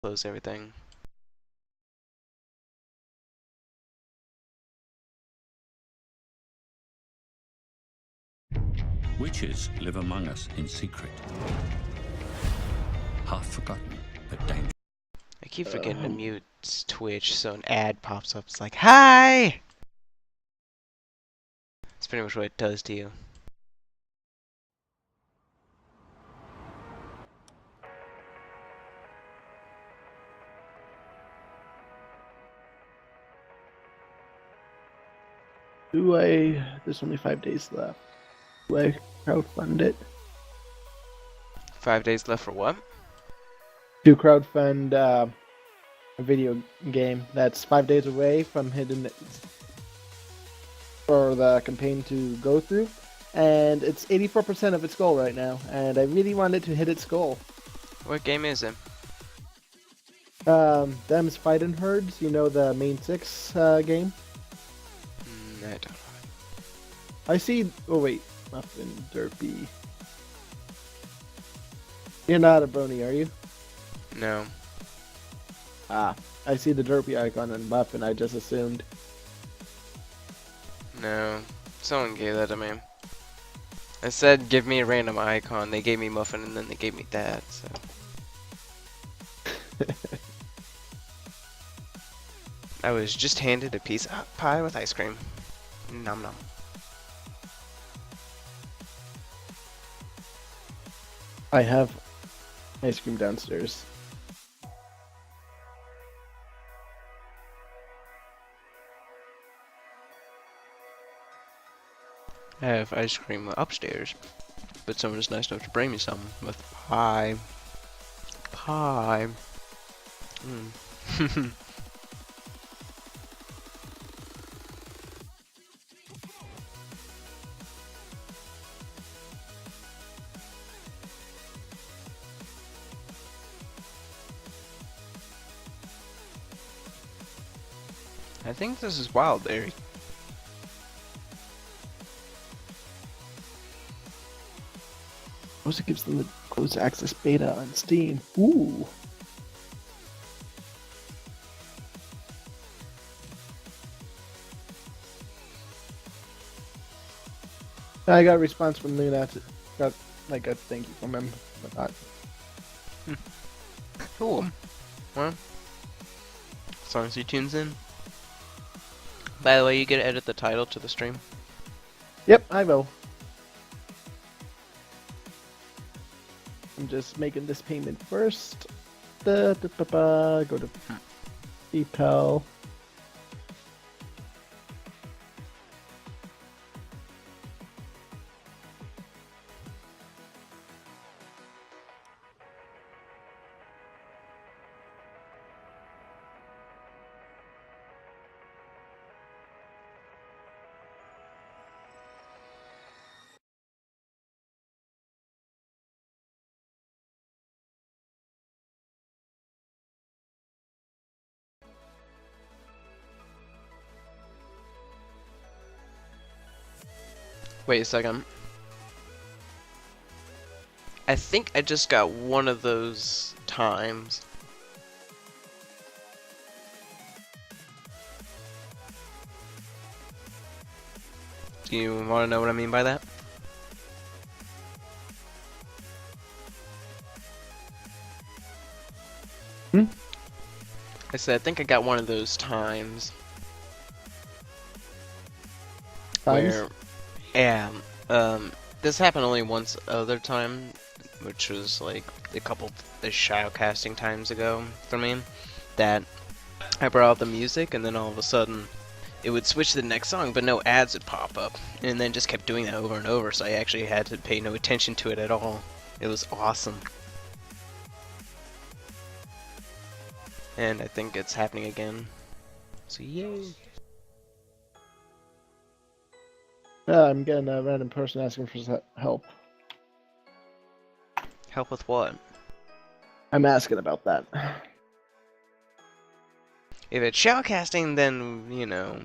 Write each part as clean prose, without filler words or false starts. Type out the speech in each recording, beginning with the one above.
Close everything. Witches live among us in secret. Half forgotten, but dangerous. I keep forgetting to mute Twitch so an ad pops up. It's like, hi! That's pretty much what it does to you. There's only 5 days left. Do I crowdfund it? 5 days left for what? To crowdfund a video game that's 5 days away from hitting it for the campaign to go through, and it's 84% of its goal right now, and I really want it to hit its goal. What game is it? Them's Fightin' Herds, you know, the main six game? I don't know. I see. Oh wait, Muffin Derpy. You're not a brony, are you? No. Ah, I see the Derpy icon on Muffin. I just assumed. No. Someone gave that to me. I said give me a random icon. They gave me Muffin and then they gave me that, so. I was just handed a piece of pie with ice cream. Nom nom. I have ice cream downstairs. I have ice cream upstairs, but someone was nice enough to bring me some with pie. Pie. Mm. I think this is Wildberry. Also gives them the closed access beta on Steam. Ooh. I got a response from Luna. Got like a thank you from him. Whatnot. Cool. Well, as long as he tunes in. By the way, you get to edit the title to the stream. Yep, I will. I'm just making this payment first. Go to PayPal. Wait a second. I think I just got one of those times. Do you want to know what I mean by that? I said I think I got one of those times. Where, yeah, this happened only once other time, which was like the shadow casting times ago for me, that I brought out the music and then all of a sudden it would switch to the next song, but no ads would pop up, and then just kept doing that over and over, so I actually had to pay no attention to it at all. It was awesome. And I think it's happening again. So yay! I'm getting a random person asking for help. Help with what? I'm asking about that. If it's shoutcasting, then, you know,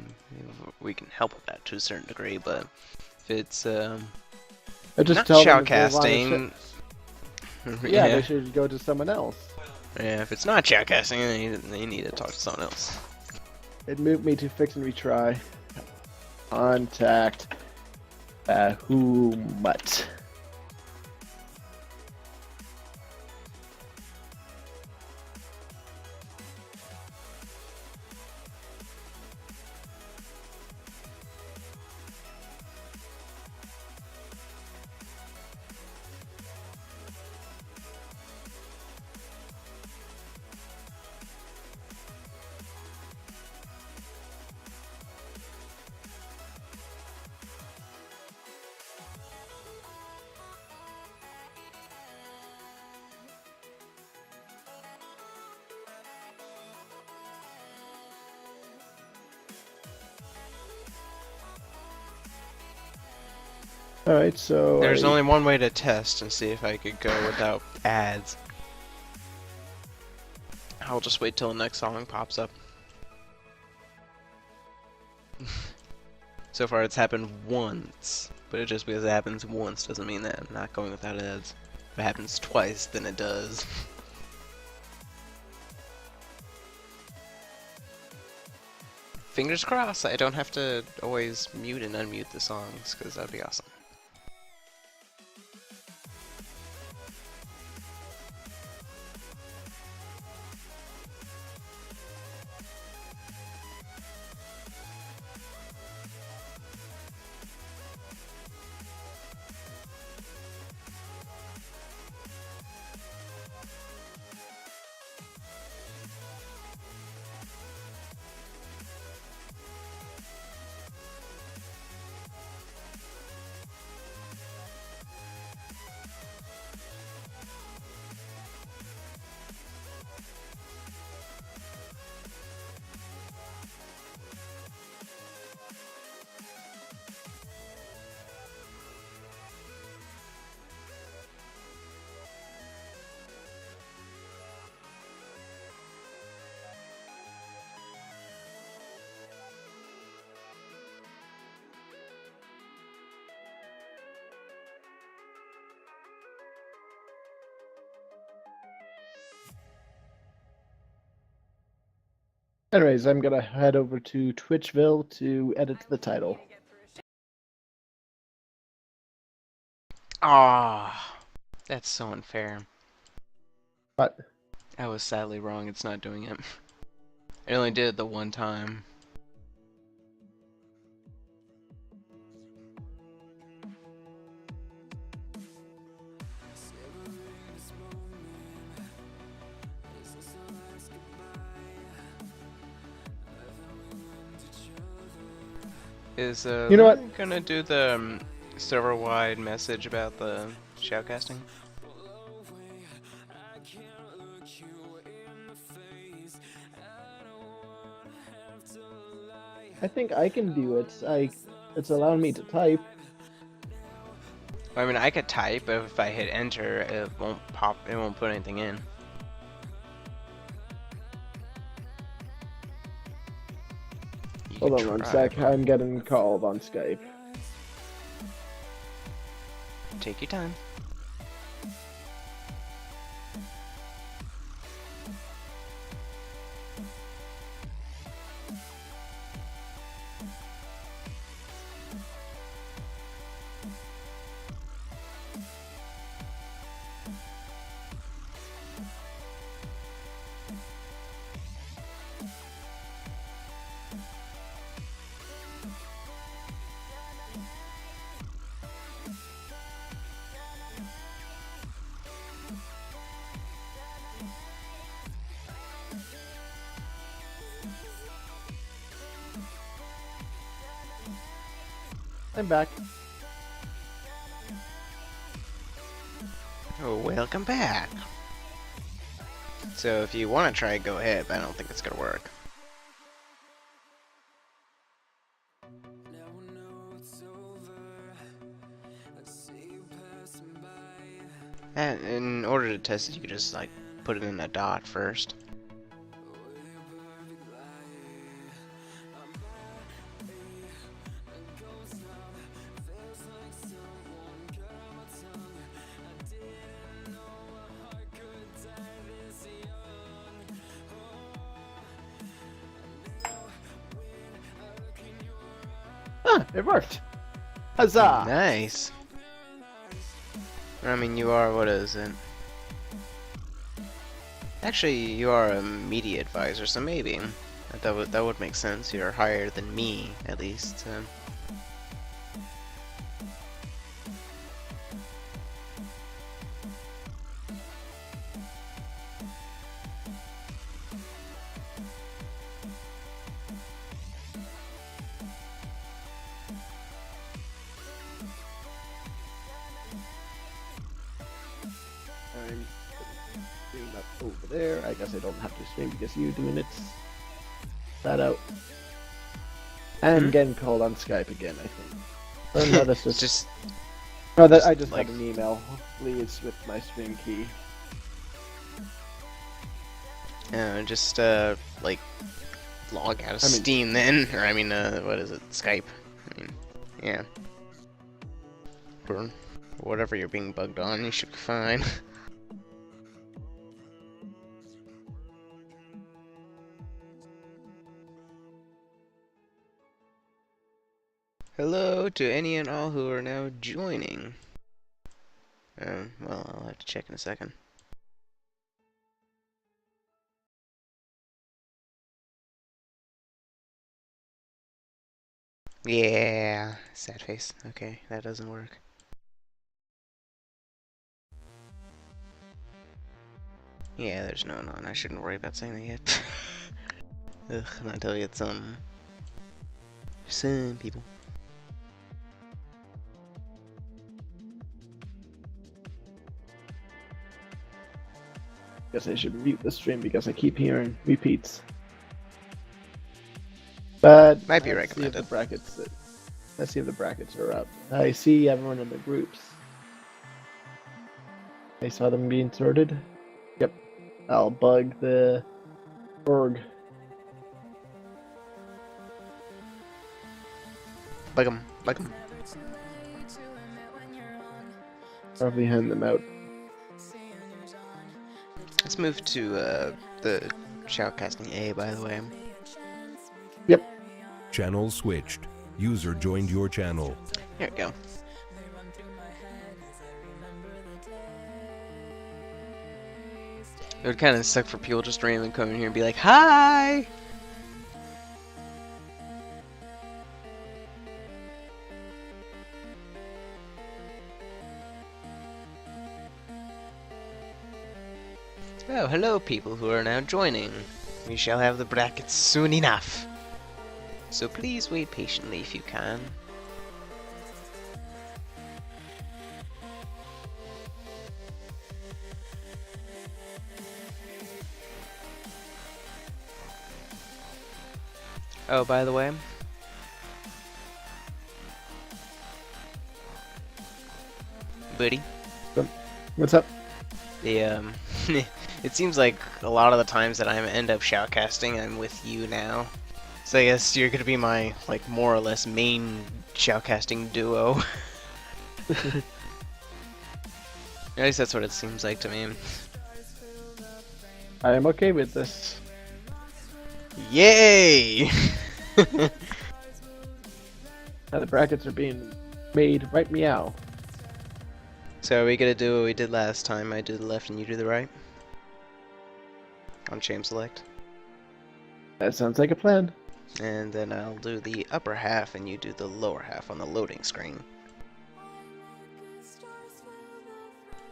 we can help with that to a certain degree, but if it's, I just not tell them if they want shoutcasting, yeah, they should go to someone else. Yeah, if it's not shoutcasting, then you need to talk to someone else. It moved me to fix and retry. Contact. Who mutt. Alright, so There's only one way to test and see if I could go without ads. I'll just wait till the next song pops up. So far it's happened once, but just because it happens once doesn't mean that I'm not going without ads. If it happens twice, then it does. Fingers crossed I don't have to always mute and unmute the songs, because that'd be awesome. anyways, I'm gonna head over to Twitchville to edit the title. Ah, that's so unfair. But I was sadly wrong, it's not doing it. I only did it the one time. Is you know what? gonna do the server-wide message about the shoutcasting? I think I can do it. It's allowing me to type. I mean, I could type, but if I hit enter, it won't pop. It won't put anything in. You Hold could on one try, sec. but I'm getting called on Skype. take your time. I'm back. Oh, welcome back. So if you want to try, go ahead, but I don't think it's gonna work. And in order to test it, you could just like put it in a dot first. Ah, it worked! Huzzah! Nice. I mean, you are, what is it? Actually, you are a media advisor, so maybe. That would make sense. You're higher than me, at least. I'm stream up over there. I guess I don't have to stream because you're doing it. That out. And getting called on Skype again, I think. Oh, no, that's just no, that I just like got an email. Hopefully it's with my stream key. just like log out of Steam then, or I mean, what is it? Skype. I mean, yeah. Or whatever you're being bugged on, you should be fine. Hello to any and all who are now joining. Well, I'll have to check in a second. Yeah, sad face. Okay, that doesn't work. Yeah, there's no one. I shouldn't worry about saying that yet. Ugh, not until you get some people. Guess I should mute the stream because I keep hearing repeats. But Might be let's see if recommended. the brackets. Let's see if the brackets are up. I see everyone in the groups. I saw them being sorted. Yep. I'll bug the org. Bug 'em, bug 'em. Probably hand them out. Let's move to the shoutcasting A, by the way. Yep. Channel switched. User joined your channel. Here we go. It would kind of suck for people just randomly come in here and be like, "Hi!" Oh, hello people who are now joining. We shall have the brackets soon enough. So please wait patiently if you can. Oh, by the way, buddy, What's up? the it seems like a lot of the times that I end up shoutcasting, I'm with you now. So I guess you're gonna be my, like, more or less main shoutcasting duo. At least that's what it seems like to me. I am okay with this. Yay! Now the brackets are being made right meow. So are we gonna do what we did last time? I do the left and you do the right? On shame select. That sounds like a plan. And then I'll do the upper half and you do the lower half on the loading screen.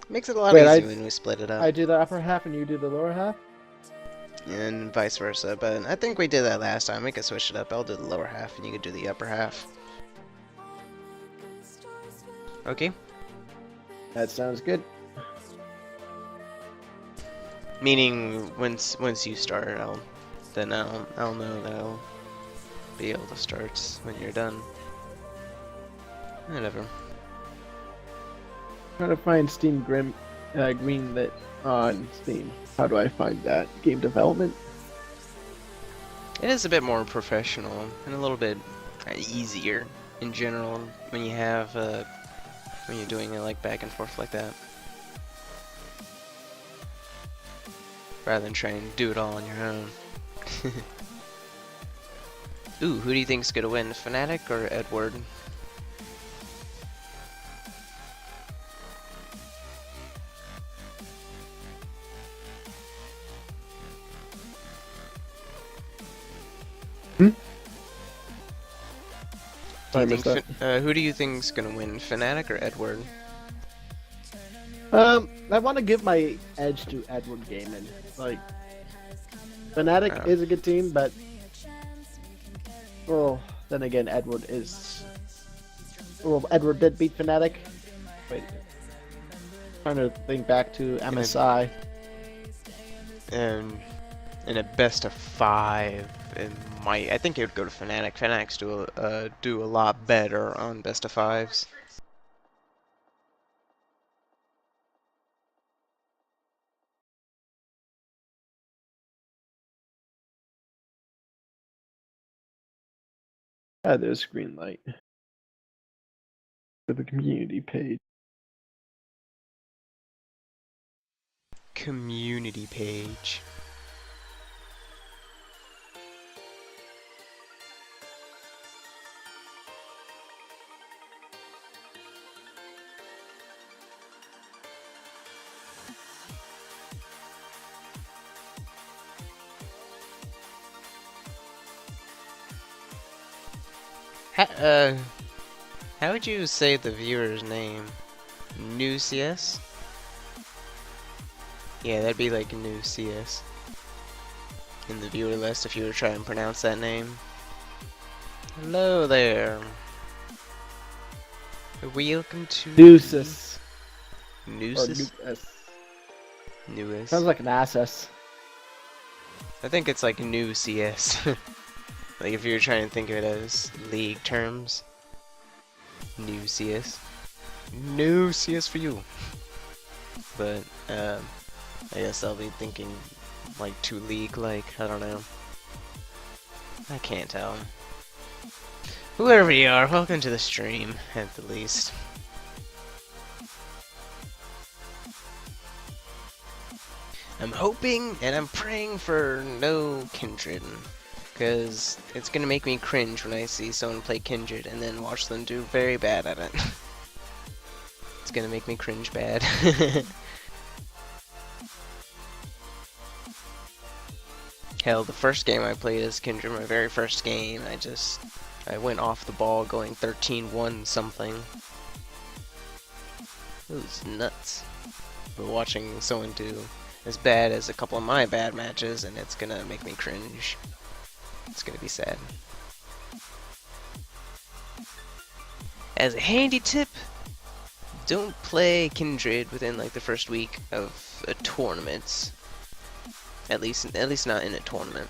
Makes it a lot easier when we split it up. I do the upper half and you do the lower half? And vice versa, but I think we did that last time. We could switch it up. I'll do the lower half and you could do the upper half. Okay? That sounds good. Meaning once you start, I'll know that I'll be able to start when you're done. Whatever. Trying to find Steam Greenlit on Steam. How do I find that? Game development? It is a bit more professional and a little bit easier in general when you have when you're doing it like back and forth like that, rather than trying to do it all on your own. Ooh, who do you think's gonna win, Fnatic or Edward? Sorry, missed that. Who do you think's gonna win, Fnatic or Edward? I want to give my edge to Edward Gaming. Like, Fnatic is a good team, but well, then again, Edward is. Well, Edward did beat Fnatic. Wait, trying to think back to MSI. And in a best of 5, I think it would go to Fnatic. Fnatic's do a lot better on best of 5s. Ah, there's green light for the community page. Community page. How would you say the viewer's name? New CS? Yeah, that'd be like New CS in the viewer list if you were trying to pronounce that name. Hello there. Welcome to Deuces. Noosis? Newest. Sounds like an SS. I think it's like New CS. Like if you were trying to think of it as league terms. New CS. New CS for you. But I guess I'll be thinking like too league like, I don't know. I can't tell. Whoever you are, welcome to the stream, at the least. I'm hoping and I'm praying for no Kindred, because it's gonna make me cringe when I see someone play Kindred and then watch them do very bad at it. It's gonna make me cringe bad. Hell, the first game I played as Kindred, my very first game, I went off the ball going 13-1 something. It was nuts. But watching someone do as bad as a couple of my bad matches, and it's gonna make me cringe. It's gonna be sad. As a handy tip, don't play Kindred within like the first week of a tournament. At least not in a tournament.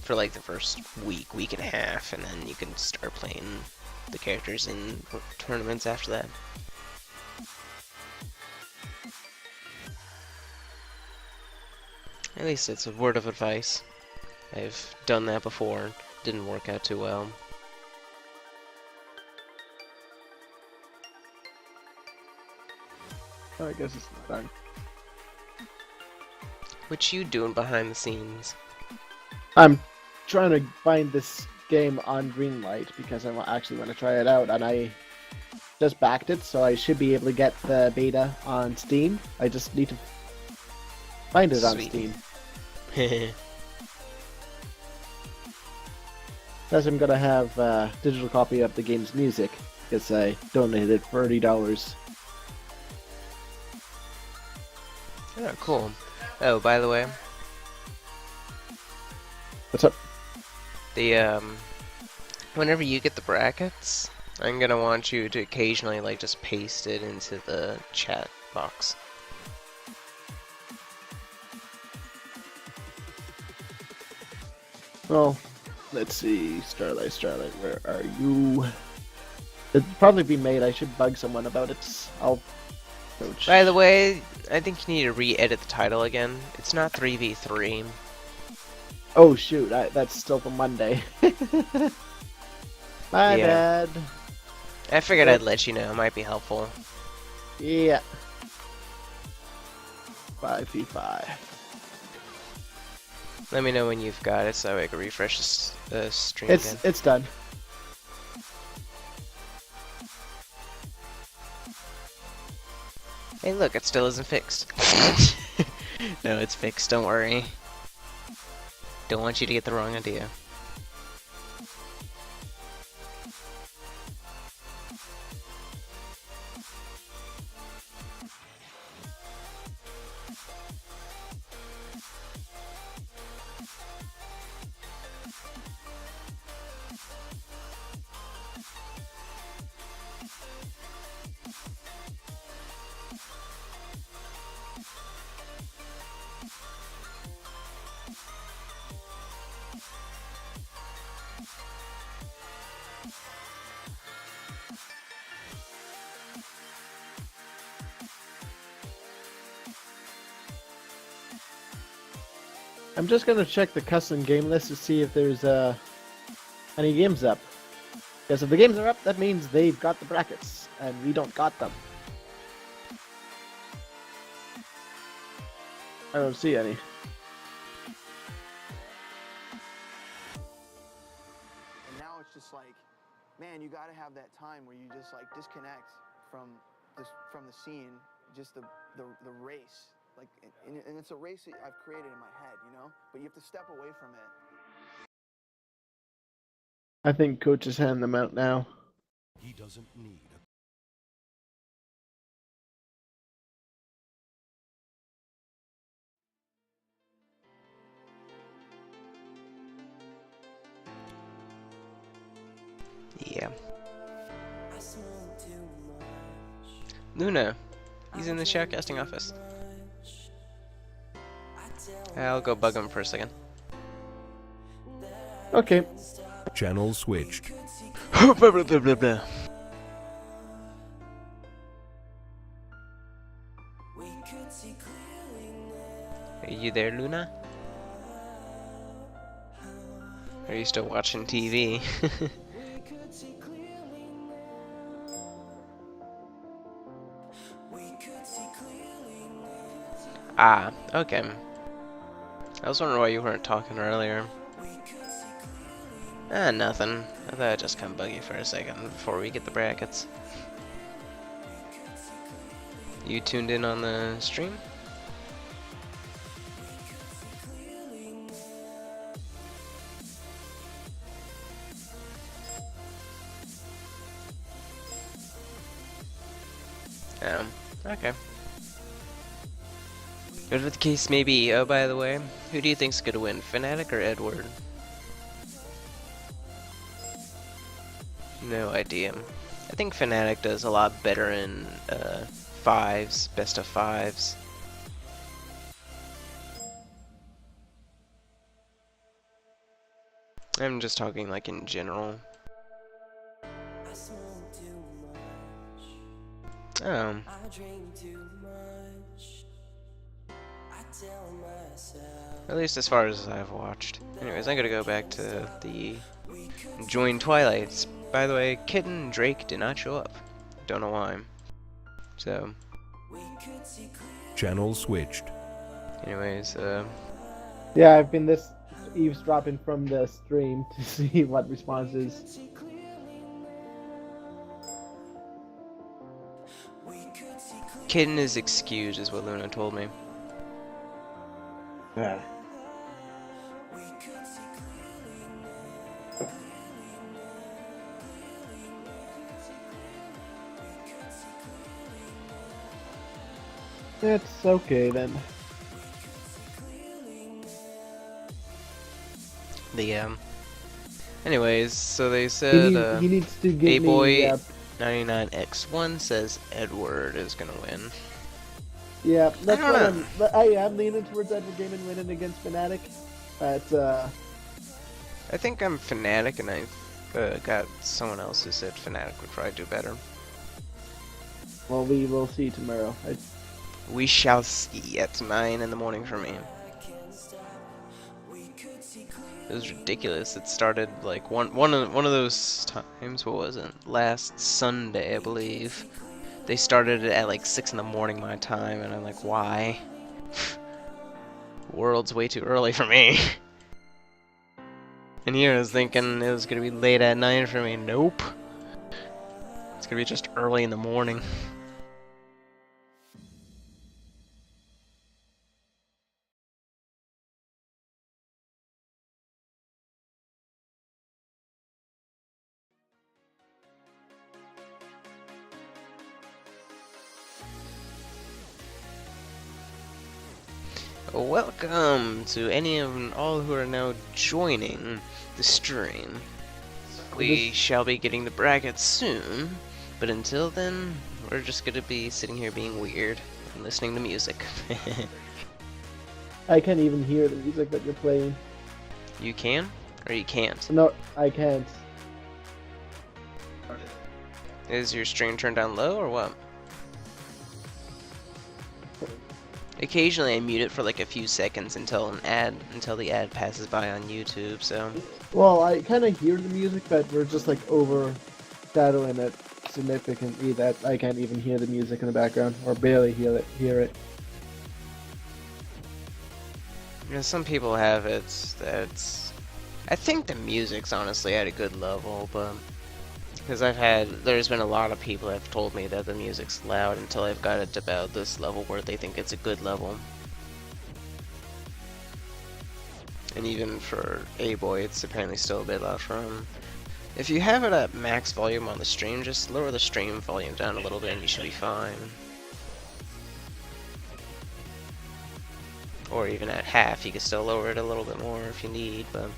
For like the first week and a half, and then you can start playing the characters in tournaments after that. At least it's a word of advice. I've done that before. Didn't work out too well. Oh, I guess it's not done. What you doing behind the scenes? I'm trying to find this game on Greenlight because I actually want to try it out, and I just backed it, so I should be able to get the beta on Steam. I just need to find it on Sweet. Steam. Plus, I'm gonna have a digital copy of the game's music because I donated $30. Oh, cool. Oh, by the way, What's up? whenever you get the brackets, I'm gonna want you to occasionally like just paste it into the chat box. Well, let's see. Starlight, where are you? It'll probably be made. I should bug someone about it. I'll coach. By the way, I think you need to re-edit the title again. It's not 3v3. Oh shoot, that's still for Monday. My bad. I figured I'd let you know. It might be helpful. Yeah. 5v5. Let me know when you've got it so I can refresh the stream again. It's done. Hey, look, it still isn't fixed. No, it's fixed. Don't worry. Don't want you to get the wrong idea. I'm just gonna check the custom game list to see if there's any games up. Because if the games are up, that means they've got the brackets, and we don't got them. I don't see any. And now it's just like, man, you got to have that time where you just like disconnect from the scene, just the race. Like, and it's a race that I've created in my head, you know? But you have to step away from it. I think Coach is handing them out now. He doesn't need a Yeah. Luna. He's in the shoutcasting office. I'll go bug him for a second. Okay. channel switched. Blah, blah, blah, blah, blah. Are you there, Luna? Are you still watching TV? Ah, okay. I was wondering why you weren't talking earlier. Ah, nothing. I thought I'd just come bug you for a second before we get the brackets. You tuned in on the stream? Okay. Whatever the case may be, oh, by the way, who do you think's gonna win, Fnatic or Edward? No idea. I think Fnatic does a lot better in fives, best of fives. I'm just talking like in general. Oh. At least as far as I've watched. Anyways, I'm gonna go back to the join Twilight. By the way, Kitten and Drake did not show up. Don't know why. So. Channel switched. Anyways, Yeah, I've been this eavesdropping from the stream to see what response is. Kitten is excused, is what Luna told me. Yeah. It's okay then. Anyways, so they said He needs to give A-Boy me 99x1 says Edward is gonna win. yeah, that's I don't know. but I am leaning towards Edward Gaming winning against Fnatic. But I think I'm Fnatic, and I've got someone else who said Fnatic would probably do better. well, we will see tomorrow. We shall see at 9 in the morning for me. It was ridiculous. It started like one of those times. What was it? Last Sunday, I believe. They started it at like 6 in the morning my time, and I'm like, why? World's way too early for me. And here I was thinking it was gonna be late at night for me. Nope. It's gonna be just early in the morning. Welcome to any and all who are now joining the stream. We shall be getting the brackets soon, but until then, we're just gonna be sitting here being weird and listening to music. I can't even hear the music that you're playing. You can, or you can't? No, I can't. Is your stream turned down low, or what? Occasionally I mute it for like a few seconds until the ad passes by on YouTube, so... Well, I kind of hear the music, but we're just like overshadowing it significantly that I can't even hear the music in the background, or barely hear it. You know, some people have it that's... I think the music's honestly at a good level, but... Because there's been a lot of people that have told me that the music's loud until I've got it about this level where they think it's a good level. And even for A-Boy, it's apparently still a bit loud for him. If you have it at max volume on the stream, just lower the stream volume down a little bit and you should be fine. Or even at half, you can still lower it a little bit more if you need, but...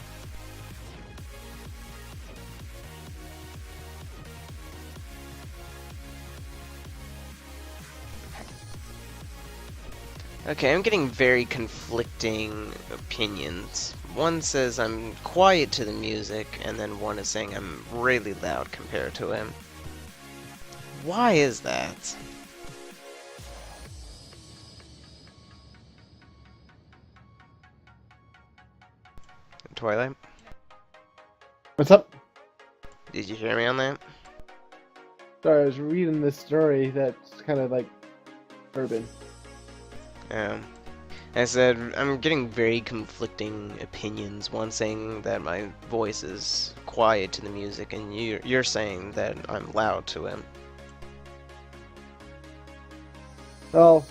Okay, I'm getting very conflicting opinions. One says I'm quiet to the music, and then one is saying I'm really loud compared to him. Why is that? Twilight? What's up? Did you hear me on that? Sorry, I was reading this story that's kind of like urban. I said, I'm getting very conflicting opinions. One saying that my voice is quiet to the music, and you're saying that I'm loud to him. Well,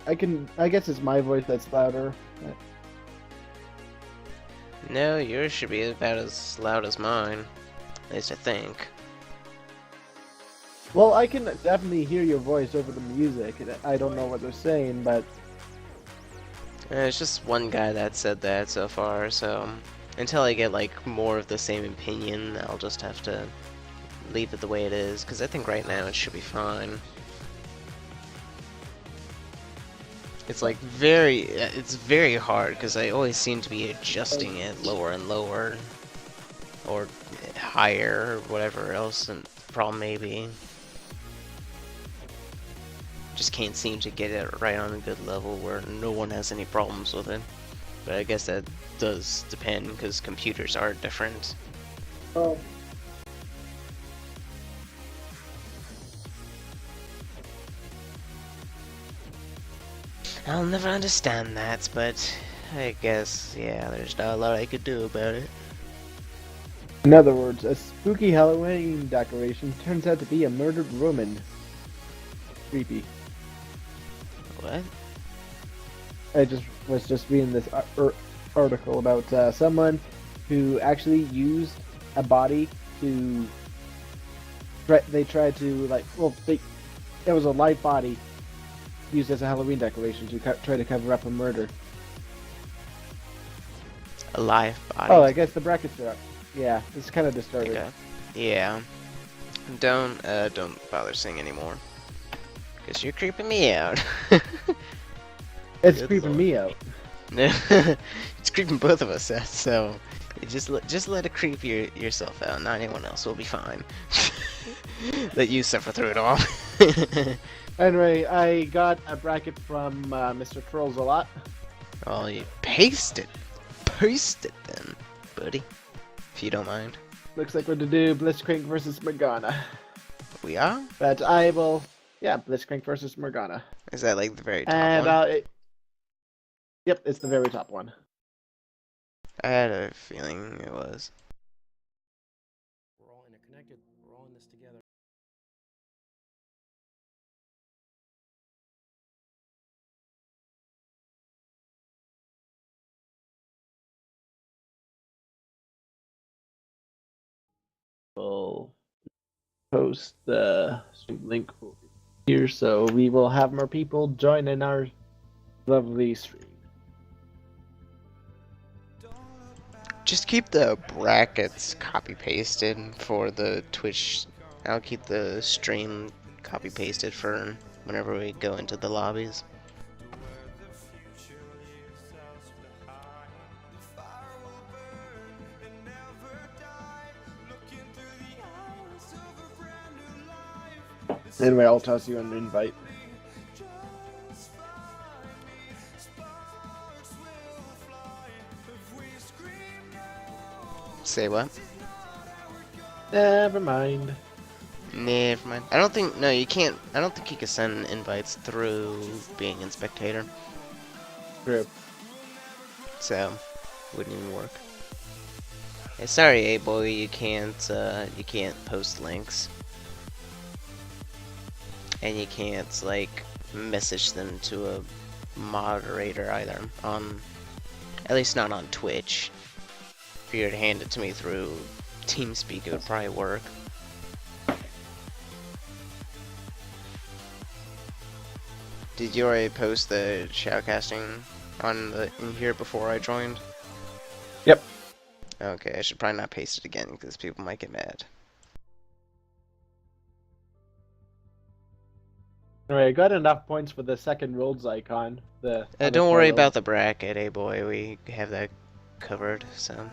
I guess it's my voice that's louder. No, yours should be about as loud as mine. At least I think. Well, I can definitely hear your voice over the music. I don't know what they're saying, but... It's just one guy that said that so far, so... Until I get, like, more of the same opinion, I'll just have to leave it the way it is, because I think right now it should be fine. It's, like, it's very hard, because I always seem to be adjusting it lower and lower. Or higher, or whatever else the problem may be. Just can't seem to get it right on a good level where no one has any problems with it. But I guess that does depend because computers are different. Oh. I'll never understand that, but I guess, yeah, there's not a lot I could do about it. In other words, a spooky Halloween decoration turns out to be a murdered woman. Creepy. What? I was just reading this article about someone who actually used a body to... They tried to, like... Well, it was a live body used as a Halloween decoration to try to cover up a murder. A live body? Oh, I guess the brackets are up. Yeah, it's kind of disturbing. Okay. Yeah. Don't bother saying anymore. Because you're creeping me out. It's Good creeping Lord. me out. It's creeping both of us out, so just let it creep yourself out, not anyone else. Will be fine. Let you suffer through it all. Anyway, I got a bracket from Mr. Trolls a lot. Oh, you paste it then, buddy, if you don't mind. Looks like we're to do Blitzcrank versus Morgana. We are? But I will... Yeah, Blitzcrank versus Morgana. Is that like the very top And one? Yep, it's the very top one. I had a feeling it was. We're all interconnected. We're all in this together. We'll post the stream link over here, so we will have more people join in our lovely stream. Just keep the brackets copy pasted for the Twitch. I'll keep the stream copy pasted for whenever we go into the lobbies. Anyway, I'll toss you an invite. Say what? Never mind. Never mind. I don't think. No, you can't. I don't think you can send invites through being in spectator. True. So, wouldn't even work. Hey, sorry, A-boy, you can't post links. And you can't, like, message them to a moderator either. At least not on Twitch. If you were to hand it to me through TeamSpeak, it would probably work. Did you already post the shoutcasting in here before I joined? Yep. Okay, I should probably not paste it again because people might get mad. Alright, I got enough points for the second roads icon. Don't worry about the bracket, boy. We have that covered, so.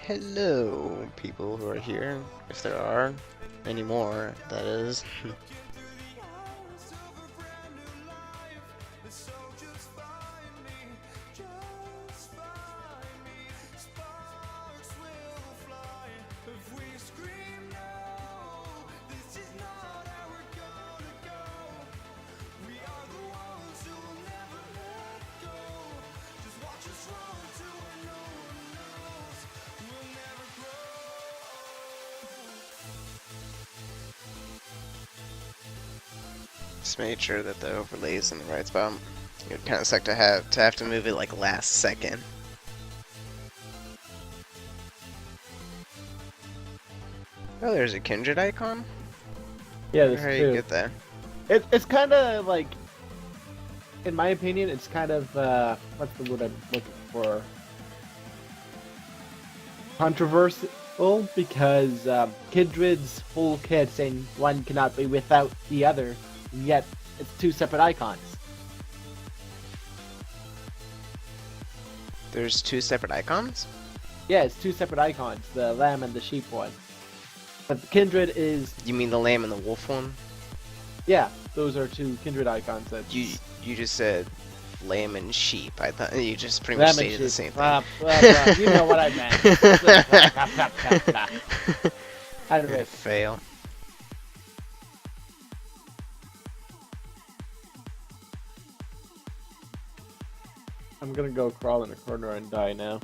Hello, people who are here, if there are any more, that is. Just made sure that the overlay is in the right spot. It would kind of suck to have to move it like last second. Oh, there's a kindred icon. Yeah, there's How do you two. get there? It's kind of like, in my opinion, it's kind of what's the word I'm looking for? Controversial, because Kindred's whole kit saying one cannot be without the other, and yet it's two separate icons. There's two separate icons? Yeah, it's two separate icons, the lamb and the sheep one. But the Kindred is, You mean the lamb and the wolf one? yeah, those are two Kindred icons. You just said lamb and sheep. I thought you just pretty Lamb much and stated the sheep. same Blah, thing. blah, blah. You know what I meant. Anyway, Fail. I'm gonna go crawl in a corner and die now.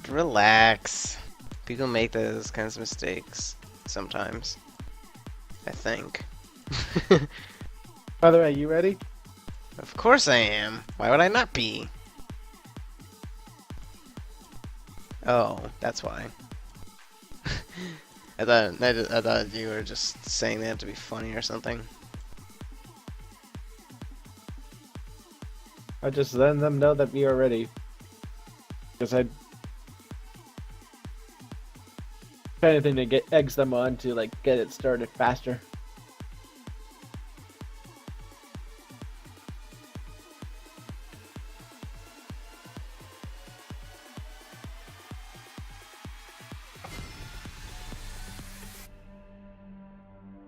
Relax. People make those kinds of mistakes sometimes. I think. By the way, you ready? Of course I am. Why would I not be? Oh, that's why. I thought you were just saying that to be funny or something. I just let them know that we are ready. Because I anything to get eggs them on to like get it started faster.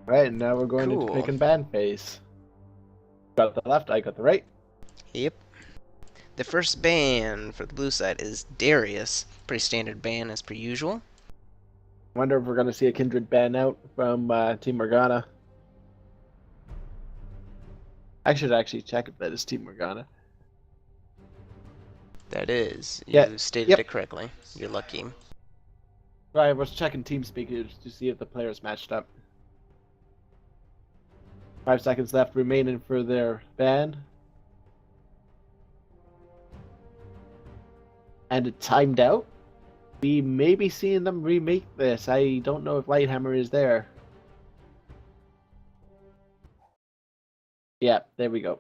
Right, now we're going into Cool. pick and ban phase. Got the left, I got the right. Yep. The first ban for the blue side is Darius. Pretty standard ban as per usual. Wonder if we're going to see a Kindred ban out from Team Morgana. I should actually check if that is Team Morgana. That is. Yeah, You stated yep. it correctly. You're lucky. I was checking TeamSpeak to see if the players matched up. 5 seconds left remaining for their ban. And it timed out. We may be seeing them remake this. I don't know if Lighthammer is there. Yeah, there we go.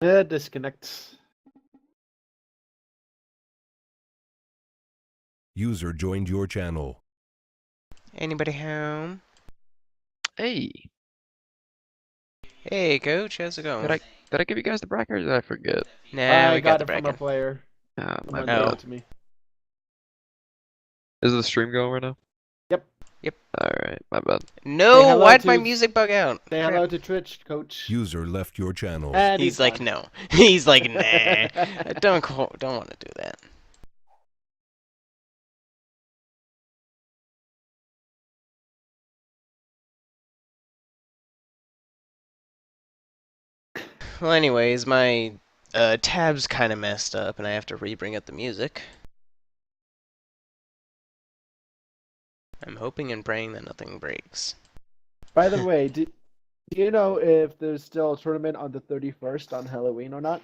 Disconnect. User joined your channel. Anybody home? Hey, Hey, coach. How's it going? did I give you guys the bracket or did I forget? Nah, I we got the it from a bracket. player. My Someone bad. gave it to me. Is the stream going right now? Yep. Yep. Alright, my bad. No, hello why'd my to- music bug out? Say Crap. hello to Twitch, coach. User left your channel. And He's like, gone. no. He's like, nah. I don't want to do that. Well, anyways, my tab's kind of messed up, and I have to re-bring up the music. I'm hoping and praying that nothing breaks. By the way, do you know if there's still a tournament on the 31st on Halloween or not?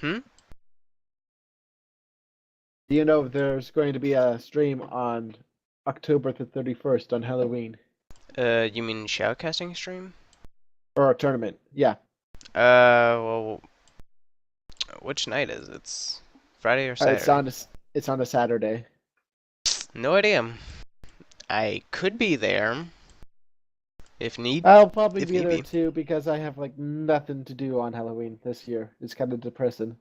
Hmm? Do you know if there's going to be a stream on October the 31st on Halloween? You mean shoutcasting stream? Or a tournament? Yeah. Well, which night is it? It's Friday or Saturday? It's on a Saturday. No idea. I could be there. If need. I'll probably If be need there be. too because I have like nothing to do on Halloween this year. It's kind of depressing.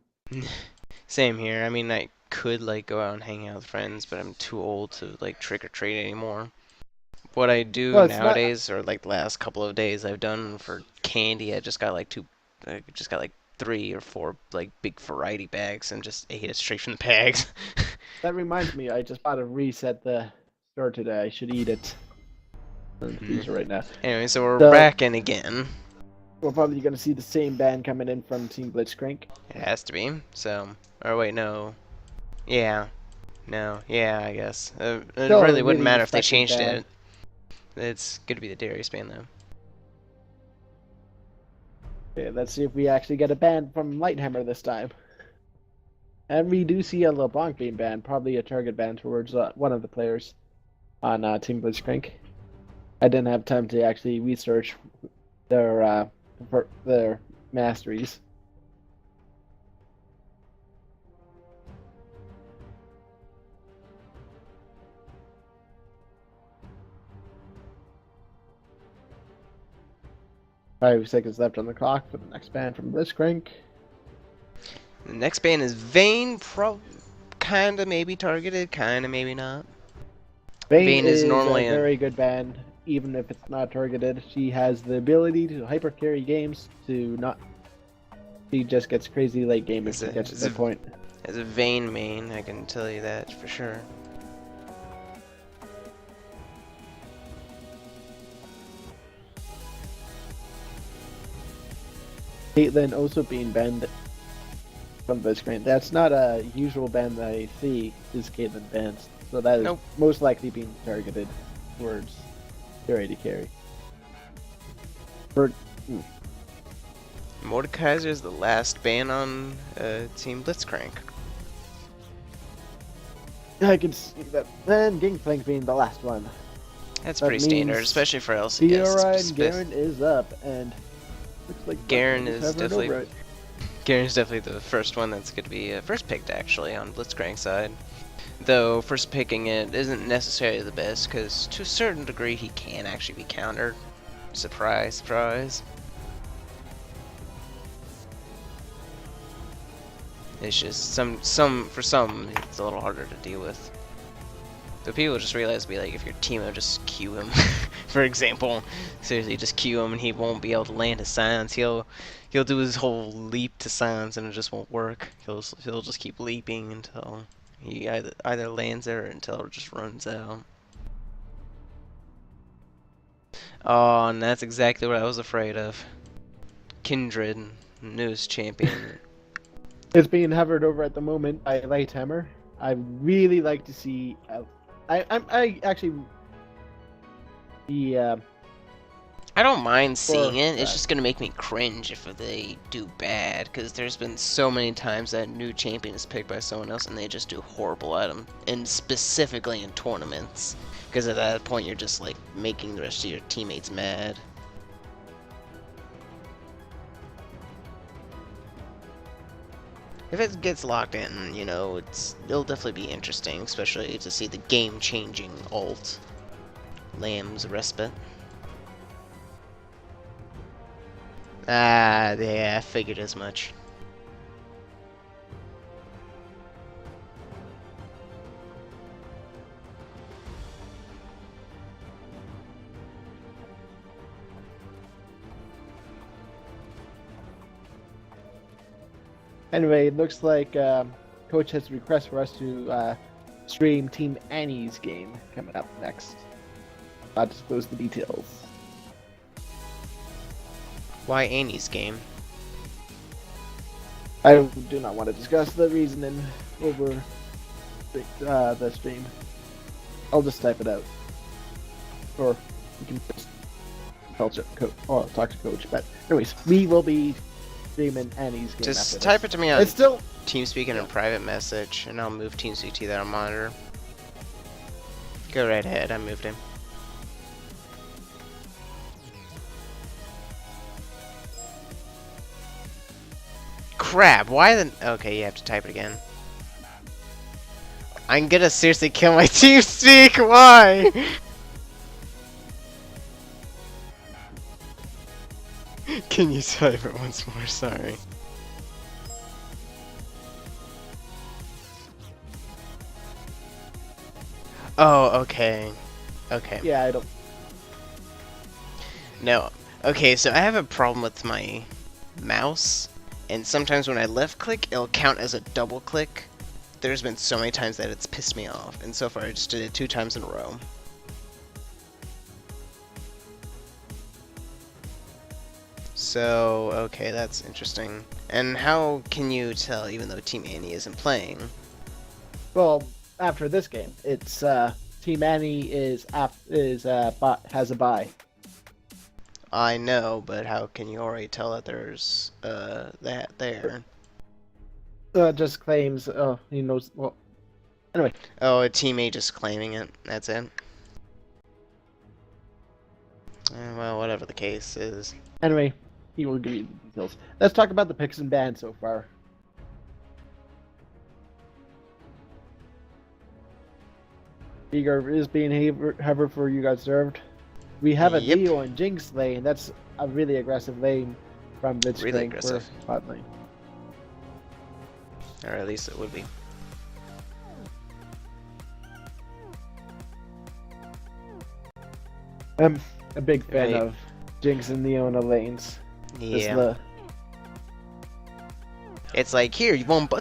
Same here. I mean, I could like go out and hang out with friends, but I'm too old to like trick or treat anymore. What I do Well, it's not- nowadays, or like the last couple of days, I've done for candy. I just got like 3 or 4 like big variety bags and just ate it straight from the bags. That reminds me, I just bought a reset the store today. I should eat it. I'm freezer right now. Anyway, so we're So- back in again. We're probably going to see the same band coming in from Team Blitzcrank. It has to be. So, or wait, no. Yeah. No. Yeah, I guess. It Still a really wouldn't really matter if they respected changed band. it. It's good to be the Darius band, though. Okay, let's see if we actually get a ban from Lighthammer this time. And we do see a LeBlanc being banned, probably a target ban towards one of the players on Team Blitzcrank. I didn't have time to actually research their masteries. Five seconds left on the clock for the next ban from Blitzcrank. The next band is Vayne, kinda maybe targeted, kinda maybe not. Vayne is is normally a very good band, even if it's not targeted. She has the ability to hyper carry games to not. She just gets crazy late game if Is she it- gets to is that it- point. As a Vayne main, I can tell you that for sure. Caitlyn also being banned from the screen. That's not a usual ban that I see, is Caitlyn banned. So that is Nope. most likely being targeted towards their AD carry. Mordekaiser is the last ban on Team Blitzcrank. I can see that. Then Gangplank being the last one. That's That pretty standard, means especially for LCS. Fiora and Garen is up, and looks like Garen Blitzcrank is having it definitely- over it. Garen's definitely the first one that's going to be first picked, actually, on Blitzcrank's side. Though, first picking it isn't necessarily the best, because to a certain degree he can actually be countered. Surprise, surprise. It's just, for some, it's a little harder to deal with. The people just realize, be like, if your team will just queue him for example. Seriously, just Q him and he won't be able to land his silence. He'll do his whole leap to silence and it just won't work. He'll just keep leaping until he either lands there or until it just runs out. Oh, and that's exactly what I was afraid of. Kindred, newest champion. It's being hovered over at the moment by Lighthammer. I really like to see. I actually. The I don't mind seeing it. It's that. just gonna make me cringe if they do bad, because there's been so many times that new champion is picked by someone else and they just do horrible at them, and specifically in tournaments. Because at that point you're just like making the rest of your teammates mad. If it gets locked in, you know, it'll definitely be interesting, especially to see the game-changing ult, Lamb's Respite. Ah, yeah, I figured as much. Anyway, it looks like Coach has a request for us to stream Team Annie's game coming up next. I'll disclose the details. Why Annie's game? I do not want to discuss the reasoning over the stream. I'll just type it out. Or you can just talk to Coach. But anyways, we will be streaming Annie's game. Just type it to me on It's still TeamSpeak in a private message, and I'll move TeamSpeak to that monitor. Go right ahead, I moved him. Crap, why the... Okay, you have to type it again. I'm gonna seriously kill my TeamSpeak, why? Can you type it once more? Sorry. Oh, okay. Okay. yeah, I don't. No. Okay, so I have a problem with my mouse, and sometimes when I left click, it'll count as a double click. There's been so many times that it's pissed me off, and so far I just did it 2 times in a row. So, okay, that's interesting. And how can you tell, even though Team Annie isn't playing? Well, after this game, it's Team Annie has a bye. I know, but how can you already tell that there's that there? Just claims. Oh, he knows. Well, anyway. Oh, a teammate just claiming it. That's it. Well, whatever the case is. Anyway, he will give you the details. Let's talk about the picks and bans so far. Eager is being however for you guys served. We have a Yep. Leo and Jinx lane. That's a really aggressive lane from Blitzcrank Really aggressive. for bot lane. Or at least it would be. I'm a big fan Right. of Jinx and Leona lanes. Yeah. It's like, here, you want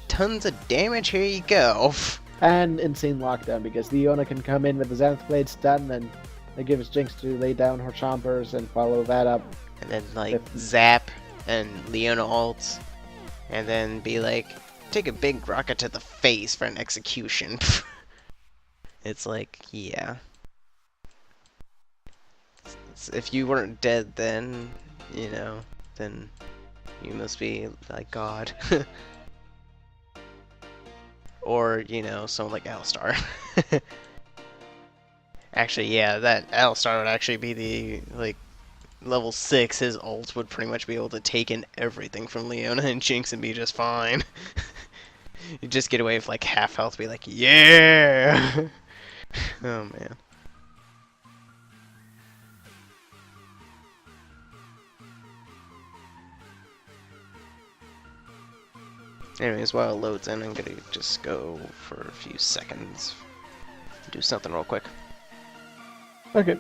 tons of damage? Here you go. And insane lockdown because Leona can come in with the Zenith Blade stun and it gives Jinx to lay down her chompers and follow that up. And then, like, zap and Leona ults. And then be like, take a big rocket to the face for an execution. It's like, yeah. If you weren't dead then, you know, then you must be like God. Or, you know, someone like Alistar. Actually, yeah, that Alistar would actually be the, like, level 6, his ult would pretty much be able to take in everything from Leona and Jinx and be just fine. You just get away with like half health, be like, yeah! Oh man. Anyways, while it loads in, I'm gonna just go for a few seconds. Do something real quick. Okay.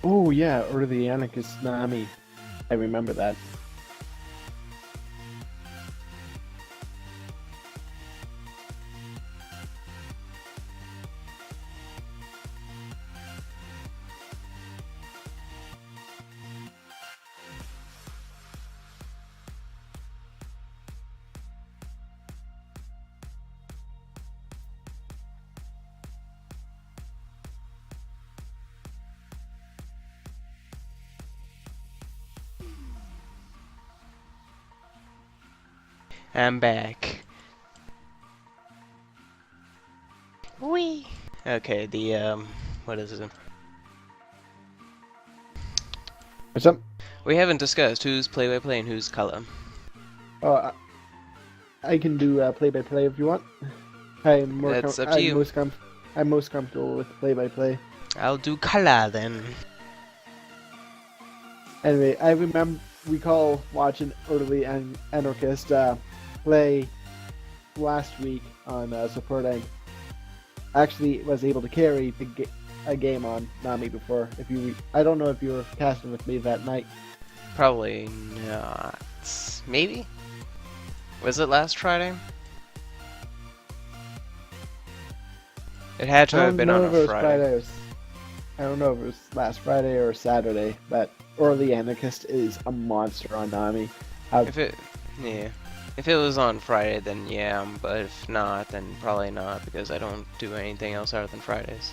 Oh yeah, or the anarchist Nami. I remember that. I'm back. Whee! Okay, what is it? What's up? We haven't discussed who's play-by-play and who's color. Oh, I can do play-by-play if you want. I'm more. That's up to you. I'm most comfortable with play-by-play. I'll do color then. Anyway, I recall watching Early and Anarchist play last week on support. I actually was able to carry a game on Nami before. I don't know if you were casting with me that night. Probably not. Maybe? Was it last Friday? It had to have been on a Friday. I don't know if it was last Friday or Saturday, but Early Anarchist is a monster on Nami. If it was on Friday, then yeah, but if not, then probably not, because I don't do anything else other than Fridays.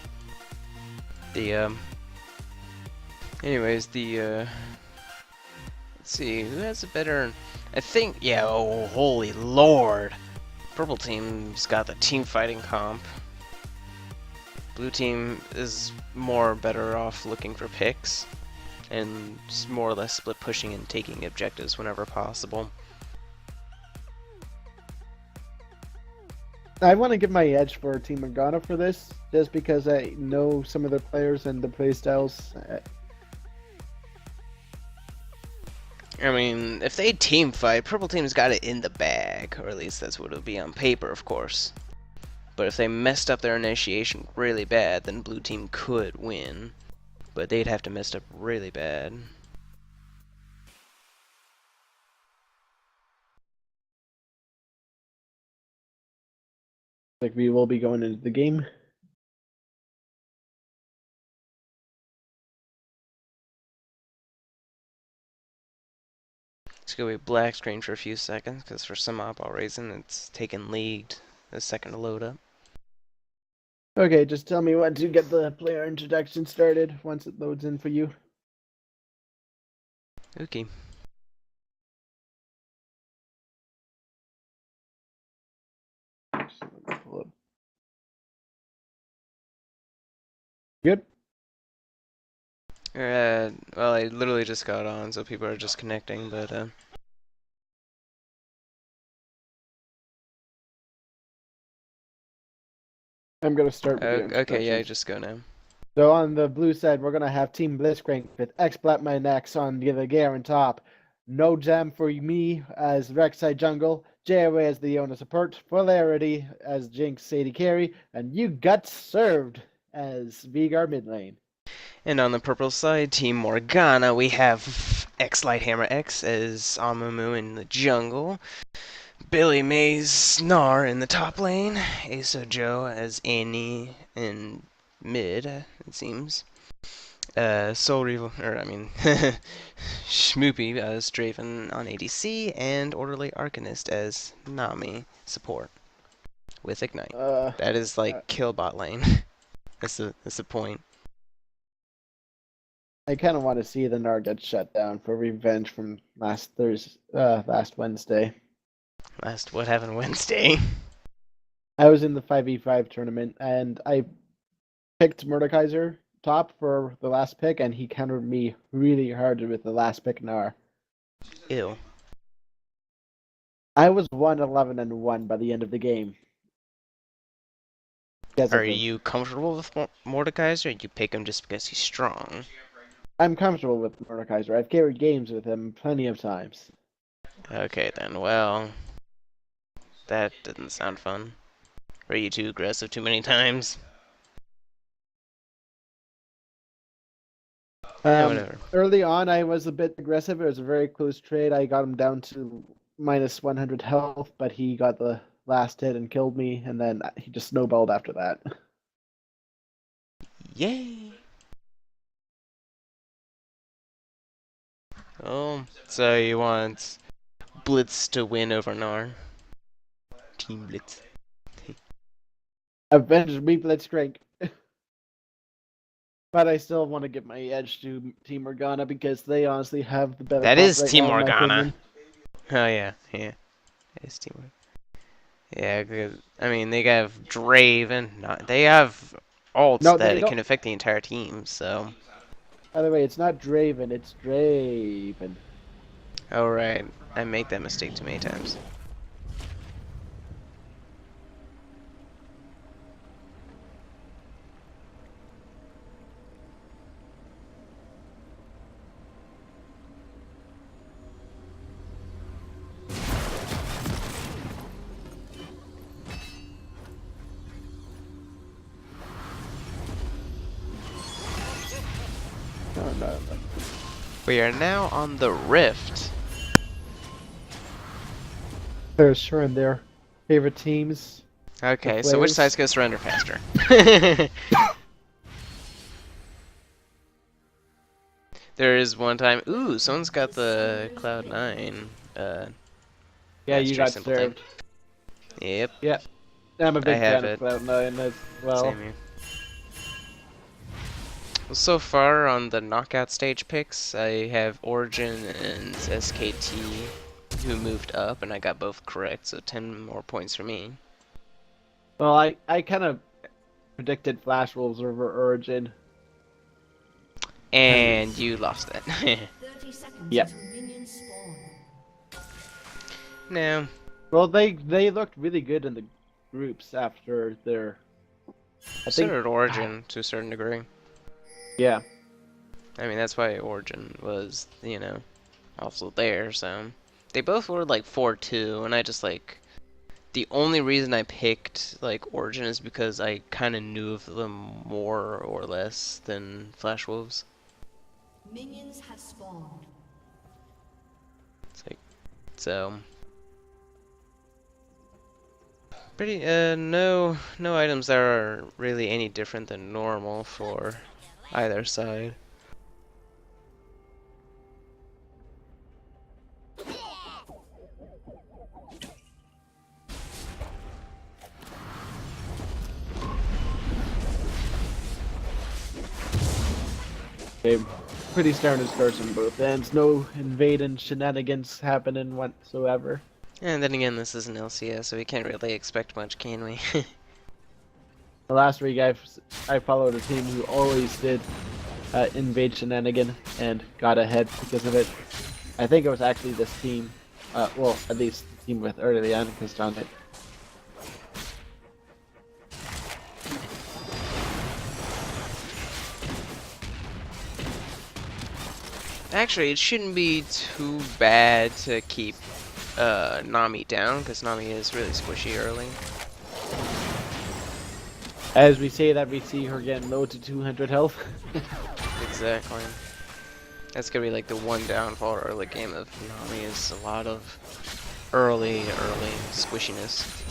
Anyways, let's see, who has a better, I think, yeah, oh, holy lord. Purple team's got the team fighting comp. Blue team is better off looking for picks, and more or less split pushing and taking objectives whenever possible. I want to give my edge for Team Morgana for this, just because I know some of the players and the playstyles. I mean, if they team fight, Purple Team's got it in the bag, or at least that's what it'll be on paper, of course. But if they messed up their initiation really bad, then Blue Team could win. But they'd have to mess up really bad. Like we will be going into the game. It's gonna be black screen for a few seconds, because for some oddball reason, it's taken League a second to load up. Okay, just tell me when to get the player introduction started once it loads in for you. Okay. Good. Well, I literally just got on, so people are just connecting, but I'm gonna start with the okay, yeah, introductions. just go now. So on the blue side, we're gonna have Team Blitzcrank with X-Blatmanex on the gear and top. No Jam for me as Rek'Sai Jungle, JOA as the owner support, Polarity as Jinx Sadie Carry, and You Got Served as Vigar mid lane. And on the purple side, Team Morgana, we have Lighthammer X as Amumu in the jungle, Billy Mays Snar in the top lane, Asa Joe as Annie in mid, it seems. Soul Reaver, Schmoopy as Draven on ADC, and Orderly Arcanist as Nami support with Ignite. That is like kill bot lane. that's the point. I kind of want to see the Nar get shut down for revenge from last Wednesday. What happened Wednesday? I was in the 5v5 tournament and I picked Mordekaiser top for the last pick, and he countered me really hard with the last pick Nar. Ew. I was 1-11-1 by the end of the game. Are you comfortable with Mordekaiser, or you pick him just because he's strong? I'm comfortable with Mordekaiser. I've carried games with him plenty of times. Okay then, well, that didn't sound fun. Were you too aggressive too many times? Yeah, whatever. Early on, I was a bit aggressive. It was a very close trade. I got him down to minus 100 health, but he got the last hit and killed me, and then he just snowballed after that. Yay! Oh, so you want Blitz to win over Gnar? Team Blitz. Avenge me, Blitzcrank. But I still want to give my edge to Team Morgana because they honestly have the better That comp is right Team now, in my Morgana. opinion. Oh yeah, yeah. It's Team Morgana. Yeah, good. I mean, they have Draven. They have ults No, that they it can don't. affect the entire team, so... By the way, it's not Draven, it's Draven. Oh, right. I make that mistake too many times. No. We are now on the Rift. They're showing their favorite teams. Okay, The so which players. side's gonna surrender faster? There is one time. Ooh, someone's got the Cloud9. Yeah, Master you got Simpleton. served. Yep. Yeah, I'm a big have fan it. of Cloud9 as well. Same here. Well, so far on the knockout stage picks, I have Origin and SKT who moved up, and I got both correct, so 10 more points for me. Well, I kind of predicted Flash Wolves over Origin. And you lost that. 30 seconds Yep. until minions spawn. No. Well, they looked really good in the groups after their. I So think. did Origin to a certain degree. Yeah. I mean, that's why Origin was, you know, also there, so. They both were like 4-2, and I just like. The only reason I picked like Origin is because I kind of knew of them more or less than Flash Wolves. Minions have spawned. It's like, so. Pretty, no items that are really any different than normal for either side. They're pretty standard starts on both ends. No invading shenanigans happening whatsoever. And then again, this is an LCS, so we can't really expect much, can we? The last week I followed a team who always did invade shenanigan and got ahead because of it. I think it was actually this team. Well, at least the team with early on because John hit. Actually, it shouldn't be too bad to keep Nami down, because Nami is really squishy early. As we say that, we see her getting low to 200 health. Exactly. That's gonna be like the one downfall early game of Nami is a lot of early squishiness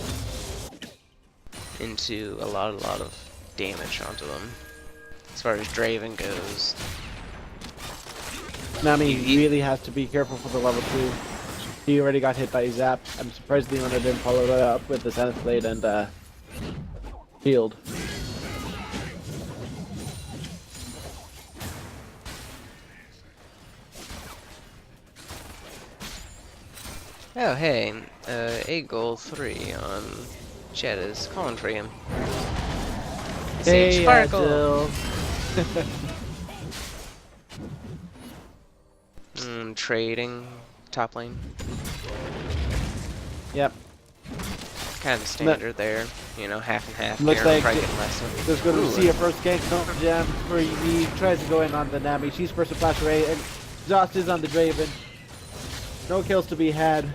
into a lot of damage onto them. As far as Draven goes. Nami really has to be careful for the level 2. He already got hit by Zap. I'm surprised the owner didn't follow that up with the Zenith Blade and Shield. Oh hey, 8 goal 3 on chat is calling for him. Sage Hey, Sparkle! Jill. Trading top lane. Yep. Kind of standard there, you know, half and half. Looks Garen like probably getting less of- There's going to Ooh, see a first gank on Jam where he tries to go in on the Nami. She's first to flash away and Exhaust is on the Draven. No kills to be had.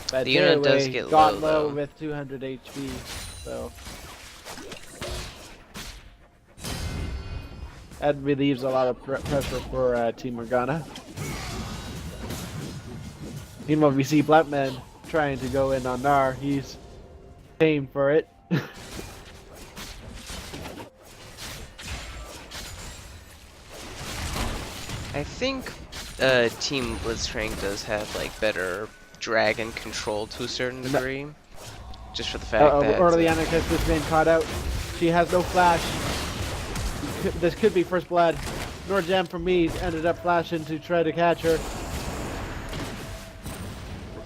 But The unit does anyway, get got low, low though. with 200 HP, so. That relieves a lot of pressure for Team Morgana. Meanwhile, we see Blackman trying to go in on Nar. He's paying for it. I think Team Blitzcrank does have like better dragon control to a certain degree, just for the fact that Early Anarchist is being caught out. She has no flash. This could be first blood. Nordjam from me ended up flashing to try to catch her.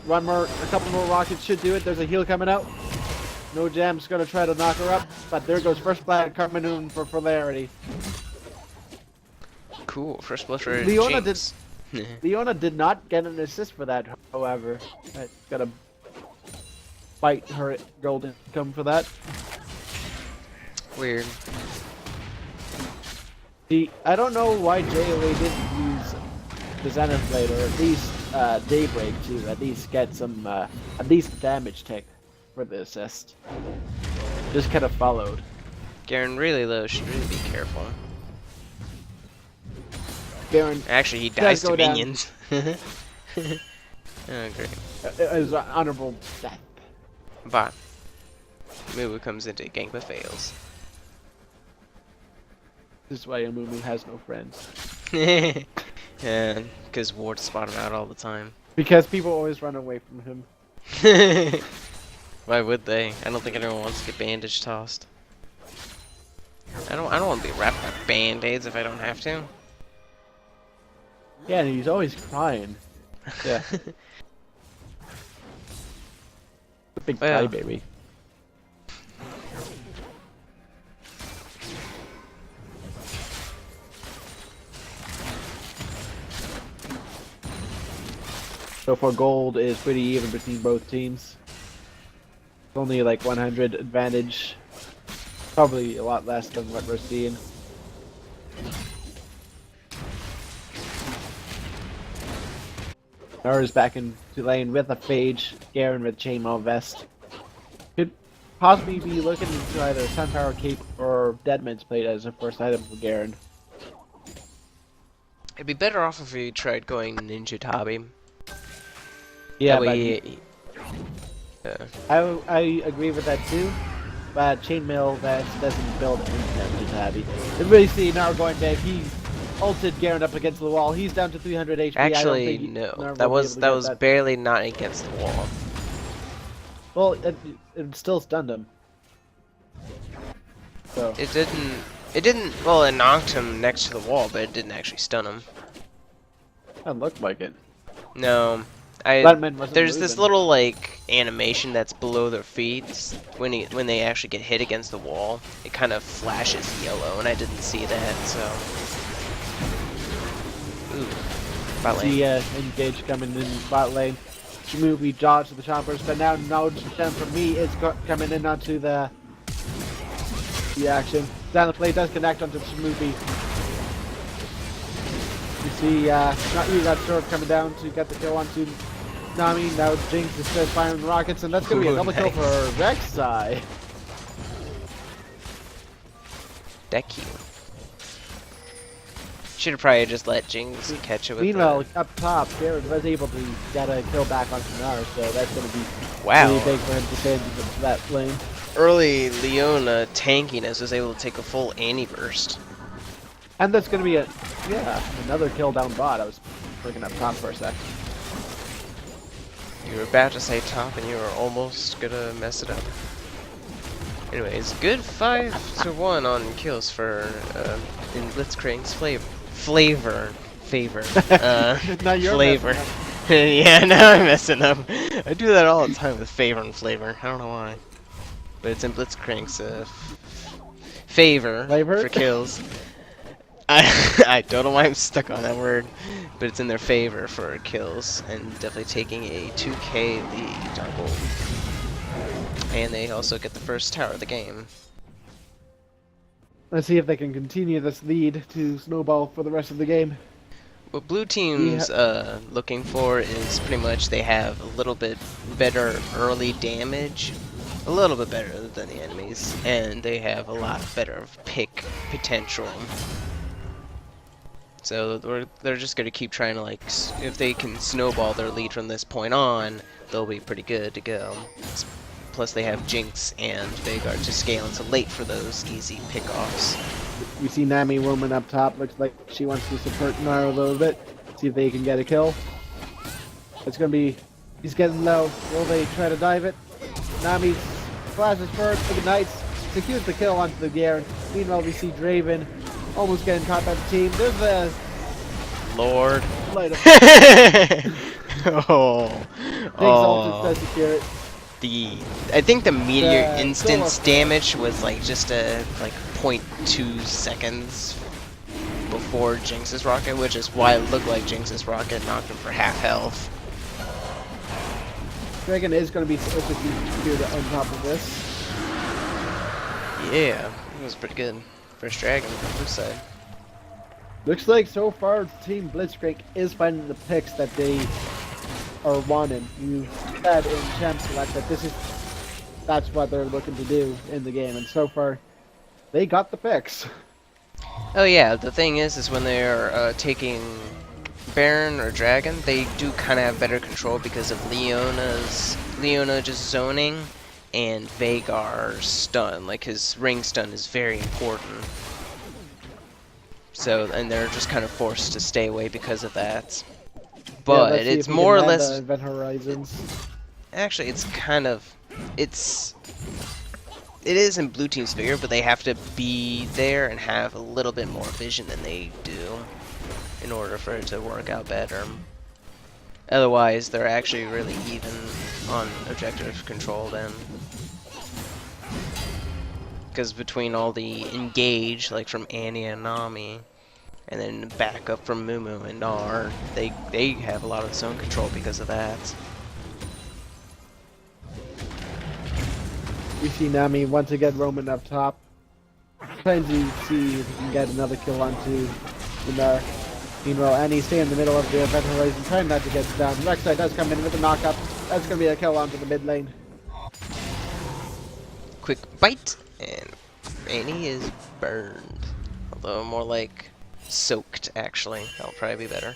A couple more rockets should do it. There's a heal coming out. No Jam's gonna try to knock her up, but there goes first blood coming in for polarity. cool. First blood for Leona Jinx. Leona did not get an assist for that, however. I gotta fight her golden come for that. Weird. I don't know why JOA didn't use the Zenith Blade, or at least Daybreak, to at least get some, at least damage tech for the assist. Just kind of followed. Garen really low, should really be careful. Garen Actually, he dies to go down. minions. Oh, great. Is an honorable death. But Moo comes into gank but fails. This is why Amumu has no friends. Yeah, because wards spot him out all the time. Because people always run away from him. Why would they? I don't think anyone wants to get bandage tossed. I don't want to be wrapped in band-aids if I don't have to. Yeah, and he's always crying. Yeah. Big Well. crybaby. So far, gold is pretty even between both teams. Only like 100 advantage. Probably a lot less than what we're seeing. Nara's back into lane with a Phage, Garen with Chainmail Vest. Could possibly be looking into either Sunpower Cape or Deadman's Plate as a first item for Garen. It'd be better off if we tried going Ninja Tabi. Yeah, That way I agree with that too, but Chainmail Vest doesn't build instantly Tabby. And really see Nara going back, he ulted Garen up against the wall, he's down to 300 HP. Actually, no. That was barely not against the wall. Well, it still stunned him. So. It didn't, well, it knocked him next to the wall, but it didn't actually stun him. It looked like it. No. There's this little, like, animation that's below their feet when they actually get hit against the wall. It kind of flashes yellow, and I didn't see that, so... Ooh. Bot lane. See, engage coming in bot lane. Shmubi dodged the choppers, but now no gem from me is coming in onto the action. Down the play does connect onto Shmubi. You see, not you got Sword coming down to get the kill onto Nami. Now Jinx is still firing rockets, and that's going to be a double kill for Rek'Sai. Deck you. Should have probably just let Jinx catch it with Meanwhile, up top, Garen was able to get a kill back on Nar, so that's going to be Wow. really big for him to stay into that lane. Early Leona tankiness was able to take a full anti-burst. And that's going to be another kill down bot. I was looking up top for a sec. You were about to say top and you were almost gonna mess it up. Anyways, good 5-1 on kills for in Blitzcrank's favor. Now you're flavor. messing Yeah, now I'm messing up. I do that all the time with favor and flavor. I don't know why. But it's in Blitzcrank's favor Flavor? for kills. I don't know why I'm stuck on that word, but it's in their favor for kills, and definitely taking a 2k lead on gold. And they also get the first tower of the game. Let's see if they can continue this lead to snowball for the rest of the game. What blue team's looking for is pretty much they have a little bit better early damage, a little bit better than the enemies, and they have a lot better pick potential. So they're just gonna keep trying to like, if they can snowball their lead from this point on, they'll be pretty good to go. Plus they have Jinx and Veigar to scale into late for those easy pickoffs. You see Nami roaming up top. Looks like she wants to support Nara a little bit. See if they can get a kill. It's gonna be. He's getting low. Will they try to dive it? Nami flashes first, ignites, secures the kill onto the Garen. Meanwhile, we see Draven almost getting caught by the team. There's a Lord. light of Oh. Jinx ulti does secure it. I think the meteor The instance solo- damage was like just a like 0.2 seconds before Jinx's rocket, which is why it looked like Jinx's rocket knocked him for half health. Dragon is going to be secured on top of this. Yeah, it was pretty good. First dragon from this side. Looks like so far Team Blitzcrank is finding the picks that they are wanting. You said in Champ Select that that's what they're looking to do in the game, and so far they got the picks. Oh yeah, the thing is when they're taking Baron or Dragon, they do kind of have better control because of Leona just zoning and Veigar's stun. Like his ring stun is very important. So, and they're just kind of forced to stay away because of that. But let's see it's if we can more or land less. Event Horizons. Actually, it's kind of. It is in blue team's favor, but they have to be there and have a little bit more vision than they do in order for it to work out better. Otherwise, they're actually really even on objective control then. Because between all the engage, like from Annie and Nami, and then backup from Mumu and Nar, they have a lot of zone control because of that. We see Nami once again roaming up top. Trying to see if he can get another kill onto Dinar. Meanwhile, Annie stay in the middle of the Event Horizon, trying not to get down. Rek'Sai does come in with a knockup. That's going to be a kill onto the mid lane. Quick bite, and Annie is burned. Although more like soaked, actually. That'll probably be better.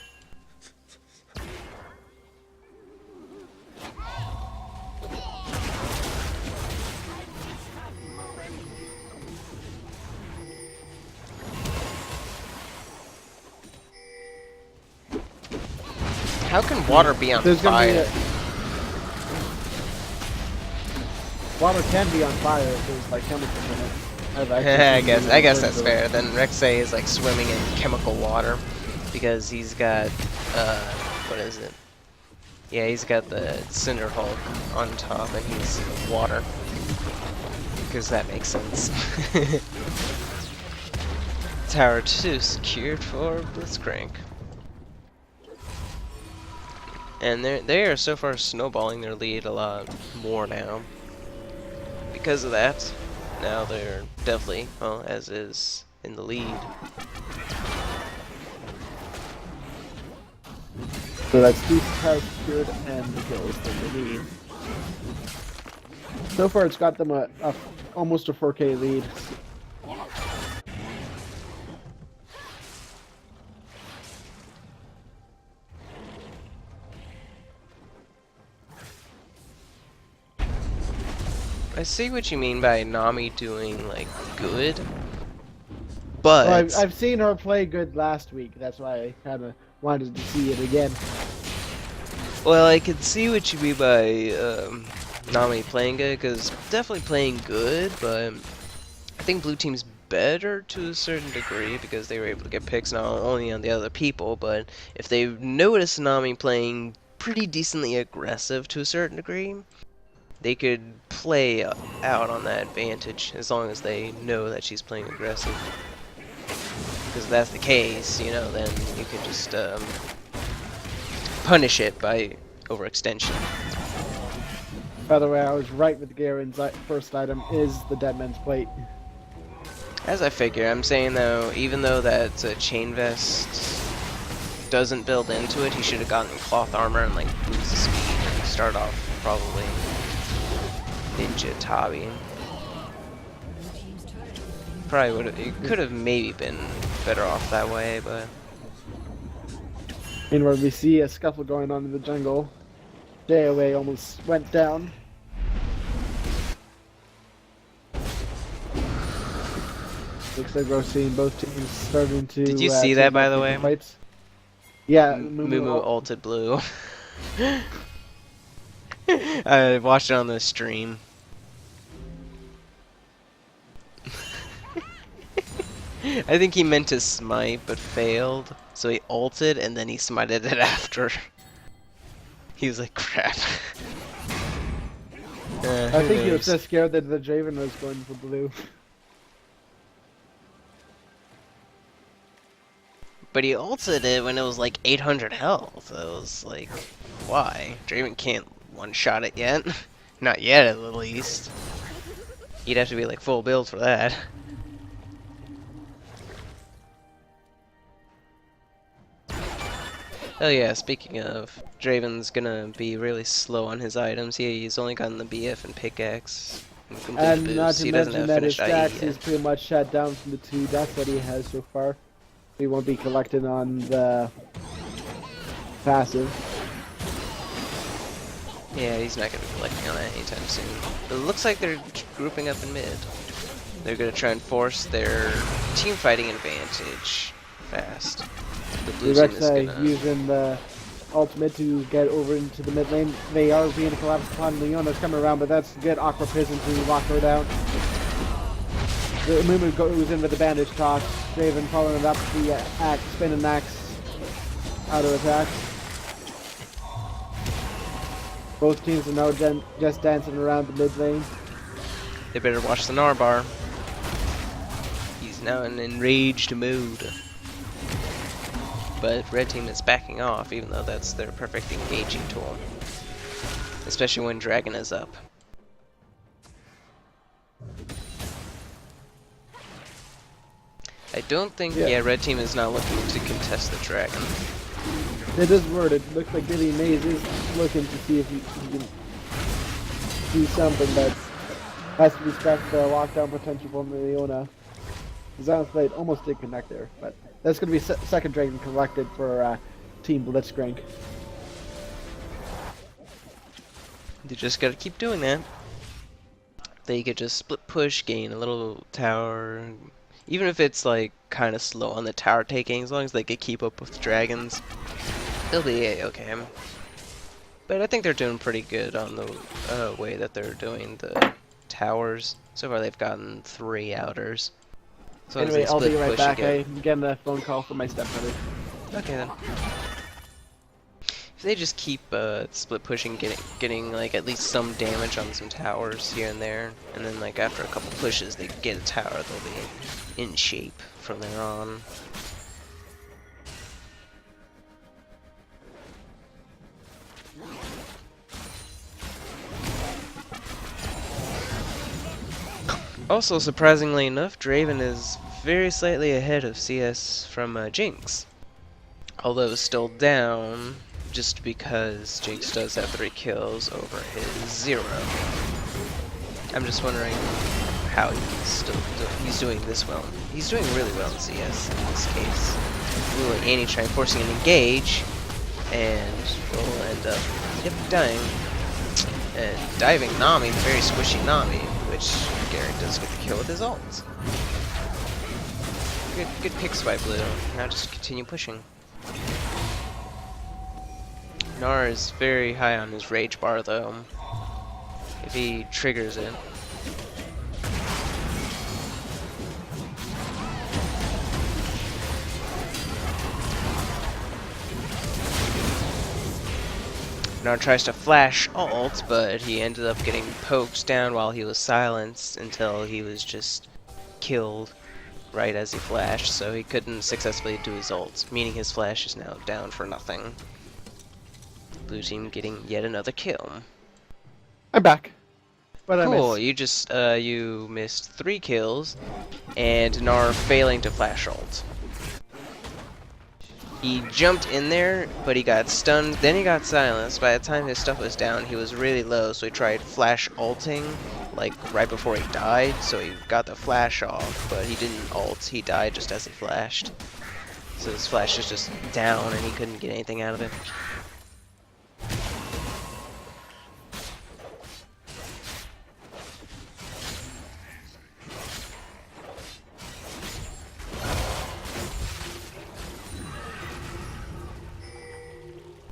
How can water be on There's fire? gonna be water can be on fire if there's like chemicals in it. I guess that's fair. Then Rek'Sai is like swimming in chemical water because he's got what is it? Yeah, he's got the Cinder Hulk on top and he's water. Because that makes sense. Tower 2 secured for Blitzcrank. And they are so far snowballing their lead a lot more now. Because of that, now they're definitely, well, as is, in the lead. So that's two towers secured and the kills that they need. So far it's got them almost a 4K lead. I see what you mean by Nami doing, like, good. But... Well, I've seen her play good last week. That's why I kind of wanted to see it again. Well, I could see what you mean by Nami playing good, because definitely playing good, but I think Blue Team's better to a certain degree, because they were able to get picks not only on the other people, but if they've noticed Nami playing pretty decently aggressive to a certain degree, they could play out on that advantage as long as they know that she's playing aggressive. Because if that's the case, you know, then you can just punish it by overextension. By the way, I was right with Garen's first item is the Dead Man's Plate. As I figure, I'm saying though, even though that chain vest doesn't build into it, he should have gotten cloth armor and like boost the speed and start off probably Ninja Tabi. Probably would have. It could have maybe been better off that way, but Meanwhile, we see a scuffle going on in the jungle. JOA almost went down. Looks like we're seeing both teams starting to. Did you see that, take by up the the way? Fights. Yeah, Mumu ulted blue. I watched it on the stream. I think he meant to smite, but failed. So he ulted, and then he smited it after. He was like, crap. I think he was so scared that the Draven was going for blue. But he ulted it when it was like 800 health. I was like, why? Draven can't one-shot it yet. Not yet, at least. You'd have to be like full build for that. Oh yeah, speaking of, Draven's gonna be really slow on his items. He's only gotten the BF and pickaxe. And not to he doesn't mention have that his finished stacks IE is yet. pretty much shut down from the 2 deaths that he has so far. He won't be collecting on the passive. Yeah, he's not gonna be collecting on that anytime soon. But it looks like they're grouping up in mid. They're gonna try and force their team fighting advantage fast. The blue The team Rex is gonna... using the ultimate to get over into the mid lane. They are being collapsed upon. Leona's coming around, but that's good. Aqua Prison to lock her down. The Mumu goes in with the bandage toss. Draven following it up with the axe, spinning axe, auto attack. Both teams are now just dancing around the mid lane. They better watch the Narbar. He's now in enraged mode. But red team is backing off, even though that's their perfect engaging tool. Especially when Dragon is up. I don't think, yeah, red team is not looking to contest the Dragon. It is worded. Looks like Billy Mays is looking to see if he can do something, but has to respect the lockdown potential from Leona. Zion's Blade almost did connect there, but that's going to be second Dragon collected for Team Blitzcrank. They just gotta keep doing that. They could just split push, gain a little tower. Even if it's like kind of slow on the tower taking, as long as they could keep up with dragons, they'll be okay. But I think they're doing pretty good on the way that they're doing the towers. So far they've gotten 3 outers. As long as Anyway, they I'll be split right push back. again. I'm getting a phone call from my stepmother. Okay then. If they just keep split pushing, getting like at least some damage on some towers here and there, and then like after a couple pushes they get a tower, they'll be in shape from there on. Also, surprisingly enough, Draven is very slightly ahead of CS from Jinx. Although still down, just because Jinx does have 3 kills over his 0. I'm just wondering how he's doing this well. He's doing really well in CS in this case. Blue and Annie try forcing an engage, and will end up dying. And diving Nami, the very squishy Nami, which Garrett does get the kill with his ult. Good picks by Blue. Now just continue pushing. Gnar is very high on his rage bar though. If he triggers it. Gnar tries to flash ult, but he ended up getting poked down while he was silenced until he was just killed right as he flashed, so he couldn't successfully do his ult, meaning his flash is now down for nothing. Blue team getting yet another kill. I'm back. What did I Cool, miss? you just you missed 3 kills and Gnar failing to flash ult. He jumped in there, but he got stunned, then he got silenced. By the time his stuff was down, he was really low, so he tried flash ulting, like right before he died, so he got the flash off, but he didn't ult, he died just as he flashed. So his flash is just down and he couldn't get anything out of it.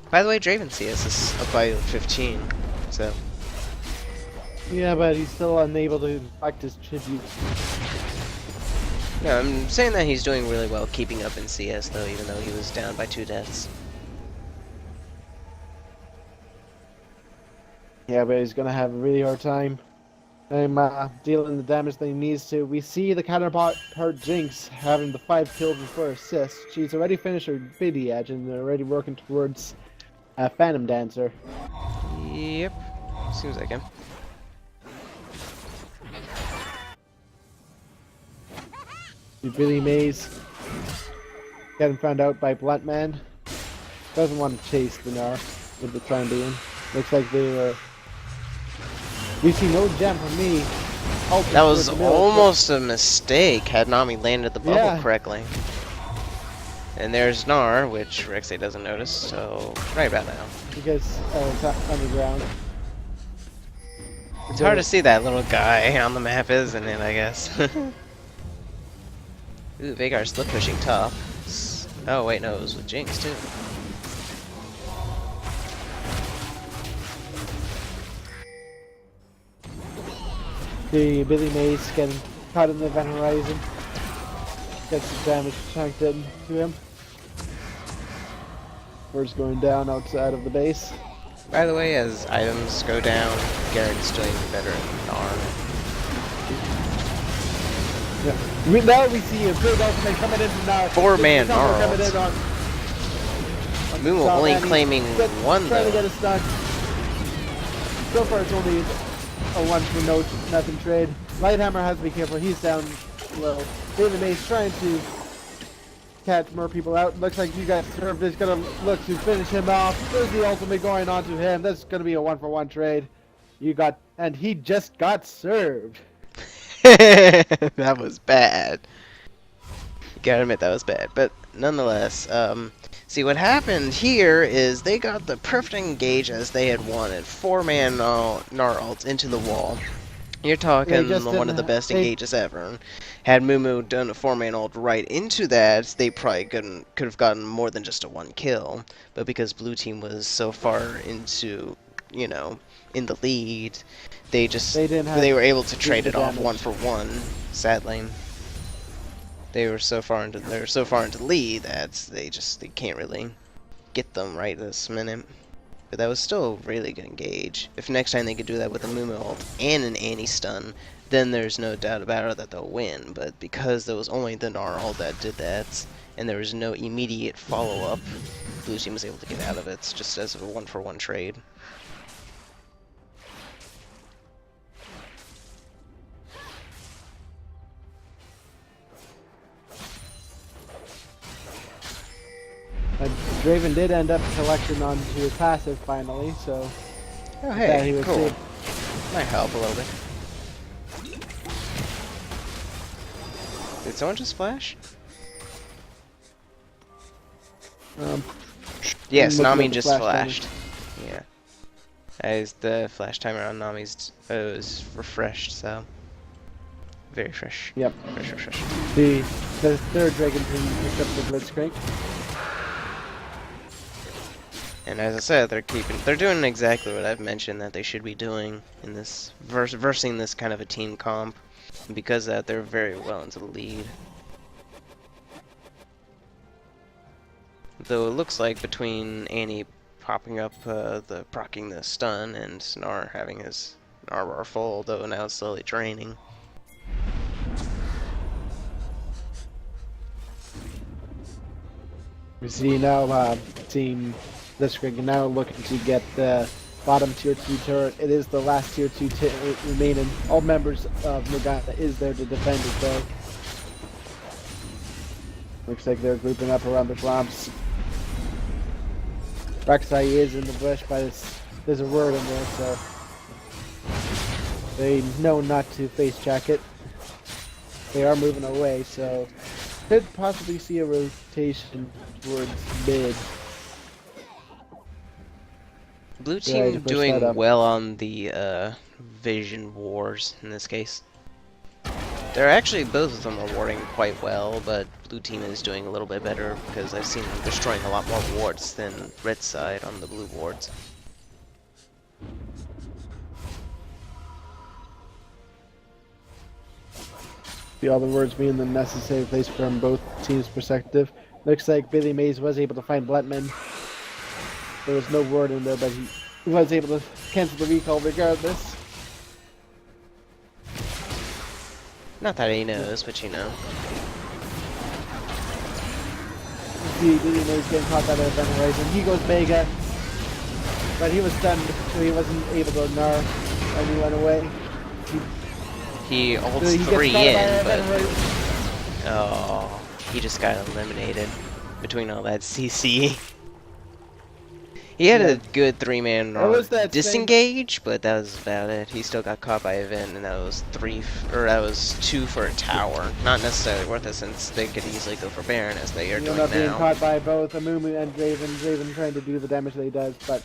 By the way, Draven CS is up by 15, so... Yeah, but he's still unable to practice tribute. Yeah, I'm saying that he's doing really well keeping up in CS, though, even though he was down by 2 deaths. Yeah, but he's gonna have a really hard time. Dealing the damage that he needs to. We see the counterpart Jinx having the 5 kills and 4 assists. She's already finished her Biddy Edge and they're already working towards Phantom Dancer. Yep, seems like him. Billy Mays getting found out by Blunt Man. Doesn't want to chase the Gnar with the time being. Looks like they were. We see no gem from me. That was almost a mistake had Nami landed the bubble correctly. And there's Gnar, which Rexy doesn't notice, so right about now. Because it's underground. It's hard to see that little guy on the map, isn't it, I guess? Ooh, Vagar's still pushing top. Oh wait, no, it was with Jinx too. The Billy Mays getting caught in the event horizon. Gets the damage chunked into him. Where's going down outside of the base. By the way, as items go down, Garrett's doing better in Gnar. Yeah. Now we see a big ultimate coming in from Gnar. 4-man Gnar. Mumu only and claiming one trying to though. get us stuck. So far it's only a 1 for nothing trade. Lighthammer has to be careful, he's down low. David Mays trying to catch more people out. Looks like you guys served is gonna look to finish him off. There's the ultimate going on to him. That's gonna be a 1-for-1 trade. And he just got served. That was bad. You gotta admit that was bad, but nonetheless, see what happened here is they got the perfect engage as they had wanted. 4-man Gnar ult into the wall. You're talking one of the best engages ever. Had Mumu done a 4-man ult right into that, they probably could have gotten more than just a 1 kill. But because blue team was so far into, you know, in the lead, they were able to trade it off 1-for-1. Sadly, they were so far into the lead that they can't really get them right this minute. But that was still a really good engage. If next time they could do that with a Mumu ult and an anti-stun, then there's no doubt about it that they'll win. But because there was only the Gnar ult that did that, and there was no immediate follow-up, blue team was able to get out of it just as a 1-for-1 trade. Draven did end up collecting onto his passive finally, so Oh hey, he was cool. saved. Might help a little bit. Did someone just flash? Yes, looking Nami at the just flash flashed. Yeah. As the flash timer on Nami's is refreshed, so very fresh. Yep. Fresh. The third Dragon team picked up the Blitzcrank. And as I said, they're doing exactly what I've mentioned that they should be doing in this versing this kind of a team comp. And because of that, they're very well into the lead. Though it looks like between Annie popping up proccing the stun and Gnar having his Gnar bar full, though now it's slowly draining. We see now team Blitzcrank now looking to get the bottom tier 2 turret. It is the last tier 2 remaining. All members of Morgana is there to defend it though. Looks like they're grouping up around the Brahms. Rek'Sai is in the bush, but there's a word in there, so they know not to face check it. They are moving away, so Could possibly see a rotation towards mid. Blue Yeah, you team push that doing up. well on the vision wars in this case. They're actually, both of them are warding quite well, but blue team is doing a little bit better because I've seen them destroying a lot more wards than red side on the blue wards. The other words being the necessary place from both teams' perspective. Looks like Billy Mays was able to find Bluntman. There was no word in there, but he was able to cancel the recall regardless. Not that he knows, but you know. See Billy Mays getting caught by the event horizon. He goes Mega, but he was stunned, so he wasn't able to gnar, and he went away. He holds He gets 3 caught by in, Event but Horizon. oh, he just got eliminated between all that CC. He had a good 3-man What was that disengage, but that was about it. He still got caught by event, and that was 2 for a tower. Not necessarily worth it since they could easily go for Baron as they are He doing ended up being now. caught by both Amumu and Draven. Draven trying to do the damage that he does, but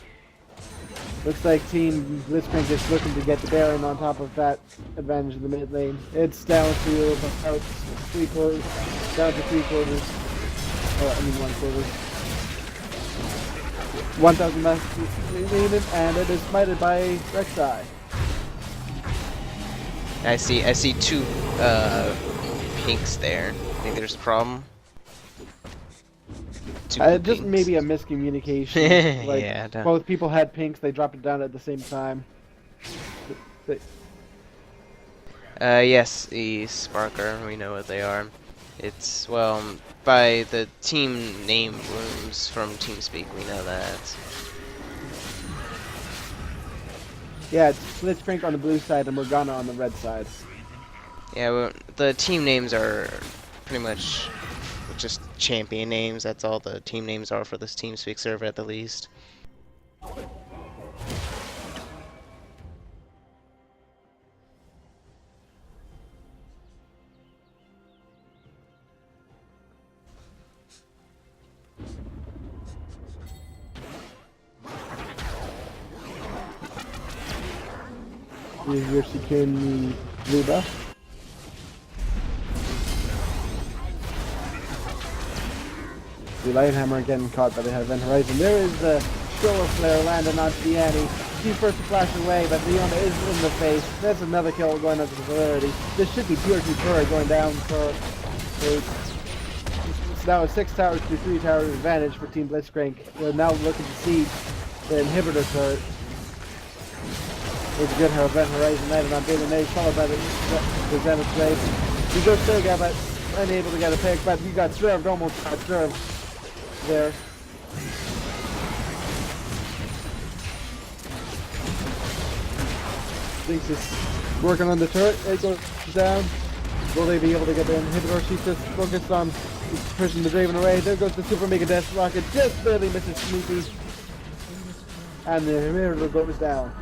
looks like Team Blitzcrank is looking to get the Baron on top of that advantage in the mid lane. It's down to about 3/4, down to 3/4. Oh, I mean 1/4. 1,000 left remaining, and it is smited by Rek'Sai. I see 2 pinks there. Think there's a problem? 2 blue Just pinks. maybe a miscommunication. Like, Yeah, both people had pinks, they dropped it down at the same time. Yes, the Sparker, we know what they are. It's, well, by the team name rooms from TeamSpeak, we know that. Yeah, it's Blitzcrank on the blue side and Morgana on the red side. Yeah, well, the team names are pretty much just champion names. That's all the team names are for this TeamSpeak server at the least. You're securing the blue buff. The Lighthammer getting caught by the Event Horizon. There is the Solar Flare landing onto the Annie. She first to flash away, but Leona is in the face. That's another kill going onto the Polarity. This should be pure Purr going down for it's now a 6 towers to 3 towers advantage for Team Blitzcrank. We're now looking to siege the inhibitor turret. It's a good Event Horizon landed on David Mays, followed by the Zenith Blade. He goes Surga, but unable to get a pick, but he got served, almost got served there. Thinks he's working on the turret, it goes down. Will they be able to get the inhibitor? She's just focused on pushing the Draven away. There goes the Super Mega Death Rocket, just barely misses Snoopy. And the inhibitor goes down.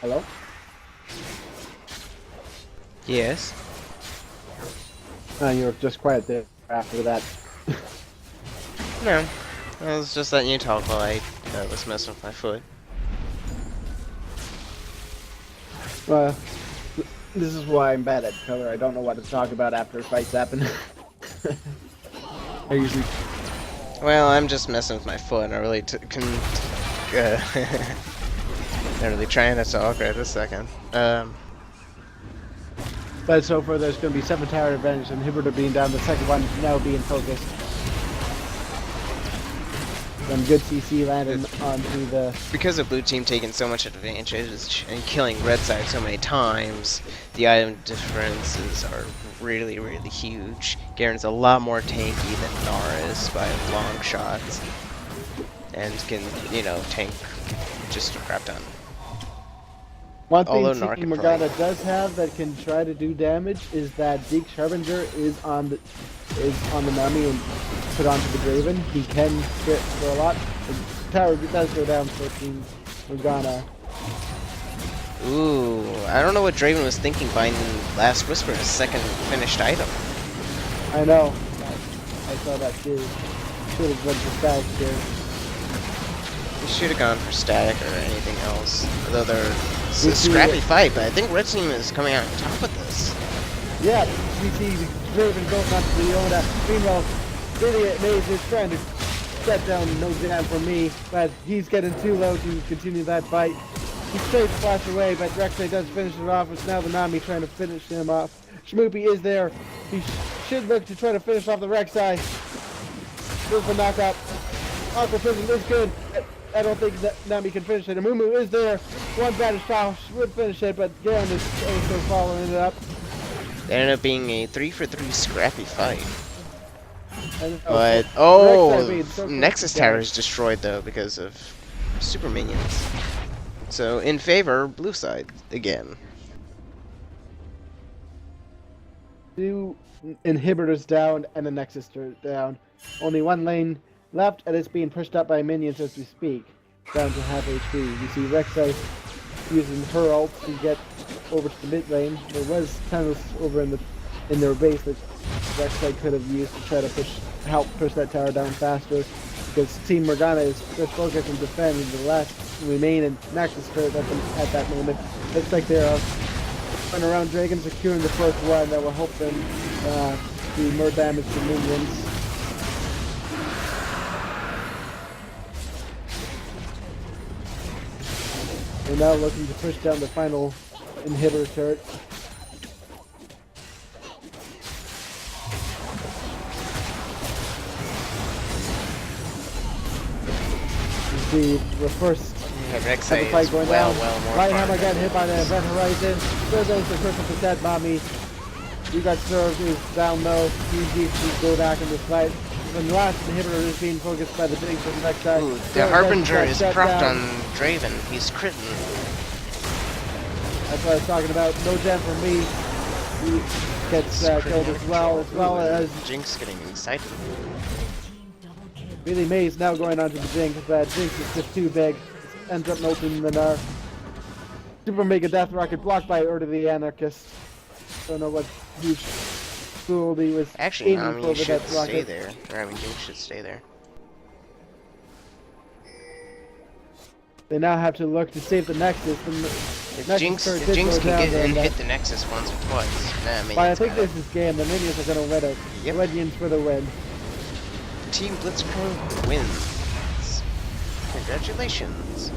Hello? Yes. You were just quiet there after that. No. I was just letting you talk while I was messing with my foot. Well, this is why I'm bad at color. I don't know what to talk about after fights happen. I usually... Well, I'm just messing with my foot. I really not really trying to talk right this second. But so far there's going to be 7 tower advantage and Inhibitor being down, the second one now being focused. Some good CC landing onto the... Because of blue team taking so much advantage and killing red side so many times, the item differences are really, really huge. Garen's a lot more tanky than Gnar is by long shots. And can, you know, tank just a crap ton. One thing Although Team Narc could Morgana probably... does have that can try to do damage is that Deek Harbinger is on the Nami and put onto the Draven. He can crit for a lot. The tower does go down for Team Morgana. Ooh, I don't know what Draven was thinking buying Last Whisper as second finished item. I know. I saw that too. Should have went for static there. He should have gone for static or anything else. Although it's We a see scrappy it. fight, but I think Red Team is coming out on top of this. Yeah, we see the Draven going onto the Yoda. Meanwhile, Idiot Maze is trying to get down no jam from me, but he's getting too low to continue that fight. He tries to flash away, but Rek'Sai does finish it off. It's now the Nami trying to finish him off. Shmoopy is there. He should look to try to finish off the Rek'Sai. Move for knockout. Aqua Prism is good. I don't think that Nami can finish it. Amumu is there. One bad shot would finish it, but Garen is also following it up. It ended up being a 3-for-3 scrappy fight. But But, Nexus Tower is destroyed though because of super minions. So in favor, blue side again. 2 inhibitors down and a Nexus down. Only 1 lane left, and it's being pushed up by minions as we speak. Down to half HP. We see Rek'Sai using her ult to get over to the mid lane. There was tunnels over in their base that Rek'Sai could have used to try to help push that tower down faster. Because Team Morgana is just focused on defending the last remaining Nexus turret at that moment. Looks like they're going around Dragon securing the first one that will help them do more damage to minions. They're now looking to push down the final inhibitor turret. You see the first Rek'Sai fight is going well down. more Lighthammer farmed. got hit by the Event Horizon. There goes the curse of the dead mommy. You got served is down low. UG to go back in this fight. And the last inhibitor is being focused by the big from Rek'Sai. Ooh, the Harbinger is propped on Draven. He's critting. That's what I was talking about. No gem for me. He gets killed as well as Jinx getting excited. Really Maze now going on to the Jinx, but Jinx is just too big. Ends up melting the Nar. Super Mega Death Rocket blocked by Urda the Anarchist. Don't know what huge fool he was Actually, aiming Nami for with should that stay rocket. there. Or, I mean, Jinx should stay there. They now have to look to save the Nexus. If Jinx can get and hit the Nexus once or twice, but I think this is game. The minions are going to win it. Yep. Minions for the win. Team Blitzkrieg wins. Congratulations.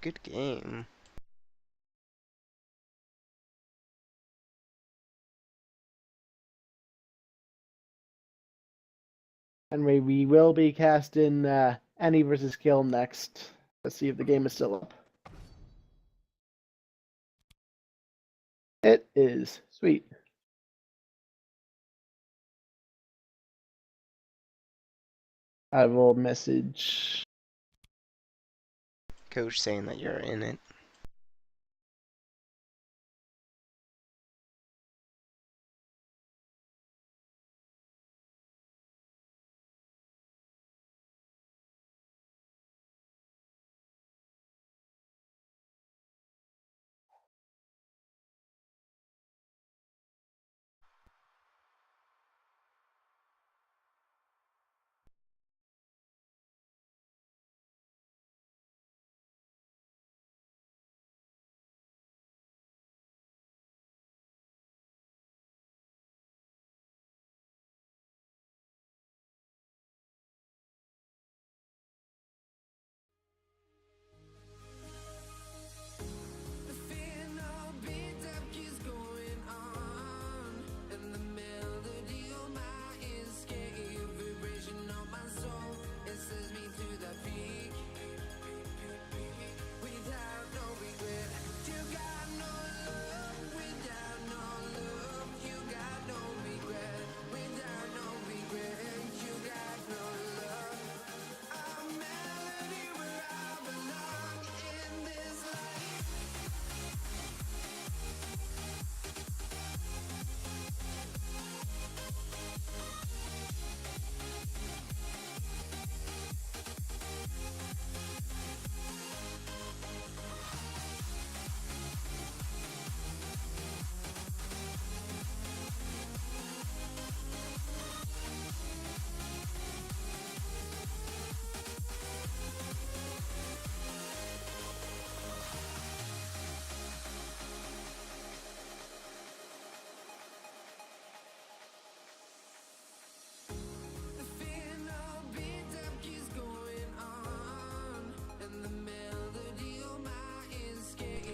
Good game. Anyway, we will be casting Annie versus Kill next. Let's see if the game is still up. It is. Sweet. I will message. Coach saying that you're in it.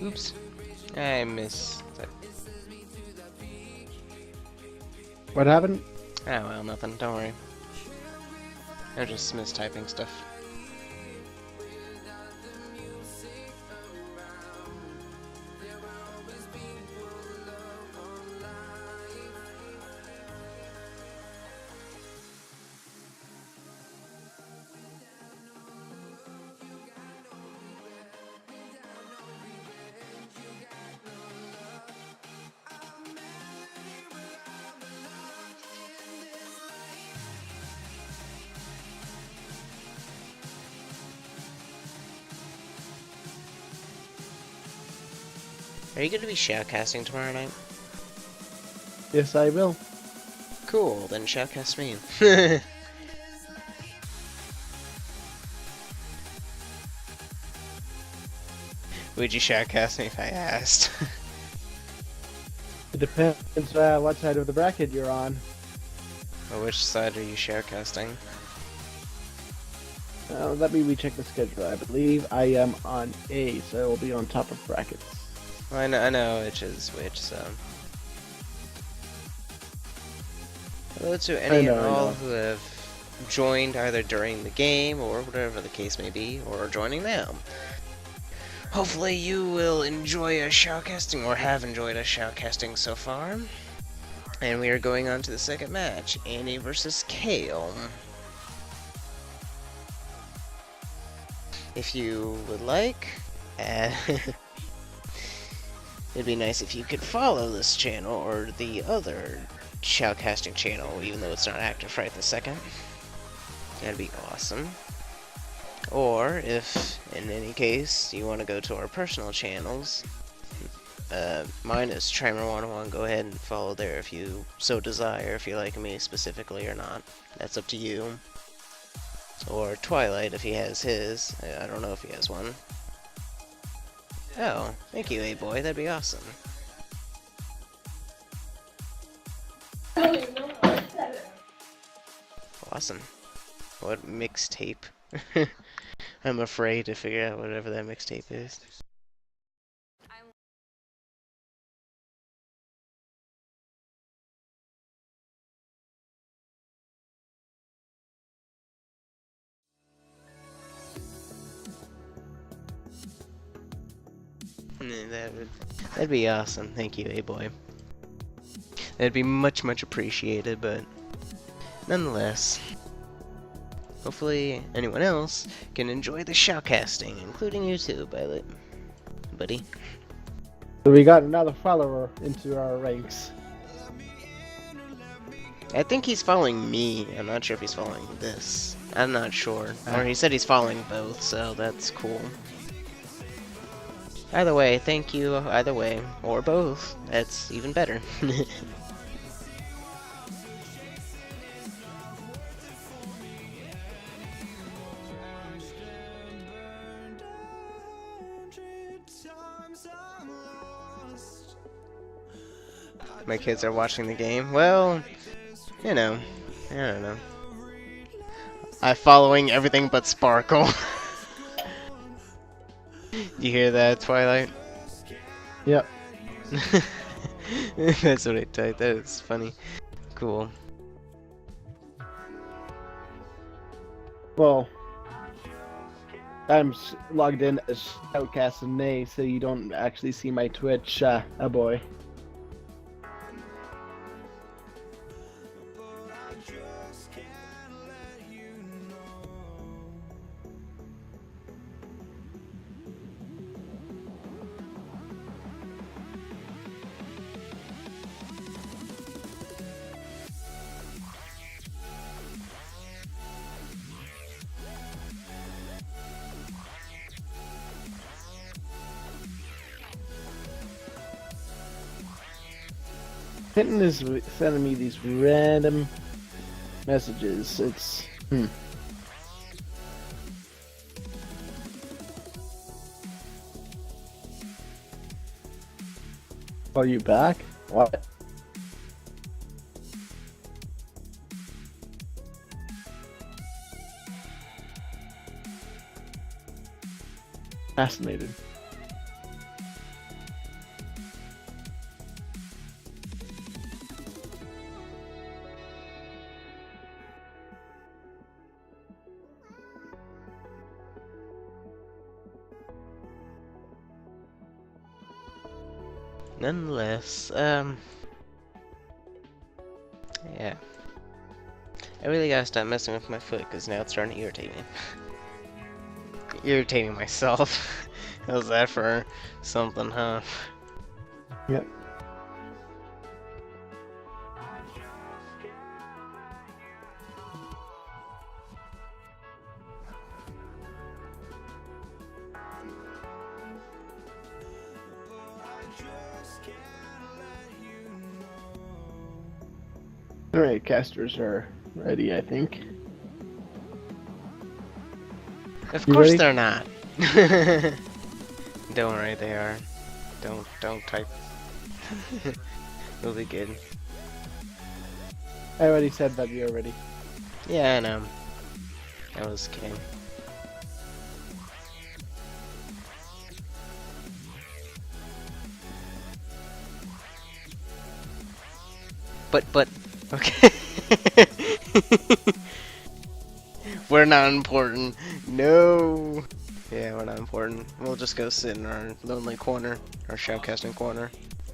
Oops. I missed that. What happened? Oh well, nothing. Don't worry. I just mistyping stuff. Are you going to be shoutcasting tomorrow night? Yes, I will. Cool, then shoutcast me. Would you shoutcast me if I asked? It depends what side of the bracket you're on. Well, which side are you shoutcasting? Let me recheck the schedule. I believe I am on A, so I will be on top of brackets. Well, I know which is which, so... Hello to any and all who have joined either during the game or whatever the case may be, or are joining now. Hopefully you will enjoy us shoutcasting, or have enjoyed us shoutcasting so far. And we are going on to the second match, Annie versus Kale. If you would like, it'd be nice if you could follow this channel or the other shoutcasting channel, even though it's not active right this second. That'd be awesome. Or, if, in any case, you want to go to our personal channels, mine is Tramer101, go ahead and follow there if you so desire, if you like me specifically or not. That's up to you. Or Twilight, if he has his. I don't know if he has one. Oh, thank you, A-Boy, that'd be awesome. Awesome. What mixtape? I'm afraid to figure out whatever that mixtape is. That'd be awesome. Thank you, A-Boy. That'd be much, much appreciated, but nonetheless, hopefully anyone else can enjoy the shoutcasting, including you too, buddy. So we got another follower into our ranks. I think he's following me. I'm not sure if he's following this. I'm not sure. Or he said he's following both, so that's cool. Either way, thank you, either way. Or both. That's even better. My kids are watching the game. Well, you know, I don't know. I'm following everything but Sparkle. You hear that, Twilight? Yep. That's what I typed. That is funny. Cool. Well, I'm logged in as Outcast and Nay, so you don't actually see my Twitch, boy. Hinton is sending me these random messages. It's Are you back? What? Fascinated. Nonetheless, yeah. I really gotta stop messing with my foot because now it's starting to irritate me. Irritating myself. How's that for something, huh? Yep. Alright, casters are ready, I think. Of You course ready? they're not. Don't worry, they are. Don't type. We'll be good. I already said that you're ready. Yeah, I know. I was kidding. But, okay. We're not important. No. Yeah, we're not important. We'll just go sit in our lonely corner, our shoutcasting corner.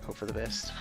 Hope for the best.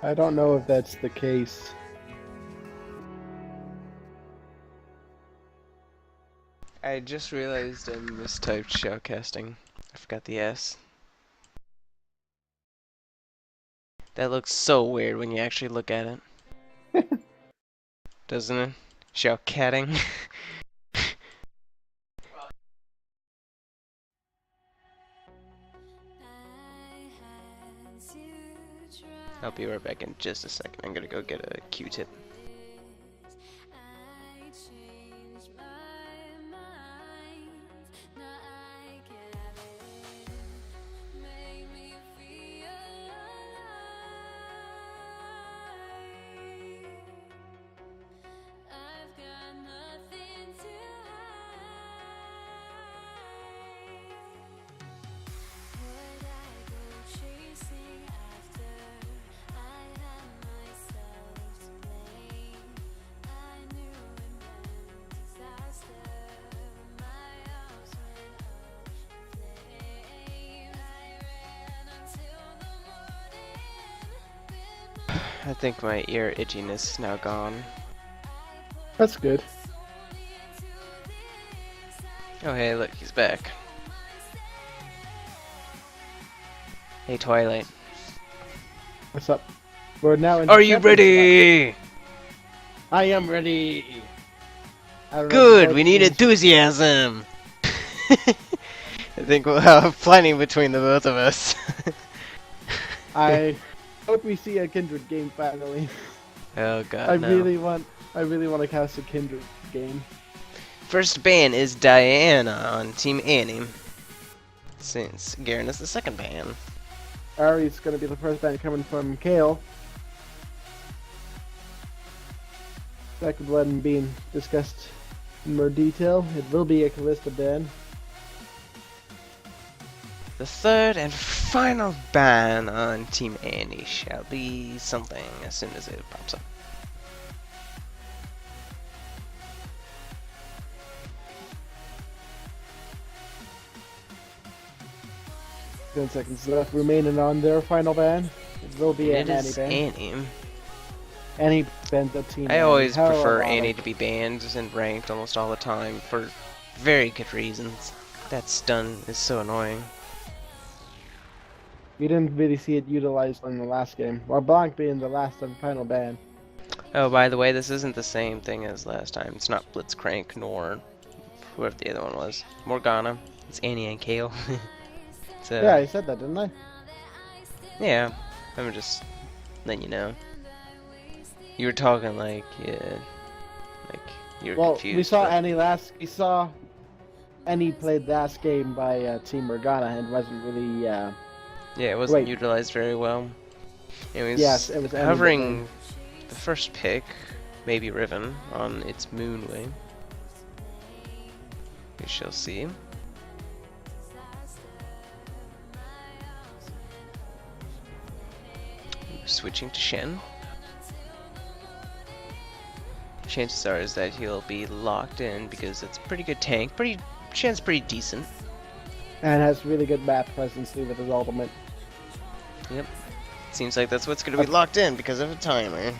I don't know if that's the case. I just realized I mistyped shoutcasting. I forgot the S. That looks so weird when you actually look at it. Doesn't it? Shoutcatting. I'll be right back in just a second. I'm gonna go get a Q-tip. I think my ear itchiness is now gone. That's good. Oh hey, look, he's back. Hey Twilight. What's up? We're now in. Are you ready? I am ready. I don't know Good, if we need it's- enthusiasm! I think we'll have plenty between the both of us. I hope we see a Kindred game finally. Oh god, I no. really want to cast a Kindred game. First ban is Diana on Team Annie. Since Garen is the second ban. Ari's gonna be the first ban coming from Kale. Second one being discussed in more detail. It will be a Callista ban. The third and final ban on Team Annie shall be something as soon as it pops up. Ten seconds left remaining on their final ban. It will be It an Annie is ban. Annie. Annie bans the team. I always How prefer ironic. Annie to be banned and ranked almost all the time for very good reasons. That stun is so annoying. We didn't really see it utilized in the last game. While Blanc being the last and final ban. Oh, by the way, this isn't the same thing as last time. It's not Blitzcrank nor whoever the other one was. Morgana. It's Annie and Kale. So, Yeah, I said that, didn't I? yeah, I'm just letting you know. You were talking like, yeah, like you were Well, confused. we saw but- Annie last. We saw Annie played last game by Team Morgana and wasn't really. Yeah, it wasn't Wait. utilized very well. It was, Yes, it was ending the hovering the first pick, maybe Riven, on its moonway. We shall see. Switching to Shen. Chances are is that he'll be locked in because it's a pretty good tank. Shen's pretty decent. And has really good map presence too with his ultimate. Yep. Seems like that's what's going to be locked in because of a timer.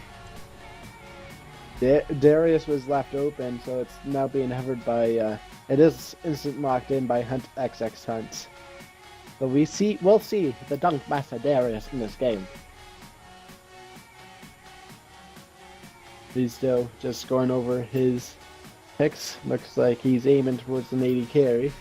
Darius was left open, so it's now being hovered by. It is instant locked in by Hunt XX Hunt. So we'll see the Dunk Master Darius in this game. He's still just going over his picks. Looks like he's aiming towards an 80 carry.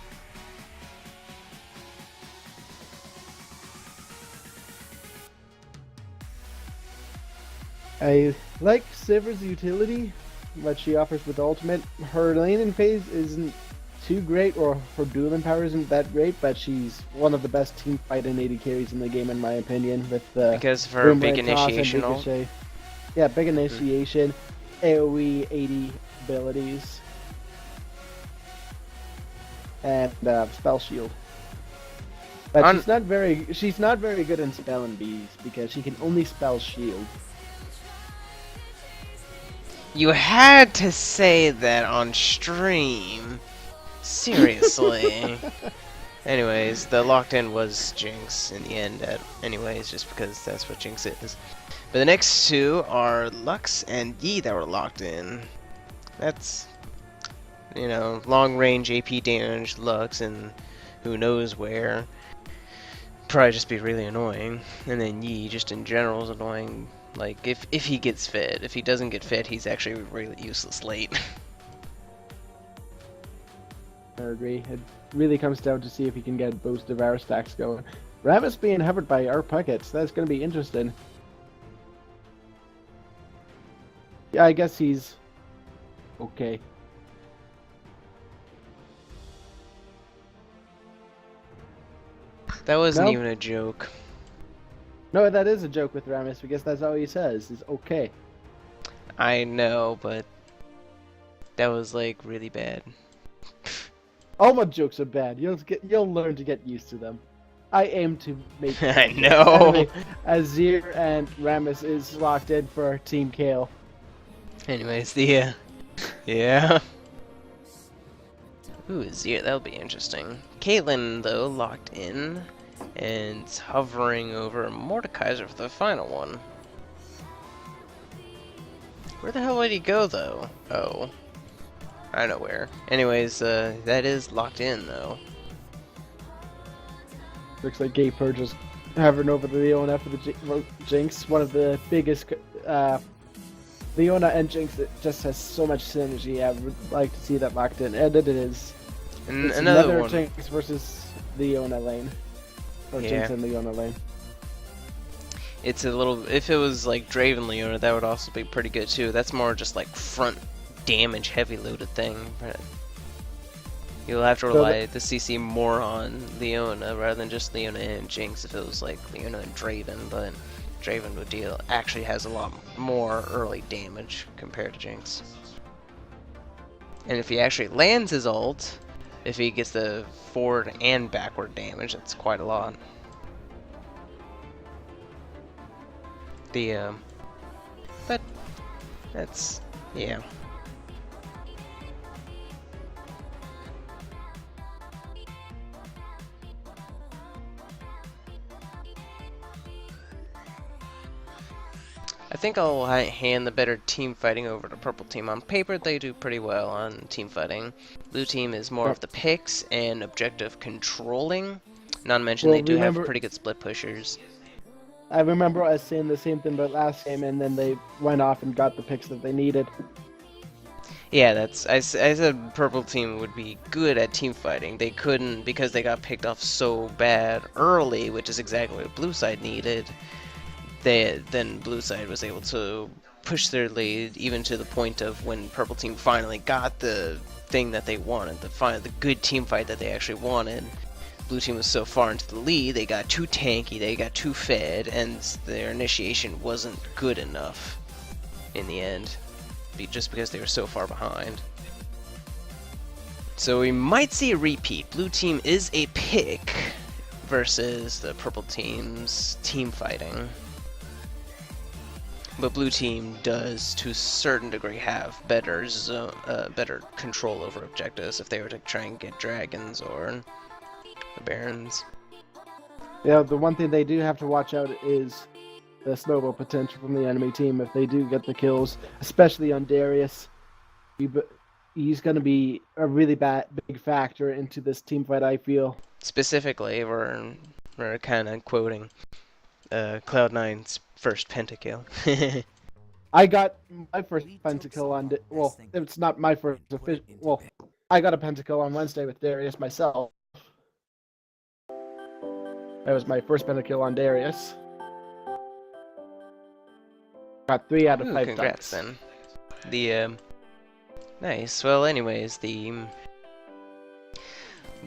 I like Sivir's utility, what she offers with ultimate. Her laning phase isn't too great, or her dueling power isn't that great, but she's one of the best team fighting 80 carries in the game, in my opinion. With because of her big initiation. Yeah, big initiation, AoE 80 abilities, and spell shield. But she's not very good in spell and bees because she can only spell shield. You had to say that on stream. Seriously. Anyways, the locked in was Jinx in the end, anyways, just because that's what Jinx is. But the next two are Lux and Yi that were locked in. That's, you know, long range AP damage, Lux, and who knows where. Probably just be really annoying. And then Yi, just in general, is annoying. Like, if he gets fed. If he doesn't get fed, he's actually really useless late. I agree. It really comes down to see if he can get both Devour stacks going. Rammus being hovered by our pockets. That's going to be interesting. Yeah, I guess he's okay. That wasn't No. even a joke. No, that is a joke with Rammus because that's all he says is okay. I know, but that was like really bad. All my jokes are bad. You'll learn to get used to them. I aim to make. I know. Anyway, Azir and Rammus is locked in for Team Kale. Anyways, the yeah. Ooh, Azir, that'll be interesting. Caitlyn though locked in. And hovering over Mordekaiser for the final one. Where the hell did he go, though? Oh. I know where. Anyways, that is locked in, though. Looks like Gay Purge is hovering over the Leona for the Jinx. One of the biggest... Leona and Jinx, it just has so much synergy. I would like to see that locked in. And it is. And it's another one. Jinx versus Leona lane. Or Jinx and Leona lane. It's a little... If it was like Draven Leona, that would also be pretty good too. That's more just like front damage heavy loaded thing. But you'll have to rely the CC more on Leona rather than just Leona and Jinx if it was like Leona and Draven, but Draven would actually has a lot more early damage compared to Jinx. And if he actually lands his ult, if he gets the forward and backward damage, that's quite a lot. But that's, yeah. I think I'll hand the better team fighting over to purple team. On paper, they do pretty well on team fighting. Blue team is more of the picks and objective controlling. Not to mention they do have pretty good split pushers. I remember us saying the same thing about last game, and then they went off and got the picks that they needed. Yeah, I said purple team would be good at team fighting. They couldn't because they got picked off so bad early, which is exactly what blue side needed. Then blue side was able to push their lead even to the point of when purple team finally got the thing that they wanted, the good team fight that they actually wanted. blue team was so far into the lead, they got too tanky, they got too fed, and their initiation wasn't good enough in the end, just because they were so far behind. So we might see a repeat. Blue team is a pick versus the purple team's team fighting. But blue team does, to a certain degree, have better control over objectives if they were to try and get dragons or the barons. Yeah, the one thing they do have to watch out is the snowball potential from the enemy team. If they do get the kills, especially on Darius, he's going to be a really big factor into this team fight, I feel. Specifically, we're kind of quoting Cloud9's first pentakill. I got my first pentakill on... Well, it's not my first official... Well, I got a pentakill on Wednesday with Darius myself. That was my first pentakill on Darius. Got 3 out of 5 congrats dunks. then. Nice. Well, anyways, the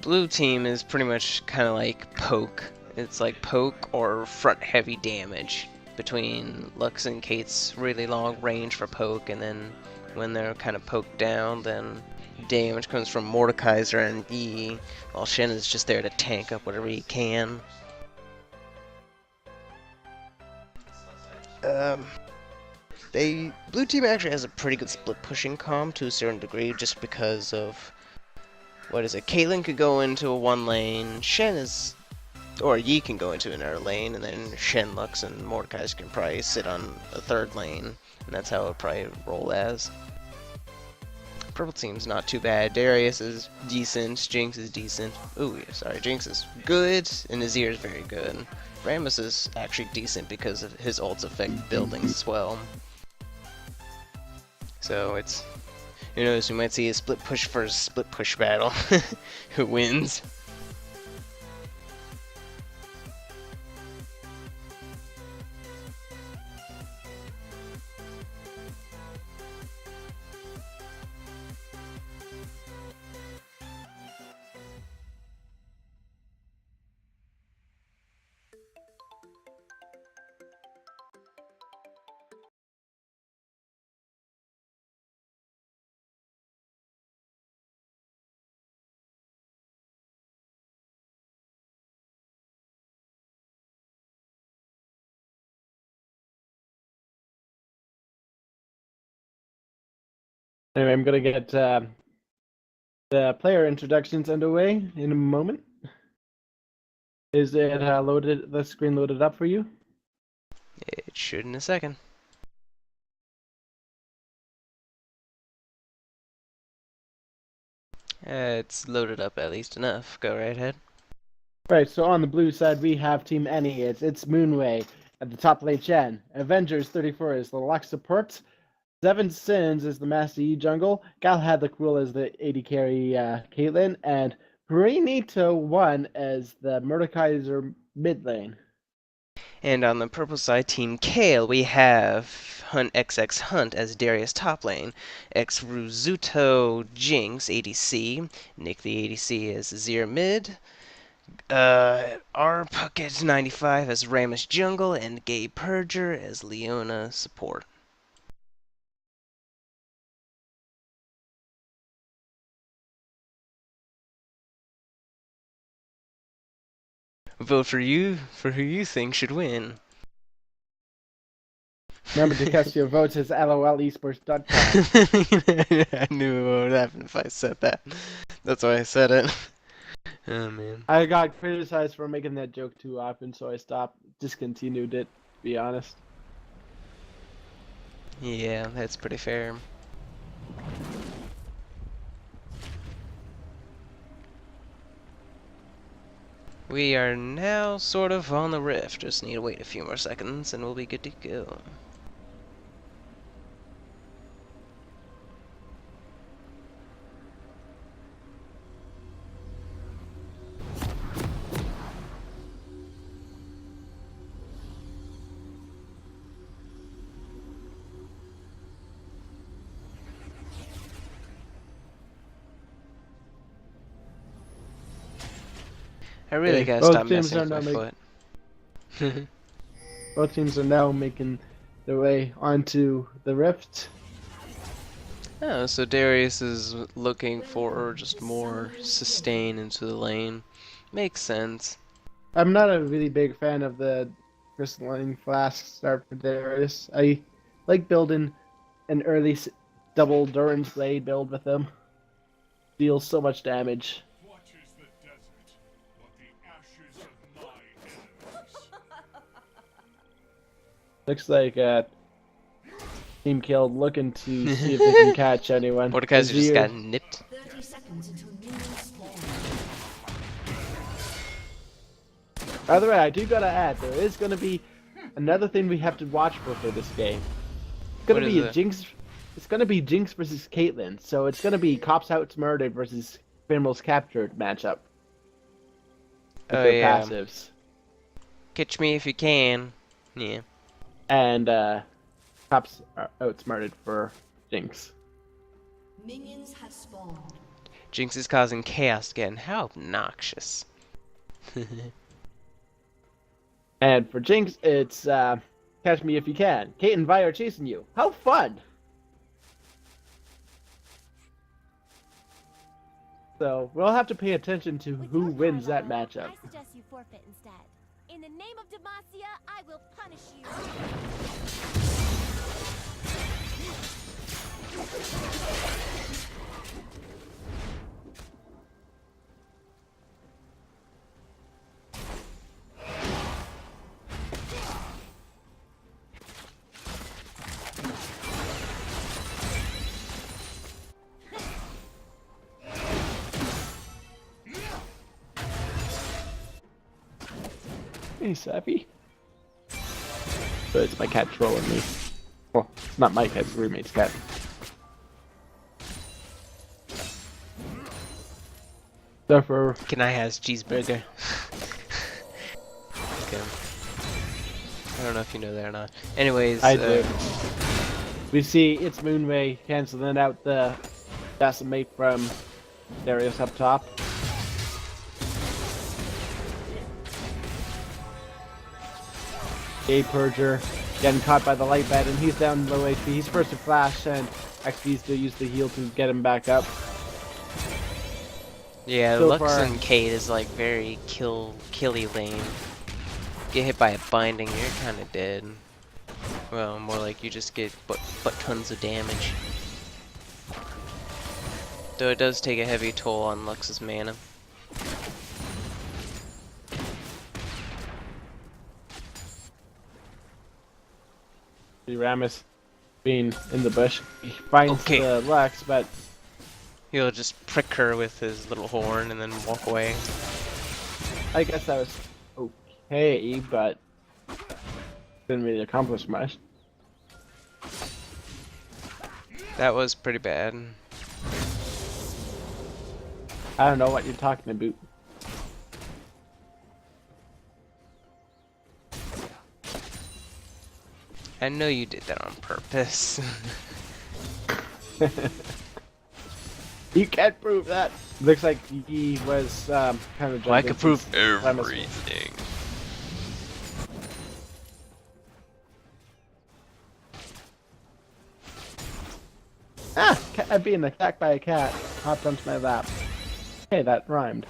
blue team is pretty much kind of like poke. It's like poke or front heavy damage between Lux and Kate's really long range for poke, and then when they're kind of poked down, then damage comes from Mordekaiser and E, while Shen is just there to tank up whatever he can. Blue team actually has a pretty good split pushing comp to a certain degree, just because of Caitlyn could go into a one lane, Shen is, or Yi can go into another lane, and then Shen, Lux, and Mordekaiser can probably sit on a third lane, and that's how it would probably roll as. Purple team's not too bad. Darius is decent. Jinx is decent. Ooh, yeah, sorry. Jinx is good, and Azir is very good. Rammus is actually decent because of his ults affect buildings as well. So it's, who knows, we might see a split push versus split push battle. Who wins? Anyway, I'm going to get the player introductions underway in a moment. Is it loaded? The screen loaded up for you? It should in a second. It's loaded up at least enough. Go right ahead. Right, so on the blue side, we have Team Any. It's Moonway. At the top lane, Chen. Avengers 34 is the Lux support. Seven Sins is the Master Yi jungle. Galahad the Cruel is the AD carry Caitlyn. And Brinito 1 as the Mordekaiser mid lane. And on the purple side, Team Kale, we have Hunt XX Hunt as Darius top lane, X Ruzuto Jinx ADC, Nick the ADC as Azir mid, R Pucket 95 as Rammus jungle, and Gay Purger as Leona support. Vote for you for who you think should win. Remember to cast your votes as lolesports.com. I knew what would happen if I said that. That's why I said it. Oh man. I got criticized for making that joke too often, so I discontinued it, to be honest. Yeah, that's pretty fair. We are now sort of on the rift. Just need to wait a few more seconds and we'll be good to go. I really Okay, gotta both stop teams messing are with my now foot. Both teams are now making their way onto the rift. Oh, so Darius is looking for just more sustain into the lane. Makes sense. I'm not a really big fan of the crystalline flask start for Darius. I like building an early double Durin's Blade build with him. Deals so much damage. Looks like team killed looking to see if they can catch anyone. Mordekaiser just Azir- got nipped. 30 seconds until minions spawn. By the way, I do gotta add, there is gonna be another thing we have to watch for this game. It's gonna What be is a it? Jinx. It's gonna be Jinx versus Caitlyn, so it's gonna be Cops Out's Murdered versus Criminals Captured matchup. With Oh their yeah. passives. Catch me if you can. Yeah. And Cops are outsmarted for Jinx. Minions have spawned. Jinx is causing chaos again. How obnoxious. And for Jinx, it's Catch Me If You Can. Kate and Vi are chasing you. How fun! So we'll have to pay attention to With who your wins that Twilight, matchup. I suggest you forfeit instead. In the name of Demacia, I will punish you. Hey, Sappy. So it's my cat trolling me. Well, it's not my cat, it's roommate's cat. So for Can I has cheeseburger? Okay. I don't know if you know that or not. Anyways, I do. We see it's Moonway canceling out the decimate from Darius up top. A Purger getting caught by the light bed, and he's down low HP. He's first to flash, and XP's to use the heal to get him back up. yeah, so Lux far- and Kate is like very killy lane. Get hit by a binding, you're kind of dead. Well, more like you just get but tons of damage. Though it does take a heavy toll on Lux's mana. Ramus being in the bush. He finds Okay. the Lux, but He'll just prick her with his little horn and then walk away. I guess that was okay, but didn't really accomplish much. That was pretty bad. I don't know what you're talking about. I know you did that on purpose. You can't prove that. Looks like he was kind of. Well, I could prove Ramus- everything. Ah! I'm being attacked by a cat. Hopped onto my lap. Hey, that rhymed.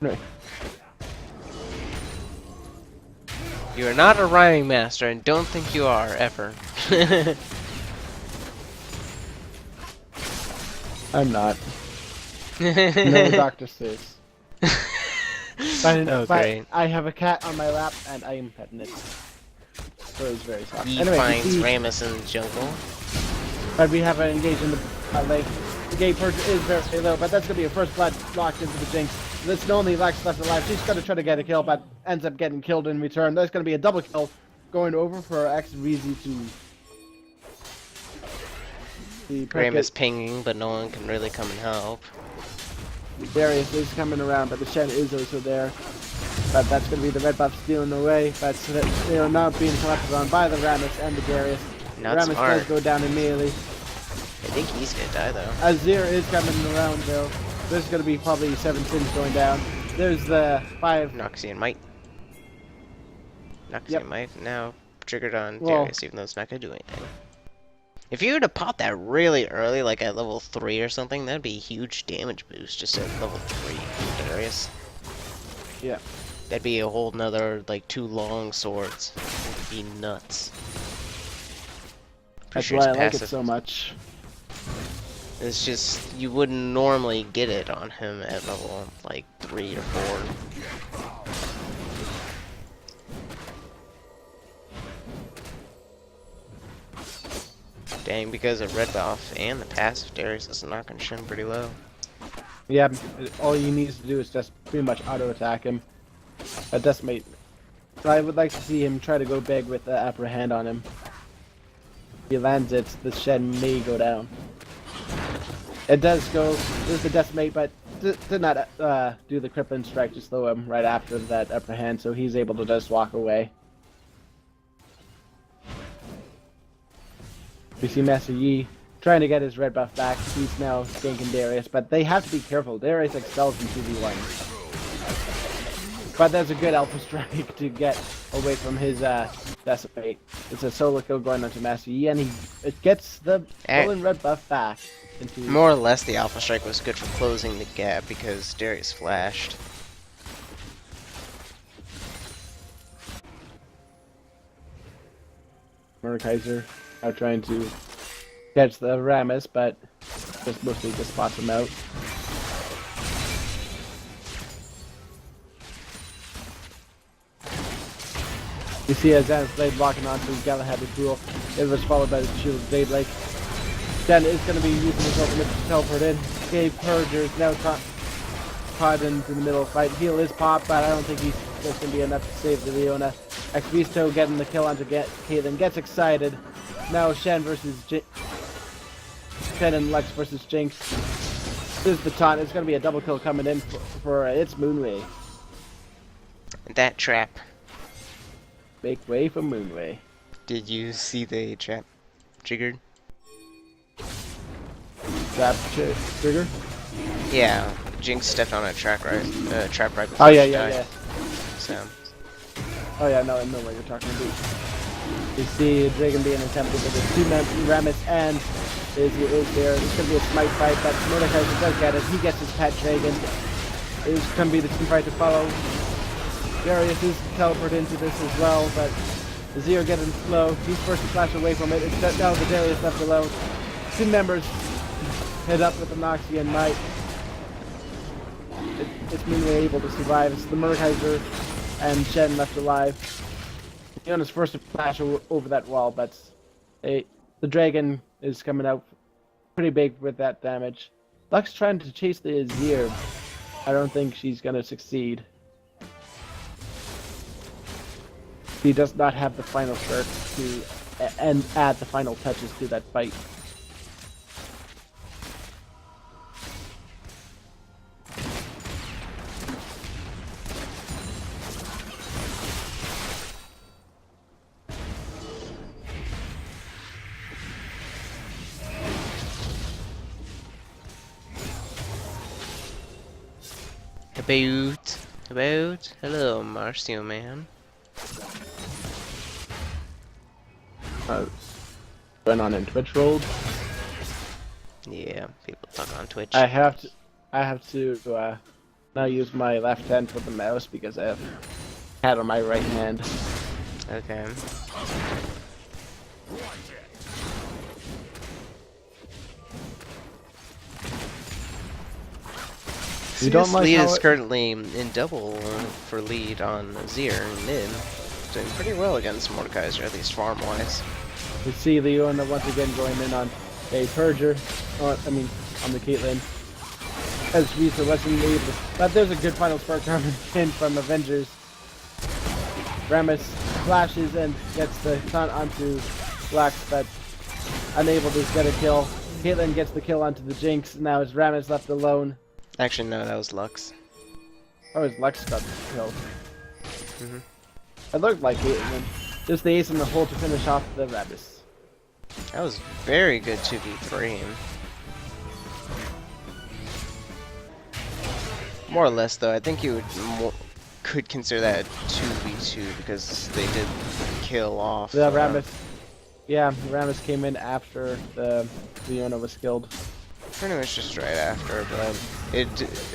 Anyway. You are not a rhyming master, and don't think you are, ever. I'm not. No, Dr. Seuss. Oh, great. I have a cat on my lap, and I am petting it. So it's very soft. He Anyway, finds we see- Ramus in the jungle. but we have an engage in the lane. The gate purge is very low, but that's going to be a first blood locked into the Jinx. That's the only Lex left alive. She's going to try to get a kill, but ends up getting killed in return. That's going to be a double kill going over for XVZ to... The Ramus pinging, but no one can really come and help. Darius is coming around, but the Shen is also there. But that's going to be the red buff stealing away. But they are not being collected on by the Ramus and the Darius. Not Ramus smart. does go down immediately. I think he's gonna die though. Azir is coming around though. there's gonna be probably 7 sins going down. There's the 5. Noxian Might. Noxian Yep. Might now triggered on Well- Darius, even though it's not gonna do anything. If you were to pop that really early, like at level 3 or something, that'd be a huge damage boost just at level 3 for Darius. Yeah. That'd be a whole nother, like, 2 long swords. It would be nuts. That's Pretty sure why I his like it passive- so much. It's just, you wouldn't normally get it on him at level, like, 3 or 4. Dang, because of red buff and the passive, Darius is knocking Shin pretty low. Yeah, all you need to do is just pretty much auto-attack him. That decimate. I would like to see him try to go big with the upper hand on him. If he lands it, the Shen may go down. It does go, there's the decimate, but did not do the crippling strike to slow him right after that upper hand, so he's able to just walk away. We see Master Yi trying to get his red buff back. He's now ganking Darius, but they have to be careful. Darius excels in 2v1. But that's a good alpha strike to get away from his decimate. It's a solo kill going onto Master Yi, and it gets the stolen red buff back. More or less, the Alpha Strike was good for closing the gap because Darius flashed. Mordekaiser are trying to catch the Rammus, but just mostly just spots him out. You see Azan's blade locking onto Galahad the Cruel. It was followed by the Shield of Blade Lake. Zen is going to be using his ultimate to teleport in. Gabe Purger is now caught into the middle of the fight. Heal is popped, but I don't think that's going to be enough to save the Leona. Exvisto getting the kill onto Caitlyn, gets excited. Now Shen and Lux versus Jinx. This is the taunt. It's going to be a double kill coming in for its Moonway. That trap. Make way for Moonway. Did you see the trap triggered? Trap trigger? Yeah, Jinx stepped on a trap right before Oh yeah, she yeah, died. yeah. So, Oh yeah, no, I know what you're talking about. You see Dragon being attempted with the 2 Rammus and is there. It's going to be a smite fight, but Mordekaiser does get it. He gets his pet Dragon. It's going to be the team fight to follow. Darius is teleported into this as well, but Azir getting slow. He's first to flash away from it. It's now the Darius left alone. 2 members head up with the Noxian Might. It's Moonway able to survive. It's the Mordekaiser and Shen left alive. Leona's first to flash over that wall, but the dragon is coming out pretty big with that damage. Lux trying to chase the Azir. I don't think she's going to succeed. He does not have the final start to and add the final touches to that fight. hello, Marcio man. Going on in Twitch rolled. Yeah, people talk on Twitch. I have to now use my left hand for the mouse because I have pad on my right hand. Okay. You don't like lead how is it- currently in double for lead on Azir in mid. Doing pretty well against Mordekaiser, at least farm-wise. You see Leona once again going in on a Purger, on the Caitlyn. As Risa wasn't able to, but there's a good final spark coming in from Avengers. Rammus flashes and gets the taunt onto Lux, but unable to get a kill. Caitlyn gets the kill onto the Jinx, now it's Rammus left alone. Actually, no, that was Lux. Oh, his Lux got killed. It looked like Caitlyn. Just the ace in the hole to finish off the Rammus. That was very good 2v3. More or less, though. I think you could consider that a 2v2 because they did kill off. The Rammus. Yeah, Rammus came in after the Leona was killed. Pretty much just right after, but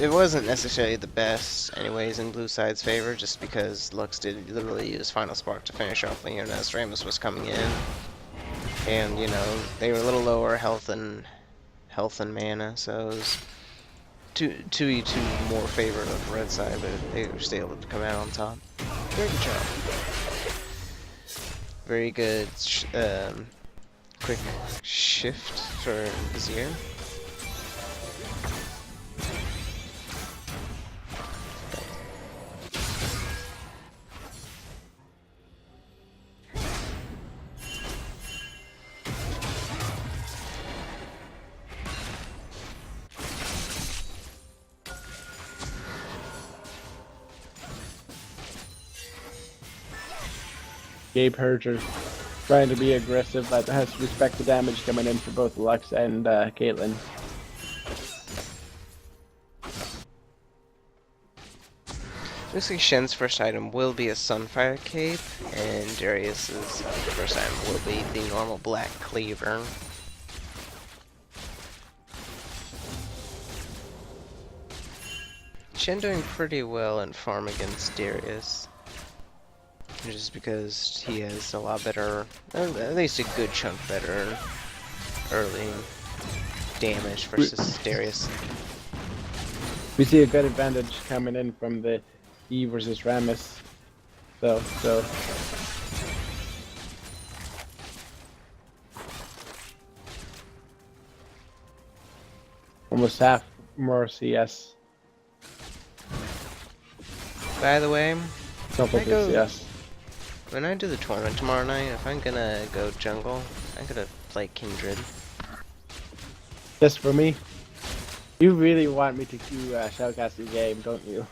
it wasn't necessarily the best, anyways, in Blue Side's favor, just because Lux did literally use Final Spark to finish off Leona as Rammus was coming in, and you know they were a little lower health and mana, so it was 2v2 more favor of the red side, but they were still able to come out on top. Very good job. Very good quick shift for Vizier. Gabe Herger trying to be aggressive, but has to respect the damage coming in for both Lux and Caitlyn. Looks like Shen's first item will be a Sunfire Cape, and Darius's first item will be the normal Black Cleaver. Shen doing pretty well in farm against Darius. Just because he has a lot better, at least a good chunk better early damage versus Darius. We see a good advantage coming in from the E versus Rammus. So almost half more CS. By the way, Double CS. when I do the tournament tomorrow night, if I'm gonna go jungle, I'm gonna play Kindred. Just for me? You really want me to do shoutcast your game, don't you?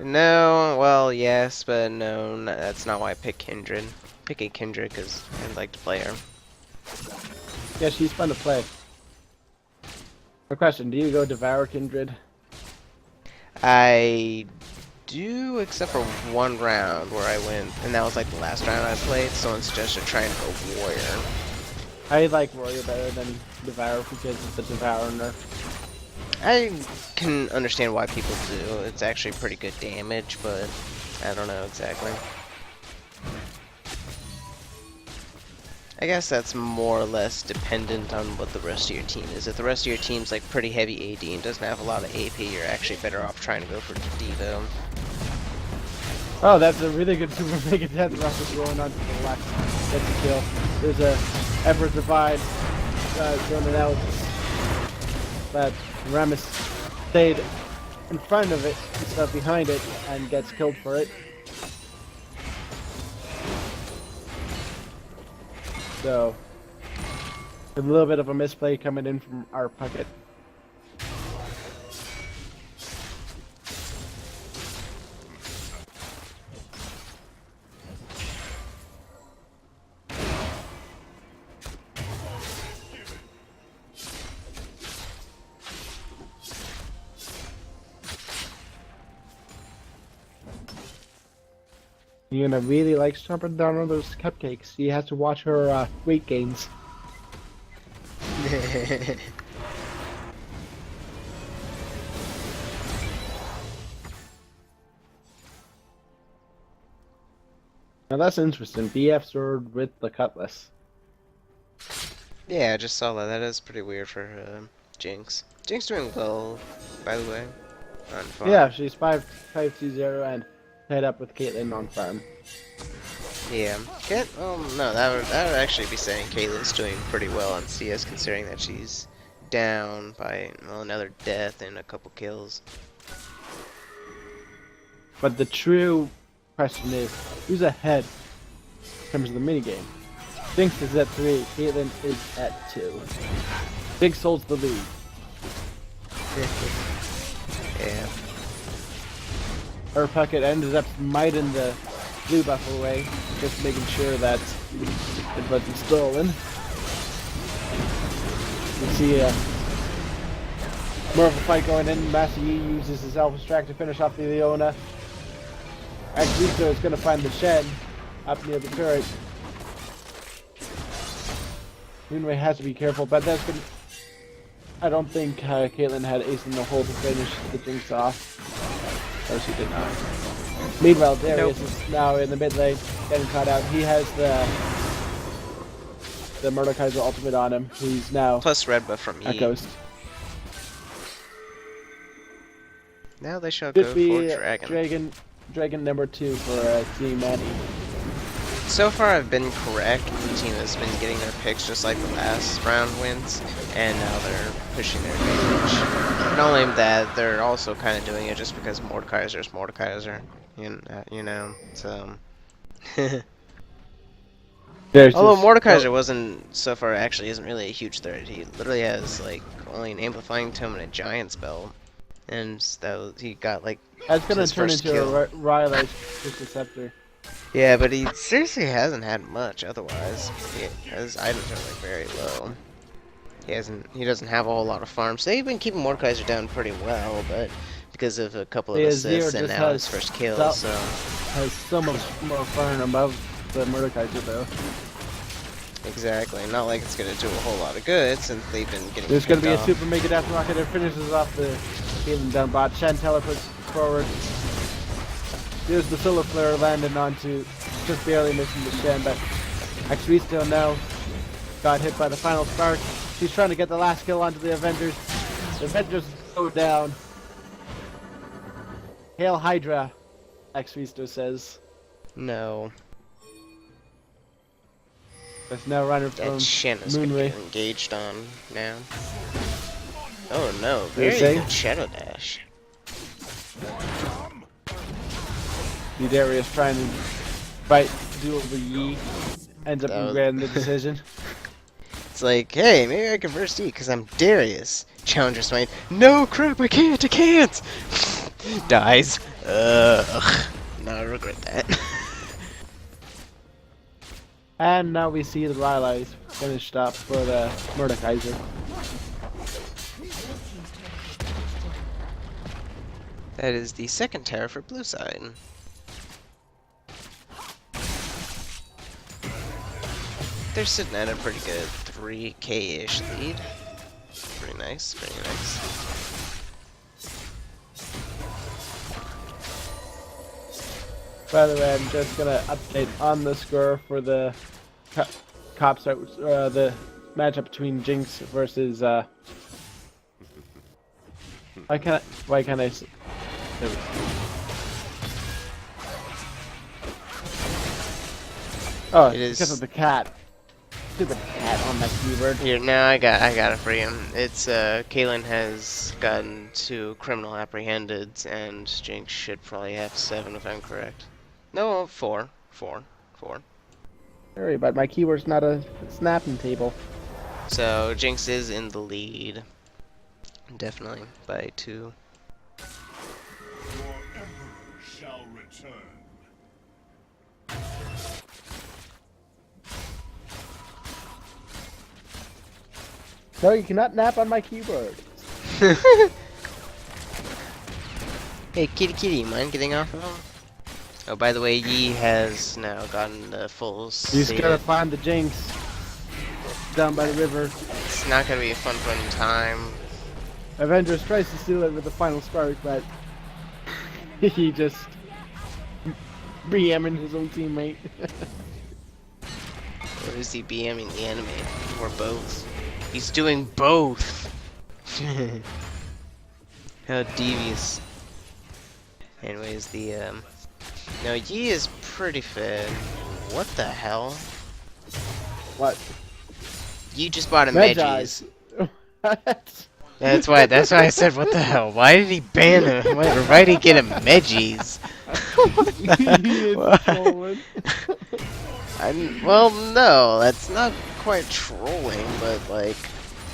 No, well, yes, but no, that's not why I pick Kindred. Picking Kindred because I like to play her. Yeah, she's fun to play. A question, do you go Devour Kindred? I do, except for one round where I went, and that was like the last round I played, someone suggested trying to go Warrior. I like Warrior better than Devour because of the Devour nerf. I can understand why people do. It's actually pretty good damage, but I don't know exactly. I guess that's more or less dependent on what the rest of your team is. If the rest of your team's like pretty heavy AD and doesn't have a lot of AP, you're actually better off trying to go for Devo. Oh, that's a really good Super Mega Death Rush rolling onto the left. Gets a kill. There's a Ever Divide zoning out. But Rammus stayed in front of it instead of behind it and gets killed for it. So, a little bit of a misplay coming in from our pocket. Yuna really likes chomping down on those cupcakes. She has to watch her weight gains. Now that's interesting. BF sword with the cutlass. Yeah, I just saw that. That is pretty weird for Jinx. Jinx doing well, by the way. On farm. Yeah, she's 5-2-0 and tied up with Caitlyn on farm. Yeah. Well, no, that would actually be saying Caitlyn's doing pretty well on CS, considering that she's down by another death and a couple kills. But the true question is, who's ahead in terms of the minigame? Jinx is at 3, Caitlyn is at 2. Jinx holds the lead. Yeah. Her pocket ended up miting the blue buff away, just making sure that it wasn't stolen. You see More of a fight going in. Master Yi uses his Alpha Strike to finish off the Leona. Axito is going to find the shed up near the turret. Moonray has to be careful, but that's going to... I don't think Caitlyn had ace in the hole to finish the Jinx off. Or she did not. Meanwhile, Darius is now in the mid lane, getting caught out. He has the Mordekaiser ultimate on him. He's now Plus red buff from a Yi. ghost. Now they shall Should go be for dragon. Dragon number 2 for Team Manny. So far I've been correct. The team has been getting their picks just like the last round wins, and now they're pushing their advantage. Not only that, they're also kind of doing it just because Mordekaiser is Mordekaiser. You know, so... Although Mordekaiser wasn't, so far actually isn't really a huge threat. He literally has like only an amplifying tome and a giant spell. And that he got like That's gonna his turn first into kill. a Rylai's Scepter. Yeah, but he seriously hasn't had much otherwise. His items are like very low. He doesn't have a whole lot of farms. They've been keeping Mordekaiser down pretty well, but because of a couple of assists and now his first kill, so has so much more farm above the Mordekaiser though. exactly. Not like it's gonna do a whole lot of good since they've been getting. There's gonna be picked a off. super mega death rocket that finishes off the Caitlyn down bot. Shen teleports forward. There's the solar flare landing onto, just barely missing the Shen, but Axristo now got hit by the final spark. She's trying to get the last kill onto the Avengers. The Avengers go down. Hail Hydra, Axristo says. No. There's now runner from That Shen is gonna Moonray. get engaged on now. Oh no, You're very saying? good Shadow Dash. Darius trying to fight duel the Yi. Ends up That was- regretting the decision. It's like, hey, maybe I can verse E because I'm Darius. Challenger Smite. No, crap, I can't! Dies. Ugh. No, I regret that. And now we see the Rylai's finished up for the Mordekaiser. That is the second tower for blue side. They're sitting at a pretty good 3k-ish lead. Pretty nice, pretty nice. By the way, I'm just gonna update on the score for the cops, the matchup between Jinx versus why can't I there we go. Oh, It is- because of the cat. Stupid cat on my keyboard. Here, now I got it for you. It's Kaylin has gotten 2 criminal apprehended, and Jinx should probably have 7 if I'm correct. No, 4. 4. Sorry, but my keyboard's not a snapping table. So Jinx is in the lead, definitely by 2. No, you cannot nap on my keyboard. Hey, kitty, mind getting off of him? Oh, by the way, Yi has now gotten the full He's save. gotta find the Jinx down by the river. It's not gonna be a fun time. Avengers tries to steal it with the final spark, but he just BMing his own teammate. Or is he BMing the enemy? Or both? He's doing both! How devious. Anyways, no, Yi is pretty fed. What the hell? What? You just bought a Medjai's. Medjai's. What? That's why I said, what the hell? Why did he ban him? Why did he get him Medjai's? He is trolling. Well, no, that's not quite trolling, but like,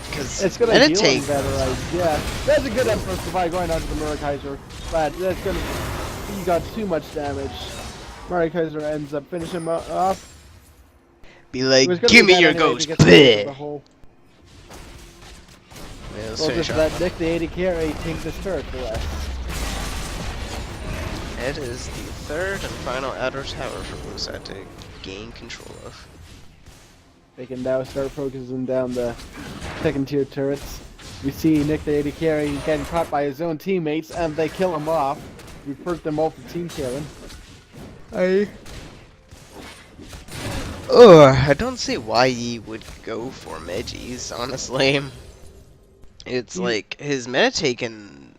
because It's gonna heal him meditate. better, yeah. That's a good effort to buy going onto the Mordekaiser, but that's gonna. He got too much damage. Mordekaiser ends up finishing him off. Be It like, was gonna give be me bad your anyway ghost. to get rid of the Bleh. whole- Well, let's We'll finish just up. let Nick the 80 carry take this turret for us. It is the third and final outer tower for Blueside to gain control of. They can now start focusing down the second tier turrets. We see Nick the 80 carry getting caught by his own teammates and they kill him off. We perked them all for team killing. I don't see why he would go for Megis, honestly. It's like his meditate can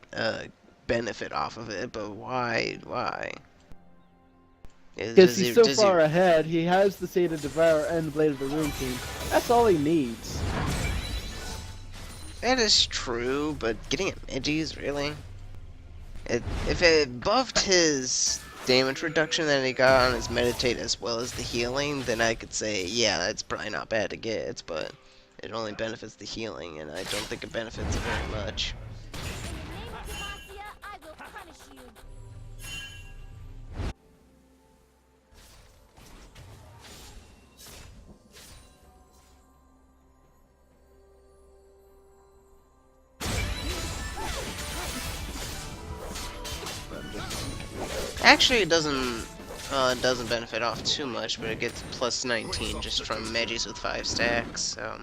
benefit off of it, but why? Because he's so far ahead, he has the State of Devour and the Blade of the Rune King. That's all he needs. That is true, but getting at Megis, really? If it buffed his damage reduction that he got on his meditate as well as the healing, then I could say, yeah, it's probably not bad to get, but it only benefits the healing, and I don't think it benefits it very much. In the name of Demacia, I will punish you. Actually, it doesn't benefit off too much, but it gets plus 19 just from Megis with 5 stacks, so...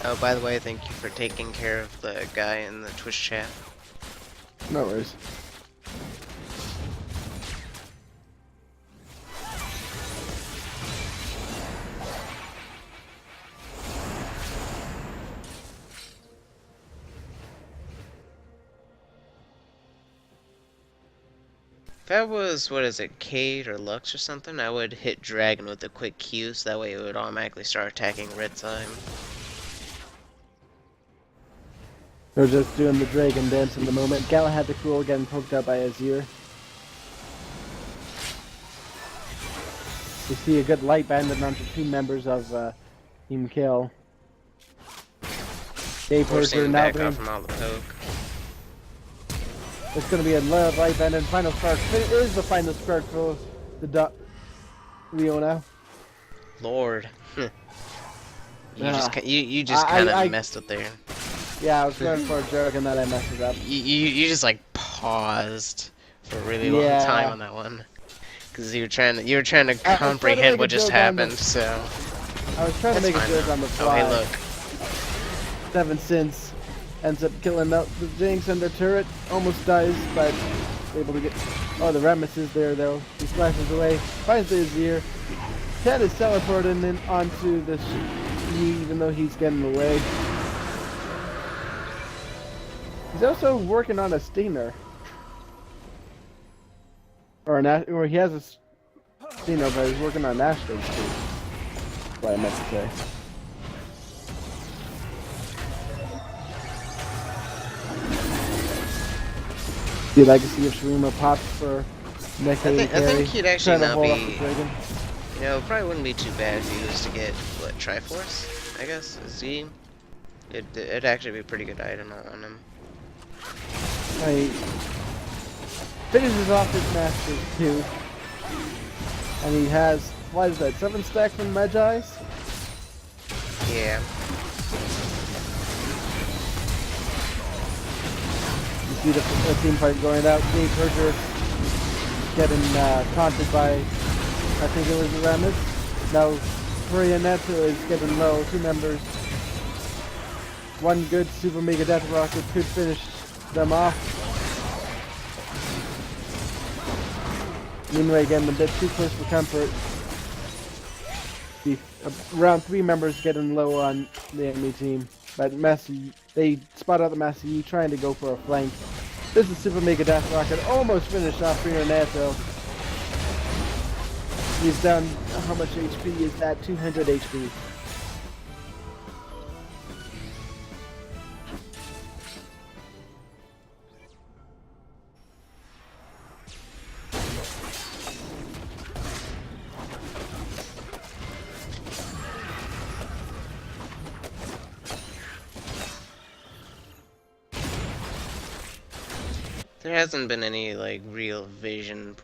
Oh, by the way, thank you for taking care of the guy in the Twitch chat. No worries. If that was, what is it, Kate or Lux or something, I would hit Dragon with a quick Q, so that way it would automatically start attacking red time. They're just doing the dragon dance in the moment. Galahad the Cruel getting poked out by Azir. We see a good light banded onto 2 members of Team Kill. Forcing now back doing... off from all the poke. It's going to be a light banded final spark. It is the final spark for the Leona. Lord. You Yeah. just kind of messed it there. Yeah, I was going for a joke and then I messed it up. You just like paused for a really long time on that one, because you were trying to comprehend what just happened. So I was trying to make a joke on the fly. Oh hey, look. 7 Sins ends up killing out the Jinx and the turret. Almost dies, but able to get. Oh, the Remus is there though. He splashes away. Finds the Azir. Ted is teleporting in onto the even though he's getting away. He's also working on a Stinger. Or he has a Stinger, but he's working on Astros too. That's what I meant to say. The legacy of Shurima pops for next I think he'd actually not be. You know, it probably wouldn't be too bad if he was to get what, Triforce, I guess. Z. It'd actually be a pretty good item on him. He finishes off his Masters too. And he has, what is that, 7 stacks from Magi's? Yeah. You see the team fight going out. Dave Herger getting taunted by, I think it was the Ramis. Now, Furianeto is getting low. 2 members. One good Super Mega Death Rocket could finish them off. Meanwhile, getting a bit too close for comfort. Around 3 members getting low on the enemy team. But Messi, they spot out the Messi trying to go for a flank. This is Super Mega Death Rocket, almost finished off Furianeto. He's down. How much HP is that? 200 HP. There hasn't been any, like, real vision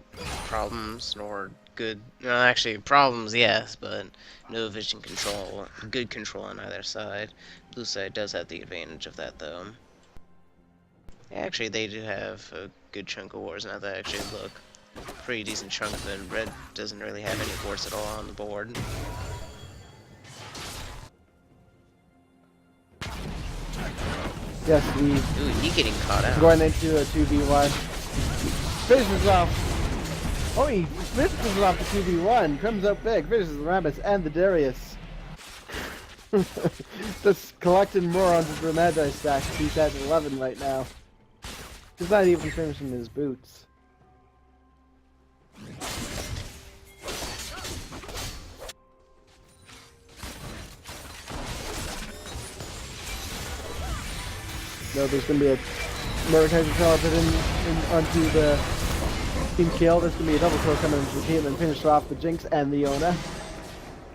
problems, nor good... No, actually, problems, yes, but no vision control. Good control on either side. Blue side does have the advantage of that, though. Actually, they do have a good chunk of wars now that actually look. Pretty decent chunk of it. Red doesn't really have any wars at all on the board. Yes, we Ooh, he getting caught out. going into a 2v1. Finishes off. Oh, he finishes off the 2v1. Comes up big. Finishes the Rabbits and the Darius. Just collecting more onto the Magi stack. He's at 11 right now. He's not even finishing his boots. No, there's gonna be a Mordekaiser talented onto the team kill. There's gonna be a double kill coming into the team and finish off the Jinx and the Yona.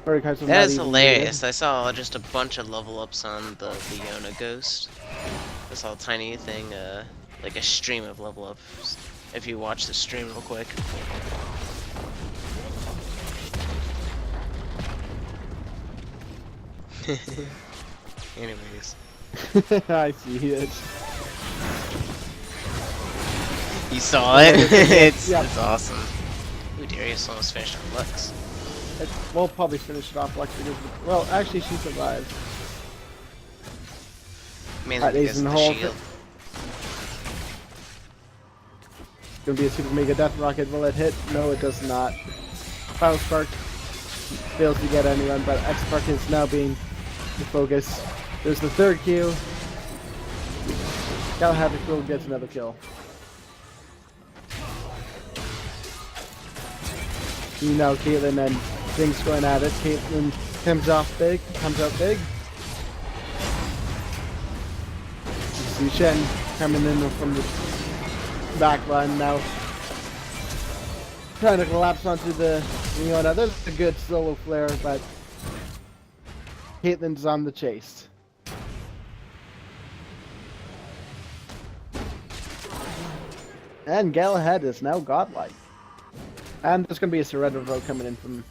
Mordekaiser That is hilarious. I saw just a bunch of level ups on the Yona Ghost. I saw a tiny thing, like a stream of level ups. If you watch the stream real quick. Anyways. I see it. You saw it? it's Yeah. it's awesome. Ooh, Darius almost finished on Lux. We'll probably finish it off Lex because, well, actually she survived. Mainly because of the Hole. shield. It's gonna be a super mega death rocket. Will it hit? No, it does not. Final Spark fails to get anyone, but X Spark is now being the focus. There's the third Q. Galahad will get another kill. You know, Caitlyn and Jinx going at it. Caitlyn comes out big. You see Shen coming in from the back line now. Trying to collapse onto the Leona. There's a good solo flare, but Caitlyn's on the chase. And Galahad is now godlike. And there's going to be a surrender vote coming in from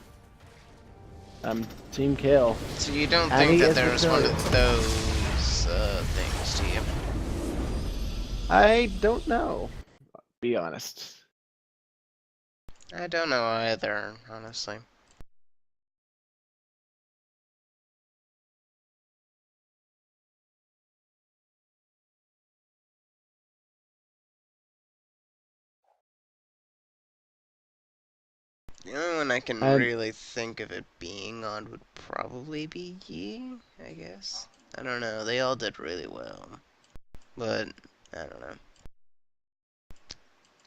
Team Kale. So you don't And think he that is there's one victorious. of those things, do you? I don't know, to be honest. I don't know either, honestly. The only one I can really think of it being on would probably be Yi, I guess. I don't know, they all did really well. But, I don't know.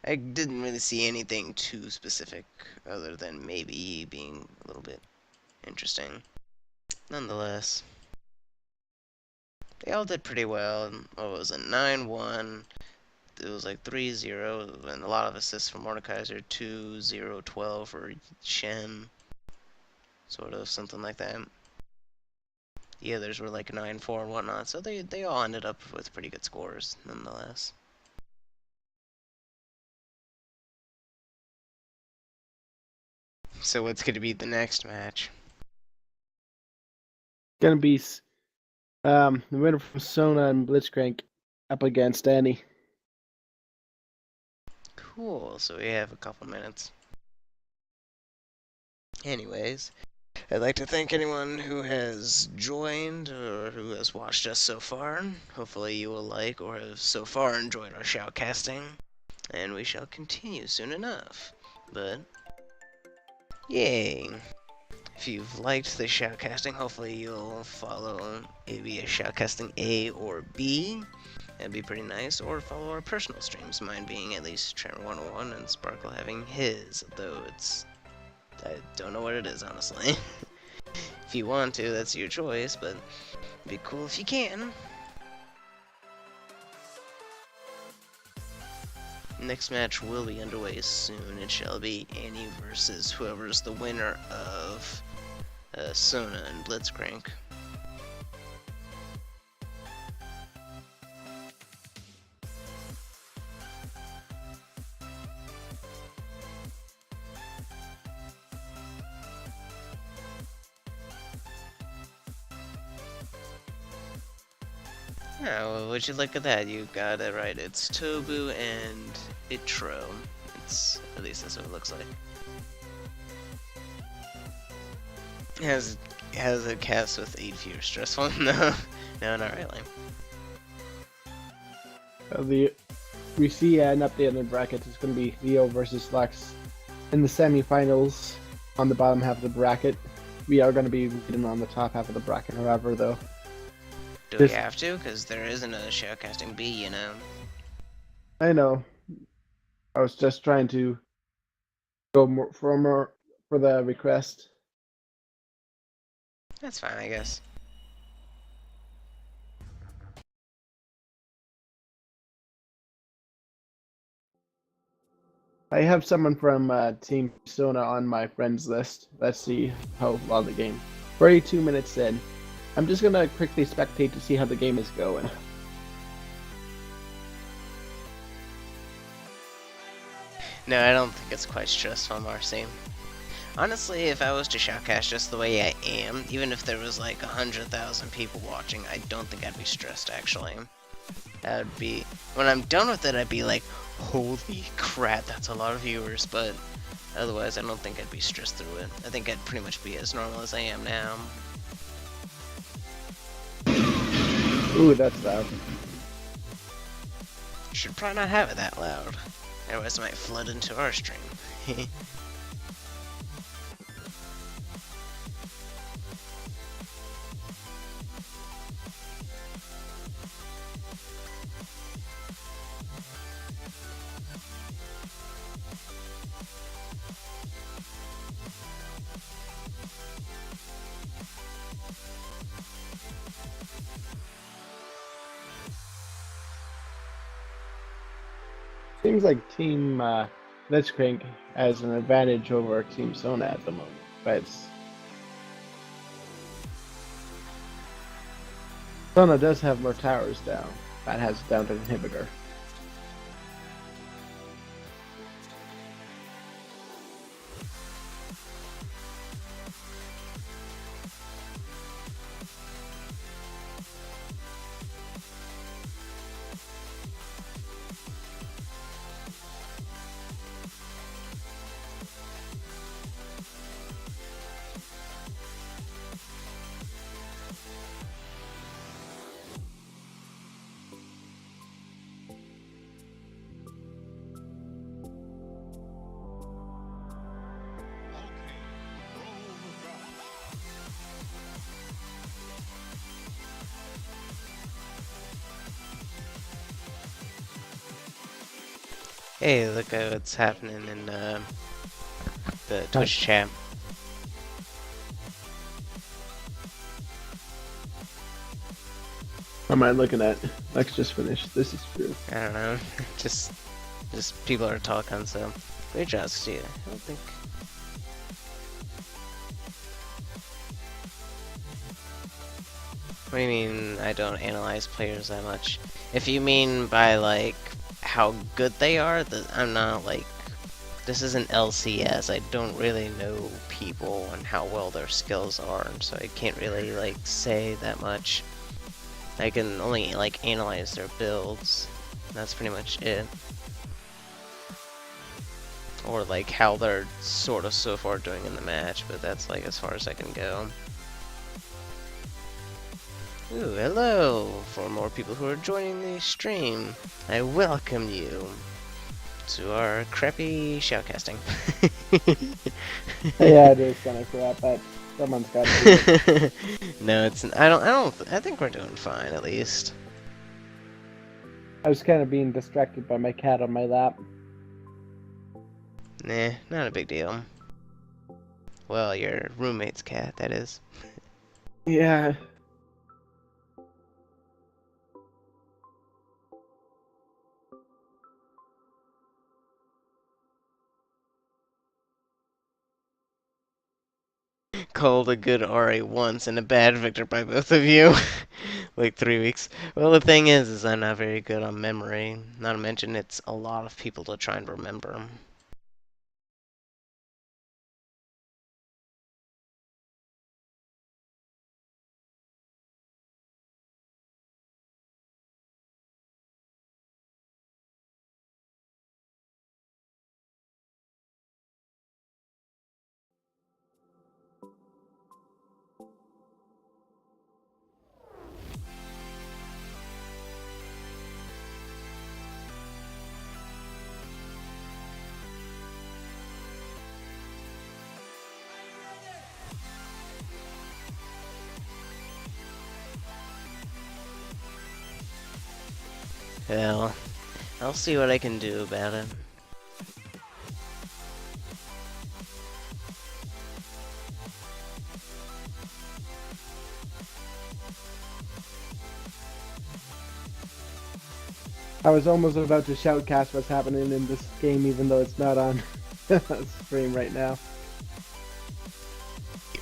I didn't really see anything too specific other than maybe Yi being a little bit interesting. Nonetheless, they all did pretty well. What was it, 9-1? It was like 3-0, and a lot of assists from Mordekaiser, 2-0-12 for Shen. Sort of, something like that. The others were like 9-4 and whatnot, so they all ended up with pretty good scores, nonetheless. So what's going to be the next match? Gonna be the winner from Sona and Blitzcrank up against Annie. Cool, so we have a couple minutes. Anyways, I'd like to thank anyone who has joined or who has watched us so far. Hopefully you will like or have so far enjoyed our shoutcasting, and we shall continue soon enough. But, yay! If you've liked the shoutcasting, hopefully you'll follow maybe a shoutcasting A or B. That'd be pretty nice. Or follow our personal streams, mine being at least Trevor 101 and Sparkle having his, though it's I don't know what it is, honestly. If you want to, that's your choice, but it'd be cool if you can. Next match will be underway soon. It shall be Annie versus whoever's the winner of Sona and Blitzcrank. Oh, well, would you look at that? You got it right. It's Tobu and Itro. At least that's what it looks like. Has a cast with 8 fewer stressful? No, no, not really. We see an update on the brackets. It's going to be Leo versus Lex in the semifinals on the bottom half of the bracket. We are going to be leading on the top half of the bracket, however, though. Do we have to? Because there isn't a shoutcasting B, you know. I know. I was just trying to go more for the request. That's fine, I guess. I have someone from Team Sona on my friends list. Let's see how well the game. 42 minutes in. I'm just gonna quickly spectate to see how the game is going. No, I don't think it's quite stressful, Marcy. Honestly, if I was to shoutcast just the way I am, even if there was like 100,000 people watching, I don't think I'd be stressed, actually. That'd be... When I'm done with it, I'd be like, holy crap, that's a lot of viewers, but otherwise I don't think I'd be stressed through it. I think I'd pretty much be as normal as I am now. Ooh, that's loud. Should probably not have it that loud. Otherwise it might flood into our stream. Seems like Team Blitzcrank has an advantage over Team Sona at the moment, but Sona does have more towers down. That has down to inhibitor. Hey, look at what's happening in the Twitch chat. What am I looking at? Lex just finished. This is true. I don't know. just people are talking, so great job, Steve. I don't think. What do you mean I don't analyze players that much? If you mean by like how good they are, I'm not like, this isn't LCS. I don't really know people and how well their skills are, and so I can't really like say that much. I can only like analyze their builds. That's pretty much it. Or like how they're sort of so far doing in the match, but that's like as far as I can go. Ooh, hello! For more people who are joining the stream, I welcome you to our crappy shoutcasting. Yeah, it is kind of crap, but someone's got to do it. No, it's. I think we're doing fine, at least. I was kind of being distracted by my cat on my lap. Nah, not a big deal. Well, your roommate's cat, that is. Yeah. Called a good RA once and a bad Victor by both of you. Like 3 weeks. Well, the thing is I'm not very good on memory. Not to mention it's a lot of people to try and remember. Well, I'll see what I can do about it. I was almost about to shoutcast what's happening in this game, even though it's not on stream right now.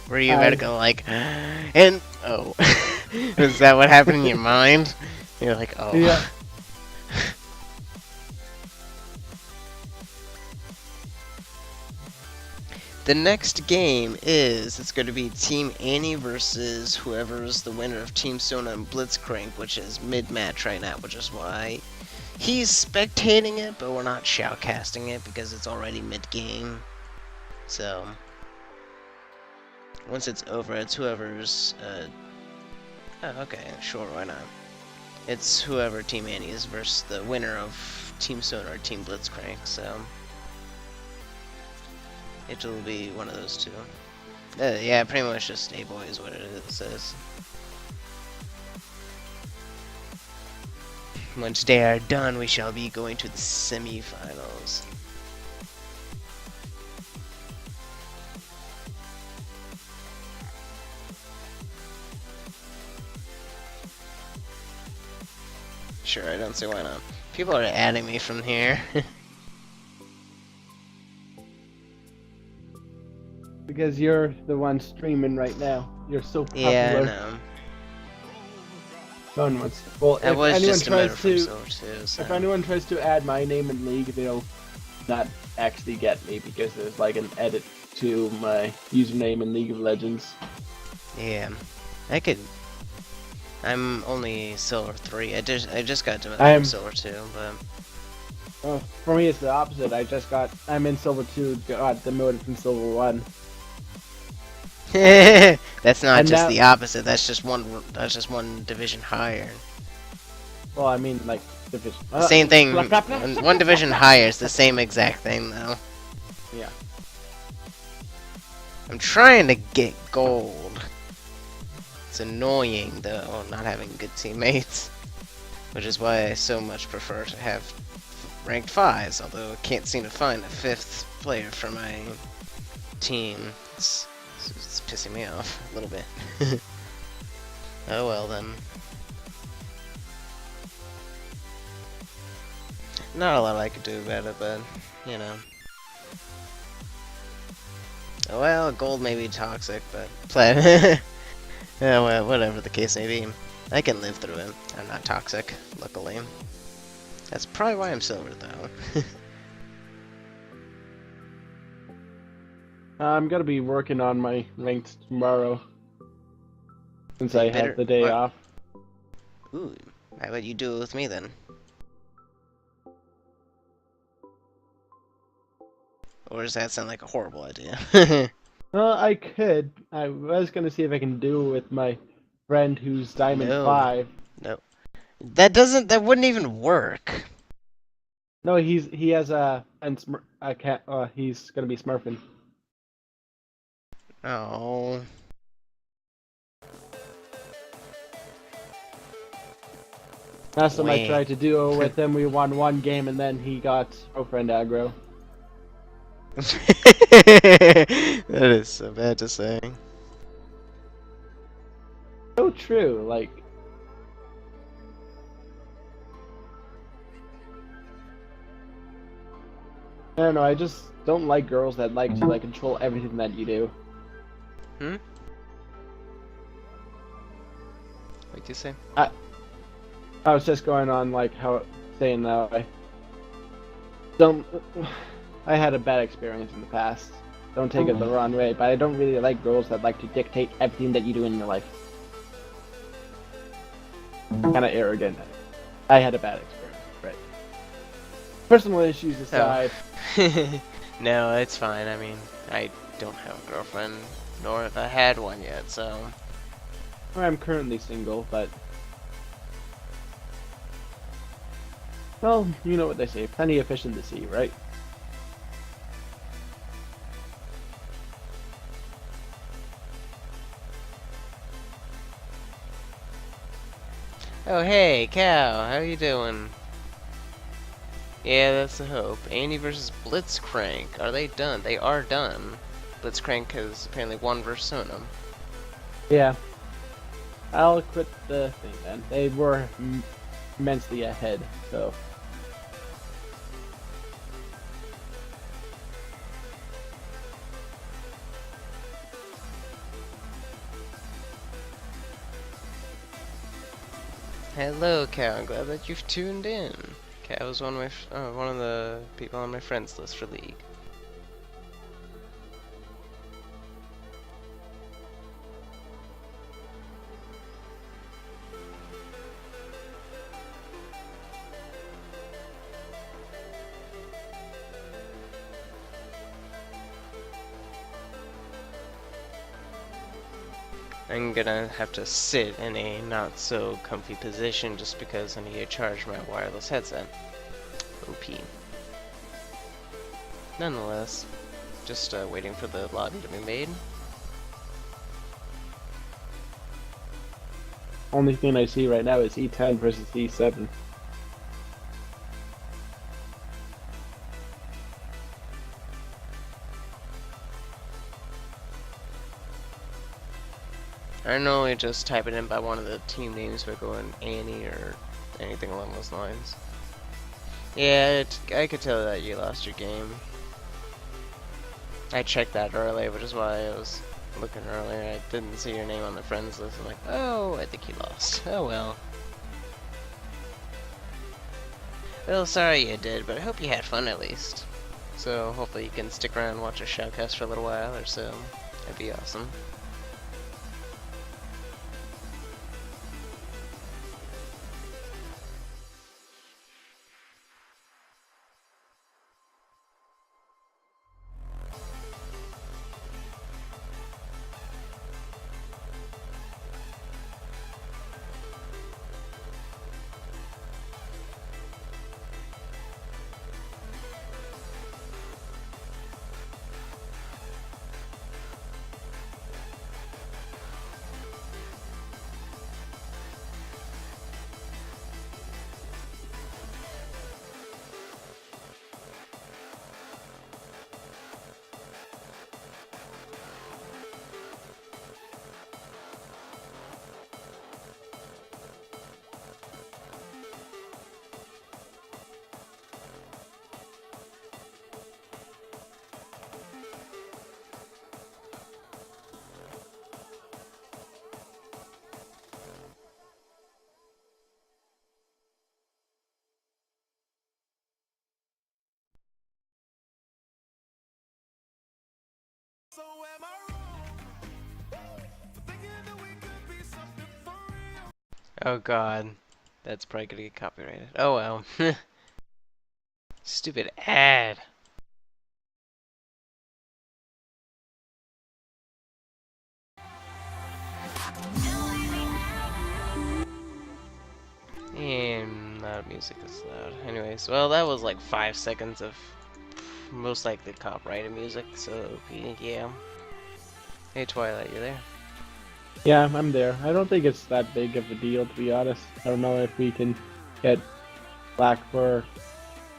Were you about to go like, and oh, is that what happened in your mind? You're like, oh. Yeah. The next game it's going to be Team Annie versus whoever's the winner of Team Sona and Blitzcrank, which is mid-match right now, which is why he's spectating it, but we're not shoutcasting it because it's already mid-game. So, once it's over, it's whoever's, oh, okay, sure, why not? It's whoever Team Annie is versus the winner of Team Sona or Team Blitzcrank, so it'll be one of those two. Yeah, pretty much just A-Boy is what it says. Once they are done, we shall be going to the semi-finals. Sure, I don't see why not. People are adding me from here. Because you're the one streaming right now. You're so popular. Yeah, I know. No one wants to. Well, That if was anyone just a meta tries from to, Silver too, so. if anyone tries to add my name in League, they'll not actually get me because there's like an edit to my username in League of Legends. Yeah, I could. I'm only Silver 3. I just got to Silver 2, but. Oh, for me it's the opposite. I'm in Silver 2, got demoted from Silver 1. That's not And just now- the opposite. That's just one division higher. Well, I mean like division. Same thing. blah, blah, blah. One division higher is the same exact thing, though. Yeah. I'm trying to get gold. It's annoying, though, not having good teammates. Which is why I so much prefer to have ranked 5s, although I can't seem to find a 5th player for my team. It's pissing me off a little bit. Oh well, then. Not a lot I could do about it, but, you know. Oh well, gold may be toxic, but yeah, well, whatever the case may be. I can live through it. I'm not toxic, luckily. That's probably why I'm silver, though. I'm gonna be working on my ranked tomorrow. Since I better- have the day what? off. Ooh, how about you do it with me, then? Or does that sound like a horrible idea? I could. I was gonna see if I can do it with my friend who's Diamond No. 5. No. That wouldn't even work. No, he has a cat. He's gonna be smurfing. Oh. Last time I Wah. tried to do it with him, we won one game and then he got girlfriend aggro. That is so bad to say. So true. Like, I don't know. I just don't like girls that like to like control everything that you do. Hmm? What'd you say? I was just going on like how saying that I don't. I had a bad experience in the past. Don't take it the wrong way, but I don't really like girls that like to dictate everything that you do in your life. Kind of arrogant. I had a bad experience, right? Personal issues aside. No, it's fine. I mean, I don't have a girlfriend, nor have I had one yet, so... I'm currently single, but... Well, you know what they say, plenty of fish in the sea, right? Oh, hey, Cow, how you doing? Yeah, that's the hope. Andy versus Blitzcrank. Are they done? They are done. Blitzcrank has apparently won versus Sona. Yeah. I'll quit the thing then. They were immensely ahead, so... Hello, Cow. I'm glad that you've tuned in. Cow is one of one of the people on my friends list for League. I'm gonna have to sit in a not so comfy position just because I need to charge my wireless headset. OP. Nonetheless, just waiting for the lobby to be made. Only thing I see right now is E10 versus E7. I normally just type it in by one of the team names by going Annie or anything along those lines. Yeah, I could tell that you lost your game. I checked that earlier, which is why I was looking earlier. I didn't see your name on the friends list. I'm like, oh, I think you lost. Oh well. Well, sorry you did, but I hope you had fun at least. So hopefully you can stick around and watch a shoutcast for a little while or so. That'd be awesome. Oh god. That's probably gonna get copyrighted. Oh well. Stupid ad. And not music is loud. Anyways, well that was like 5 seconds of most likely copyrighted music, so yeah. Hey Twilight, you there? Yeah, I'm there. I don't think it's that big of a deal, to be honest. I don't know if we can get black for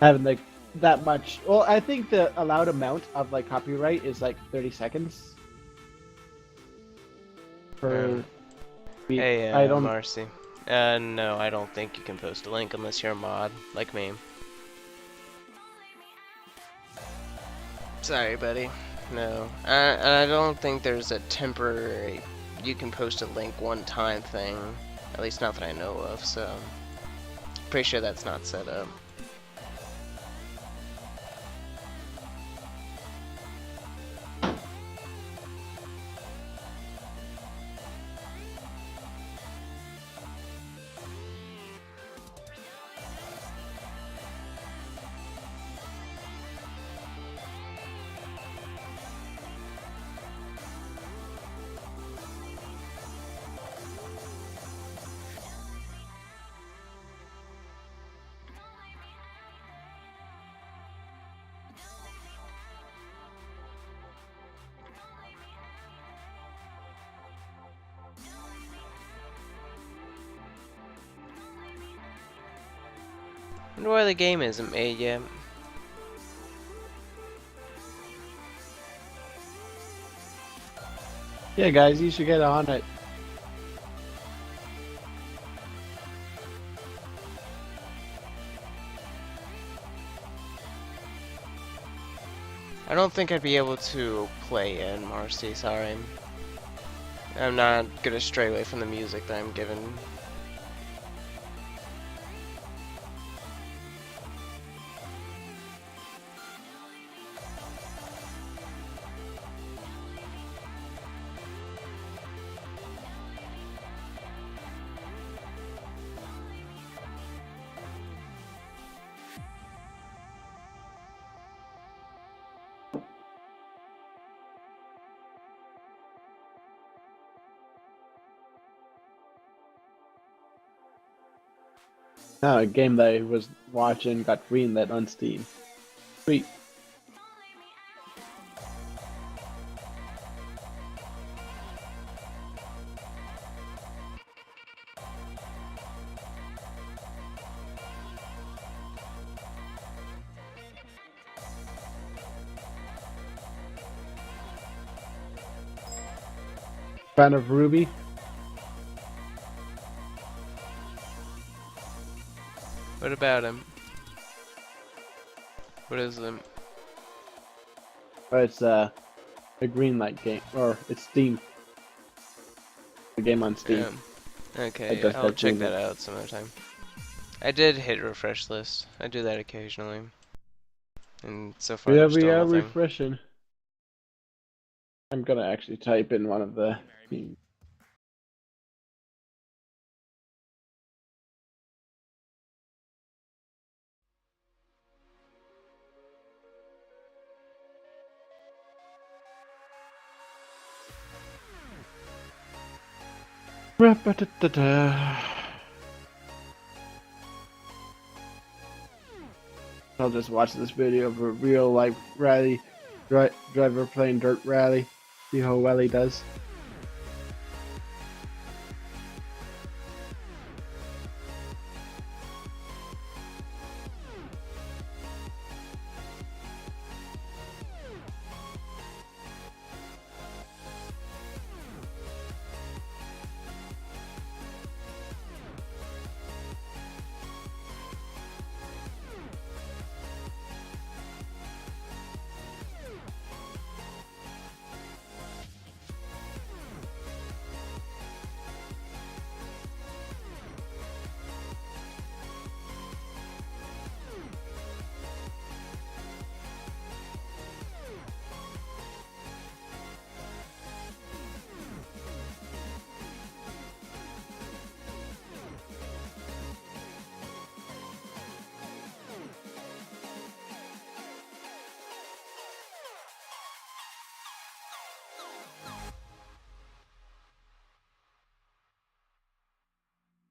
having like that much. Well, I think the allowed amount of like copyright is like 30 seconds per tweet. Hey, I don't. Marcy. No, I don't think you can post a link unless you're a mod, like me. Sorry, buddy. No. I don't think there's a temporary, you can post a link one time thing. At least not that I know of, so. Pretty sure that's not set up. I wonder why the game isn't made yet. Yeah, guys, you should get on it. I don't think I'd be able to play in Marcy, sorry. I'm not gonna stray away from the music that I'm given. Now, a game that I was watching got greenlit on Steam. Sweet. Fan of Ruby? What about him? What is him? Or it's a greenlight game, or it's Steam. The game on Steam. Okay, just I'll got check greenlit. that out some other time. I did hit refresh list. I do that occasionally. And so far Yeah, there's we still are nothing. refreshing. I'm gonna actually type in one of the themes. I'll just watch this video of a real life rally driver playing dirt rally. See how well he does.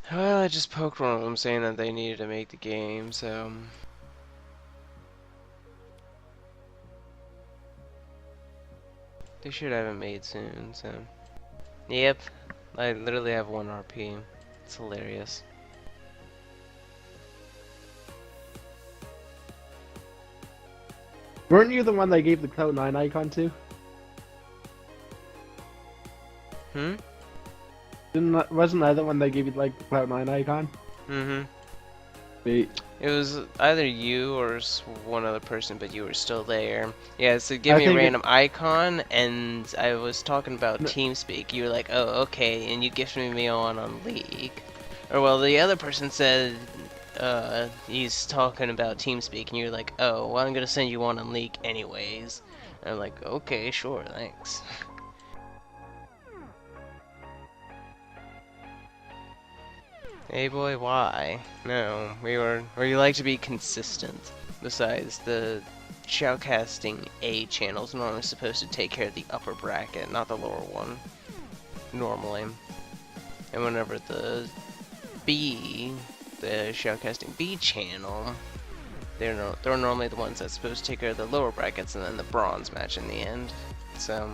Well, I just poked one of them saying that they needed to make the game, so... They should have it made soon, so... Yep, I literally have 1 RP. It's hilarious. Weren't you the one that gave the Cloud9 icon to? Hmm? Wasn't I the one that gave you like the Cloud9 icon? Mm-hmm. Wait. It was either you or one other person, but you were still there. Yeah, so give I me a think random icon, and I was talking about TeamSpeak. You were like, oh, okay, and you gifted me on League. Or, well, the other person said, he's talking about TeamSpeak, and you're like, oh, well, I'm gonna send you on League anyways. And I'm like, okay, sure, thanks. Hey boy, why? No, we like to be consistent. Besides, the shoutcasting A channel is normally supposed to take care of the upper bracket, not the lower one. Normally. And whenever the shoutcasting B channel, they're normally the ones that's supposed to take care of the lower brackets and then the bronze match in the end. So.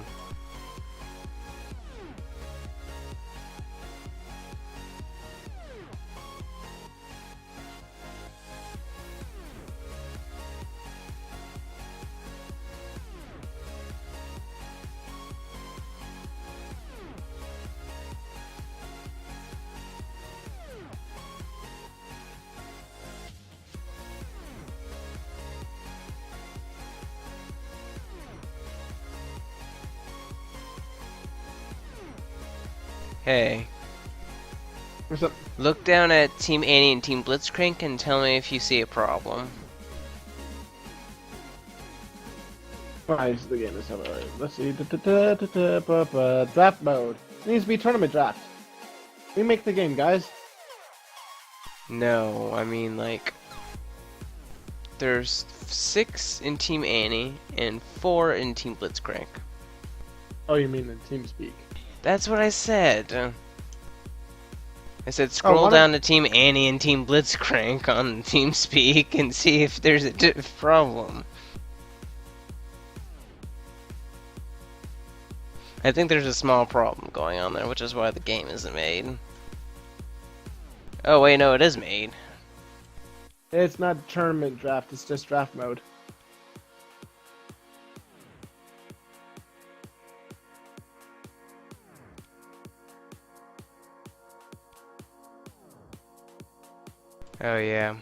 Hey. What's up? Look down at Team Annie and Team Blitzcrank and tell me if you see a problem. Alright, so the game is over. Let's see. Draft mode. It needs to be tournament draft. We make the game, guys. No, I mean, like, there's 6 in Team Annie and 4 in Team Blitzcrank. Oh, you mean in TeamSpeak? That's what I said. I said scroll down to Team Annie and Team Blitzcrank on TeamSpeak and see if there's a problem. I think there's a small problem going on there, which is why the game isn't made. Oh wait, no, it is made. It's not tournament draft, it's just draft mode. Oh yeah.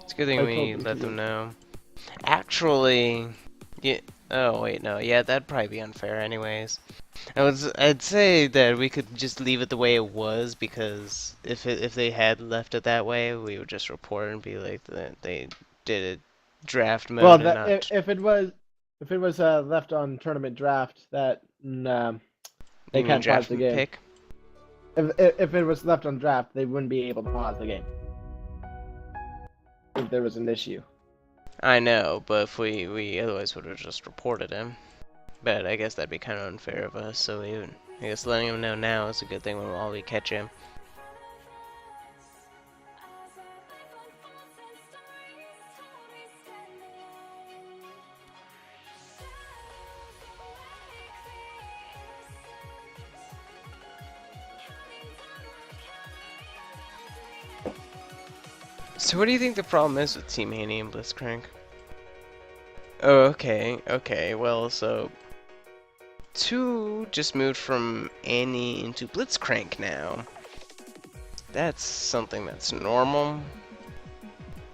It's a good thing we let them know. Actually, yeah. Oh wait, no. Yeah, that'd probably be unfair, anyways. I'd say that we could just leave it the way it was, because if they had left it that way, we would just report and be like that they did a draft mode. Well, and not... if it was left on tournament draft, that they can't pause the game. Pick? If it was left on draft, they wouldn't be able to pause the game if there was an issue. I know, but if we otherwise would have just reported him. But I guess that'd be kind of unfair of us, so I guess letting him know now is a good thing while we catch him. So what do you think the problem is with Team Annie and Blitzcrank? Oh, okay, well, so 2 just moved from Annie into Blitzcrank now. That's something that's normal.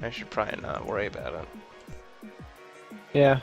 I should probably not worry about it. Yeah.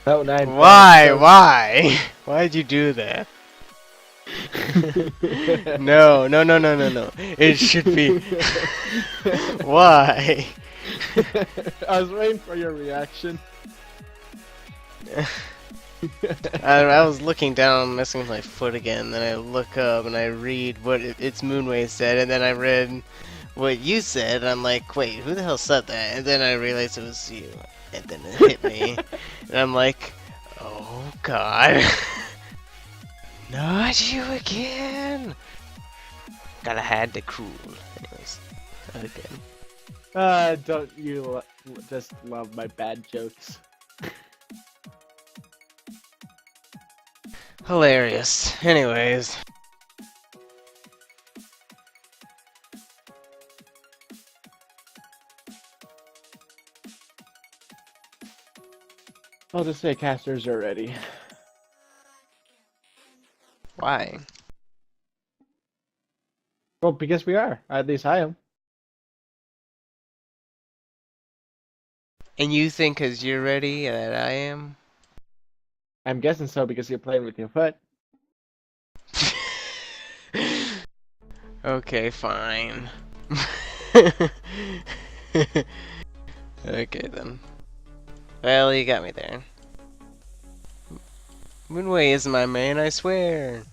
Oh, nine. Why? Why? Why'd you do that? No, no, no, no, no, no. It should be. Why? I was waiting for your reaction. I was looking down, messing with my foot again, then I look up and I read what its Moonway said, and then I read what you said, and I'm like, wait, who the hell said that? And then I realized it was you, and then it hit me, and I'm like, oh god. Not you again! Gotta hide the cruel. Anyways, again. Don't you just love my bad jokes? Hilarious. Anyways. I'll just say casters are ready. Why? Well, because we are. At least I am. And you think because you're ready that I am? I'm guessing so because you're playing with your foot. Okay, fine. Okay then. Well, you got me there. Moonway is my main, I swear.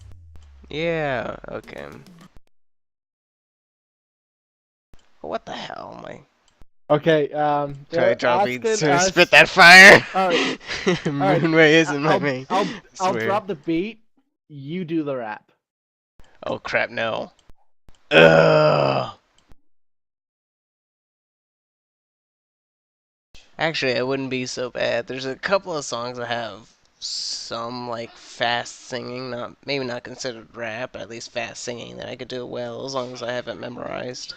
Yeah, okay. What the hell am I? Okay, Try to drop asking beats to us- spit that fire! Alright. Moonway isn't my main. I'll Swear. drop the beat. You do the rap. Oh crap, no. Ugh. Actually, it wouldn't be so bad. There's a couple of songs that have some like fast singing, not maybe not considered rap, but at least fast singing that I could do well as long as I have it memorized.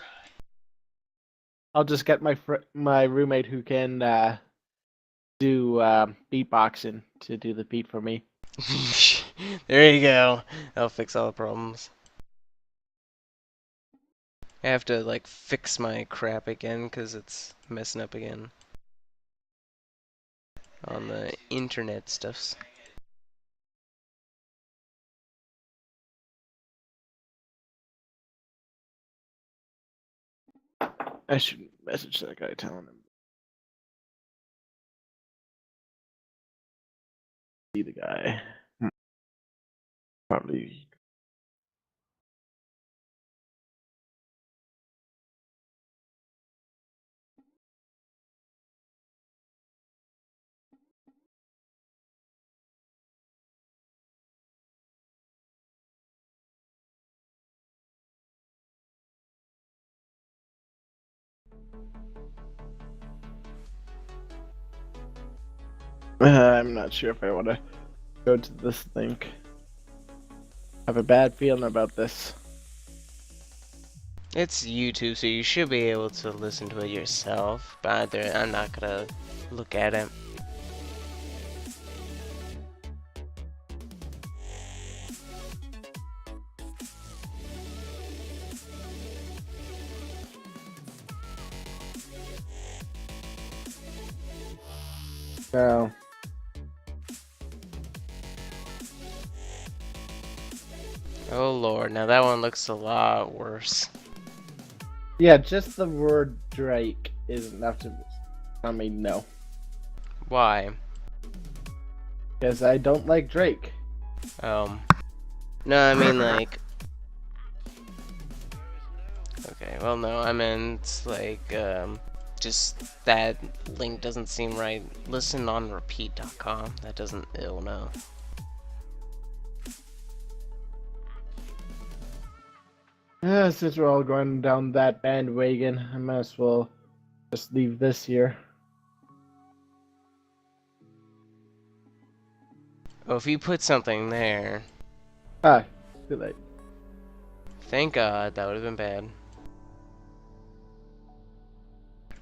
I'll just get my roommate who can do beatboxing to do the beat for me. There you go. That'll fix all the problems. I have to like fix my crap again because it's messing up again on the internet stuffs. I should message that guy telling him. See the guy. Probably. I'm not sure if I want to go to this thing. I have a bad feeling about this. It's YouTube, so you should be able to listen to it yourself, but I'm not gonna look at it. No. Oh lord, now that one looks a lot worse. Yeah, just the word Drake is enough to tell me no. Why? Because I don't like Drake. No, I mean like. Okay, well no, I meant like just that link doesn't seem right. Listen on repeat.com. That doesn't. Oh no. Since we're all going down that bandwagon, I might as well just leave this here. Oh, if you put something there. Ah, too late. Thank God, that would have been bad.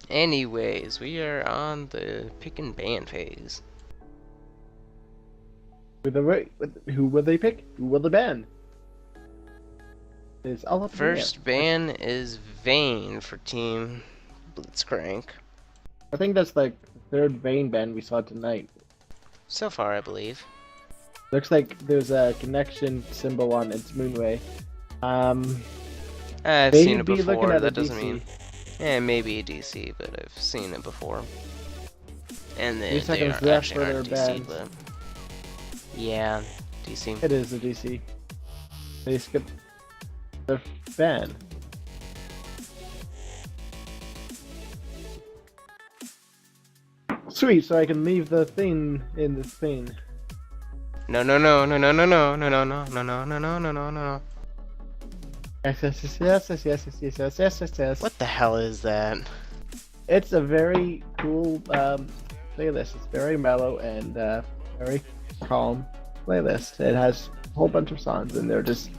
Anyways, we are on the pick and ban phase. Who will they pick? Who will they ban? It's all up in the air. First ban is Vayne for Team Blitzcrank. I think that's like the third Vayne ban we saw tonight. So far, I believe. Looks like there's a connection symbol on its Moonway. I've seen it maybe looking before. at That a doesn't DC. mean. Maybe a DC, but I've seen it before. And 3 they seconds aren't left actually for aren't their DC, bans. but yeah, DC. It is a DC. They skipped the ban. Sweet, so I can leave the thing in the thing. No, no, no, no, no, no, no, no, no, no, no, no, no, no, no, no, no. Yes, yes, yes, yes, yes, yes, yes, yes, yes, yes, yes. What the hell is that? It's a very cool playlist. It's very mellow and very calm playlist. It has a whole bunch of songs, and they're just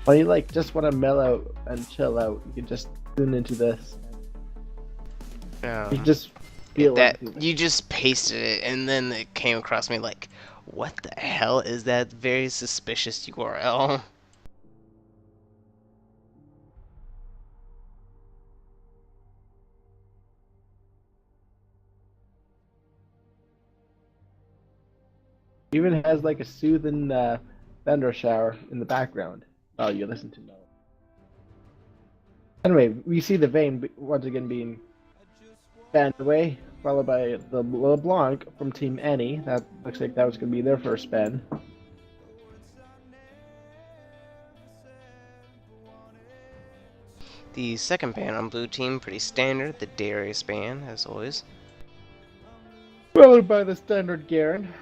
when you like just want to mellow and chill out, you can just tune into this. You just feel that everything. you just pasted it, and then it came across me like, what the hell is that very suspicious URL? Even has like a soothing thunder shower in the background. Oh, you listen to mellow. Anyway, we see the Vayne once again being banned away, followed by the LeBlanc from Team Annie. That looks like that was going to be their first ban. The second ban on blue team, pretty standard. The Darius ban, as always. Followed by the standard Garen.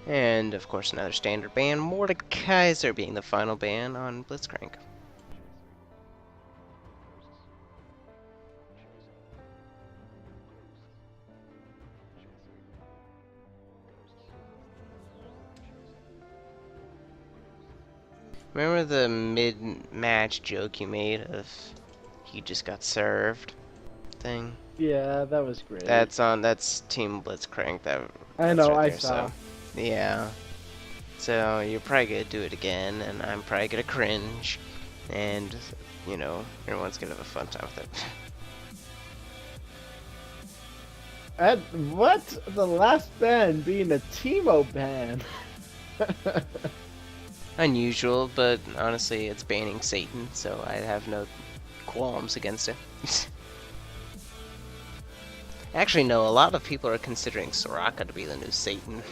And, of course, another standard ban, Mordekaiser being the final ban on Blitzcrank. Remember the mid-match joke you made of he just got served thing? Yeah, that was great. That's Team Blitzcrank. I know, right I there, saw. So, yeah. So you're probably gonna do it again, and I'm probably gonna cringe, and you know everyone's gonna have a fun time with it. And what? The last ban being a Teemo ban. Unusual, but honestly, it's banning Satan, so I have no qualms against it. Actually, no, a lot of people are considering Soraka to be the new Satan.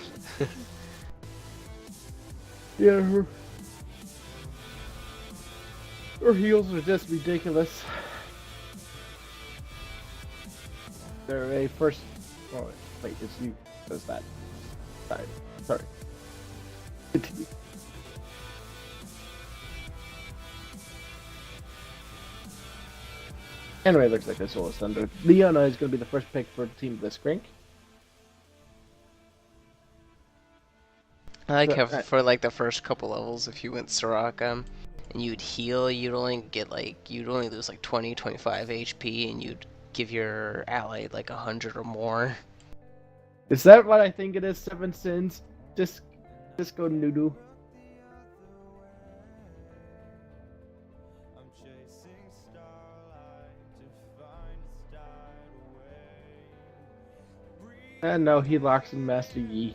Yeah, her heels are just ridiculous. They're a first. Oh, wait, it's you. Does that? Sorry. Continue. Anyway, looks like this all is thunder. Leona is going to be the first pick for Team Blitzcrank. I like So, how for like the first couple levels, if you went Soraka and you'd heal, you'd only lose like 20-25 HP, and you'd give your ally like 100 or more. Is that what I think it is? 7 sins? Just go noodle. And no, he locks in Master Yi.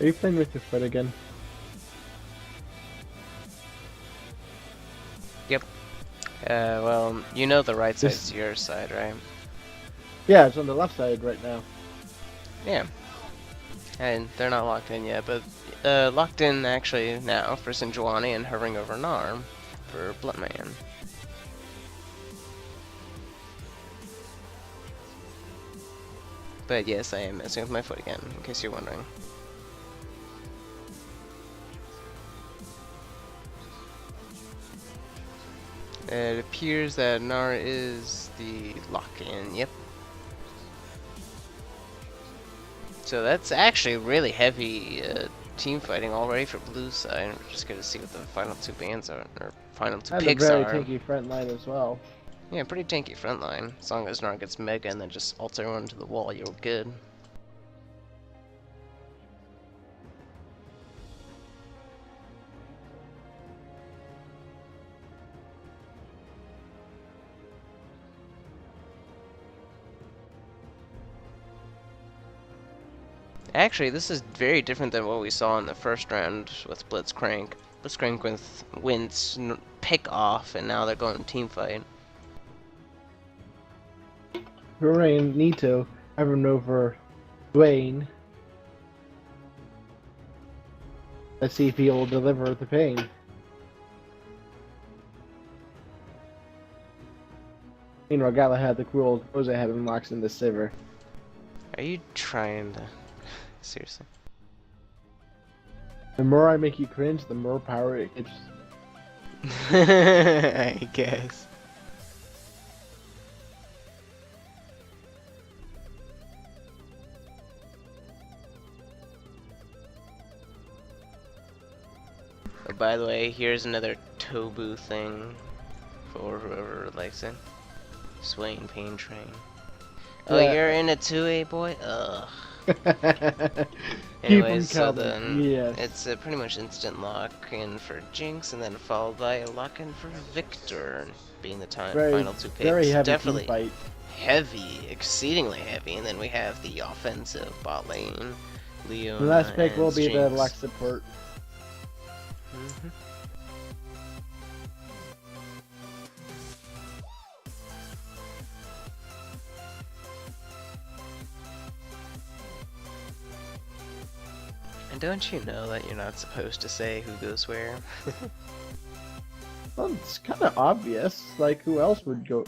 Are you playing with your foot again? Yep. Well, you know the right This- side's your side, right? Yeah, it's on the left side right now. Yeah. And they're not locked in yet, but locked in actually now for Sinjuani and hovering over Nar for Bloodman. But yes, I am messing with my foot again, in case you're wondering. It appears that Nar is the lock-in, yep. So that's actually really heavy team fighting already for blue side. We're just gonna see what the final two bands are, or final two And a picks very are. tanky front line as well. Yeah, pretty tanky front line. As long as Nar gets Mega and then just ult everyone to the wall, you're good. Actually, this is very different than what we saw in the first round with Blitzcrank. Blitzcrank with wins pick off, and now they're going team fight. Hooray, Nito, having over Dwayne. Let's see if he'll deliver the pain. Meanwhile, Galahad the Cruel Jose having locks in the Sivir. Are you trying to... Seriously? The more I make you cringe, the more power it gives. I guess. Oh, by the way, here's another Tobu thing for whoever likes it. Swaying Pain Train. Oh, Yeah. you're in it too, eh, boy? Ugh. Keep Anyways, so then yes. it's a pretty much instant lock in for Jinx, and then followed by a lock in for Victor, being the final two picks. Very heavy Definitely team fight. heavy, exceedingly heavy, and then we have the offensive bot lane, Leona. The last pick will be the Jinx. Lux support. Mhm. And don't you know that you're not supposed to say who goes where? Well, it's kind of obvious. Like, who else would go?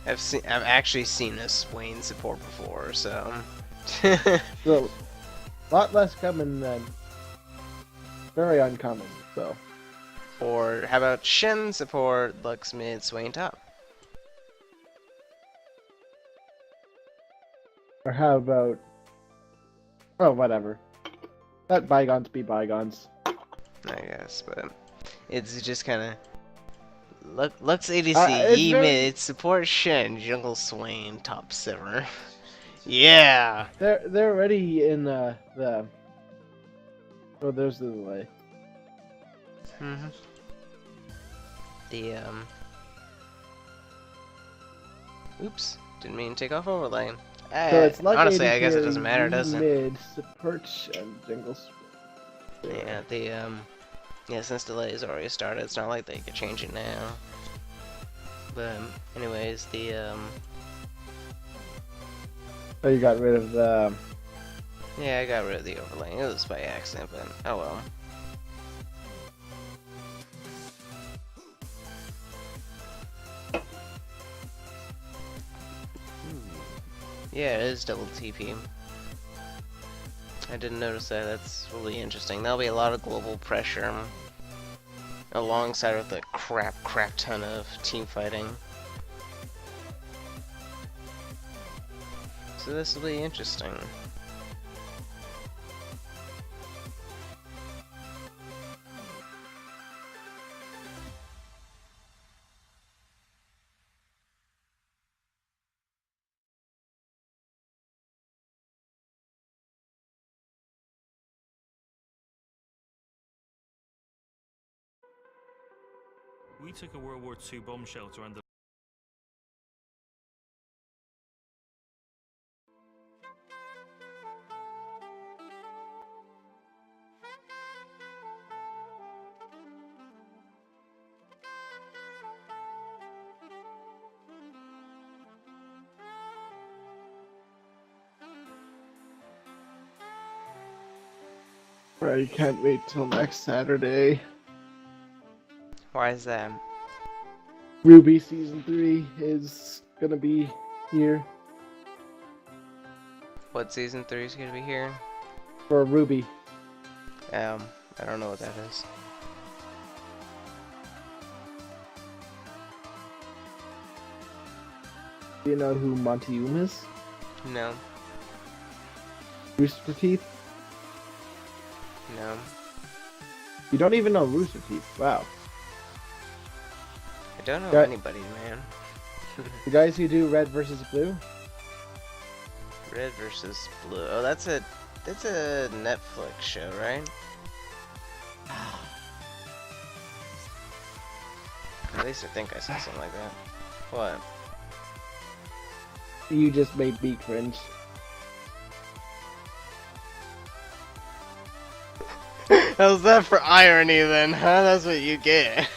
I've actually seen a Swain support before, so. So, a lot less common than very uncommon. So, Or how about Shen support, Lux mid, Swain top? or how about? Oh, whatever. Let bygones be bygones. I guess, but it's just kind of Lux ADC, It's Yi very- mid, support Shen, jungle Swain, top Sivir. Yeah. They're already in the. Oh, there's the delay. Mhm. The Oops, didn't mean to take off overlay. So it's like Honestly, 80 I guess it carry, doesn't matter, does it? Mid support and jungle. Yeah, yeah, since delay is already started, it's not like they could change it now. But anyways, Oh, you got rid of the. yeah, I got rid of the overlay. It was by accident, but oh well. Yeah, it is double TP. I didn't notice that. That's really interesting. There'll be a lot of global pressure alongside with the crap ton of team fighting. So this will be interesting. We took a World War II bomb shelter under I can't wait till next Saturday. Why is that? Ruby Season 3 is gonna be here What season 3 is gonna be here? for Ruby. I don't know what that is. Do you know who Montium is? No. Rooster Teeth? No. You don't even know Rooster Teeth. Wow. I don't know Got- anybody, man. The guys who do Red versus Blue? Red versus Blue. Oh, that's a Netflix show, right? At least I think I saw something like that. What? You just made me cringe. How's that for irony then, huh? That's what you get.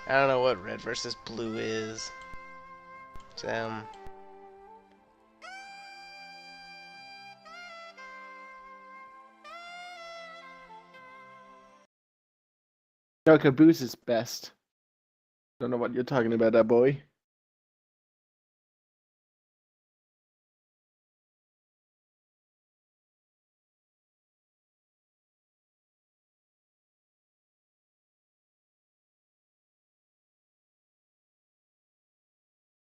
I don't know what Red versus Blue is. So, No, Caboose is best. Don't know what you're talking about, that boy.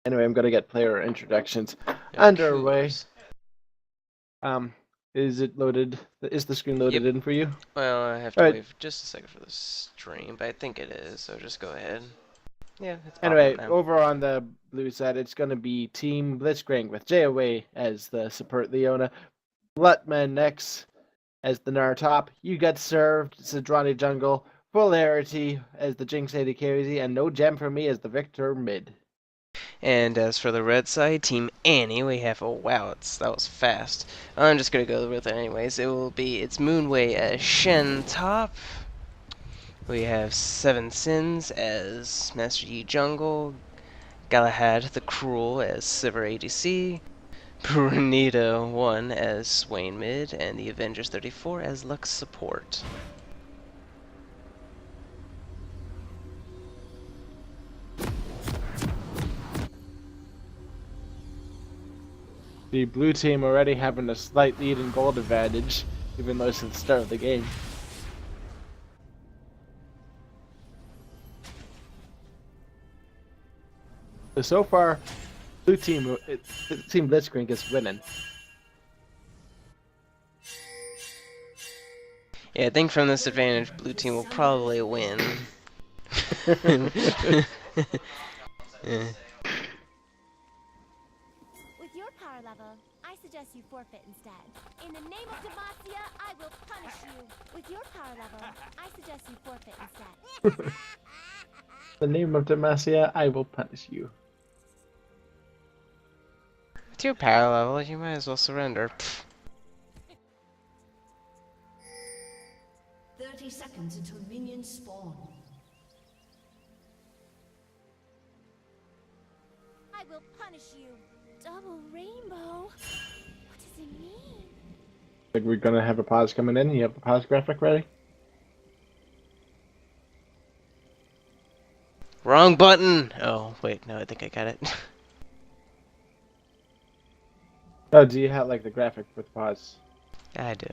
Anyway, I'm gonna get player introductions underway. Coos. Is it loaded? Is the screen loaded Yep. in for you? Well, I have to Alright. wait for just a second for the stream, but I think it is, so just go ahead. Yeah, it's Anyway, popping up now. over on the blue side, it's gonna be Team Blitzcrank with JOA as the support Leona, Blutman next as the Nar top. You Got Served, Sidrani jungle, Polarity as the Jinx AD carries, and No Gem for me as the Victor mid. And as for the red side, Team Annie, we have, oh wow, that was fast. I'm just gonna go with it anyways. It's Moonway as Shen top. We have Seven Sins as Master Yi jungle. Galahad the Cruel as Sivir ADC. Bernita 1 as Swain mid, and the Avengers 34 as Lux support. The blue team already having a slight lead in gold advantage, even though it's at the start of the game. So far, Team Blitzcrank is winning. Yeah, I think from this advantage, blue team will probably win. Yeah. With your power level, I suggest you forfeit instead. In the name of Demacia, I will punish you. With your power level, I suggest you forfeit instead. The name of Demacia, I will punish you. With your power level, you might as well surrender. 30 seconds until minions spawn. I will punish you. Double rainbow? What does it mean? Think we're gonna have a pause coming in. You have the pause graphic ready? Wrong button! Oh, wait, no, I think I got it. Oh, do you have like the graphic with pause? I do.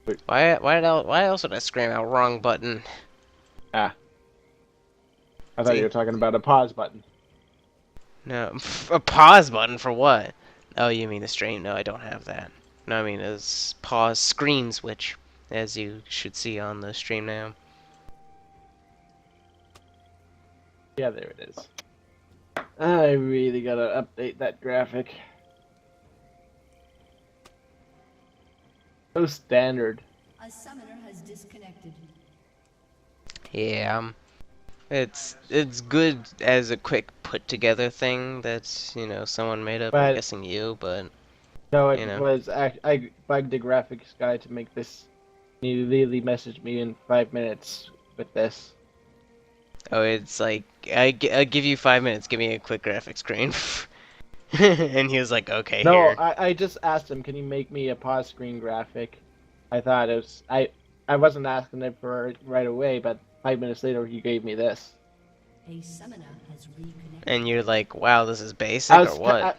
Wait. Why else would I scream out wrong button? Ah. I thought See? you were talking about a pause button. No, a pause button for what? Oh, you mean the stream? No, I don't have that. No, I mean a pause screen switch, as you should see on the stream now. Yeah, there it is. I really gotta update that graphic. So standard. A summoner has disconnected. Yeah, it's good as a quick put together thing that, you know, someone made up. I'm But- guessing you, but No, it you know. was. I bugged the graphics guy to make this. He literally messaged me in 5 minutes with this. Oh, it's like I'll give you 5 minutes. Give me a quick graphic screen. And he was like, okay, No, here. I just asked him, can you make me a pause screen graphic? I thought it was I wasn't asking it for it right away, but 5 minutes later he gave me this. A summoner has reconnected. And you're like, wow, this is I basic or was what?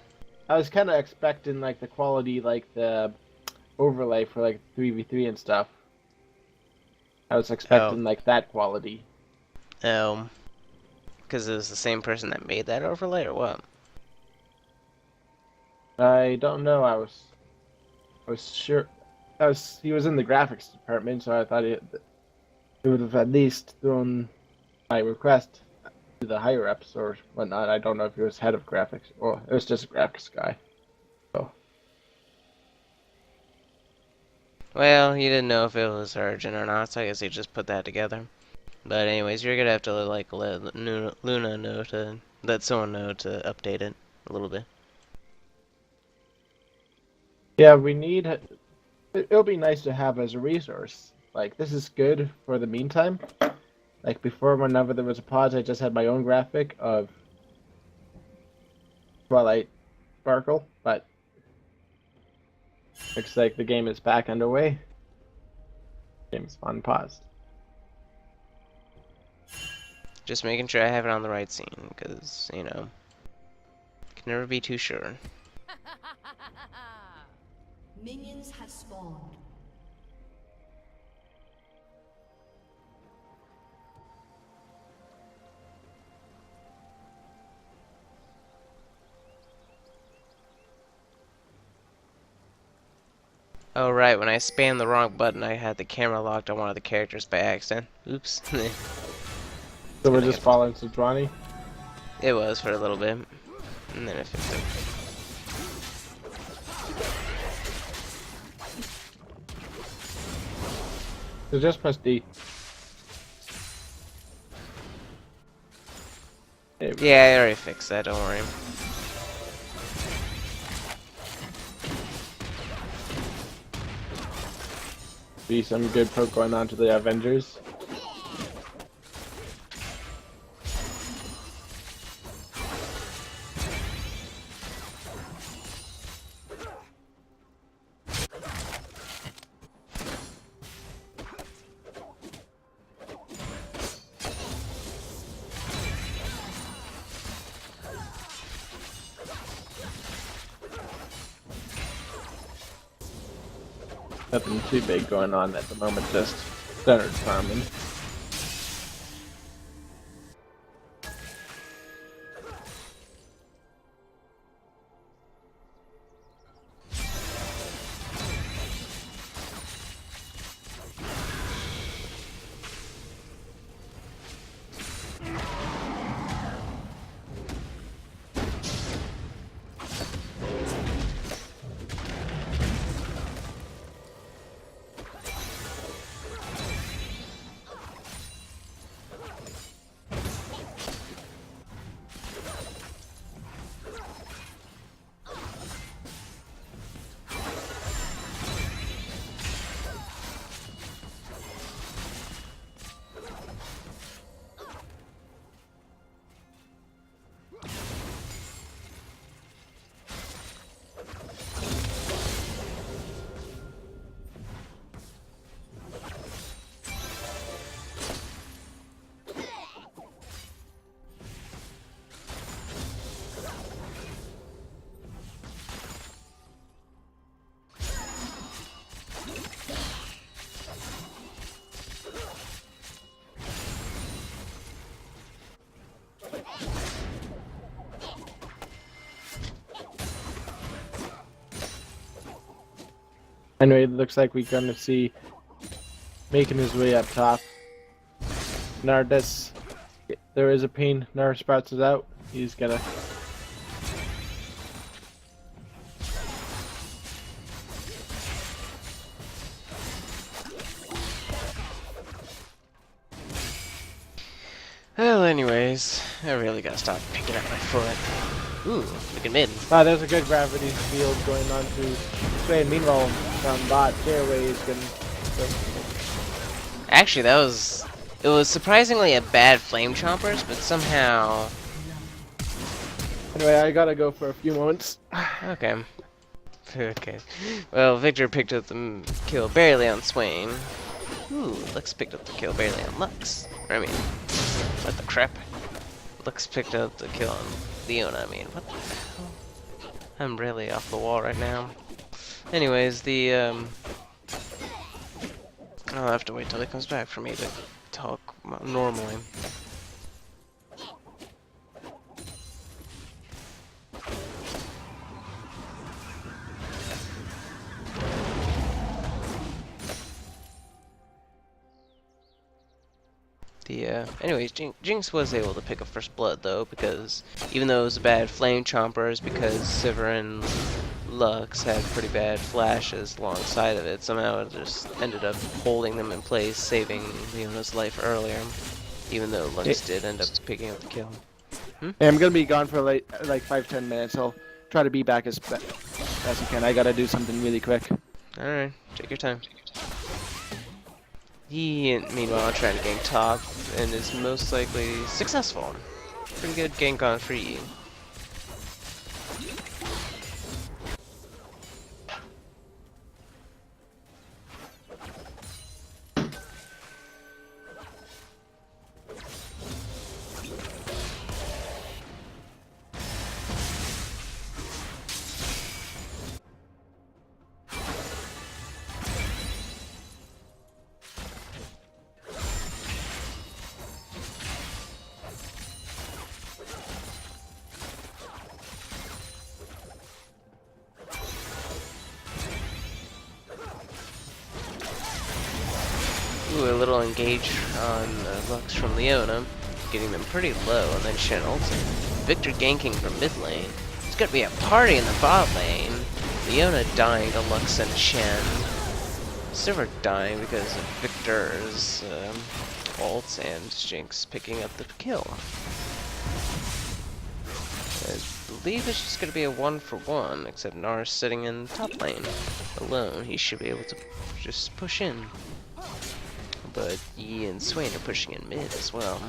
I was kind of expecting like the quality, like the overlay for like 3v3 and stuff. I was Oh, expecting like that quality. oh, because it was the same person that made that overlay or what? I don't know. I was sure. He was in the graphics department, so I thought it would have at least thrown my request to the higher ups or whatnot. I don't know if he was head of graphics or it was just a graphics guy. So Well, you didn't know if it was urgent or not, so I guess he just put that together. But anyways, you're gonna have to like let Luna know to let someone know to update it a little bit. yeah, we need. It'll be nice to have as a resource. Like this is good for the meantime. Like before, whenever there was a pause, I just had my own graphic of Twilight Sparkle, but looks like the game is back underway. Game's unpaused. Just making sure I have it on the right scene, because, you know, can never be too sure. Minions have spawned. Oh right, when I spammed the wrong button, I had the camera locked on one of the characters by accident. Oops. So we're just following Sudrani? It was for a little bit, and then it fixed it. So just press D. Yeah, I already fixed that, don't worry. Be some good poke going on to the Avengers. Nothing too big going on at the moment, just standard farming. Anyway, it looks like we're gonna see making his way up top. Nardis, there is a pain. Nard sprouts is out. He's gonna. Well, anyways, I really gotta stop picking up my foot. Ooh, look at mid. Ah, there's a good gravity field going on to Sway. Meanwhile, from bot, Fairway is gonna. Actually, it was surprisingly a bad flame chompers, but somehow Anyway, I gotta go for a few moments. Okay. Okay. Well, Victor picked up the kill barely on Swain. Ooh, Lux picked up the kill barely on Lux. I mean, what the crap? Lux picked up the kill on Leona. I mean, what the hell? I'm really off the wall right now. Anyways, I'll have to wait till he comes back for me to talk normally. Anyways, Jinx was able to pick up first blood though, because even though it was a bad flame chompers, because Sivir and Lux had pretty bad flashes alongside of it, somehow it just ended up holding them in place, saving Leona's life earlier, even though Lux did end up picking up the kill. Yeah, I'm gonna be gone for like 5-10 minutes. I'll try to be back as you can. I gotta do something really quick. Alright, take your time. He, meanwhile, trying to gank top, and is most likely successful. Pretty good gank on free. Ooh, a little engage on Lux from Leona, getting them pretty low, and then Shen ulting. Victor ganking from mid lane. It's gonna be a party in the bot lane. Leona dying to Lux and Shen. Sivir dying because of Victor's ult, and Jinx picking up the kill. I believe it's just gonna be a 1-for-1, except Nars sitting in top lane alone. He should be able to just push in. But Yi and Swain are pushing in mid as well.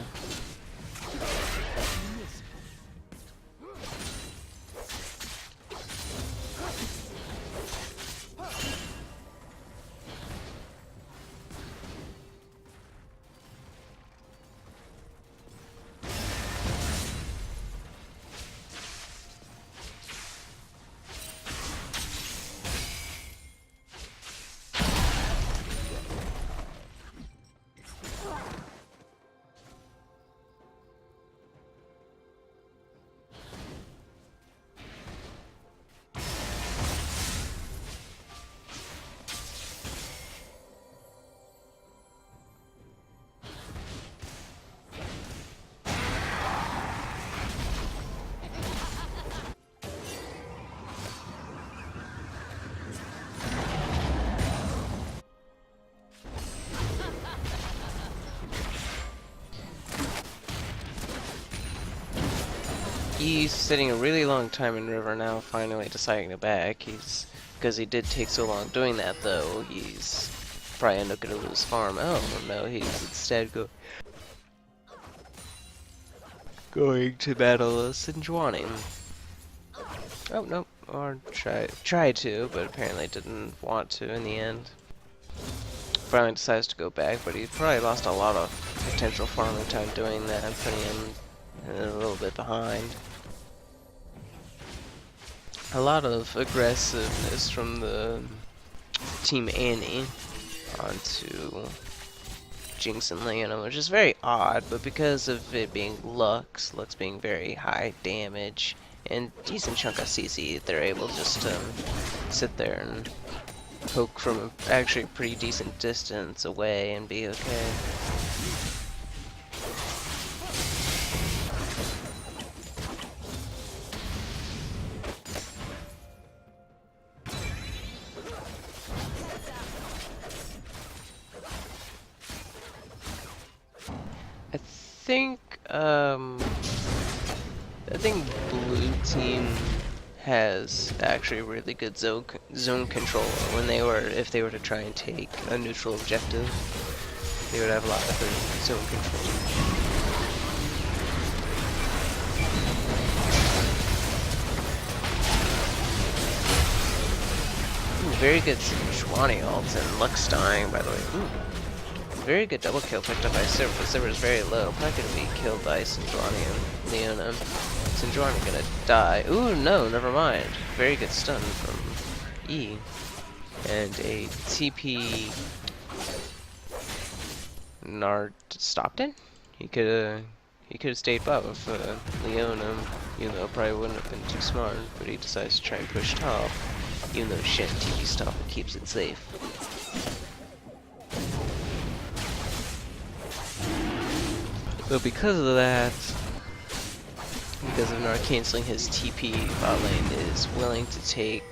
He's sitting a really long time in river now, finally deciding to back. Because he did take so long doing that though, he's probably end up gonna lose farm. Oh no, he's instead going to battle Sinjuani. Oh no, or tried to, but apparently didn't want to in the end. Finally decides to go back, but he probably lost a lot of potential farming time doing that, putting him a little bit behind. A lot of aggressiveness from the Team Annie onto Jinx and Leona, which is very odd, but because of it being Lux being very high damage and decent chunk of CC, they're able just to sit there and poke from actually a pretty decent distance away and be okay. I think blue team has actually really good zone control if they were to try and take a neutral objective. They would have a lot better zone control. very good Sejuani ult, and Lux dying, by the way. Ooh. Very good double kill picked up by Sivir, but Sivir is very low. Probably gonna be killed by Sejuani and Leona. Sejuani gonna die. Ooh, no, never mind. Very good stun from E. And a TP Nard Stockton? He could have stayed above Leona, even though it probably wouldn't have been too smart, but he decides to try and push top, even though shit TP stop it keeps it safe. But because of that, because of Nard canceling his TP, bot lane is willing to take,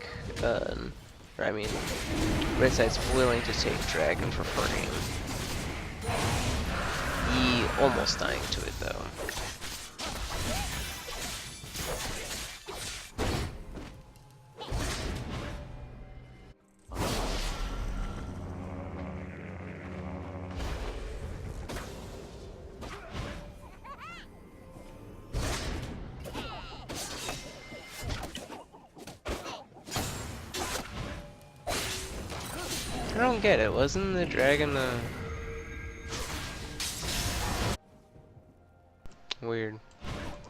red side's willing to take Dragon for free. He almost dying to it though. I don't get it. Wasn't the dragon weird?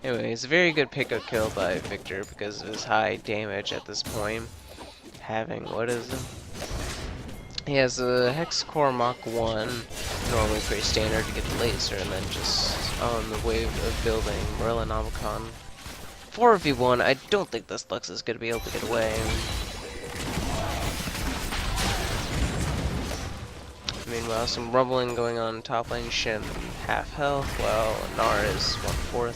Anyway, it's a very good pickup kill by Victor because of his high damage at this point. Having, what is it? He has a Hex Core Mach 1, normally pretty standard to get the laser, and then just on the wave of building Morellonomicon. 4v1, I don't think this Lux is going to be able to get away. Meanwhile, some rumbling going on top lane. Shin half health, while Nara is 1/4.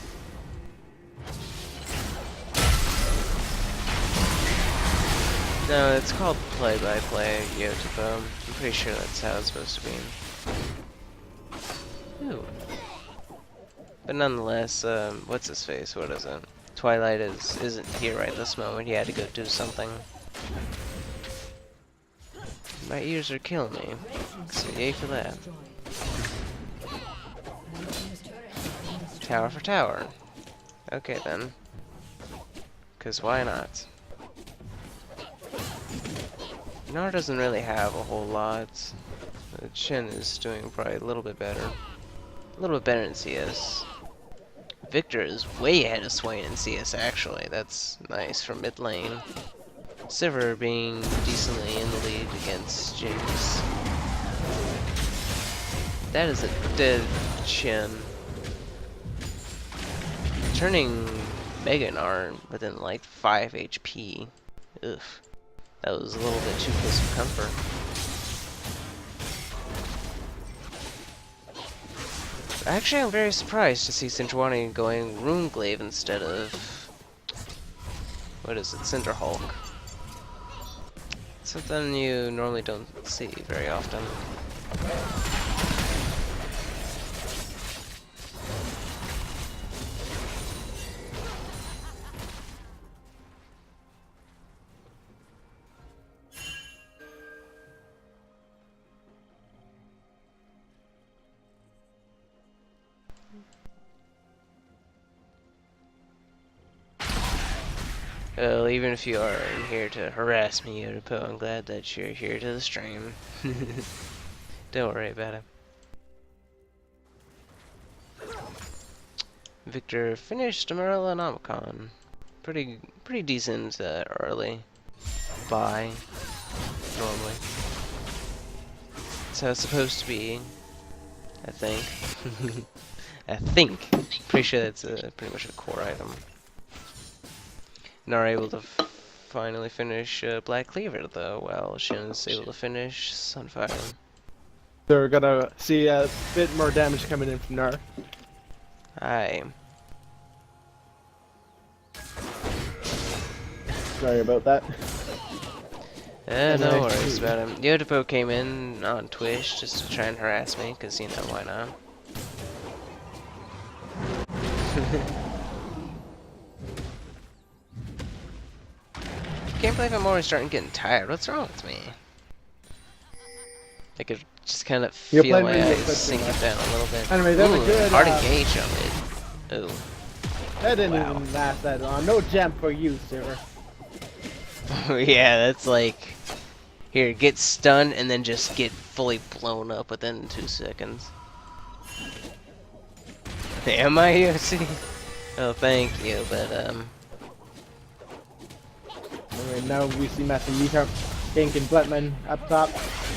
No, it's called play-by-play Yotopo. I'm pretty sure that's how it's supposed to be. Ooh. But nonetheless, what's his face? What is it? Twilight isn't here right this moment. He had to go do something. My ears are killing me. So yay for that. Tower for tower. Okay then. Cause why not? Nar doesn't really have a whole lot. Shin is doing probably a little bit better. A little bit better in CS. Victor is way ahead of Swain in CS actually. That's nice for mid lane. Sivir being decently in the lead against Jinx. That is a dead Shin. Turning Mega Gnar within like 5 HP. Ugh. That was a little bit too close for comfort. Actually, I'm very surprised to see Sejuani going Runeglaive instead of... what is it? Cinderhulk. Something you normally don't see very often. Well, even if you are in here to harass me, Yotopo, I'm glad that you're here to the stream. Don't worry about it. Victor finished Morellonomicon. Pretty decent early buy, normally. That's how it's supposed to be, I think. I think. Pretty sure that's pretty much a core item. Nara able to finally finish Black Cleaver though, while Shin's able to finish Sunfire. They're gonna see a bit more damage coming in from Nara. Aye. Sorry about that. No worries about him. Yotopo came in on Twitch just to try and harass me, cause you know why not. Can't believe I'm always starting getting tired. What's wrong with me? I could just kind of feel my eyes sinking down a little bit. Anyway, that was good. Hard engage on it. Ooh. That didn't even last that long. No jump for you, Sivir. Yeah, that's like Here, get stunned and then just get fully blown up within 2 seconds. Am I UFC? Oh, thank you, but Alright, now we see Master Misha ganking Bluntman up top.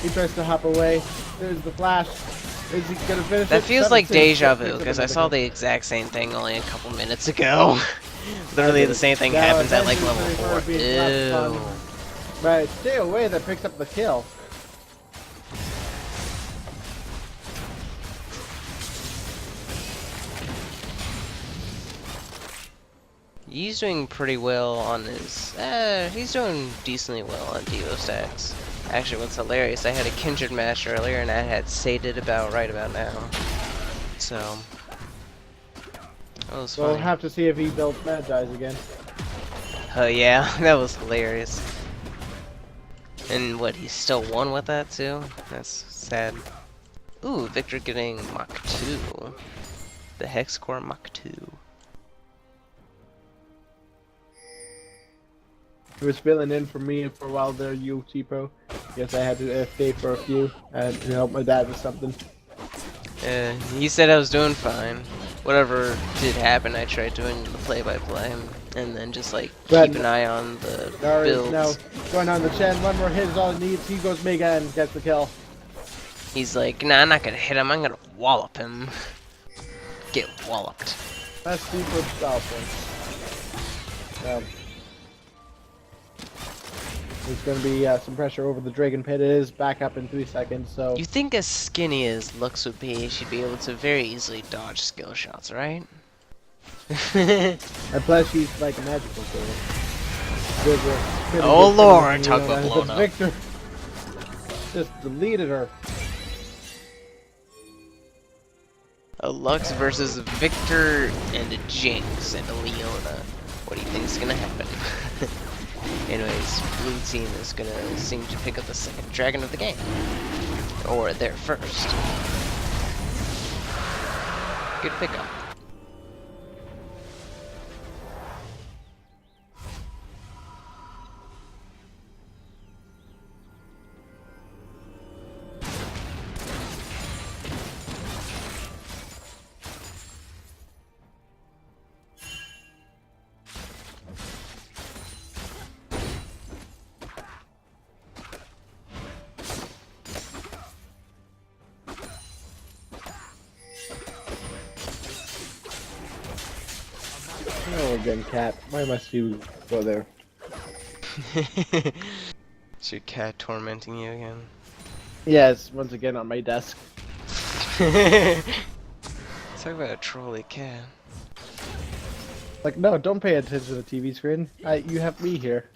He tries to hop away. There's the flash. Is he gonna finish it? that feels like 7-6, deja picks vu up because I another saw kill. the exact same thing only a couple minutes ago. Literally the same thing happens at like level 4. Ew. But stay away that picks up the kill. He's doing pretty well on his. He's doing decently well on Devo stacks. Actually, what's hilarious, I had a Kindred match earlier and I had sated about right about now. So. That was We'll funny. have to see if he builds Magi's again. Oh, yeah, that was hilarious. And what, he still won with that too? That's sad. Ooh, Victor getting Mach 2. The Hex Core Mach 2. He was filling in for me for a while there, UFC Pro. Guess I had to stay for a few and to help my dad with something. He said I was doing fine. Whatever did happen, I tried doing the play-by-play, and then just like keep an eye on the builds. Now going on the Chen, one more hit is all he needs. He goes Mega and gets the kill. He's like, nah, I'm not gonna hit him. I'm gonna wallop him. Get walloped. That's super powerful. There's going to be some pressure over the Dragon Pit. It is back up in 3 seconds, so... You think as skinny as Lux would be, she'd be able to very easily dodge skill shots, right? And plus she's like a magical sword. Oh lord, talk about blown up. Victor just deleted her. A Lux versus Victor and a Jinx and a Leona. What do you think's gonna happen? Anyways, blue team is gonna seem to pick up the second dragon of the game. Or their first. Good pickup. Oh, again, cat. Why must you go there? Is your cat tormenting you again? Yes, once again on my desk. Talk about a trolley cat. Like, no, don't pay attention to the TV screen. You have me here.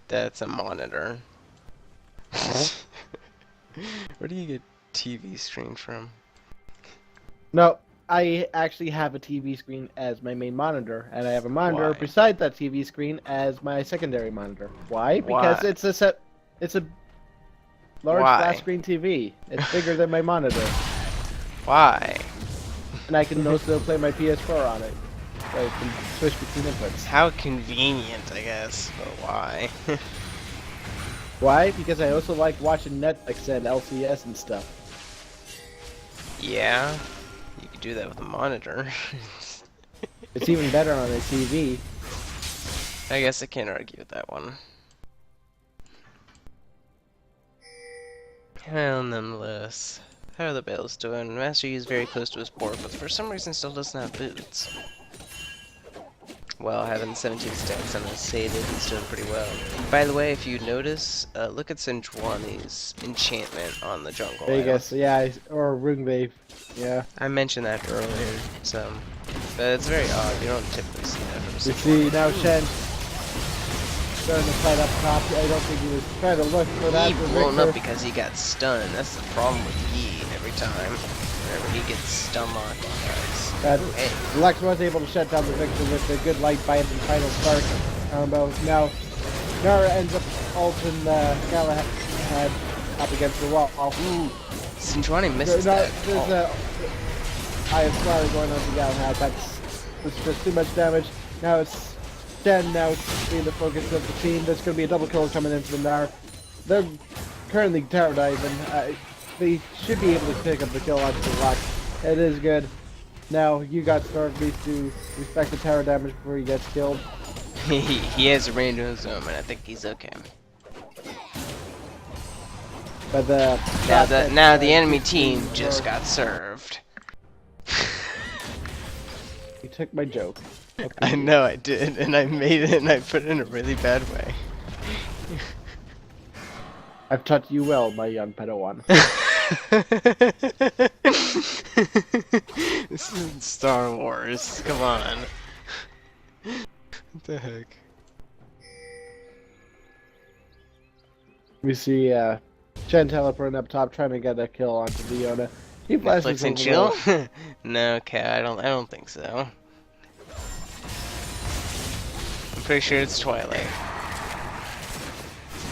That's a monitor. Where do you get TV screen from? No, I actually have a TV screen as my main monitor, and I have a monitor Why? beside that TV screen as my secondary monitor. Why? Because Why? it's a large Why? flat screen TV. It's bigger than my monitor, Why? and I can also play my PS4 on it. So I can switch between inputs. How convenient, I guess, but why? Why? Because I also like watching Netflix and LCS and stuff. Yeah, you could do that with a monitor. It's even better on a TV. I guess I can't argue with that one. Well, nonetheless, how are the bales doing? Master Yi is very close to his board, but for some reason still doesn't have boots. Well, having 17 stacks on his sated, he's doing pretty well. By the way, if you notice, look at Sinjuani's enchantment on the jungle. There you go. So yeah, or Rungbave. Yeah. I mentioned that earlier, so... But it's very odd, you don't typically see that from You Sinjuani. see now Shen starting to fight up top. I don't think he was trying to look for that. He for blown Victor. up because he got stunned. That's the problem with Yi every time. Whenever he gets stun locked, he dies. Hey. Lex was able to shut down the Victor with a good light bite and final spark combo. Now, Nara ends up ulting Galahad up against the wall. Ooh, Sinjuani misses that. There's a Iron Squire going on to Galahad. That's just too much damage. Now it's Shen now being the focus of the team. There's going to be a double kill coming in from Nara. They're currently tower diving. They should be able to pick up the kill onto the Lux. It is good. Now, you got Storm needs to respect the tower damage before he gets killed. He has a range of his own, and I think he's okay. But now the enemy team just got served. You took my joke. I know I did, and I made it, and I put it in a really bad way. I've taught you well, my young Padawan. This isn't Star Wars. Come on. What the heck? We see Chen teleporting up top, trying to get a kill onto Leona. He flashes Netflix and chill? No, Cat. I don't think so. I'm pretty sure it's Twilight.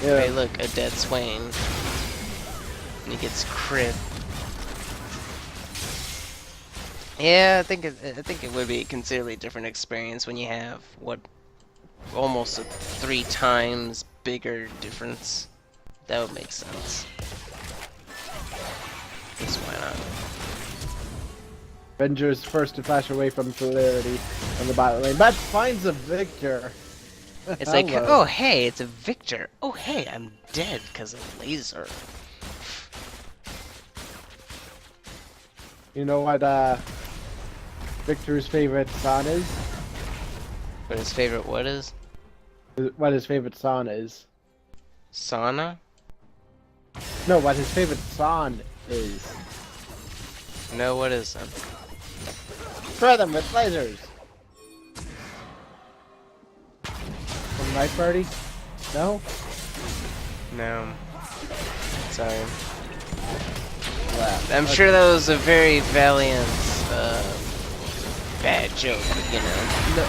Yeah. Hey, look, a dead Swain. And he gets crit. Yeah, I think it would be a considerably different experience when you have almost a 3 times bigger difference. That would make sense. Guess why not? Avengers first to flash away from Celerity on the bottom lane, but finds a Victor. It's like, oh hey, it's a Victor. Oh hey, I'm dead because of laser. You know what Victor's favorite song is? But his favorite what is? What his favorite song is? Sauna? No, what his favorite song is. No, what is it? Try them with lasers! From Night Party? No? No. Sorry. Wow. I'm sure that was a very valiant, bad joke, you know. No.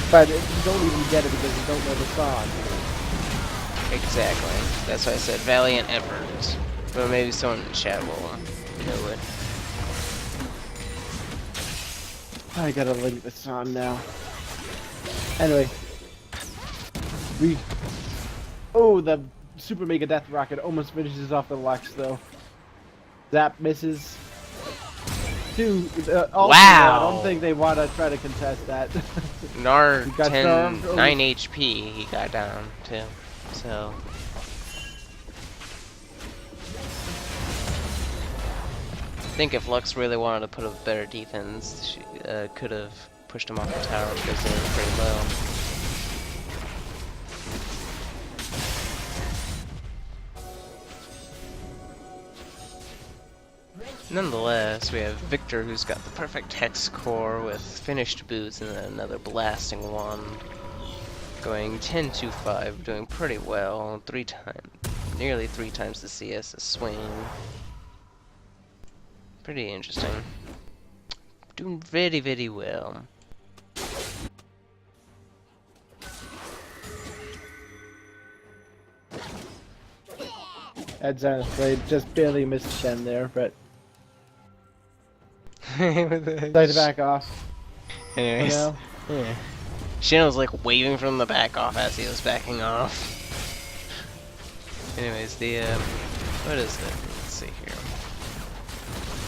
But you don't even get it because you don't know the song. Exactly. That's why I said valiant effort. But maybe someone in the chat will know it. I gotta link the song now. Anyway. Oh, the Super Mega Death Rocket almost finishes off the Lux, though. Zap misses. Also, wow! I don't think they want to try to contest that. Nar 9 9 HP he got down too. So I think if Lux really wanted to put up better defense, she could have pushed him off the tower because they were pretty low. Nonetheless, we have Victor, who's got the perfect hex core with finished boots and then another blasting wand. Going 10-2-5, doing pretty well. Nearly 3 times the CS as Swain. Pretty interesting. Doing very, very well. They just barely missed Shen there, but tried to back off. Anyways, You know? yeah. Shen was like waving from the back off as he was backing off. Anyways, what is it? Let's see here.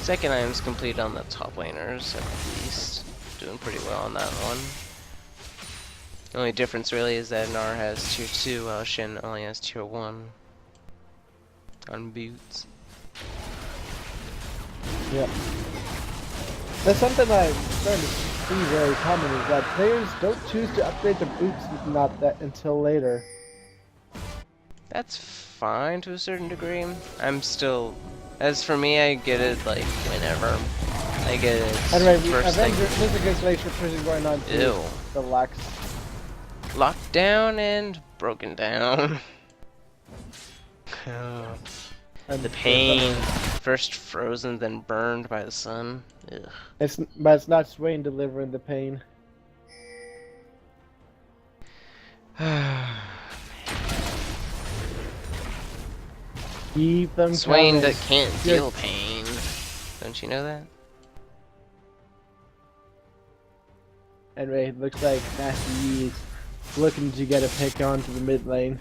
Second item's complete on the top laners, at least. Doing pretty well on that one. The only difference really is that Nar has tier 2 while Shen only has tier 1. On boots. Yep. That's something I'm starting to see very common is that players don't choose to upgrade their boots until later. That's fine to a certain degree. I'm still, as for me, I get it like whenever. I get it. Anyway, first thing. Avengers against Glacier pushing going on to Ew. the Lux. Locked down and broken down. Oh. And The pain. First frozen, then burned by the sun. Ugh. But it's not Swain delivering the pain. Keep them Swain coming. that can't feel pain. Don't you know that? Anyway, it looks like Nasty is looking to get a pick onto the mid lane.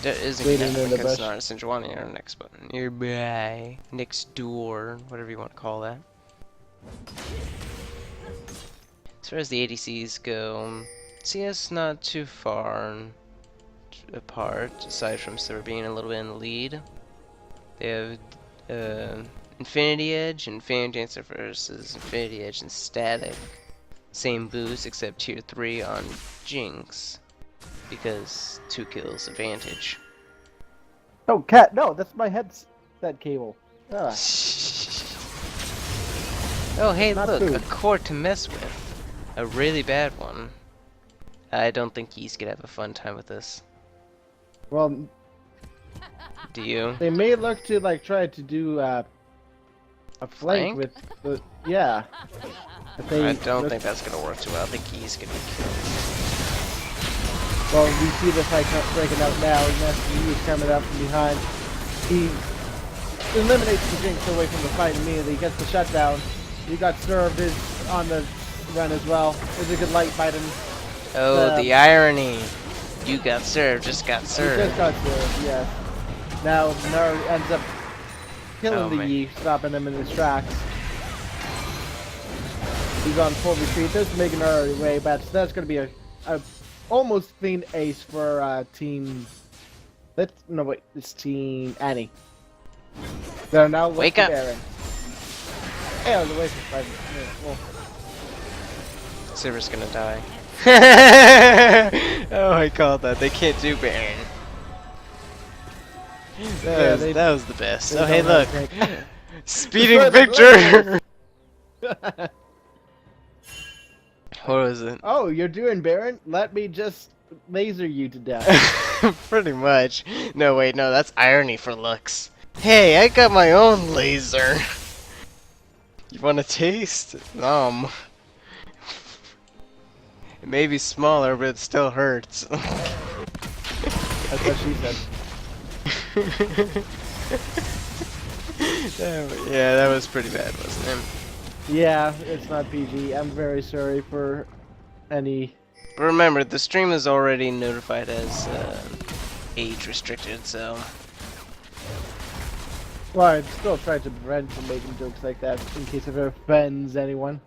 There isn't Waiting in the because it's bush. not a Sinjwani or next button. Nearby. Next door. Whatever you want to call that. As far as the ADCs go, CS not too far apart, aside from Silver being a little bit in the lead. They have Infinity Edge, Infinity Dancer versus Infinity Edge and Static. Same boost except tier 3 on Jinx. Because 2 kills advantage. Oh, cat! No, that's my headset cable. Ah, Oh hey Not look, food. a core to mess with. A really bad one. I don't think he's gonna have a fun time with this. well, Do you? they may look to like try to do a flank Flank? with the yeah. If they I don't look- think that's gonna work too well. I think he's gonna be killed. Well, we see the fight breaking out now. He's coming up from behind. He eliminates the Jinx away from the fight immediately. He gets the shutdown. He got served is on the run as well. There's a good light fighting. Oh, the irony. You got served, just got He served. just got served, yes. Now Nar ends up killing Oh, the man. Yi, stopping him in his tracks. He's on full retreat. This is making Nar away, but that's going to be a almost clean ace for team. It's team Annie. They're now Wake looking up. Baron. Hey, I was away for 5 minutes. Well, Silver's gonna die. Oh, I called that. They can't do Baron. That was the best. they Oh, hey, don't have look. great- Speeding Destroy the Victor! What was it? Oh, you're doing Baron? Let me just laser you to death. Pretty much. No, wait, no, that's irony for looks. Hey, I got my own laser. You want a taste? It may be smaller, but it still hurts. That's what she said. Yeah, that was pretty bad, wasn't it? Yeah, it's not PG. I'm very sorry for any. But remember, the stream is already notified as age restricted, so. Well, I'd still try to prevent from making jokes like that in case it offends anyone.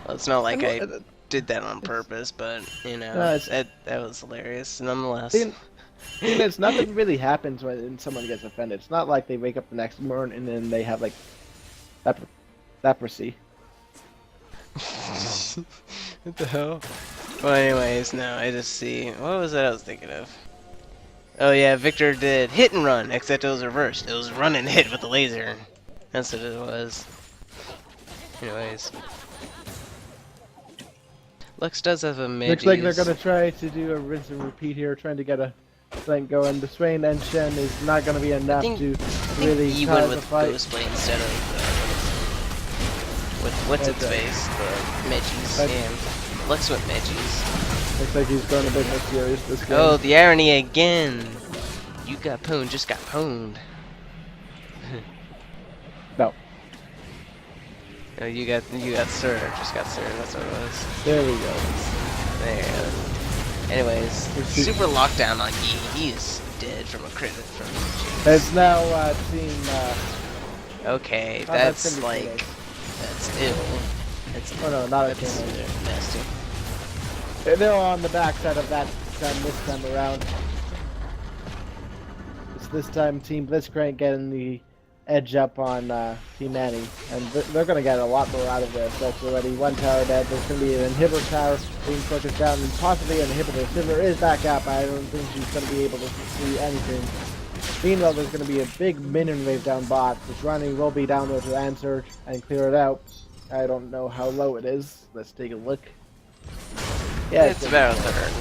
Well, it's not like I And, did that on purpose, but, you know, No, it's- that was hilarious, nonetheless. It's nothing really happens when someone gets offended. It's not like they wake up the next morning and then they have like leprosy. What the hell? Well, anyways, no, I just see. What was that I was thinking of? Oh, yeah, Victor did hit and run, except it was reversed. It was run and hit with the laser. That's what it was. Anyways. Lux does have a mid. Looks like they're gonna try to do a rinse and repeat here, trying to get a flank going. The Swain and Shen is not gonna be enough to really he cause went the with fight. Ghostblade instead of with what's its Okay. face, the Megis. But- Yeah, Lux went Megis. Looks like he's going a bit more serious this game. Oh, the irony again! You got pwned, just got pwned. No. No, you got served, just got served. That's what it was. There we go. There. Anyways, super lockdown on Yi. He's dead from a crit from. It's now team. Okay, Oh, that's that's gonna be like good. that's ill. That's Oh no, not a that's team. nasty. They're on the backside of that time this time around. It's this time Team Blitzcrank getting the edge up on Team Annie, and they're going to get a lot more out of this. That's already one tower dead. There's going to be an inhibitor tower being focused down, and possibly an inhibitor. Silver is back up. I don't think she's going to be able to see anything. Meanwhile, there's going to be a big minion wave down bot, which Ronnie will be down there to answer and clear it out. I don't know how low it is. Let's take a look. Yeah, It's about a third.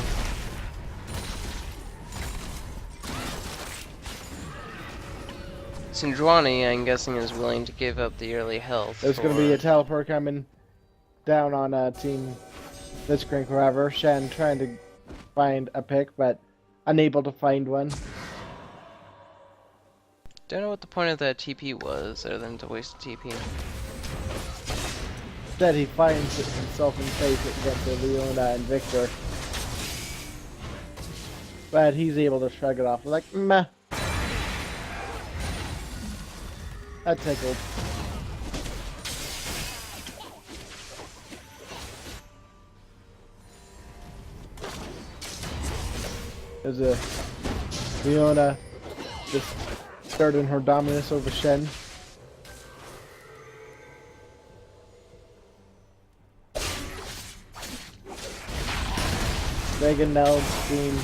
Sinjwani, I'm guessing, is willing to give up the early health. There's going to be a teleport coming down on Team Blitzcrank, however. Shen trying to find a pick, but unable to find one. Don't know what the point of that TP was, other than to waste a TP. Instead, he finds himself in face against Leona and Victor. But he's able to shrug it off like, meh. That tickled. There's a Fiona just starting her dominance over Shen. Megan now being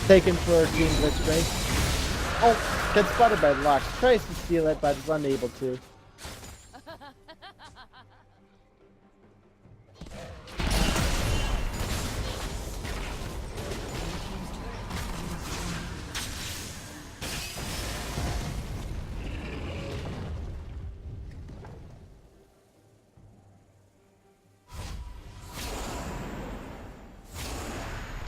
taken for Team Blitzcrank. Oh, gets spotted by Locke. Tries to steal it, but is unable to.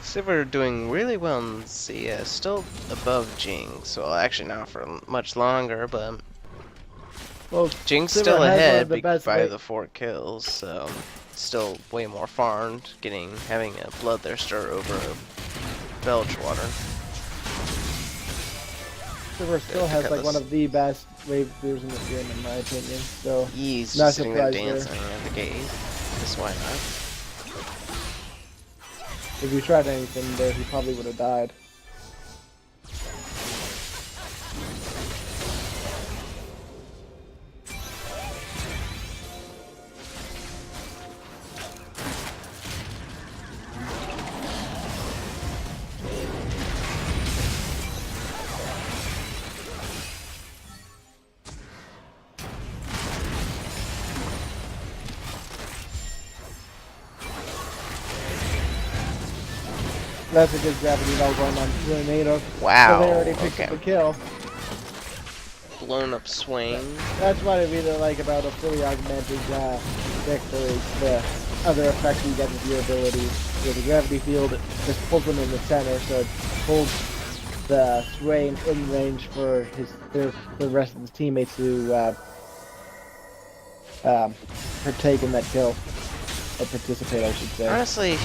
Silver doing really well in CS, still above Jinx. Well, actually not for much longer, but Well, Jinx Silver still has one ahead of the best by wa- the 4 kills, so still way more farmed, having a Bloodthirster over a Belchwater. Silver still has like one of the best wave clears in the game, in my opinion. So He's not just sitting there surprised there. dancing at the gate. Just why not? If he tried anything there, he probably would have died. That's a good gravity ball going on Tornado. Wow. So they already picked up the kill. Blown up swing. That's what I really like about a fully augmented victory. The other effect you get with your abilities. So the gravity field just pulls them in the center, so it holds the Swain in range for the rest of his teammates to partake in that kill. Or participate, I should say. Honestly,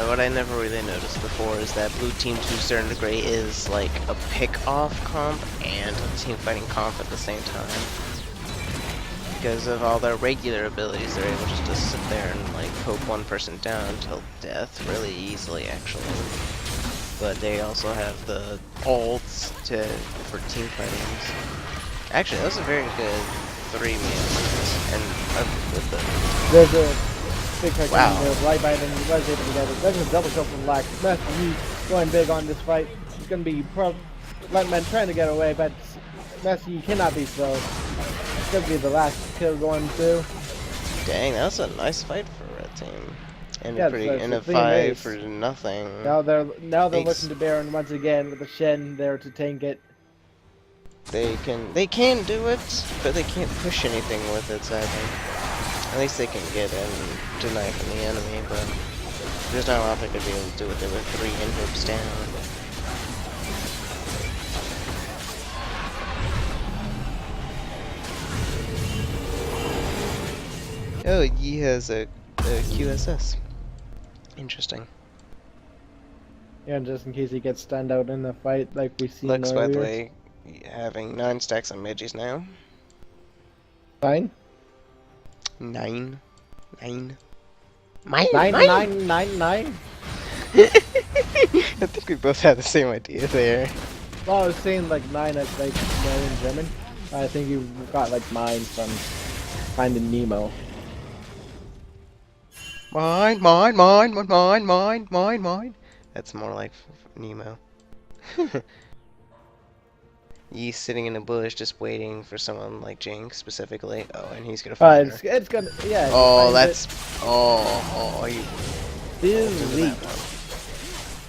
what I never really noticed before is that Blue Team 2 Stern to Grey is like a pick-off comp and a team fighting comp at the same time. Because of all their regular abilities, they're able just to sit there and like poke one person down until death really easily, actually. But they also have the ults for team fighting. Actually, that was a very good 3-man, and with the... There's a big kick Wow. in the right by him, he was able to get it. That's a double kill from Lack. Messi going big on this fight. He's going to be Lightman trying to get away, but Messi cannot be slow. It's going to be the last kill going through. Dang, that was a nice fight for Red Team. And Yeah, in a clean 5 ace. for nothing. Now they're Ace. looking to Baron once again with the Shen there to tank it. They can do it, but they can't push anything with it, sadly. At least they can get in, deny from the enemy, but there's not a lot they could be able to do with it with 3 inhibs down. Oh, he has a QSS. Interesting. Yeah, just in case he gets stunned out in the fight like we seen Lux, earlier. by the way, having 9 stacks on Midges now. Fine. 9. Nine, nine, nine. I think we both had the same idea there. Well, I was saying like 9 as like in German. I think you got like mine from Finding Nemo. Mine, mine, mine, mine, mine, mine, mine, mine. That's more like Nemo. He's sitting in a bush just waiting for someone like Jinx specifically. Oh, and he's gonna find her. It's gonna, yeah. Oh, that's... Oh, he... Dude, weak.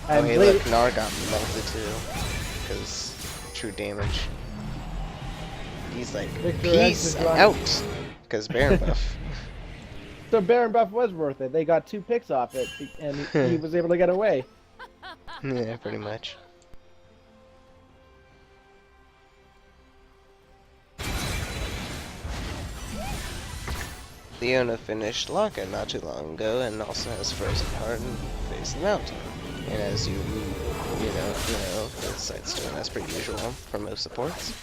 Oh, hey, look, Gnar got melted too. Because true damage. He's like, peace out! Because Baron buff. So Baron buff was worth it. They got 2 picks off it, and he was able to get away. Yeah, pretty much. Leona finished Locke not too long ago and also has Frozen Heart and Face the Mountain. And as you the site's doing as per usual for most supports.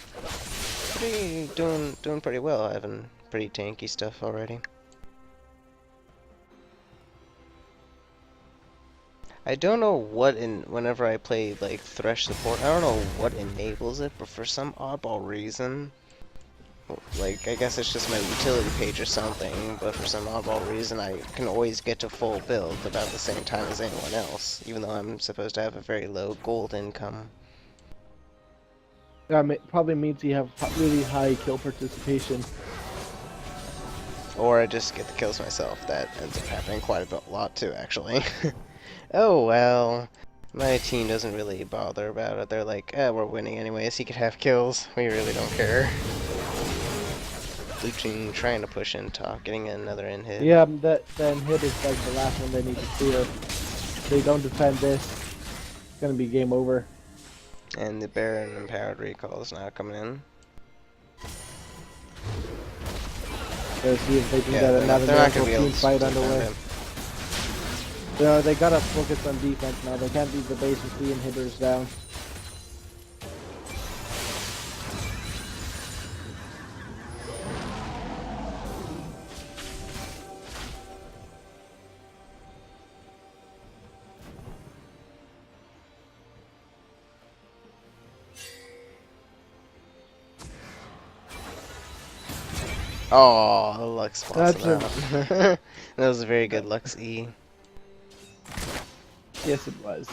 Doing pretty well, having pretty tanky stuff already. I don't know what whenever I play like Thresh support, I don't know what enables it, but for some oddball reason, like I guess it's just my utility page or something, but for some oddball reason I can always get to full build about the same time as anyone else, even though I'm supposed to have a very low gold income. Probably means you have really high kill participation. Or I just get the kills myself. That ends up happening quite a lot too, actually. Oh well, my team doesn't really bother about it. They're like, we're winning anyways, he could have kills. We really don't care. Blue team trying to push in top, getting another in hit. Yeah, that hit is like the last one they need to clear. If they don't defend this, it's gonna be game over. And the Baron Empowered Recall is now coming in. Let's see if they can get they're another not gonna miracle be able team to fight defend underway. him. They gotta focus on defense now. They can't leave the base with 3 inhibitors down. Oh, the Lux spots That's him out. That was a very good Lux E. Yes, it was.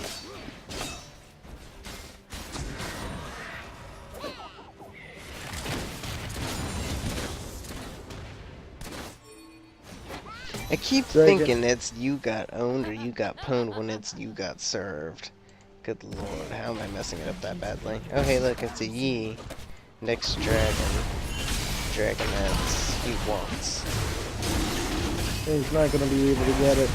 I keep thinking it's you got owned or you got pwned when it's you got served. Good lord, how am I messing it up that badly? Oh hey look, it's a Yi. Next dragon. Dragonette. He wants. He's not gonna be able to get it.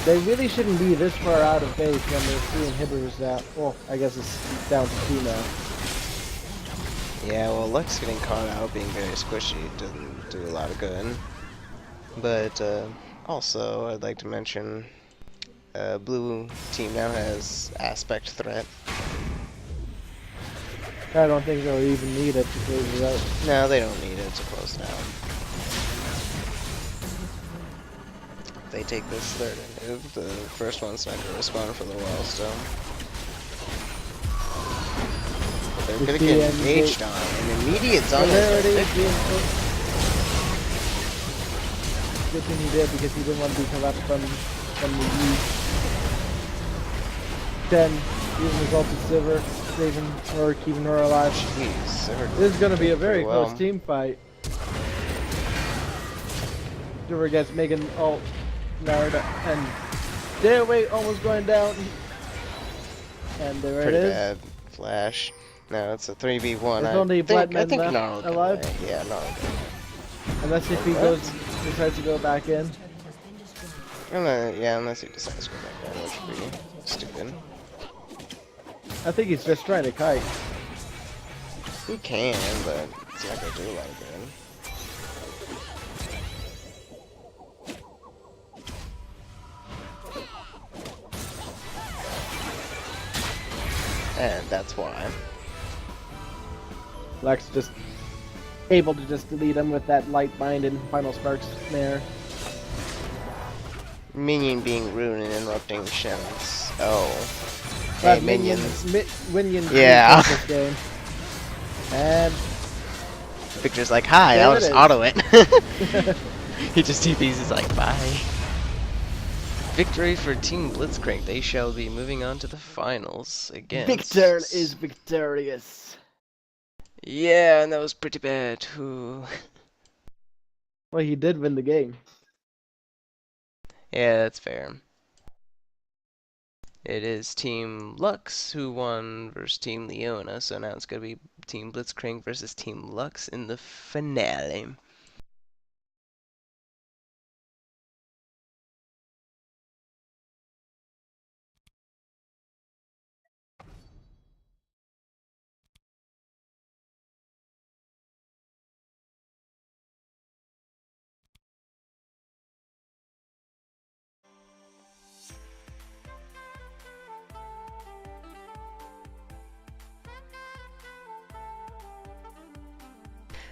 They really shouldn't be this far out of base when there's 3 inhibitors out. Oh, I guess it's down to 2 now. Yeah, well, Lux getting caught out being very squishy doesn't do a lot of good. But also, I'd like to mention, blue team now has aspect threat. I don't think they'll even need it to close it out. No, they don't need it to close it out. If they take this third inhib, the first one's not going to respond for a little while still. But they're going to get engaged on. An immediate on there it is. Good thing he did because he didn't want to be collapsed from the east. 10, even resulted Silver, saving or keeping her alive. Jeez, this is going to be a very close team fight. Silver gets Megan ult, Narada, and Stairway almost going down. And there Pretty it is. bad. Flash. No, it's a 3v1. There's only Black Men left Gnarl alive. Yeah, Gnarl. Unless if he decides to go back in. Yeah, unless he decides to go back in, which would be stupid. I think he's just trying to kite. He can, but it's not gonna do a lot of good. And that's why. Lex just able to just delete him with that light bind and final sparks snare. Minion being rude and interrupting Shem's. Oh. But Hey, minions. Minions Yeah. this game. And Victor's like, hi, I'll just auto it. He just TPs, he's like, bye. Victory for Team Blitzcrank. They shall be moving on to the finals against... Victor is victorious. Yeah, and that was pretty bad. Ooh. Well, he did win the game. Yeah, that's fair. It is Team Lux who won versus Team Leona, so now it's going to be Team Blitzcrank versus Team Lux in the finale.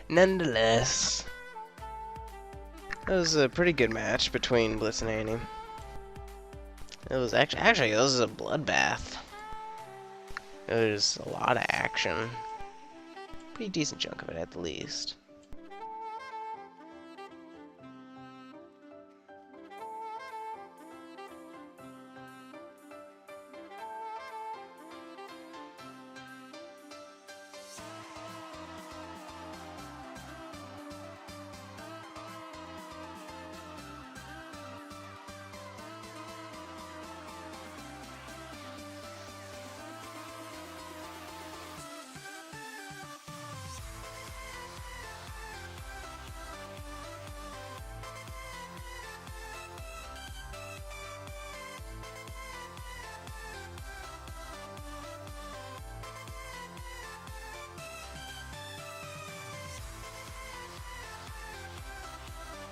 Nonetheless, that was a pretty good match between Blitz and Annie. It was actually this was a bloodbath. It was a lot of action. Pretty decent chunk of it at the least.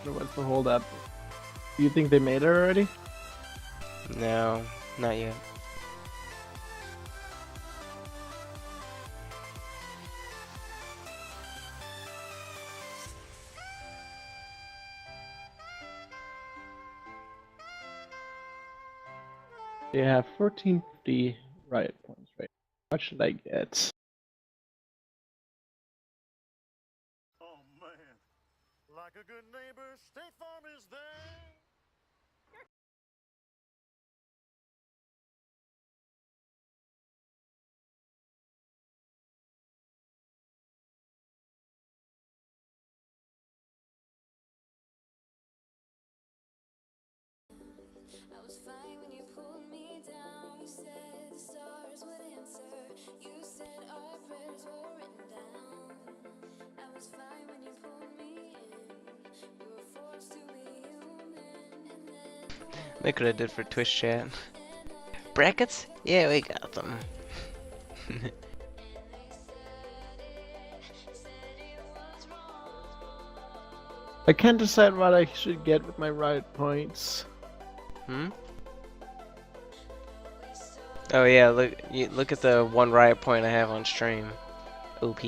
What's the hold up? Do you think they made it already? No, not yet. They have 1450 riot points, right? What should I get? Oh man, like a good neighbor, State Farm is there. I was fine when you pulled me down. You said the stars would answer. You said our prayers were written down. I was fine when you pulled me in. You were forced to be human. And then Look what I did for Twitch chat. Brackets? Yeah, we got them. I can't decide what I should get with my riot points. Hmm? Oh yeah, look at the one riot point I have on stream. OP.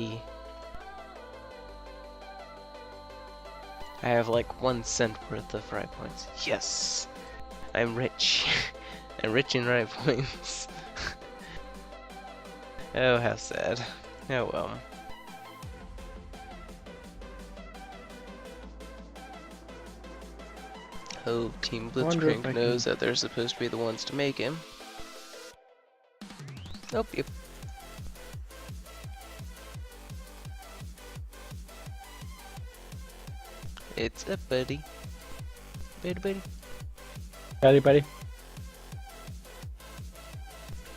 I have like 1 cent worth of riot points. Yes! I'm rich. I'm rich in riot points. Oh, how sad. Oh well. Oh, Team Blitzcrank knows that they're supposed to be the ones to make him. Nope, yep. It's a buddy. Buddy. Buddy.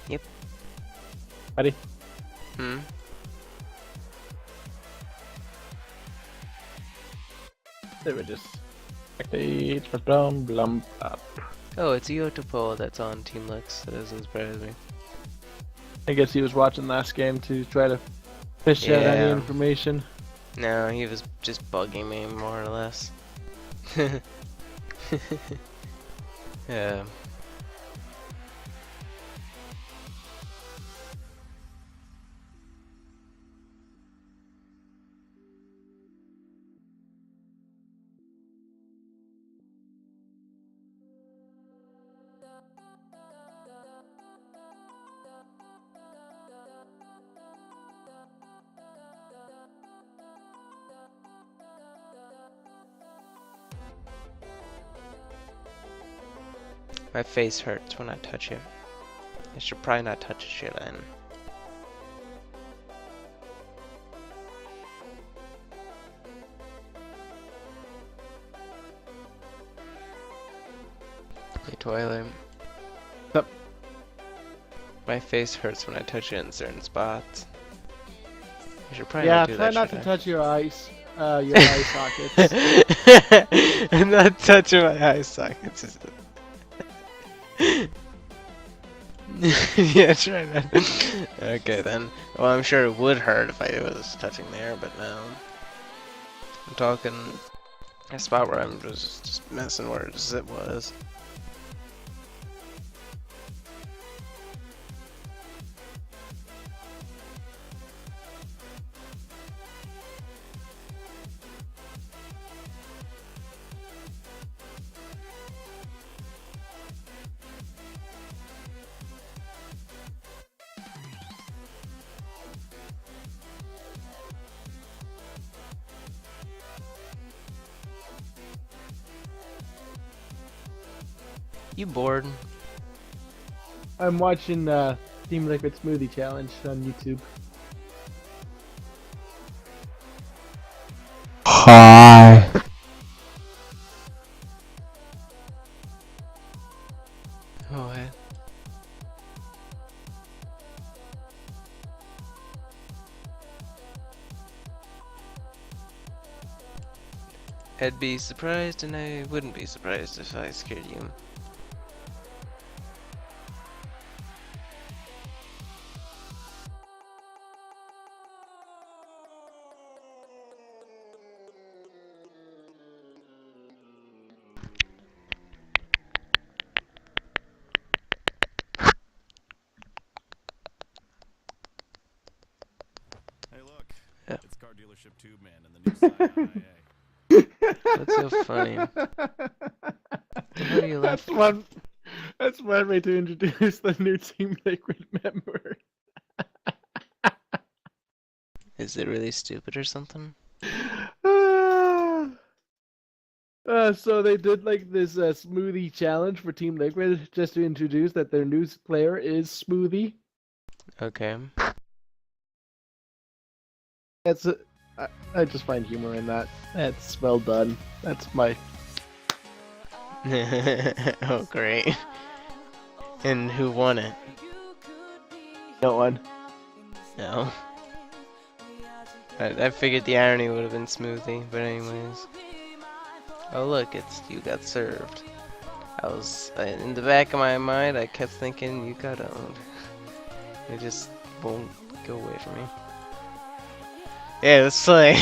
Yep. Buddy. Hmm? They were just spectate, blum blum up. Oh, it's Yotopo that's on Team Lux. That doesn't surprise me. I guess he was watching last game to try to fish out any information. No, he was just bugging me more or less. Yeah. My face hurts when I touch it. I should probably not touch shit then. Hey Twilight. Yep. My face hurts when I touch it in certain spots. I should probably not do try that, not should to I? touch your eye sockets. I'm not touching my eye sockets. Yeah, try not. Okay then. Well, I'm sure it would hurt if I was touching there, but no. I'm talking a spot where I'm just messing where it was. You bored? I'm watching Team Liquid Smoothie Challenge on YouTube. Hi. What? I'd be surprised, and I wouldn't be surprised if I scared you. Hey, look. Yeah. It's car dealership Tube Man and the new Scion IA. What's so funny? The hell are you That's laughing? one. That's one way to introduce the new Team Liquid member. Is it really stupid or something? So they did like this smoothie challenge for Team Liquid just to introduce that their new player is Smoothie. Okay. That's I just find humor in that. That's well done. That's my. Oh, great. And who won it? No one. No. I figured the irony would have been Smoothie, but anyways. Oh look, it's you got served. In the back of my mind, I kept thinking you got owned. It just won't go away from me. Yeah, let's play.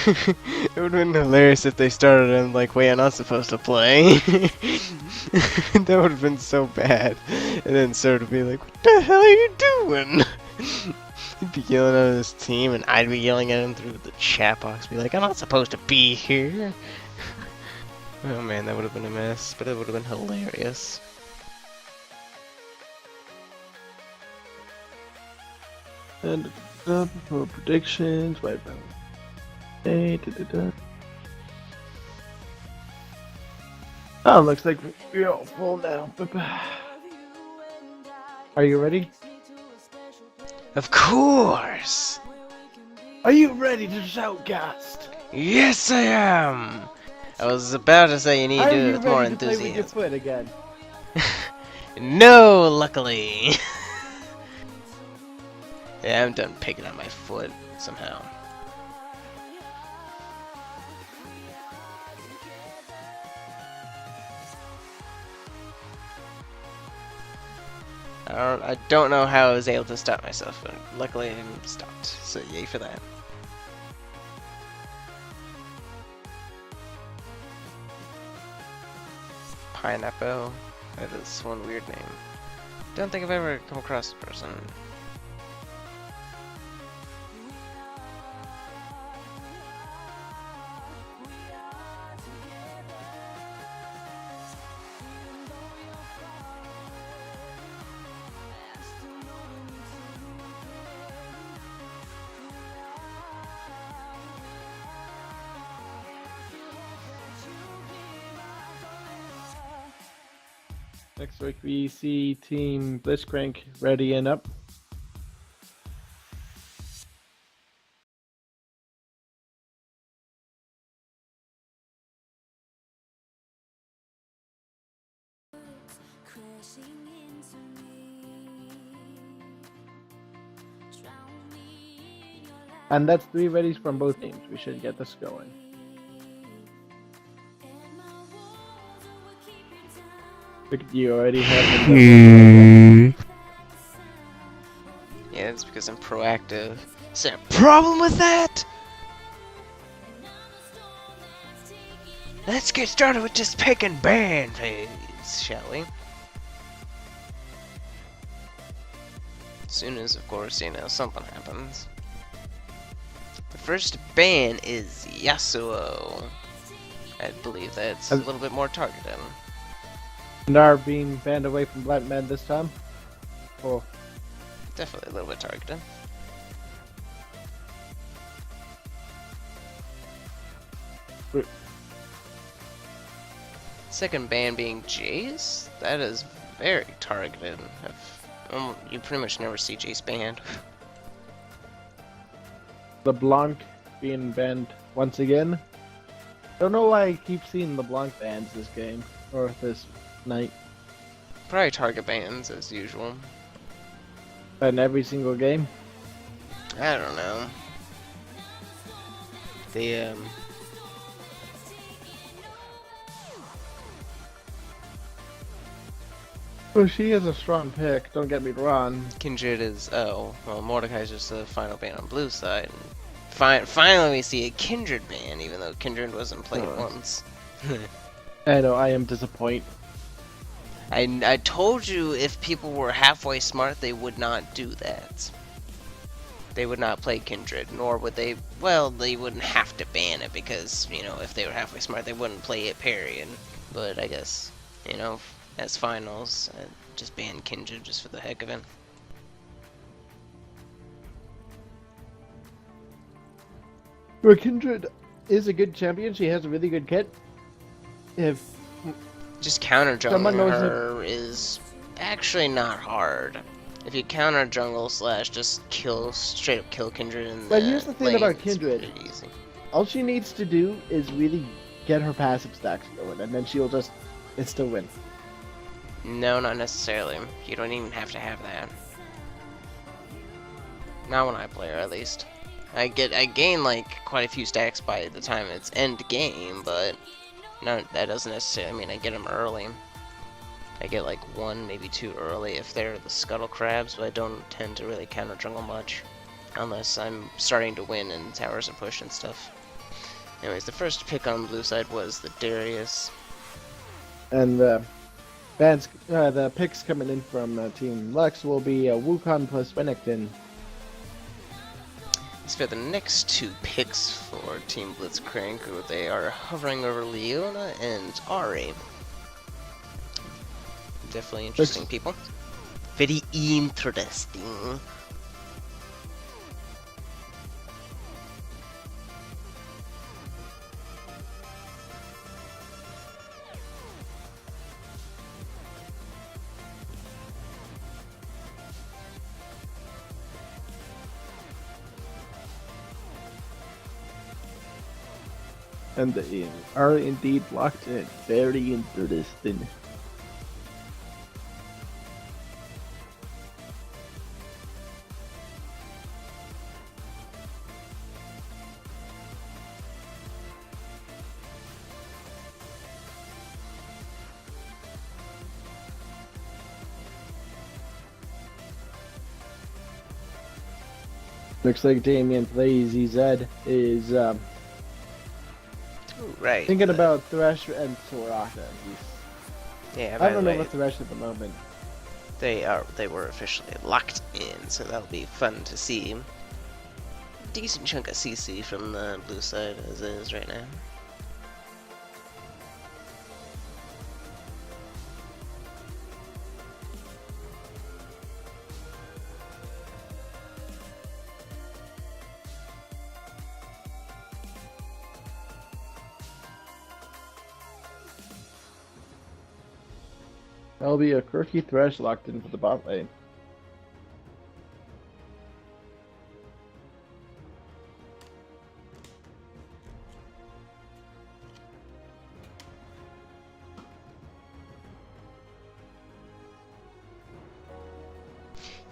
It would have been hilarious if they started and like, wait, I'm not supposed to play. That would have been so bad. And then Sir would be like, what the hell are you doing? He'd be yelling at his team and I'd be yelling at him through the chat box, be like, I'm not supposed to be here. Oh man, that would have been a mess, but it would have been hilarious. And for predictions, wait. Hey, Oh, looks like we're all full now. Are you ready? Of course! Are you ready to shoutcast? Yes, I am! I was about to say you need to do it with more Are you ready to play with your enthusiasm. foot again? No, luckily! Yeah, I'm done picking on my foot somehow. I don't know how I was able to stop myself, but luckily I stopped. So yay for that. Pineapple. That is one weird name. Don't think I've ever come across the person. Next week we see Team Blitzcrank ready and up. And that's 3 readies from both teams. We should get this going. You already have the Yeah, it's because I'm proactive. Is there a problem with that? Let's get started with this pick and ban phase, shall we? As soon as, of course, you know, something happens. The first ban is Yasuo. I believe that's a little bit more targeted. Nar being banned away from Black Men this time. Oh, Definitely a little bit targeted. Second ban being Jace? That is very targeted. You pretty much never see Jace banned. LeBlanc being banned once again. Don't know why I keep seeing LeBlanc bans this game or this night. Probably target bans as usual. In every single game. I don't know. The Well, she is a strong pick. Don't get me wrong. Kindred is Mordecai's just the final ban on blue side. Finally we see a Kindred ban, even though Kindred wasn't played once. I know, I am disappointed. I told you if people were halfway smart, they would not do that. They would not play Kindred, nor would they, well, they wouldn't have to ban it because, you know, if they were halfway smart, they wouldn't play it, period. But I guess, you know, as finals, I just ban Kindred just for the heck of it. Well, Kindred is a good champion. She has a really good kit. If just counter someone jungling knows her is actually not hard. If you counter jungle slash just kill, straight up kill Kindred in But the here's the thing lane, about it's Kindred. pretty easy. All she needs to do is really get her passive stacks going, and then she'll just insta win. No, not necessarily. You don't even have to have that. Not when I play her, at least. I gain like quite a few stacks by the time it's end game, but no, that doesn't necessarily mean I get them early. I get like 1, maybe 2 early if they're the scuttle crabs, but I don't tend to really counter jungle much. Unless I'm starting to win and towers are pushed and stuff. Anyways, the first pick on the blue side was the Darius. And the picks coming in from Team Lux will be Wukong plus Renekton. As for the next 2 picks for Team Blitzcrank, they are hovering over Leona and Ari. Definitely interesting people. Very interesting. And they are indeed locked in. Very interesting. Looks like Damien Lazy Zed is right. thinking about Thresh and Soraka. Yeah, I don't know about Thresh at the moment. They were officially locked in, so that'll be fun to see. Decent chunk of CC from the blue side as is right now. That'll be a quirky Thresh locked in for the bot lane.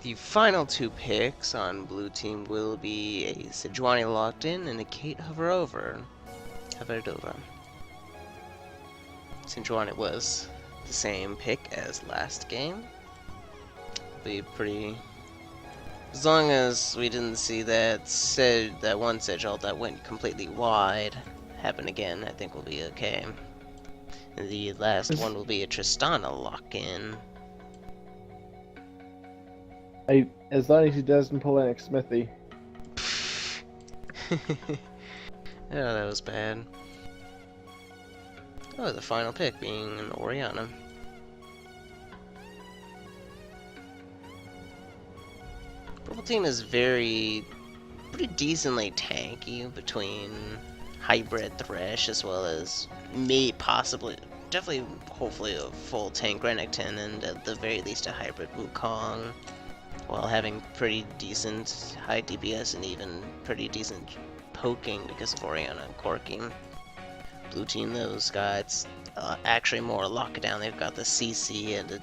The final 2 picks on blue team will be a Sejuani locked in and a Kate Hoverover. Sejuani was the same pick as last game. Be pretty. As long as we didn't see that one Sedge ult that went completely wide happen again, I think we'll be okay. The last one will be a Tristana lock-in. As long as he doesn't pull an Smithy. Oh, that was bad. Oh, the final pick being an Orianna. Purple team is pretty decently tanky between hybrid Thresh as well as definitely, hopefully a full tank Renekton and at the very least a hybrid Wukong, while having pretty decent high DPS and even pretty decent poking because of Oriana and Corking. Blue team, those guys actually more lockdown. They've got the CC and a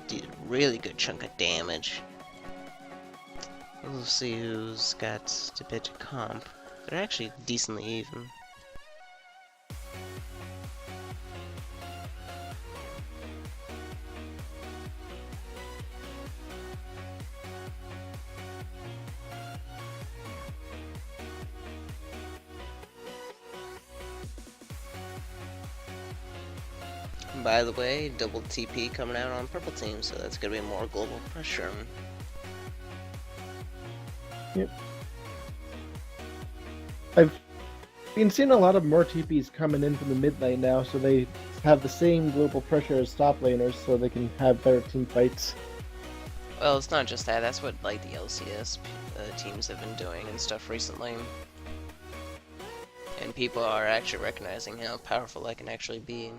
really good chunk of damage. We'll see who's got the better comp. They're actually decently even. By the way, double TP coming out on purple team, so that's gonna be more global pressure. Yep. I've been seeing a lot of more TPs coming in from the mid lane now, so they have the same global pressure as top laners, so they can have better team fights. Well, it's not just that. That's what like the LCS teams have been doing and stuff recently. And people are actually recognizing how powerful that can actually be.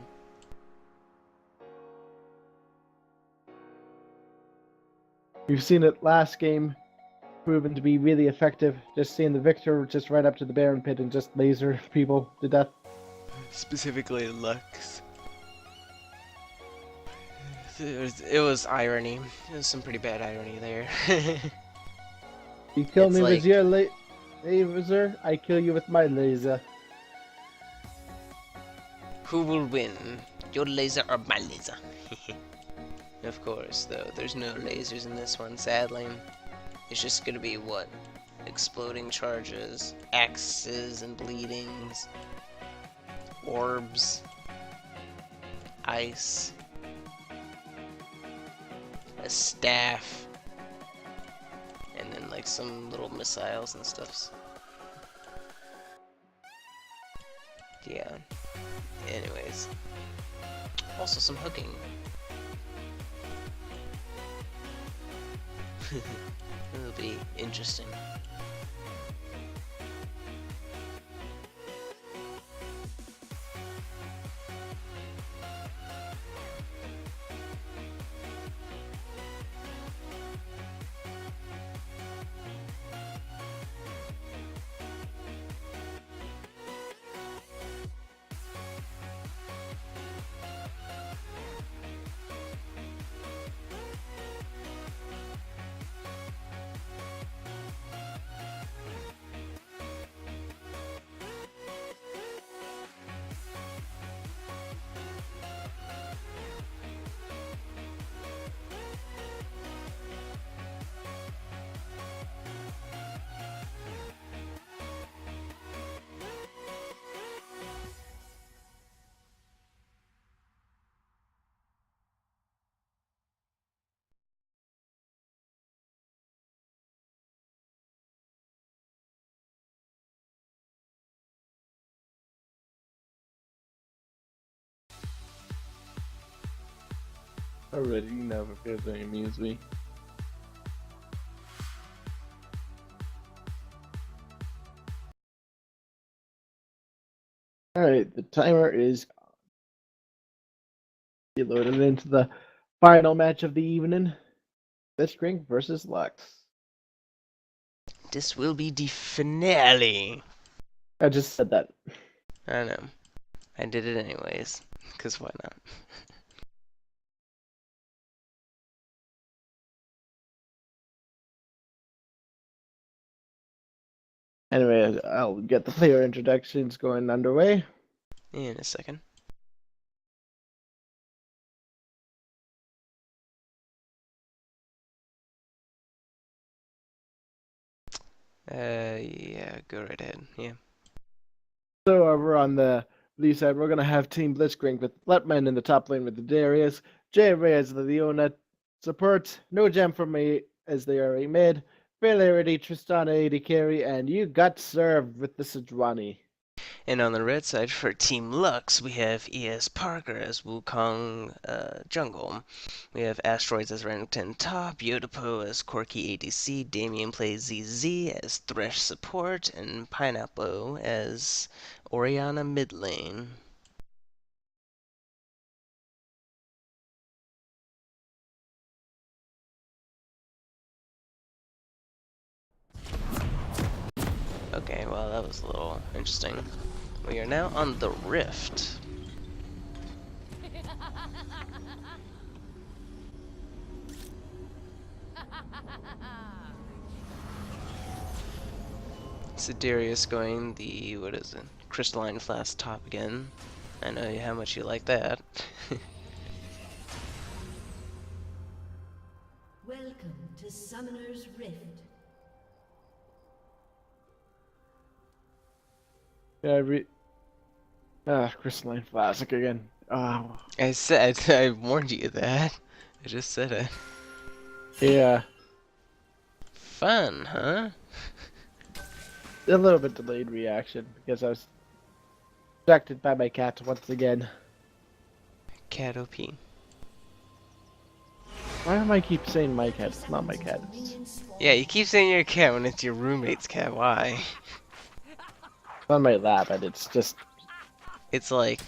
We've seen it last game, proven to be really effective. Just seeing the Victor just right up to the Baron pit and just laser people to death. Specifically Lux. It was irony. It was some pretty bad irony there. You kill It's me like- with your laser, I kill you with my laser. Who will win? Your laser or my laser? Of course, though, there's no lasers in this one, sadly. It's just gonna be, what? Exploding charges, axes and bleedings, orbs, ice, a staff, and then, like, some little missiles and stuffs. Yeah. Anyways. Also some hooking. It'll be interesting. Already know if there's any amuse me. Alright, the timer is loaded into the final match of the evening. Blitzcrank versus Lux. This will be the finale. I just said that. I know. I did it anyways. Because why not? Anyway, I'll get the player introductions going underway. In a second. Yeah, go right ahead. Yeah. So over on the Lee side, we're gonna have Team Blitzcrank with Letman in the top lane with the Darius, Jay Reyes the Leona support, no gem from me as they already made, Fairlarity, Tristana AD carry, and you got served with the Sejuani. And on the red side for Team Lux, we have E.S. Parker as Wukong Jungle. We have Asteroids as Remington top, Yodapo as Corky ADC, Damien plays ZZ as Thresh support, and Pineapple as Oriana mid lane. Okay, well that was a little interesting. We are now on the Rift. Siderius going the, what is it, Crystalline Flask top again. I know how much you like that. Welcome to Summoner's Rift. Yeah, Crystalline Classic again. Oh. I warned you that. I just said it. Yeah. Fun, huh? A little bit delayed reaction because I was distracted by my cat once again. Cat OP. Why am I keep saying my cat? It's not my cat. Yeah, you keep saying your cat when it's your roommate's cat. Why? It's on my lap, and it's just. It's like,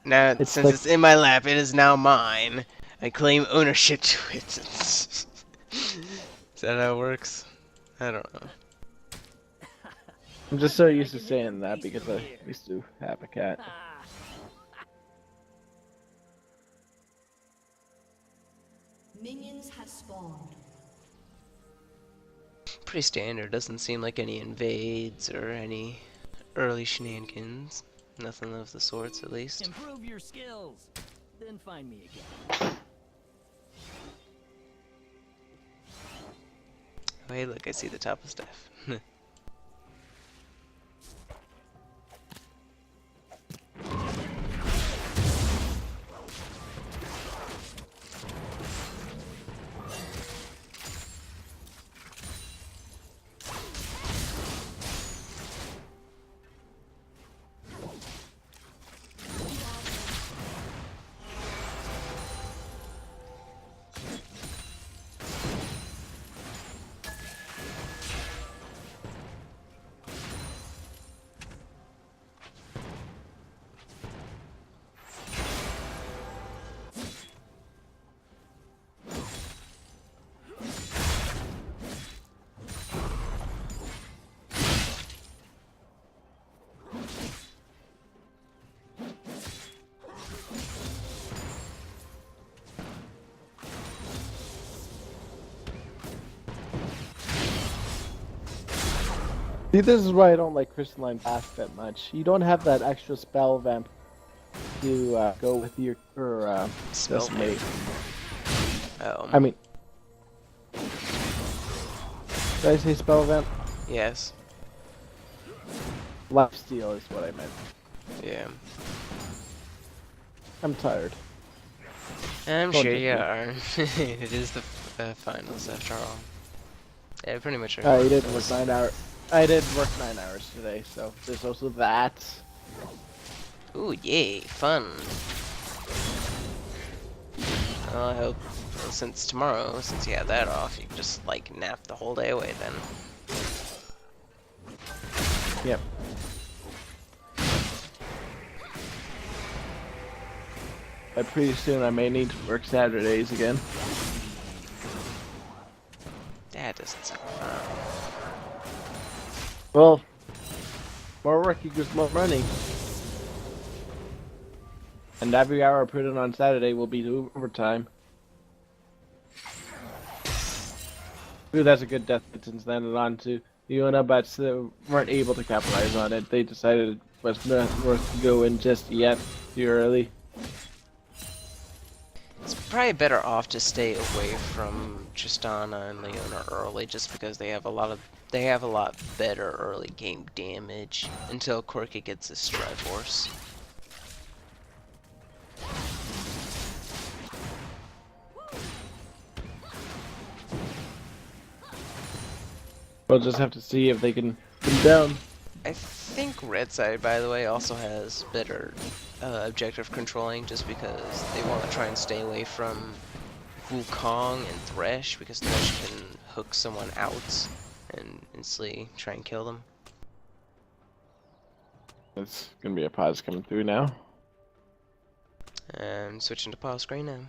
now It's since like- it's in my lap, it is now mine. I claim ownership to it. Is that how it works? I don't know. I'm just so used to saying that because I used to have a cat. Minions have spawned. Pretty standard. Doesn't seem like any invades or any early shenanigans. Nothing of the sorts, at least. Improve your skills, then find me again. Oh, hey, look, I see the top of stuff. See, this is why I don't like Crystalline Flask that much. You don't have that extra spell vamp to go with your Spell Sesame. Oh. I mean, did I say spell vamp? Yes. Lifesteal is what I meant. Yeah. I'm tired. I'm Don't sure judge you me. are. It is the finals after all. Yeah, pretty much. I did work 9 hours. I did work 9 hours today, so there's also that. Ooh, yay, fun. Well, I hope since tomorrow, since you had that off, you can just like nap the whole day away then. Yep. But pretty soon I may need to work Saturdays again. That doesn't sound fun. Well, more work equals more money. And every hour I put in on Saturday will be overtime. Ooh, that's a good death sentence landed on to Fiona, but weren't able to capitalize on it. They decided it was not worth going just yet, too early. It's probably better off to stay away from Tristana and Leona early, just because they have a lot better early game damage until Corky gets his Triforce. We'll just have to see if they can put him down. I think red side, by the way, also has better objective controlling just because they want to try and stay away from Wukong and Thresh because Thresh can hook someone out and instantly try and kill them. It's gonna be a pause coming through now. And switching to pause screen now.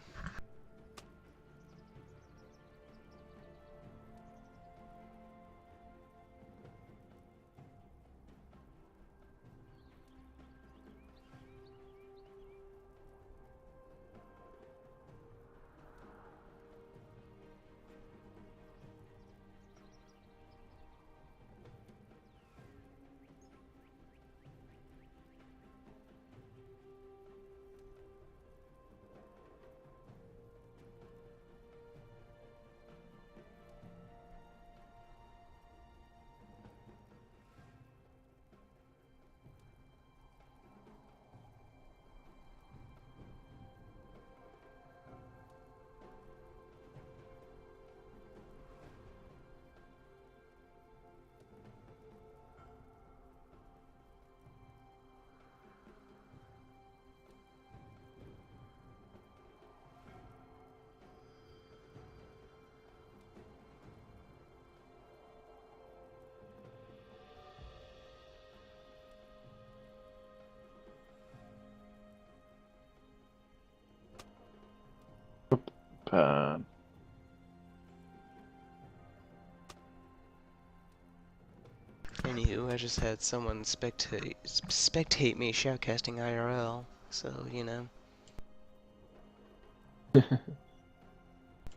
Anywho, I just had someone spectate me shoutcasting IRL, so you know.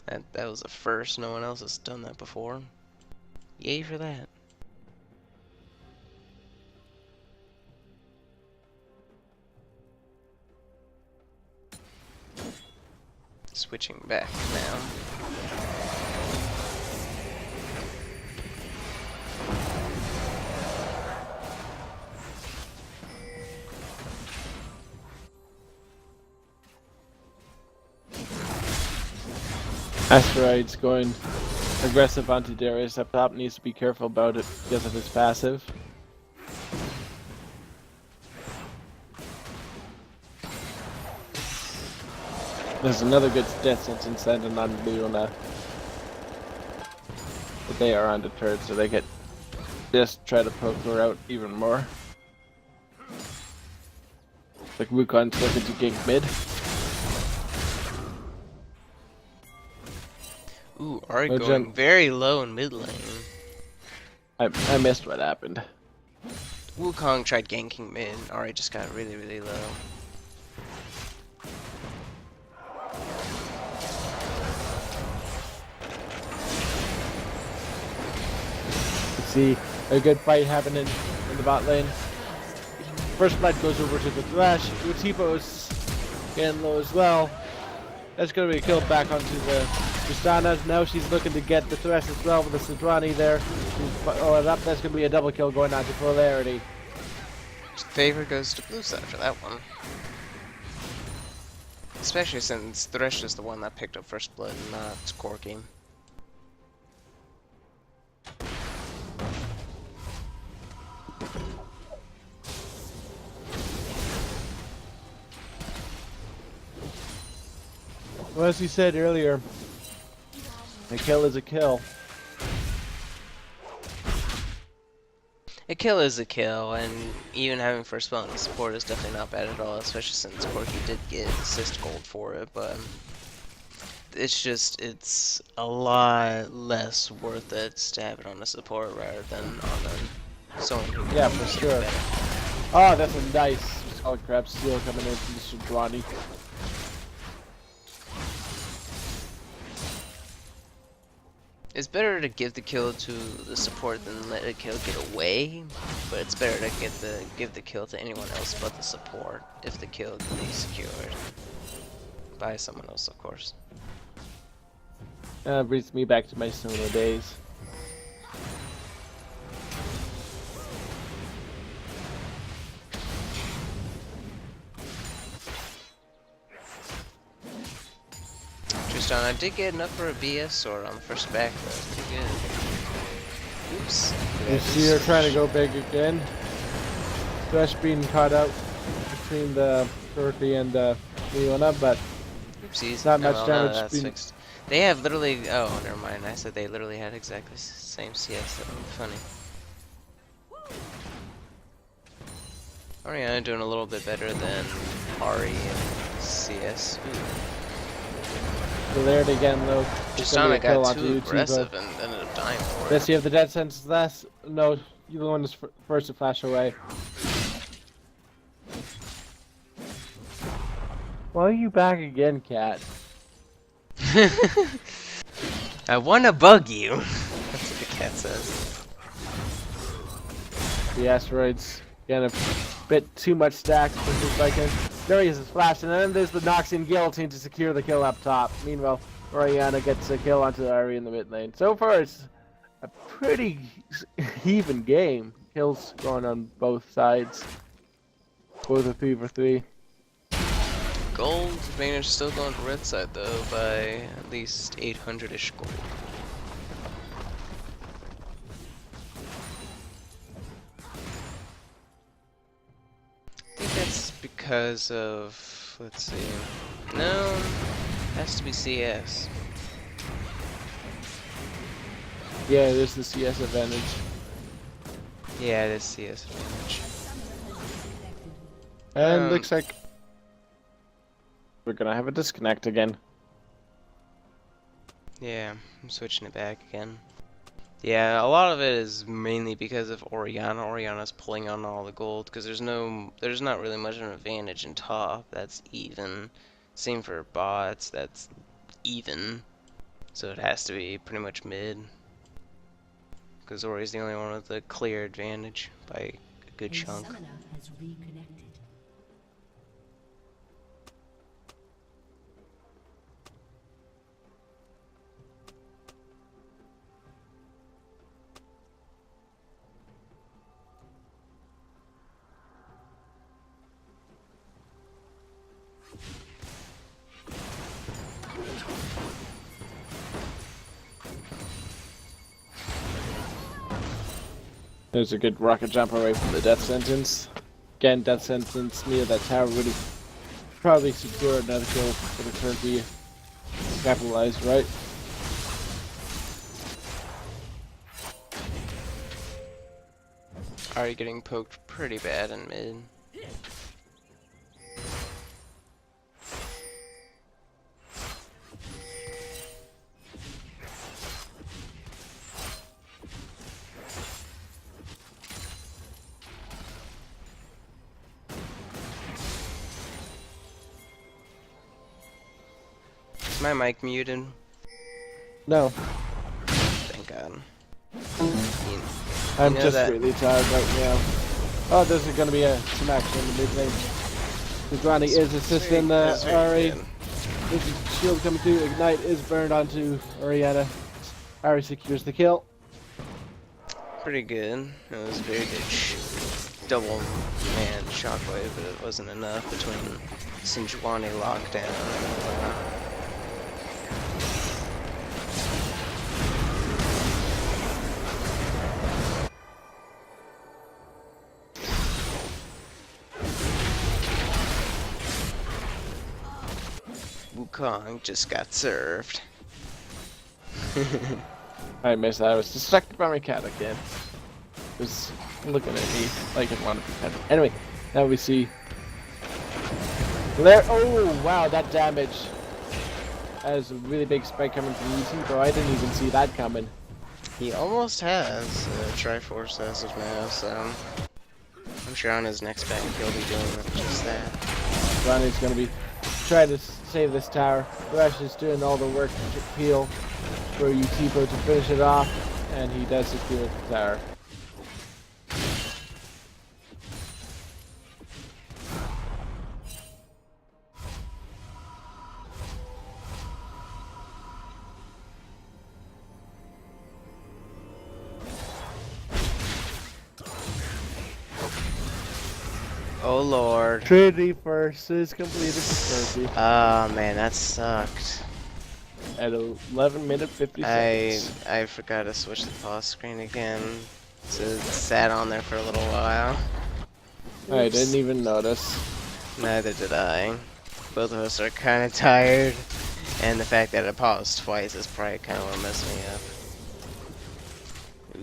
that was a first. No one else has done that before. Yay for that. Switching back now. Asteroid's going aggressive onto Darius up top, needs to be careful about it because of his passive. There's another good death sentence landing on Leona. But they are undeterred, so they get just try to poke her out even more. Like Wukong's looking to gank mid. Ooh, Ari going very low in mid lane. I missed what happened. Wukong tried ganking mid, Ari just got really, really low. See a good fight happening in the bot lane. First blood goes over to the Thresh. Utipo's getting low as well. That's going to be killed back onto the Tristana. Now she's looking to get the Thresh as well with the Sidrani there. Oh, that's going to be a double kill going on to Polarity. Favor goes to blue side for that one. Especially since Thresh is the one that picked up first blood, not Corki. Well, as you said earlier, a kill is a kill. A kill is a kill, and even having first blood on support is definitely not bad at all, especially since Corki did get assist gold for it, but it's just, it's a lot less worth it to have it on a support rather than on someone who can for sure. Better. Oh, that's a nice skull crab steal coming in from Sidrani. It's better to give the kill to the support than let the kill get away, but it's better to give the kill to anyone else but the support if the kill can be secured by someone else, of course. Brings me back to my solo days. I did get enough for a BS sword on the first back, though. Pretty good. Oops. You see her trying to go big again? Thresh being caught out between the Turkey and Leona, but Oopsies. not No, much well, damage no, that's being... fixed. They have literally. Oh, never mind. I said they literally had exactly the same CS. That would be funny. Oriana doing a little bit better than Ari and CS. So there it again, though. Tristana got too aggressive and ended up dying for it. Yes, you have the dead sentence last. No, you're the one that's first to flash away. Why are you back again, cat? I wanna bug you. That's what the cat says. The asteroids getting a bit too much stacked for his Viking. There he is, his flash, and then there's the Noxian guillotine to secure the kill up top. Meanwhile, Oriana gets a kill onto Ari in the mid lane. So far, it's a pretty even game. Kills going on both sides. Both a 3 for 3. Gold advantage still going to red side though by at least 800-ish gold. I think that's because of, let's see, no, has to be CS. Yeah, there's the CS advantage. Yeah, it is CS advantage. And looks like we're gonna have a disconnect again. Yeah, I'm switching it back again. Yeah, a lot of it is mainly because of Oriana. Oriana's pulling on all the gold because there's not really much of an advantage in top. That's even. Same for bots. That's even. So it has to be pretty much mid. Because Ori's the only one with a clear advantage by a good chunk. Summoner has reconnected. There's a good rocket jump away from the death sentence. Again, death sentence near that tower would have probably secured another kill for the Turkey. Capitalized, right? Already getting poked pretty bad in mid. Is my mic muted? No. Thank God. I'm know just that- really tired right now. Oh, there's going to be some action in the mid lane. Granny is assisting Ari. There's a shield coming through. Ignite is burned onto Oriana. Ari secures the kill. Pretty good. It was very good. Double man shockwave, but it wasn't enough between Sinjuani lockdown and Wukong just got served. I missed that. I was distracted by my cat again. It was looking at me like it wanted to be pet. Anyway, now we see. There. Oh, wow, that damage. That is a really big spike coming from UT, bro. I didn't even see that coming. He almost has Triforce as of now, so I'm sure on his next back he'll be doing just that. Ronnie's gonna be trying to save this tower. Thresh is doing all the work to peel for UT Pro to finish it off, and he does secure the tower. Oh lord. Trinity versus completed for Turkey Ah man, that sucked. at 11 minutes 50 seconds. I forgot to switch the pause screen again. So it sat on there for a little while. I didn't even notice. Neither did I. Both of us are kind of tired, and the fact that it paused twice is probably kind of what messed me up.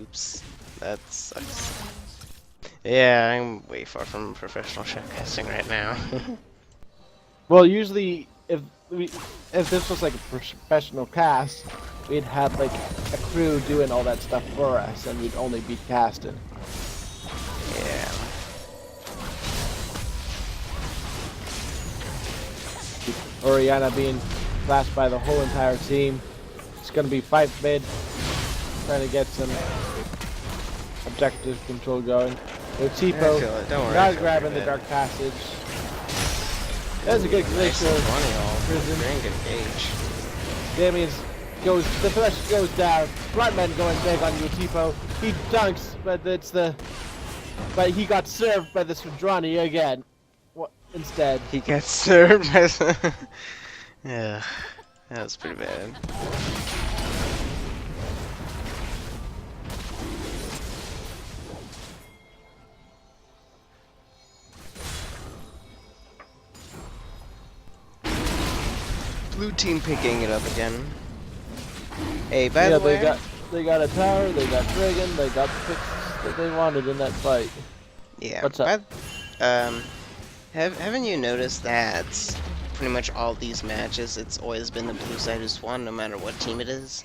Oops, that sucks. Yeah, I'm way far from professional shoutcasting right now. Well, usually if this was like a professional cast, we'd have like a crew doing all that stuff for us, and we'd only be casting. Yeah. Oriana being classed by the whole entire team. It's gonna be fight mid, trying to get some objective control going. With I feel Tipo it. Don't worry. not grabbing the dark passage. That's a good Nice ratio. and 20 all. Prison. Very good gauge. Damien's the flesh goes down. Bloodman going big on you, Tipo. He dunks, but he got served by the Swadrani again. What instead? He gets served by the... Yeah, that was pretty bad. Blue team picking it up again. Hey, by the way, they got a tower, they got Dragon, they got the picks that they wanted in that fight. yeah. What's up? Haven't you noticed that pretty much all these matches, it's always been the blue side who's won, no matter what team it is?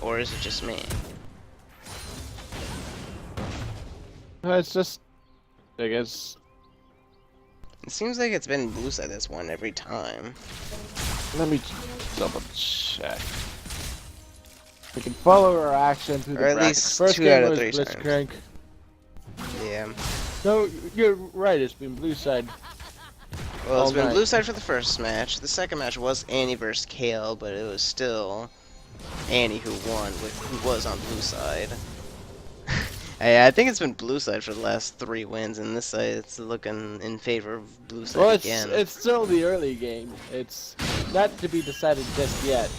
Or is it just me? It's just, I guess. It seems like it's been blue side that's won every time. Let me double check. We can follow our action through Or the at brackets. least First 2 game out of was 3 times. Blitzcrank. Yeah. No, you're right. It's been blue side. Well, it's all been night. blue side for the first match. The second match was Annie versus Kale, but it was still Annie who won, who was on blue side. I think it's been blue side for the last 3 wins, and this side it's looking in favor of blue side Well, again. it's still the early game. It's not to be decided just yet.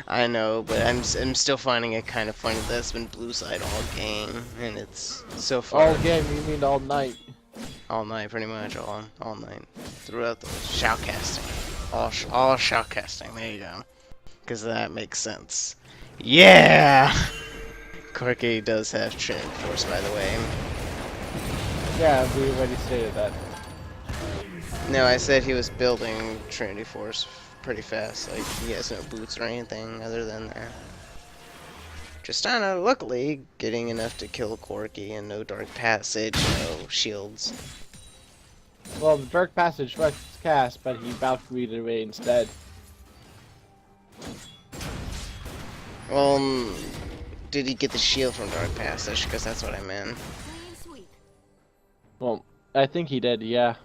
I know, but I'm still finding it kind of funny that it's been blue side all game, and it's so far All game, you mean all night? all night, pretty much all night throughout the shoutcasting, all shoutcasting. There you go, because that makes sense. Yeah, Corky does have Trinity Force, by the way. Yeah, we already stated that. No, I said he was building Trinity Force pretty fast. Like, he has no boots or anything other than that. Tristana, luckily, getting enough to kill Corky and no Dark Passage, no shields. Well, the Dark Passage was cast, but he Valkyried it away instead. Well, did he get the shield from Dark Passage? Because that's what I meant. Well, I think he did, yeah.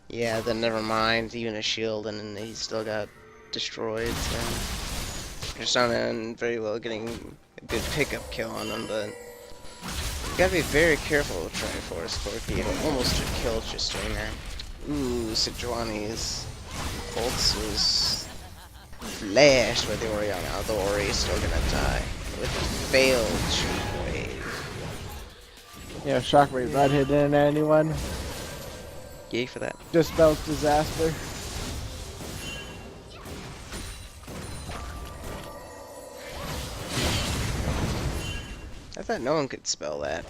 Yeah, then never mind. Even a shield, and then he still got destroyed. So Tristana very well getting a good pickup kill on him, but you gotta be very careful with Triforce Corky. It almost took kills just doing that. Ooh, Sejuani's Colts was flashed by the Oriana. The Ori is still gonna die with a failed shockwave. Yeah, Shockwave not hitting anyone. Yay for that. Dispels disaster. I thought no one could spell that.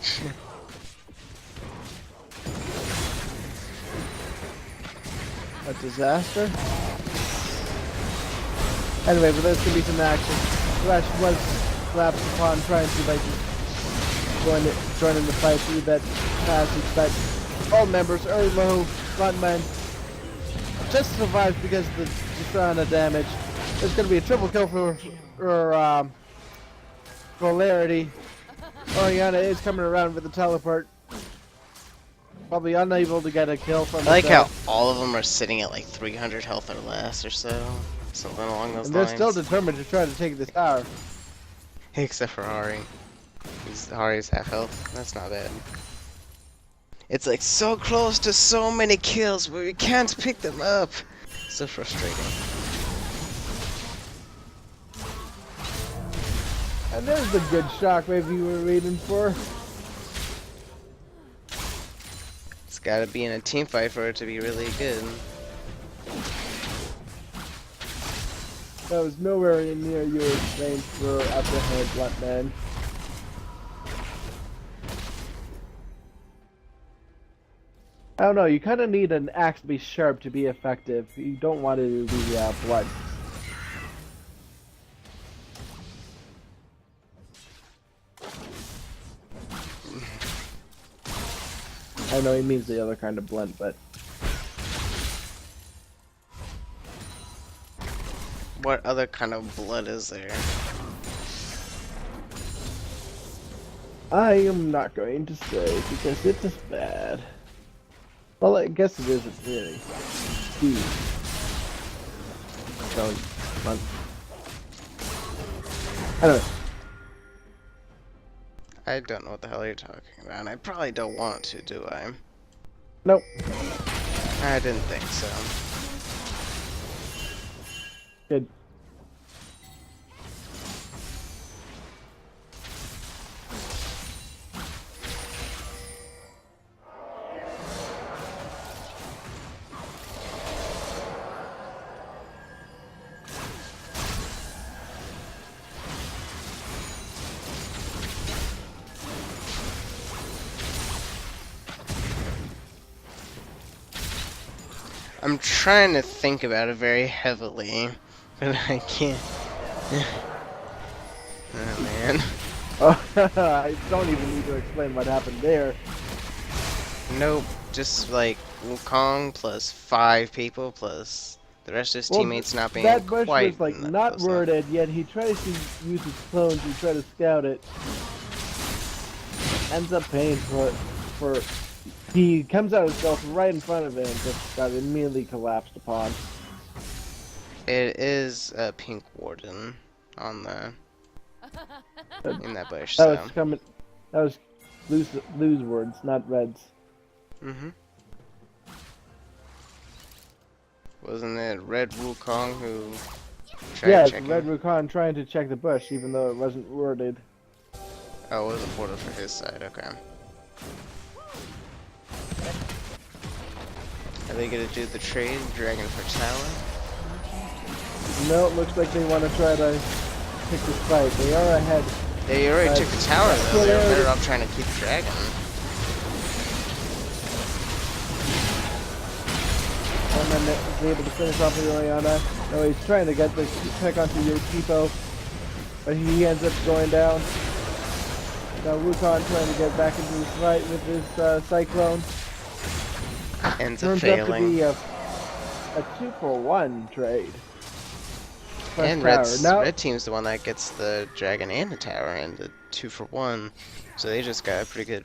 A disaster? Anyway, but there's gonna be some action. Flash was slapped upon trying to like join in the fight through that passage, but all members, early low, frontman, just survived because of the Tristana damage. There's gonna be a triple kill for Polarity. Oriana is coming around with the teleport. Probably unable to get a kill from I like how all of them are sitting at like 300 health or less or so. Something along those and they're lines. still determined to try to take this tower. Except for Ari. Ari's half health. That's not bad. It's like so close to so many kills, but we can't pick them up. So frustrating. And there's the good shockwave you were waiting for. gotta be in a team fight for it to be really good. That was nowhere near your range for upper head blunt man. I don't know, you kind of need an axe to be sharp to be effective. You don't want it to be blunt. I know he means the other kind of blunt, but... What other kind of blood is there? I am not going to say because it is bad. Well, I guess it isn't really. Steve. So, I don't know. I don't know what the hell you're talking about, and I probably don't want to, do I? Nope. I didn't think so. Good. I'm trying to think about it very heavily, but I can't. Oh man. I don't even need to explain what happened there. Nope, just like Wukong plus 5 people plus the rest of his teammates not being that bush quite was like close not enough. worded, yet he tries to use his clones to try to scout it. Ends up paying for he comes out of stealth right in front of him and just got immediately collapsed upon. It is a pink warden on the in that bush. That was coming. That was lose words, not reds. Wasn't it Red Wukong who tried Yeah, checking? Red Wukong trying to check the bush, even though it wasn't worded. Oh, it was a portal for his side. Okay. Are they gonna do the trade, Dragon for Tower? No, it looks like they want to try to pick this fight. They are ahead. They already took the tower though. They're better off trying to keep the dragon. And then he's able to finish off the Oriana. No, he's trying to get the pick onto your Tipo, but he ends up going down. Now Wukong trying to get back into this fight with his Cyclone. Ends up Turns failing. out to be a 2-for-1 trade. And Red team's the one that gets the dragon and the tower and the 2-for-1. So they just got a pretty good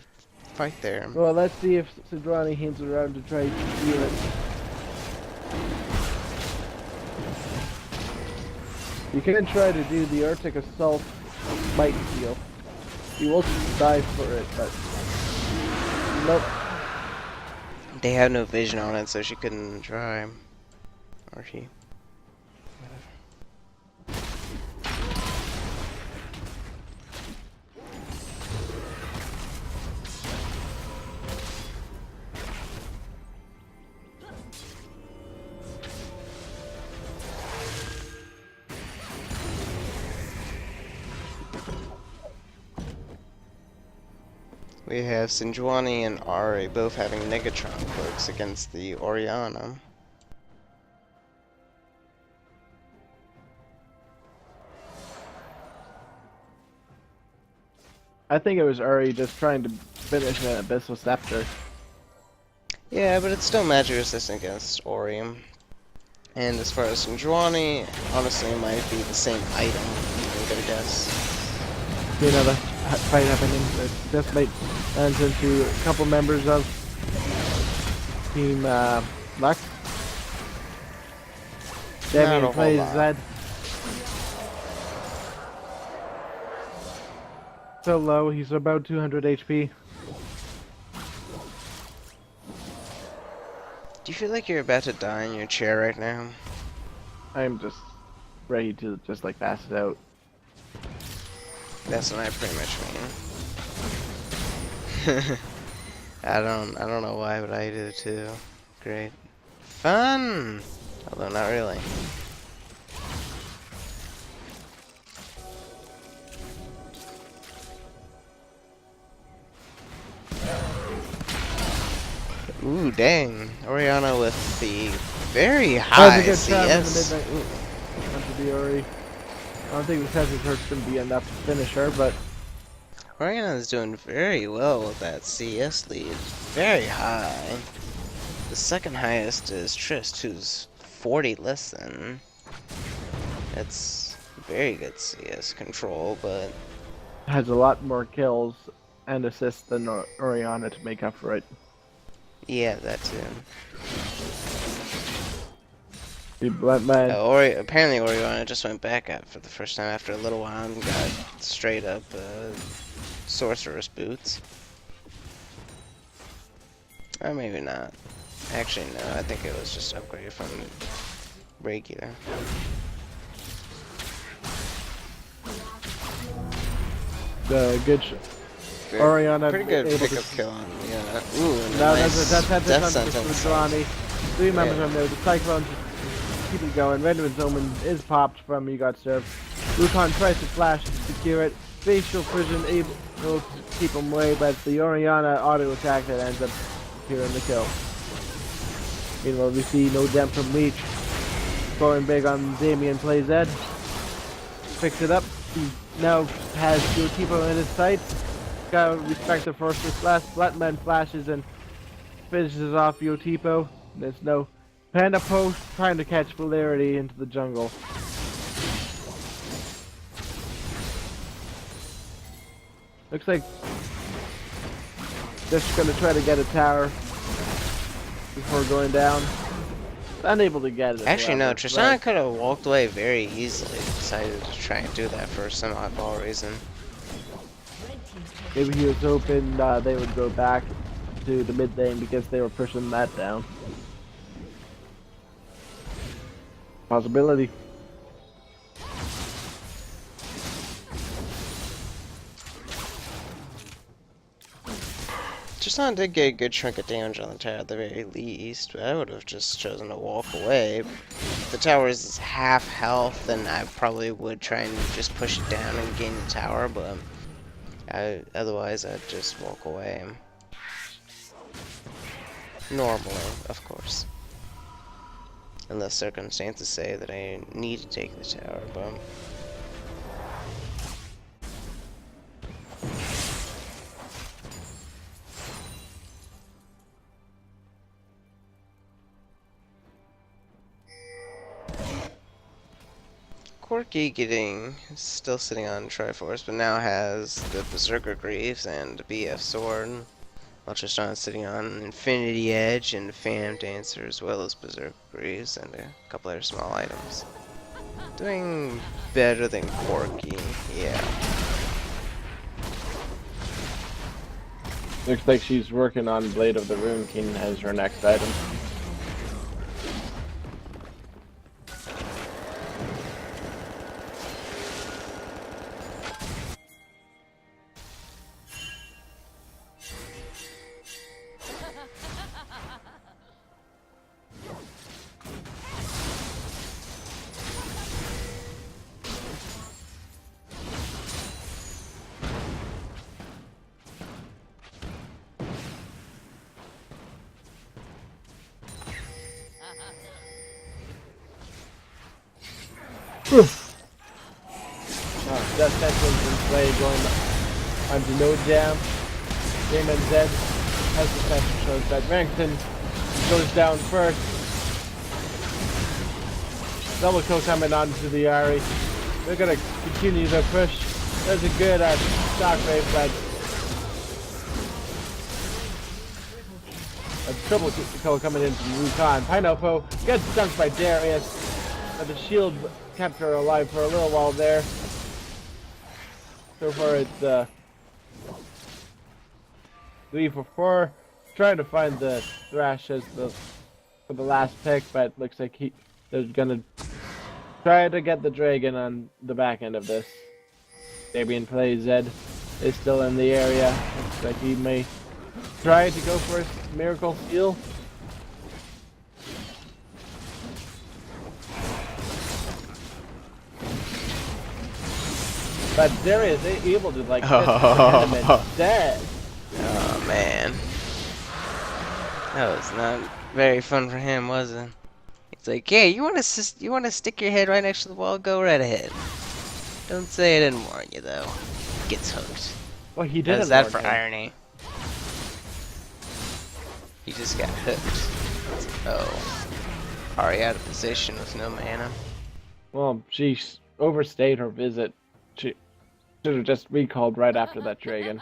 fight there. Well, let's see if Sidrani hints around to try to steal it. You can try to do the Arctic Assault Might steal. You will die for it, but nope. They have no vision on it, so she couldn't try. Or he. We have Sinjuani and Ari both having Negatron cloaks against the Oriana. I think it was Uri just trying to finish an Abyssal Scepter. Yeah, but it's still magic resistant against Ori. And as far as Sinjuani, honestly, it might be the same item. I'm gonna guess. See another fight happening. This might turn into a couple members of Team Luck. Damien plays Zed. So low, he's about 200 HP. Do you feel like you're about to die in your chair right now? I'm just ready to just like pass it out. That's what I pretty much mean. I don't know why, but I do too. Great. Fun! Although not really. Ooh, dang. Oriana with the very high CS. Onto the Ori. I don't think the Tesla Hurt's going to be enough to finish her, but Oriana's doing very well with that CS lead. Very high. The second highest is Trist, who's 40 less than. It's very good CS control, but has a lot more kills and assists than Oriana to make up for it. yeah, that too. Apparently Oriana just went back up for the first time after a little while and got straight up sorceress boots. Or maybe not. Actually, no, I think it was just upgraded from regular. The good Oriana pretty good able pickup to kill on yeah. Ooh, and now nice that's death sentence. Ronnie. 3 members on there. The Cyclone just keep it going. Redwood's Omen is popped from You Got Served. Wukong tries to flash to secure it. Facial Fusion able to keep him away, but the Oriana auto attack that ends up securing the kill. Meanwhile, we see no Dem from Leech. Scoring big on Damien Plays Ed. Picks it up. He now has Tipo in his sights. Gotta respect the first flash. Flatman flashes and finishes off Yotipo. There's no Panda Post trying to catch Valerity into the jungle. Looks like they're just gonna try to get a tower before going down. Unable to get it. Actually, no, Tristana could have walked away very easily. Decided to try and do that for some oddball reason. Maybe he was hoping they would go back to the mid lane because they were pushing that down. Possibility. Tristana did get a good chunk of damage on the tower at the very least, but I would have just chosen to walk away. If the tower is half health, then I probably would try and just push it down and gain the tower, but otherwise I'd just walk away. Normally, of course. Unless circumstances say that I need to take the tower, but Corki still sitting on Triforce, but now has the Berserker Greaves and BF Sword. While Tristana's sitting on Infinity Edge and Phantom Dancer, as well as Berserker Greaves and a couple other small items. Doing better than Corki, yeah. Looks like she's working on Blade of the Rune King as her next item. Death Sentence in play going onto No Jam. Damon Zed has the session shows that Rankton goes down first. Double kill coming onto the Ari. They're gonna continue their push. There's a good shockwave, but a triple kill coming in from Wukong. Pineapple gets stunned by Darius. But the shield kept her alive for a little while there. So far it's 3 for 4. Trying to find the Thrash as for the last pick, but looks like they're gonna try to get the dragon on the back end of this. Fabian Plays Zed is still in the area. Looks like he may try to go for a miracle steal. But Darius is able to like hit him and dead. Oh man. That was not very fun for him, was it? It's like, yeah, you wanna stick your head right next to the wall? Go right ahead. Don't say I didn't warn you though. Gets hooked. Well, he didn't. How's that warn for him. irony? He just got hooked. Oh. Ari out of position with no mana. Well, she overstayed her visit. She should have just recalled right after that dragon.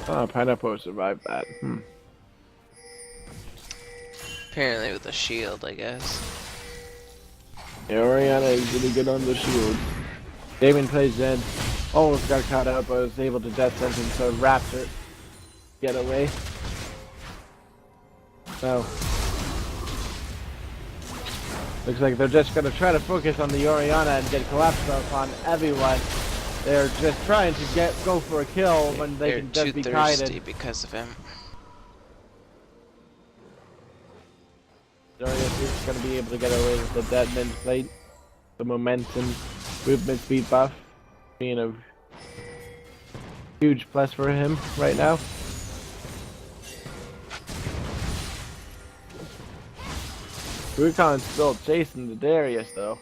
Oh, Pineapple survived that. Apparently with a shield, I guess. Yeah, Oriana is really good on the shield. Damien plays dead. Almost got caught out, but was able to death sentence a raptor get away. So looks like they're just gonna try to focus on the Oriana and get collapsed upon everyone. They're just trying to go for a kill when they can just be They're too thirsty kited. because of him. Darius is going to be able to get away with the Deadman's Plate. The momentum, movement speed buff being a huge plus for him right now. Rukon's still chasing the Darius though.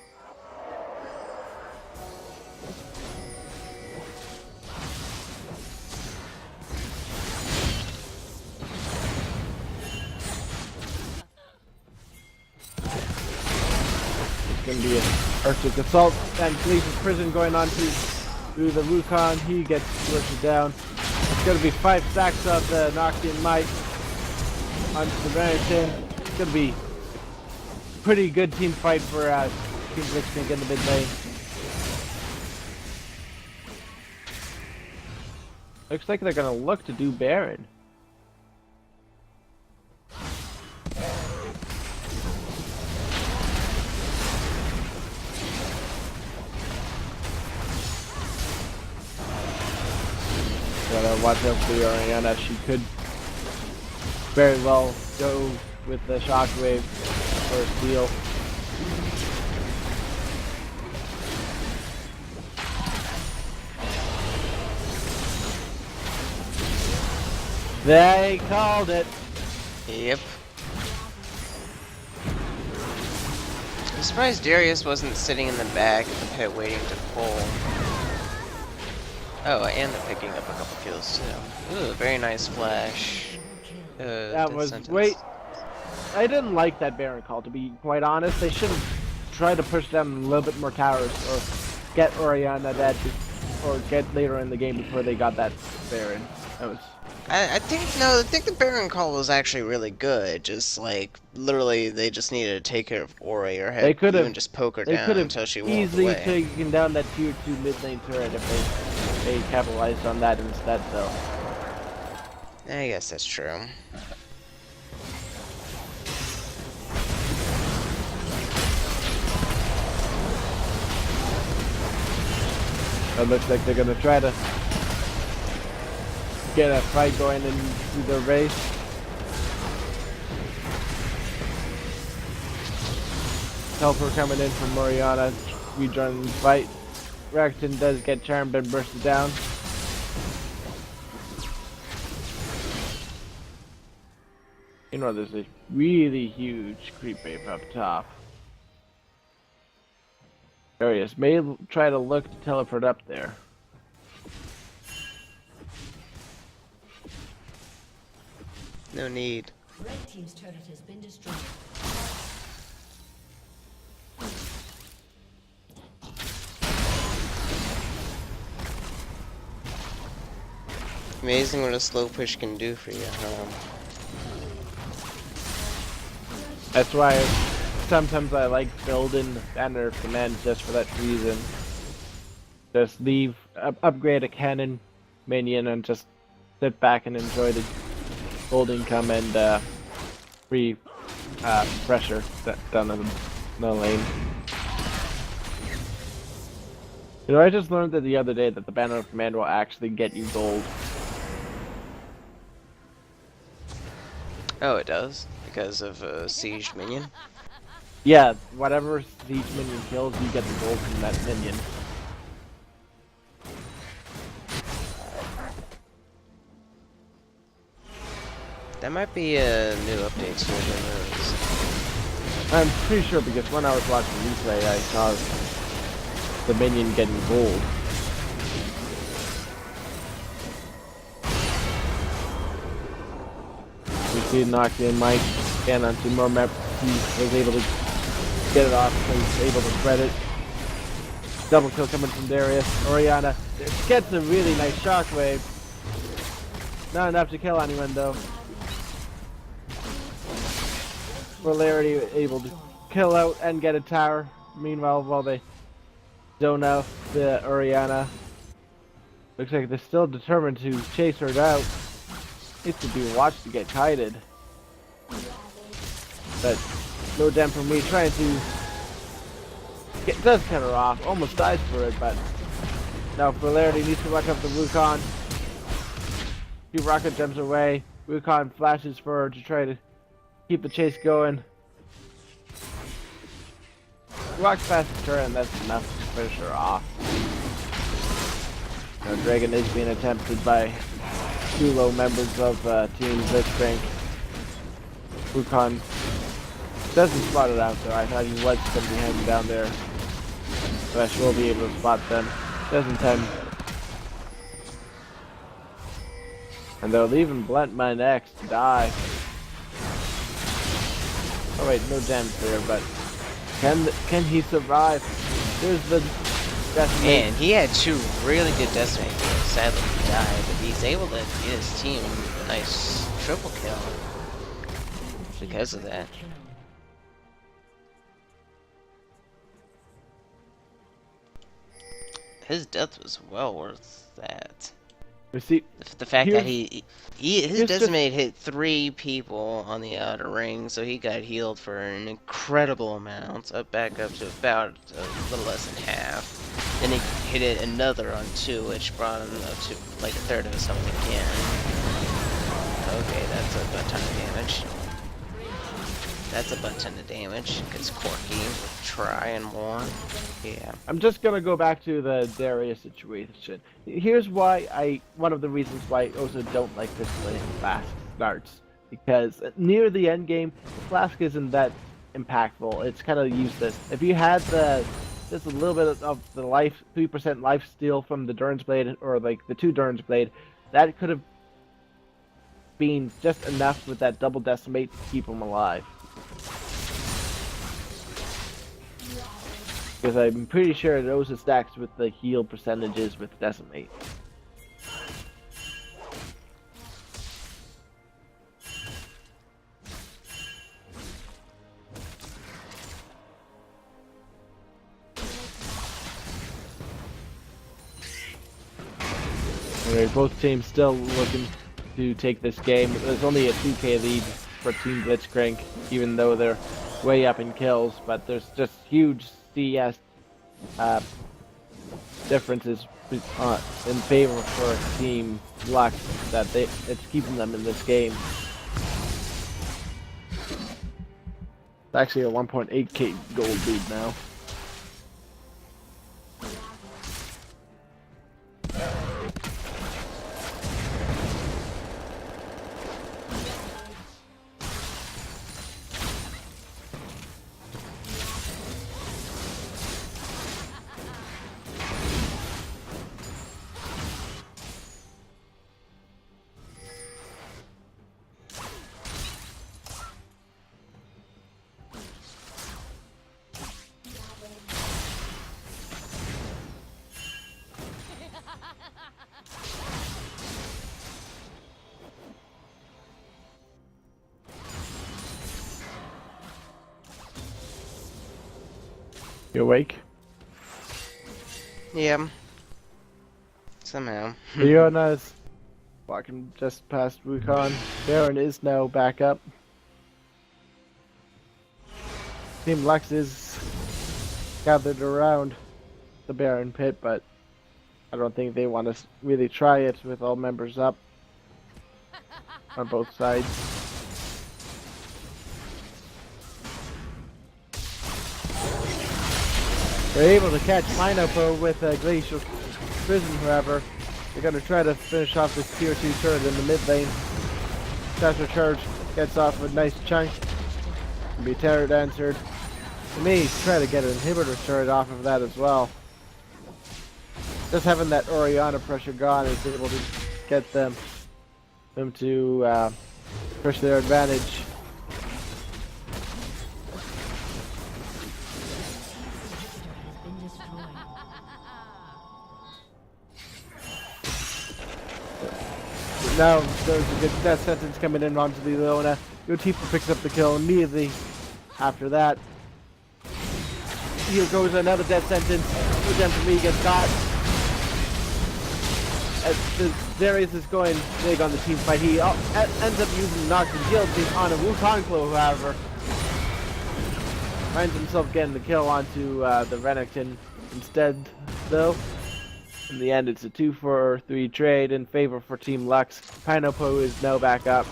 Going to be an Arctic assault and Gleason's prison going on through the Wukong. He gets pushed down. It's going to be 5 stacks of the Noctian Might onto the Remington. It's going to be a pretty good team fight for Team Blitzkrieg in the mid lane. Looks like they're going to look to do Baron. Gotta watch out for the Oriana. She could very well go with the shockwave for a steal. They called it. Yep. I'm surprised Darius wasn't sitting in the back of the pit waiting to pull. Oh, and they're picking up a couple kills too. Ooh, very nice flash. That was wait. I didn't like that Baron call, to be quite honest. They should have tried to push down a little bit more towers or get Oriana dead or get later in the game before they got that Baron. That was. I think the Baron call was actually really good. Just like literally, they just needed to take care of Ori or They could even have just poke her down until she walked easily away. taken down that tier 2 mid lane turret if they capitalized on that instead, though. I guess that's true. It looks like they're gonna try to get a fight going into the race. Helper coming in from Oriana, rejoining the fight. Rakton does get charmed and bursted down. You know, there's a really huge creep wave up top. Darius may try to look to teleport up there. No need. Red team's turret has been destroyed. Amazing what a slow push can do for you, huh? That's why sometimes I like building banner commands just for that reason. Just leave, upgrade a cannon minion, and just sit back and enjoy the gold income and free pressure down the lane. You know, I just learned that the other day that the banner of command will actually get you gold. Oh, it does? Because of a siege minion? Yeah, whatever siege minion kills, you get the gold from that minion. That might be a new update to the I'm pretty sure because when I was watching replay, I saw the minion getting gold. We see knocked in Mike again onto more map. He was able to get it off, so he's able to spread it. Double kill coming from Darius. Oriana gets a really nice shockwave. Not enough to kill anyone though. Polarity able to kill out and get a tower. Meanwhile, while they zone out the Oriana, looks like they're still determined to chase her out. Needs to be watched to get kited. But no damn from me trying to does cut her off. Almost dies for it, but now Polarity needs to watch out the Wukong. She rocket jumps away. Wukong flashes for her to try to keep the chase going. Walks past her and that's enough to finish her off. Now Dragon is being attempted by two low members of Team Blitzcrank. Wukong doesn't spot it out though. I thought he was going to be hanging down there. But I will be able to spot them. Doesn't tend. And they're leaving Blunt my next to die. Oh wait, no damage there, but can he survive? There's the Man, he had two really good decimate kills. Sadly, he died, but he's able to get his team a nice triple kill because of that. His death was well worth that. You see, the fact that his decimate hit 3 people on the outer ring, so he got healed for an incredible amount, back up to about a little less than half. Then he hit it another on 2, which brought him up to like a third of his health again. Okay, that's a butt ton of damage. That's a butt ton of damage. Gets Corky with try and more. Yeah. I'm just gonna go back to the Darius situation. Here's why one of the reasons why I also don't like this way flask starts. Because near the end game, the flask isn't that impactful. It's kind of useless. If you had just a little bit of the 3% life steal from the Durance Blade, or like the 2 Durance Blade, that could have been just enough with that double decimate to keep him alive. Because I'm pretty sure those are stacks with the heal percentages with decimate. Alright, both teams still looking to take this game. There's only a 2k lead for Team Blitzcrank, even though they're way up in kills, but there's just huge CS differences in favor for Team Luck that it's keeping them in this game. It's actually a 1.8k gold lead now. You awake? Yeah. Somehow. Leona's walking just past Wukong. Baron is now back up. Team Lux is gathered around the Baron pit, but I don't think they want to really try it with all members up on both sides. They're able to catch Pineapple with a Glacial Prison, however. They're going to try to finish off this tier 2 turret in the mid lane. Shatter Charge gets off a nice chunk. Can be turret answered. They may try to get an inhibitor turret off of that as well. Just having that Orianna pressure gone is able to get them to push their advantage. Now there's a good death sentence coming in onto the Leona. Yotifa picks up the kill immediately after that. Here goes another death sentence. Gem for me gets caught. Darius is going big on the team fight. He ends up using Knock and Guillotine on a Wukong Claw, however. Finds himself getting the kill onto the Renekton instead, though. In the end, it's a 2-for-3 trade in favor for Team Lux. Pineapple is now back up.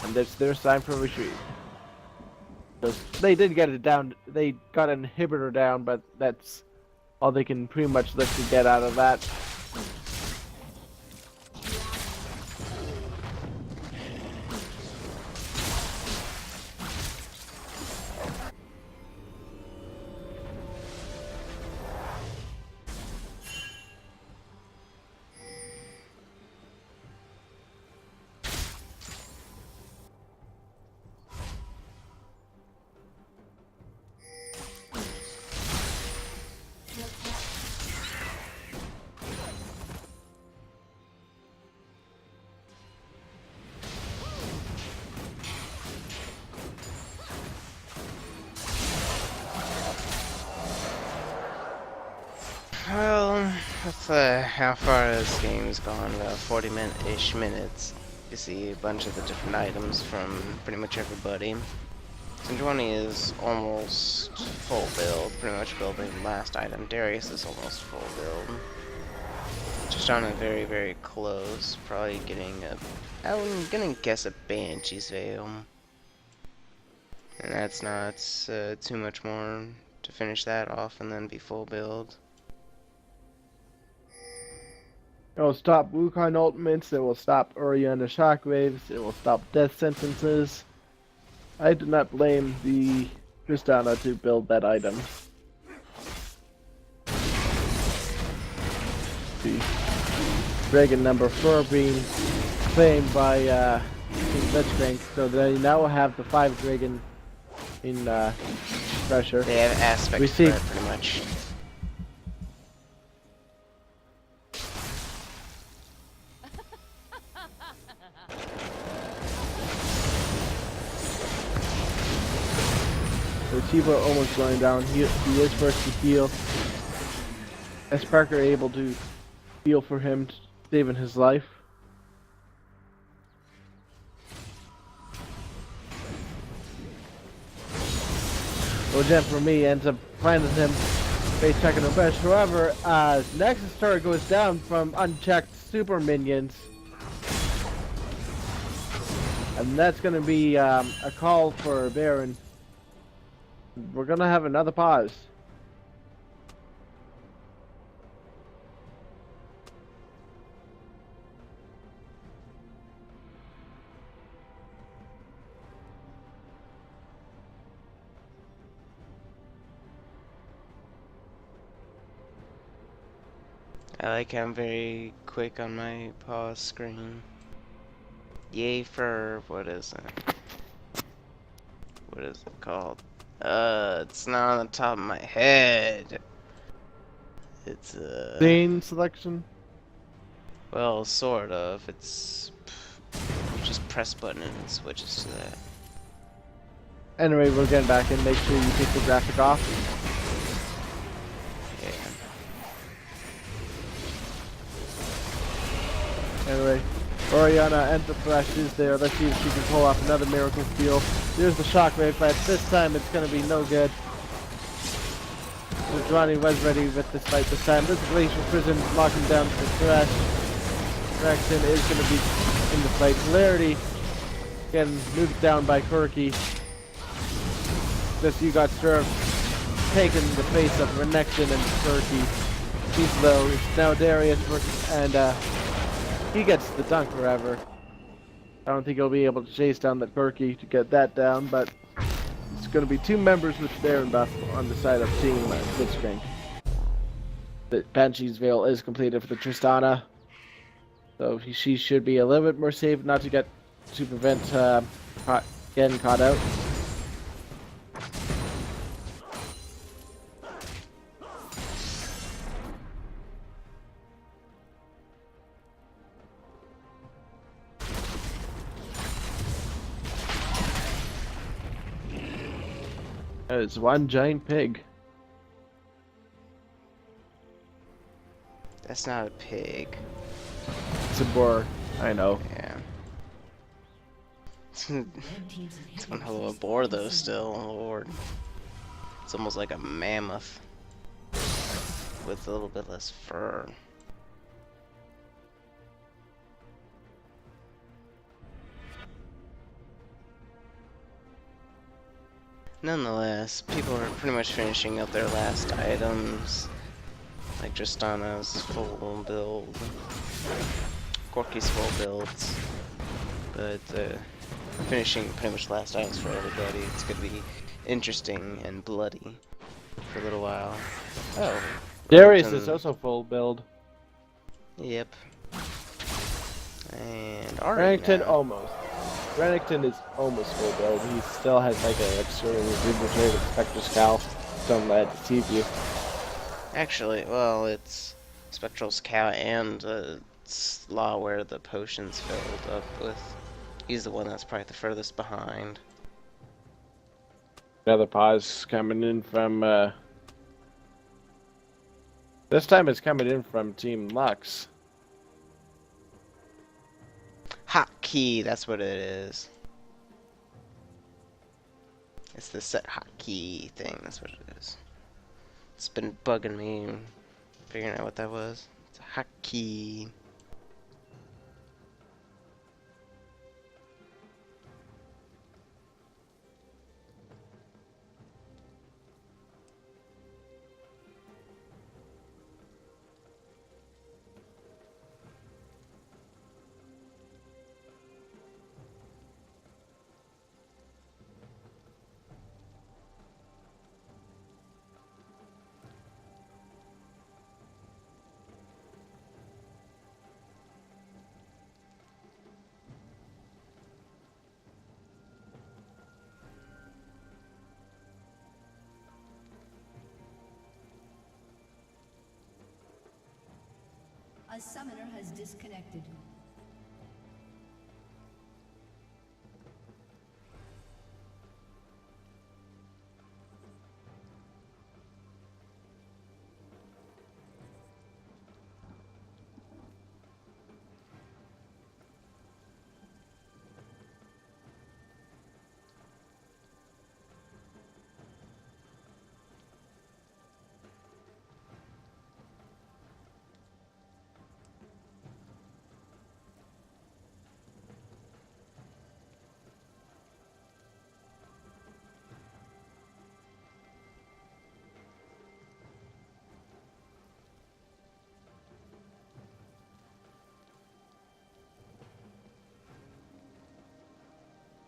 And it's their sign for retreat. So they did get it down. They got an inhibitor down, but that's all they can pretty much look to get out of that. Well, that's how far this game's gone, about 40-ish minutes. You see a bunch of the different items from pretty much everybody. Sinjwani is almost full build, pretty much building the last item. Darius is almost full build. Just on a very, very close, probably getting a... I'm gonna guess a Banshee's Veil. And that's not too much more to finish that off and then be full build. It will stop Wukong ultimates, it will stop Orianna shockwaves, it will stop death sentences. I do not blame the Tristana to build that item. The Dragon number 4 being claimed by King Blitzcrank, so they now have the 5 Dragon in pressure. They have aspects for it, pretty much. So Chiba almost going down. He is first to heal. As Parker able to heal for him, saving his life. Gem for me ends up finding him face checking the bench. However, Nexus turret goes down from unchecked super minions. And that's going to be a call for Baron. We're going to have another pause. I like how I'm very quick on my pause screen. Yay for... what is it? What is it called? It's not on the top of my head. It's Scene selection? well, sort of. It's... you just press button and it switches to that. Anyway, we're getting back in. Make sure you take the graphic off. Anyway, Oriana and the Thresh is there. Let's see if she can pull off another miracle steal. Here's the shockwave, but this time it's going to be no good. Johnny was ready with this fight this time. This Glacial Prison locking down the Thresh. Braxton is going to be in the fight. Polarity getting moved down by Corky. This you got served, taking the face of Renekton and Corky. He's low. It's now Darius and he gets the dunk forever. I don't think he'll be able to chase down the Corky to get that down, but it's going to be two members with Baron buff on the side of Team Blitzcrank. The Banshee's Veil is completed for the Tristana, so she should be a little bit more safe not to prevent getting caught out. It's one giant pig. That's not a pig. It's a boar. I know. Yeah. It's one hell of a boar though still, oh lord. It's almost like a mammoth. With a little bit less fur. Nonetheless, people are pretty much finishing up their last items. Like Tristana's full build. Corky's full builds. But finishing pretty much last items for everybody. It's gonna be interesting and bloody for a little while. Oh. Darius is also full build. Yep. And Renekton almost. Renekton is almost full build. He still has like an extra inventory with Spectre Scowl. Don't let it deceive you. Actually, well, it's Spectral Scowl and Slaw where the potion's filled up with. He's the one that's probably the furthest behind. Another pause coming in from. This time it's coming in from Team Lux. Hotkey, that's what it is. It's the set hotkey thing, that's what it is. It's been bugging me figuring out what that was. It's a hotkey. A summoner has disconnected.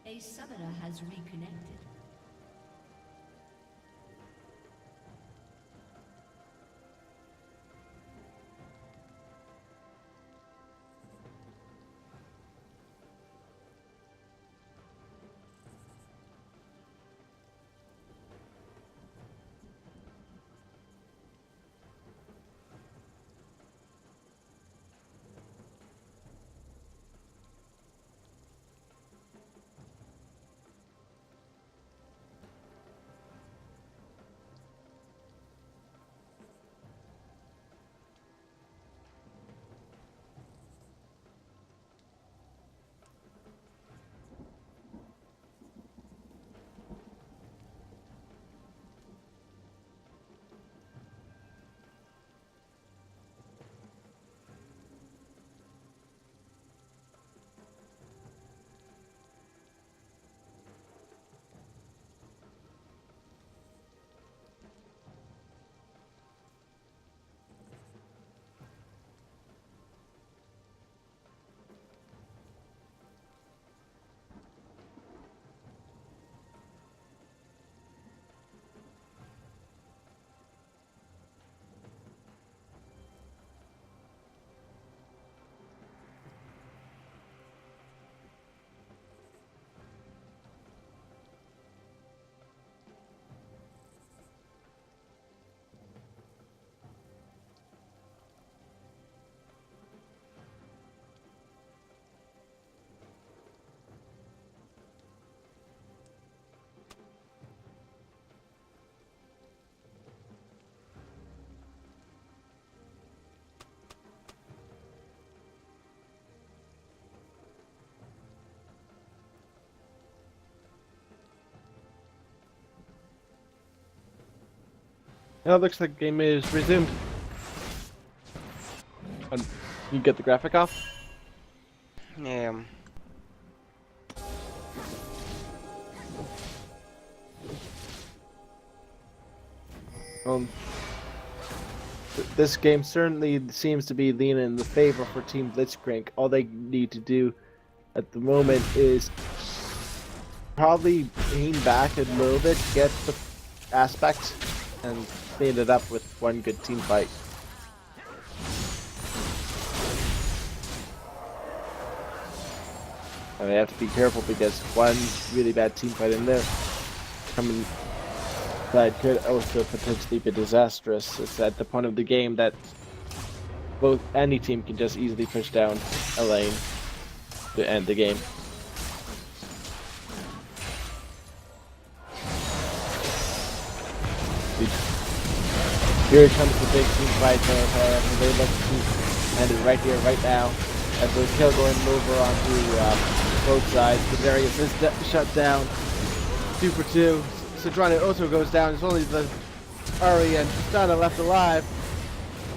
A summoner has reconnected. Now it looks like the game is resumed. You get the graphic off? Yeah. This game certainly seems to be leaning in the favor for Team Blitzcrank. All they need to do at the moment is probably lean back a little bit, get the aspect, and clean it up with one good team fight. And they have to be careful because one really bad team fight in there coming that could also potentially be disastrous. It's at the point of the game that any team can just easily push down a lane to end the game. Here comes the big team fight, however, they look to end it right here, right now. As the kill going over onto both sides. Darius is shut down. 2 for 2. Sadrani also goes down. It's only the Ari and Stana left alive.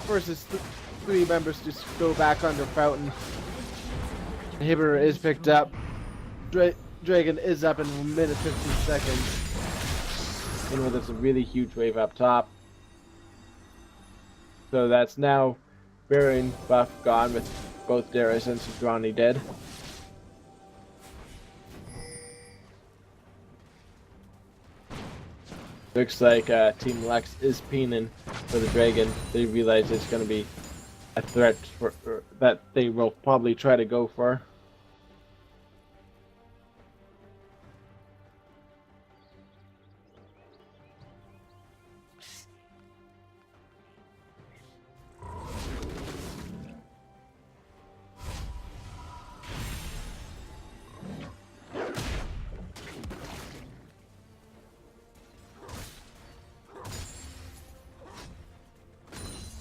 Versus 3 members just go back under Fountain. Hibber is picked up. Dragon is up in 1 minute 15 seconds. You know, there's a really huge wave up top. So that's now Baron buff gone with both Darius and Sadrani dead. Looks like Team Lex is peening for the Dragon. They realize it's going to be a threat that they will probably try to go for.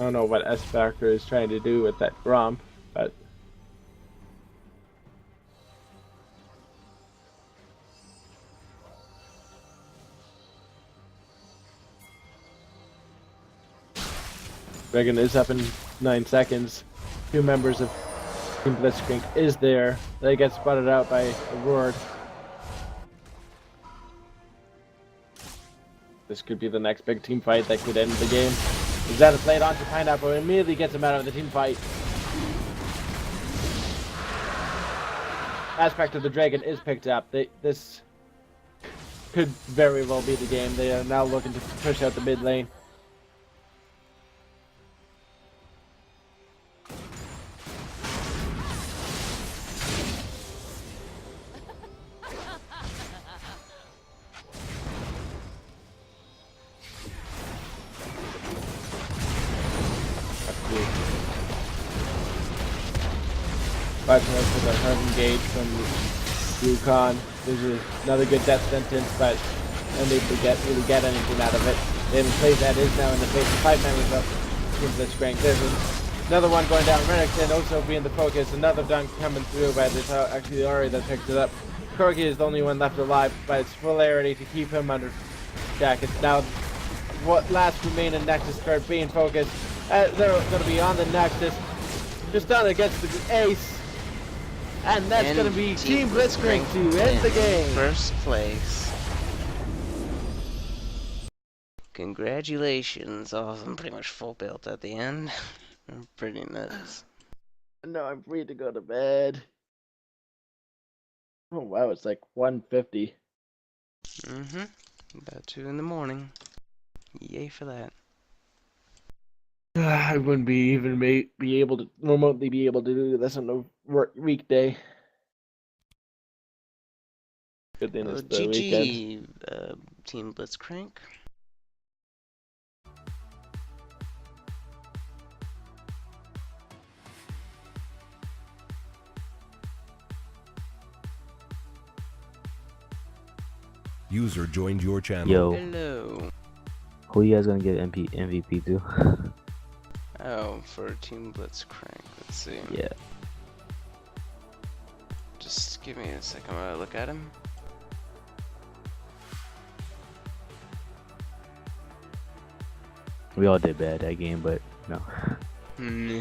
I don't know what S-Factor is trying to do with that romp, but Dragon is up in 9 seconds. 2 members of Team Blitzcrank is there. They get spotted out by Aurora. This could be the next big team fight that could end the game. Zeta played onto Pineapple and immediately gets him out of the team fight. Aspect of the Dragon is picked up. This could very well be the game. They are now looking to push out the mid lane. Watching us with a hard engage from Yukon. This is another good death sentence, but only to really get anything out of it. Then Playzad is now in the face of 5 members of Team Blitzcrank. There's another one going down. Renekton also being the focus. Another dunk coming through by the actually Ari that picked it up. Corgi is the only one left alive, but it's polarity to keep him under jackets. Now, what last remaining Nexus start being focused. They're going to be on the Nexus. Just done against the Ace. And that's going to be Team Blitzcrank to end the game. First place. Congratulations. Awesome. Pretty much full build at the end. Pretty nuts. No, I'm free to go to bed. Oh wow, it's like 1:50. About 2 in the morning. Yay for that. I wouldn't be able to remotely be able to do this on a weekday. Good thing it's the weekend. Team Blitzcrank. User joined your channel. Yo. Hello. Who you guys gonna give MVP to? Oh, for Team Blitzcrank. Let's see. Yeah. Just give me a second while I look at him. We all did bad that game, but no. Hmm.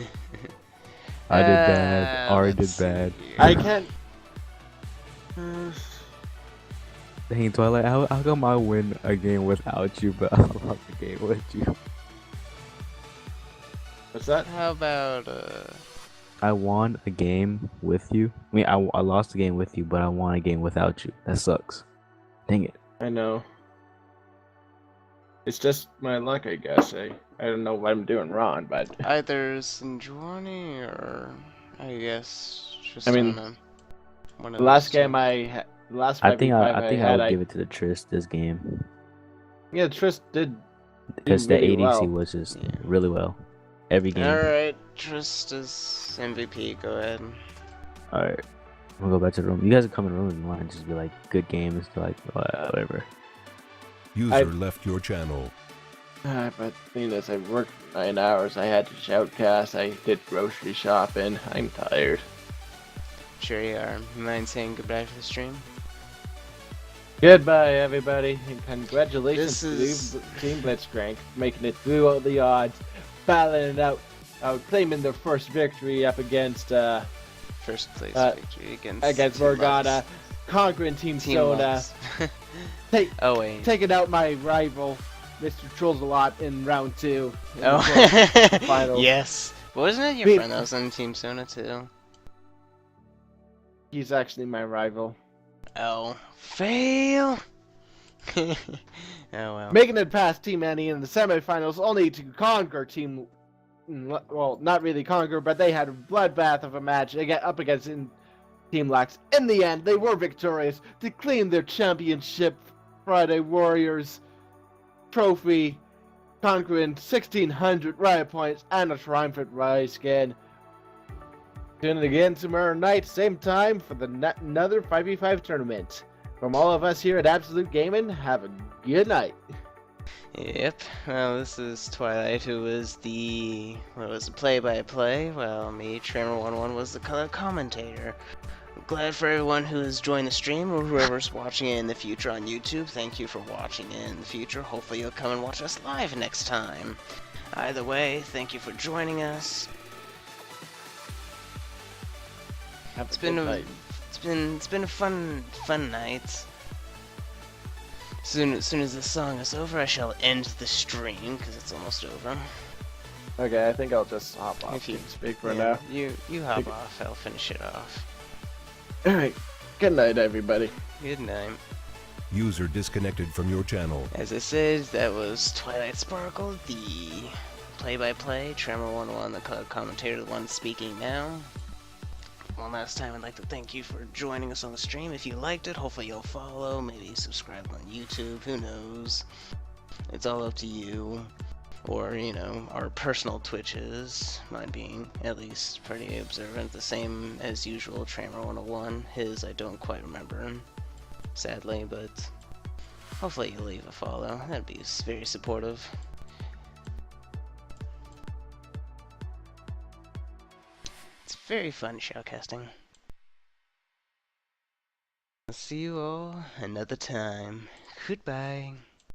I did bad. Ari Let's did bad. see here. I can't. Dang, Twilight, how come I win a game without you, but I lost a game with you? What's that? How about I won a game with you. I mean, I lost a game with you, but I won a game without you. That sucks. Dang it. I know. It's just my luck, I guess. I don't know what I'm doing wrong, but either Sinjuani or I guess just I mean, one of the last those game two. the last I 5v5 I think I had, would give it to the Trist this game. yeah, Trist did do Because that really ADC well. was just Yeah. really well. Every game. Alright, Trist is MVP, go ahead. Alright. I'm gonna go back to the room. You guys can come in the room and line, just be like, good game, and be like, whatever. User left your channel. But the thing is, I worked 9 hours. I had to shoutcast. I did grocery shopping. I'm tired. Sure you are. You mind saying goodbye to the stream? Goodbye, everybody, and congratulations This to Team Blitzcrank making it through all the odds, battling it out, claiming their first victory up against First place victory against Team Morgana, Lux. conquering Team Team Soda, Lux. Oh wait. taking out my rival, Mr. Trolls-a-lot, in round 2. In Oh. the finals. Yes. Wasn't it your friend that was on Team Sona too? He's actually my rival. Oh. Fail! Oh well. Making it past Team Annie in the semifinals, only to conquer Team... Well, not really conquer, but they had a bloodbath of a match up against Team Lux. In the end, they were victorious to claim their championship Friday Warriors trophy, conquering 1,600 riot points and a triumphant rise skin. Tune in again tomorrow night, same time, for another 5v5 tournament. From all of us here at Absolute Gaming, have a good night. Yep. Well, this is Twilight, who was the play-by-play. Well, me, Trammer11, was the color commentator. I'm glad for everyone who has joined the stream or whoever's watching it in the future on YouTube. Thank you for watching it in the future. Hopefully you'll come and watch us live next time. Either way, thank you for joining us. It's been a fun night. As soon as this song is over, I shall end the stream because it's almost over. Okay, I think I'll just hop off If you speak for now. You hop off. I'll finish it off. All right. Good night, everybody. Good night. User disconnected from your channel. As I said, that was Twilight Sparkle, the play-by-play. Tremor11, the color commentator, the one speaking now. One last time, I'd like to thank you for joining us on the stream. If you liked it, hopefully you'll follow, maybe subscribe on YouTube, who knows. It's all up to you. Or, you know, our personal Twitches, mine being at least pretty observant, the same as usual, Trammer101. His, I don't quite remember, sadly, but hopefully you'll leave a follow. That'd be very supportive. It's very fun shoutcasting. I'll see you all another time. Goodbye.